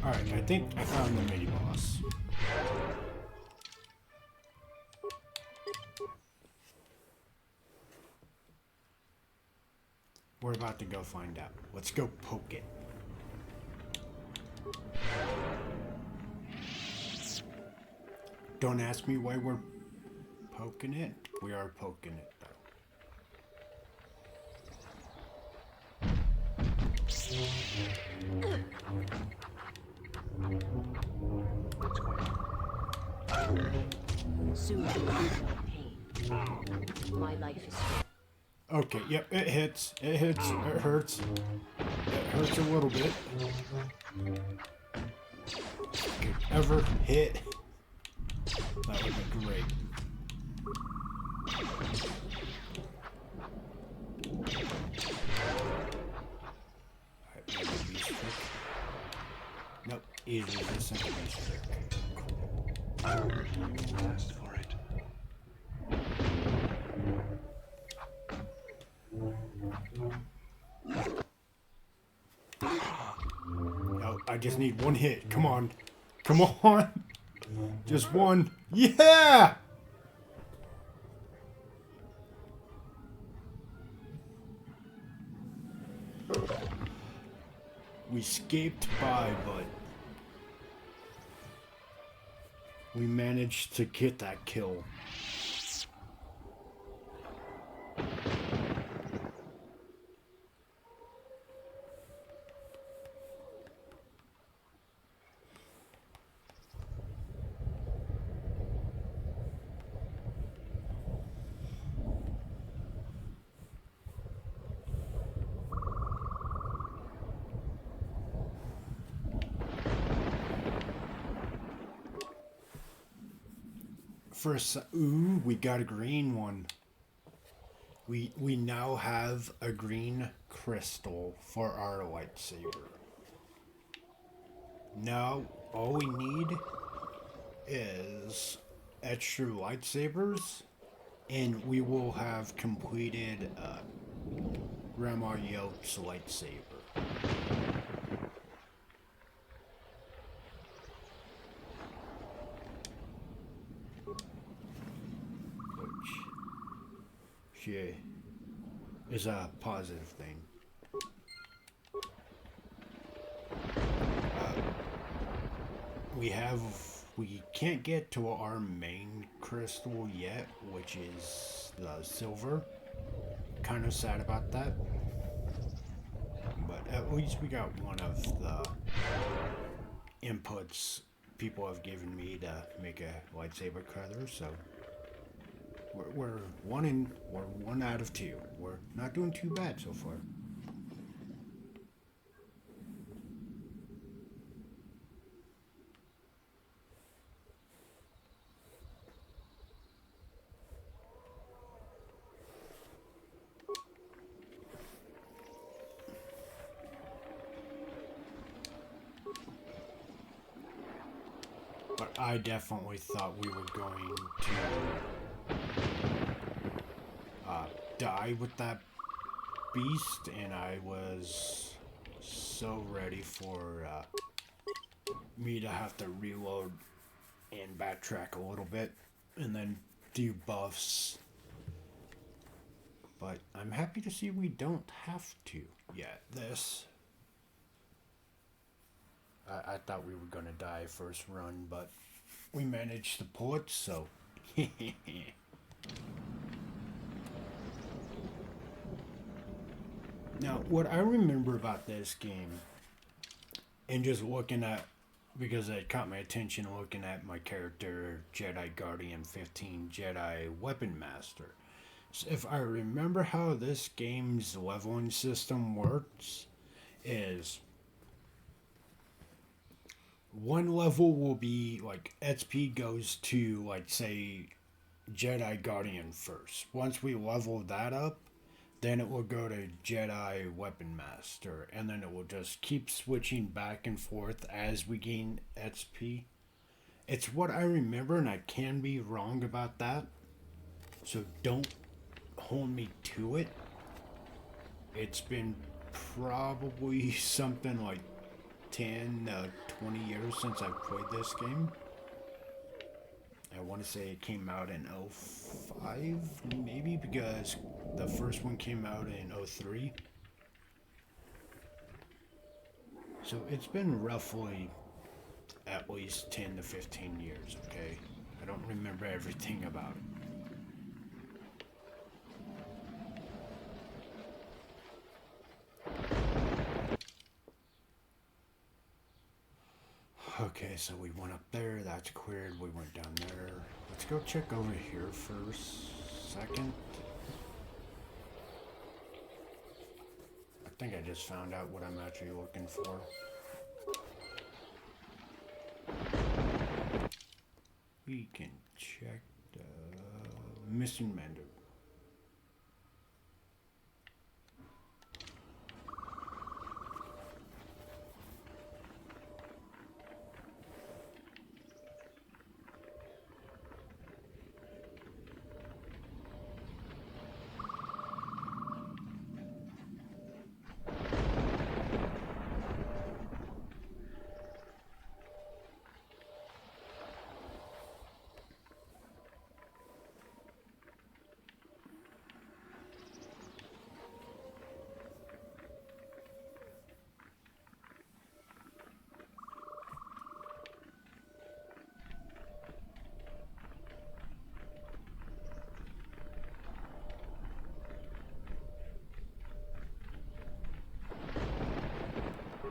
Alright, I think I found the mini boss. We're about to go find out. Let's go poke it. Don't ask me why we're poking it. We are poking it, though. Soon you will feel pain. My life is... Okay, yep, it hits. It hits. It hurts. It hurts a little bit. If it ever hit, that would be great. Alright, maybe beast trick. Nope, easily the simple beast trick. Asked for it. No, I just need one hit. Come on. Come on. Just one. Yeah! We escaped by, but we managed to get that kill. First, ooh, we got a green one. We now have a green crystal for our lightsaber. Now, all we need is extra lightsabers, and we will have completed Grandma Yoke's lightsaber. Which is a positive thing. We have we can't get to our main crystal yet, which is the silver. Kind of sad about that. But at least we got one of the inputs people have given me to make a lightsaber cutter, so we're one out of two. We're not doing too bad so far. But I definitely thought we were going to die with that beast, and I was so ready for me to have to reload and backtrack a little bit and then do buffs. But I'm happy to see we don't have to yet. I thought we were gonna die first run, but we managed to pull it, so. Now, what I remember about this game, and just looking at, because it caught my attention looking at my character, Jedi Guardian 15, Jedi Weapon Master. So if I remember how this game's leveling system works, is one level will be like XP goes to, like, say, Jedi Guardian first. Once we level that up, then it will go to Jedi Weapon Master, and then it will just keep switching back and forth as we gain XP. It's what I remember, and I can be wrong about that, so don't hold me to it. It's been probably something like 10, 20 years since I've played this game. I want to say it came out in 05, maybe, because the first one came out in 03. So it's been roughly at least 10 to 15 years, okay? I don't remember everything about it. Okay, so we went up there, that's cleared, we went down there. Let's go check over here first, second. I think I just found out what I'm actually looking for. We can check the missing Mando.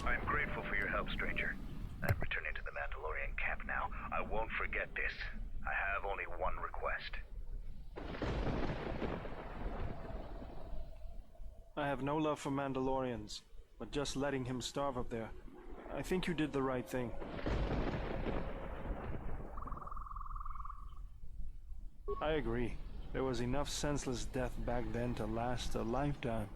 I'm grateful for your help, stranger. I'm returning to the Mandalorian camp now. I won't forget this. I have only one request. I have no love for Mandalorians, but just letting him starve up there. I think you did the right thing. I agree. There was enough senseless death back then to last a lifetime.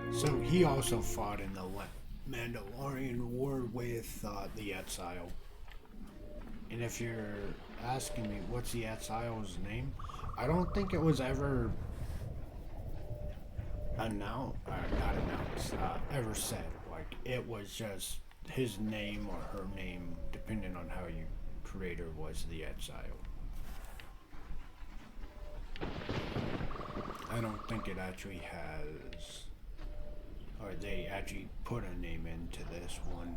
So he also fought in the Mandalorian War with the Exile. And if you're asking me what's the Exile's name, I don't think it was ever ever said. Like, it was just his name or her name, depending on how you create her, was the Exile. I don't think it actually has Or they actually put a name into this one.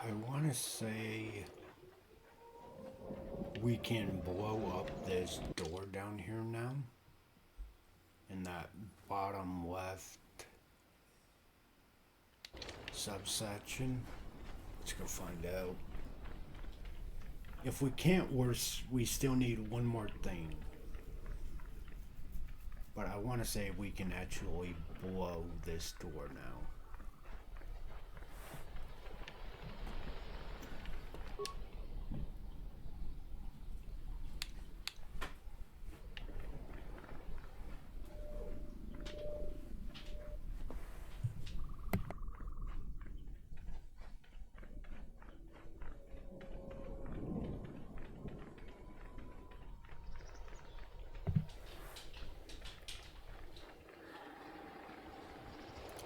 I want to say we can blow up this door down here now. In that bottom left subsection. Let's go find out. If we can't, we still need one more thing. But I want to say we can actually blow this door now.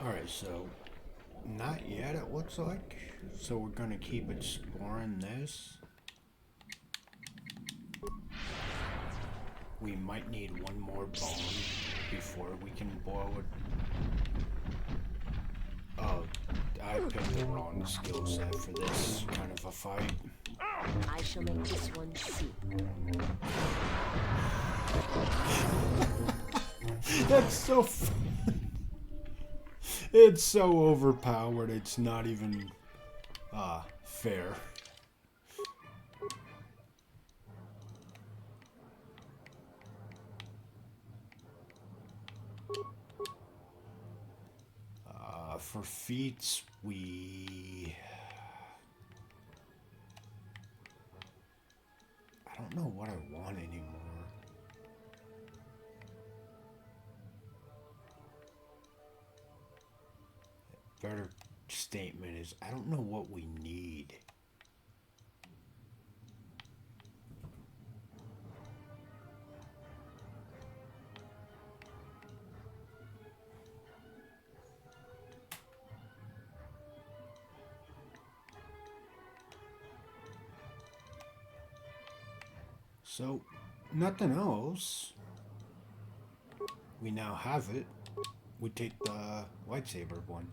Alright, so not yet it looks like. So we're gonna keep exploring this. We might need one more bone before we can blow it. Oh, I picked the wrong skill set for this kind of a fight. I shall make this one see. That's so fun. It's so overpowered, it's not even fair. For feats, I don't know what I want anymore. Better statement is, I don't know what we need. So, nothing else. We now have it. We take the lightsaber one.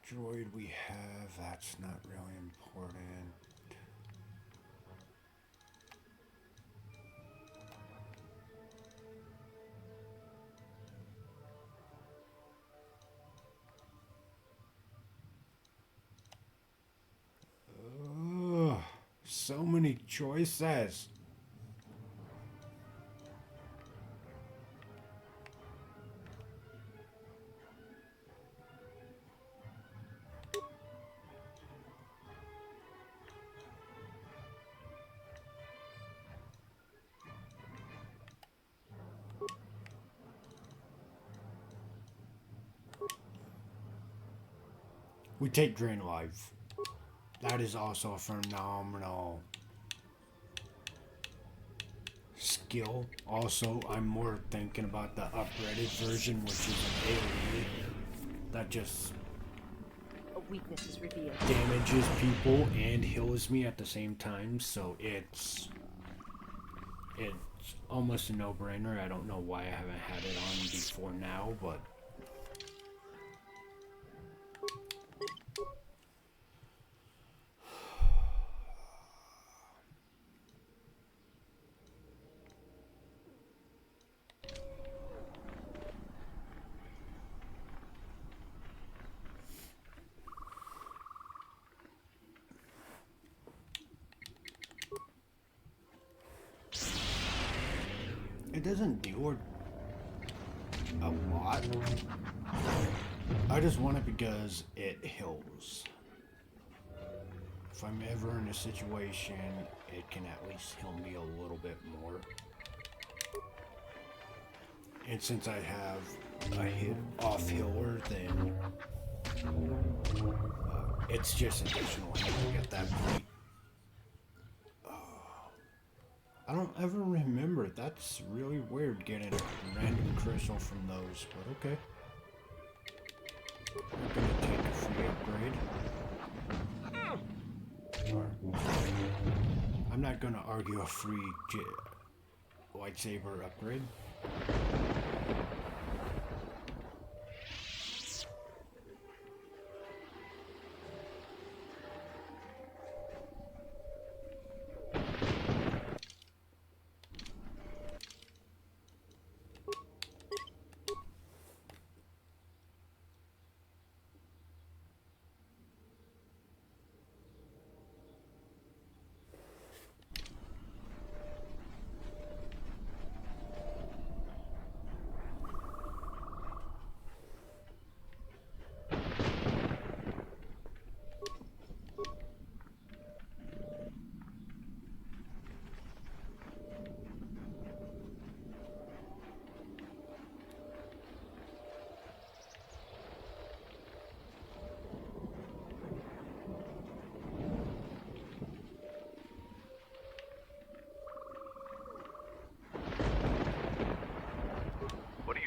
Droid we have, that's not really important. Ugh, so many choices. We take Drain Life. That is also a phenomenal skill. Also, I'm more thinking about the upgraded version, which is an AoE that just A weakness is revealed. damages people and heals me at the same time. So it's almost a no-brainer. I don't know why I haven't had it on before now, but it doesn't do a lot. I just want it because it heals. If I'm ever in a situation, it can at least heal me a little bit more. And since I have a hit off healer, then it's just additional healing at that point. I don't ever remember. That's really weird getting a random crystal from those, but okay. I'm gonna take a free upgrade. I'm not gonna argue a free lightsaber upgrade.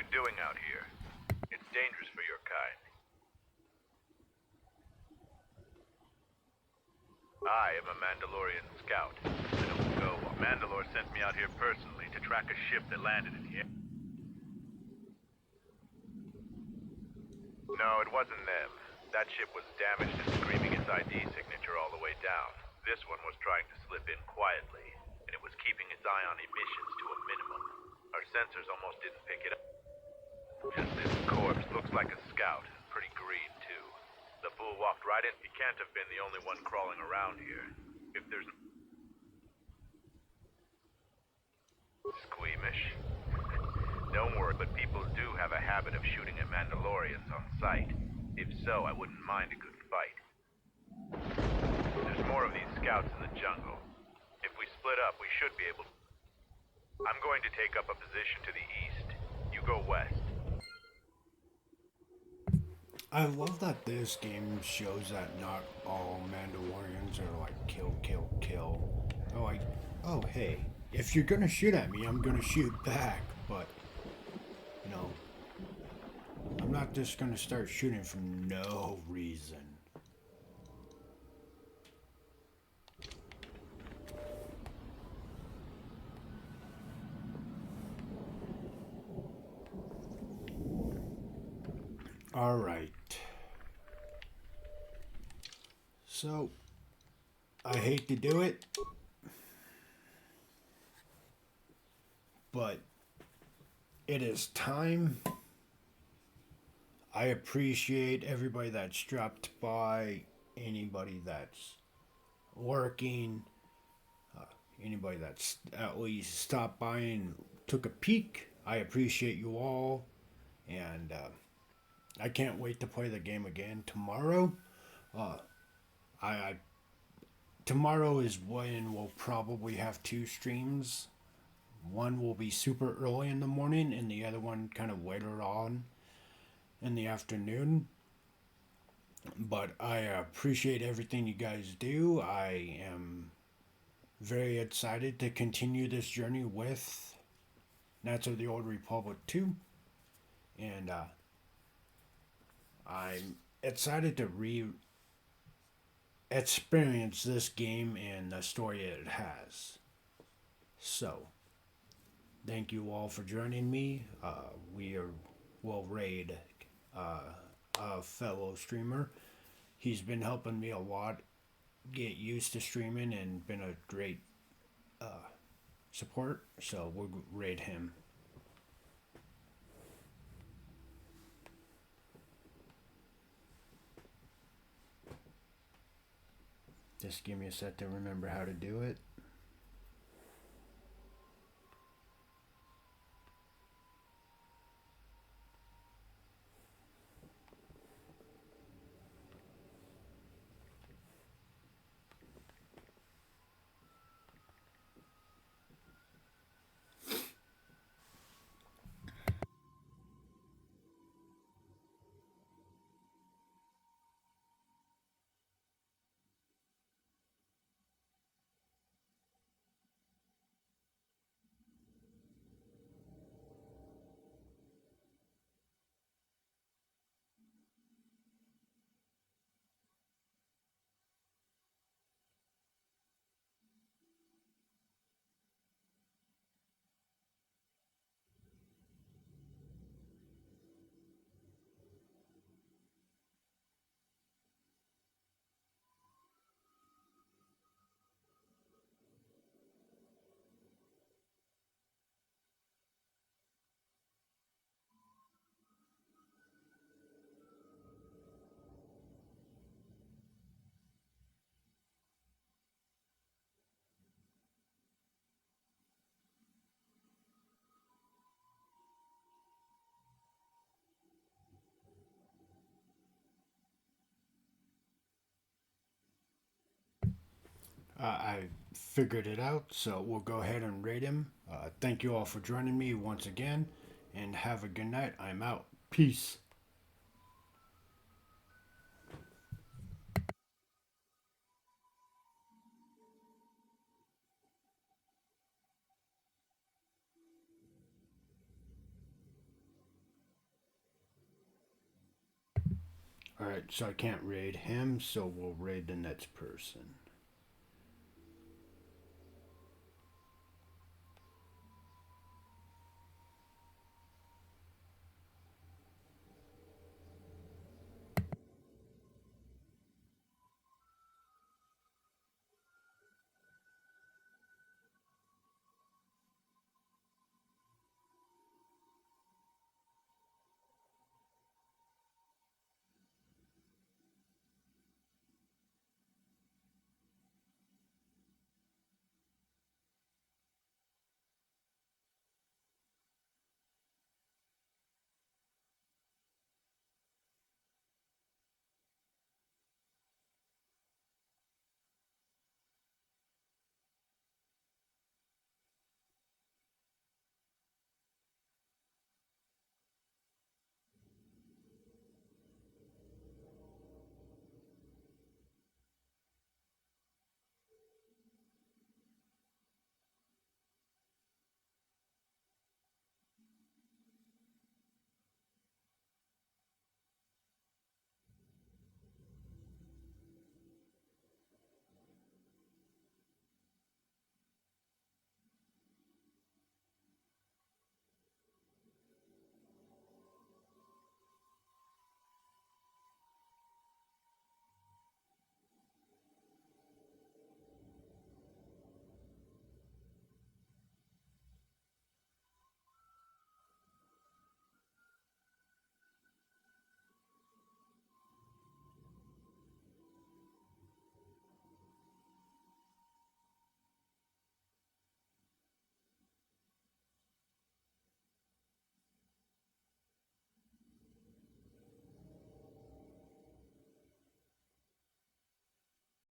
Doing out here? It's dangerous for your kind. I am a Mandalorian scout. I don't go. Mandalore sent me out here personally to track a ship that landed in here. No, it wasn't them. That ship was damaged and screaming its ID signature all the way down. This one was trying to slip in quietly, and it was keeping its eye on emissions to a minimum. Our sensors almost didn't pick it up. Just this corpse looks like a scout. Pretty green, too. The fool walked right in. He can't have been the only one crawling around here. If there's... Squeamish? Don't worry, but people do have a habit of shooting at Mandalorians on sight. If so, I wouldn't mind a good fight. There's more of these scouts in the jungle. If we split up, we should be able... I'm going to take up a position to the east. You go west. I love that this game shows that not all Mandalorians are like kill, kill, kill. Oh, oh, hey, if you're gonna shoot at me, I'm gonna shoot back, but, you know, I'm not just gonna start shooting for no reason. All right. So, I hate to do it, but it is time. I appreciate everybody that's dropped by, anybody that's working, anybody that's at least stopped by and took a peek. I appreciate you all, and I can't wait to play the game again tomorrow. Tomorrow is when we'll probably have 2 streams. One will be super early in the morning, and the other one kind of later on in the afternoon. But I appreciate everything you guys do. I am very excited to continue this journey with Knights of the Old Republic 2. And I'm excited to experience this game and the story it has. So, thank you all for joining me. Will raid a fellow streamer. He's been helping me a lot get used to streaming and been a great support. So we'll raid him. Just give me a sec to remember how to do it. I figured it out, so we'll go ahead and raid him. Thank you all for joining me once again, and have a good night. I'm out. Peace. Alright, so I can't raid him, so we'll raid the next person.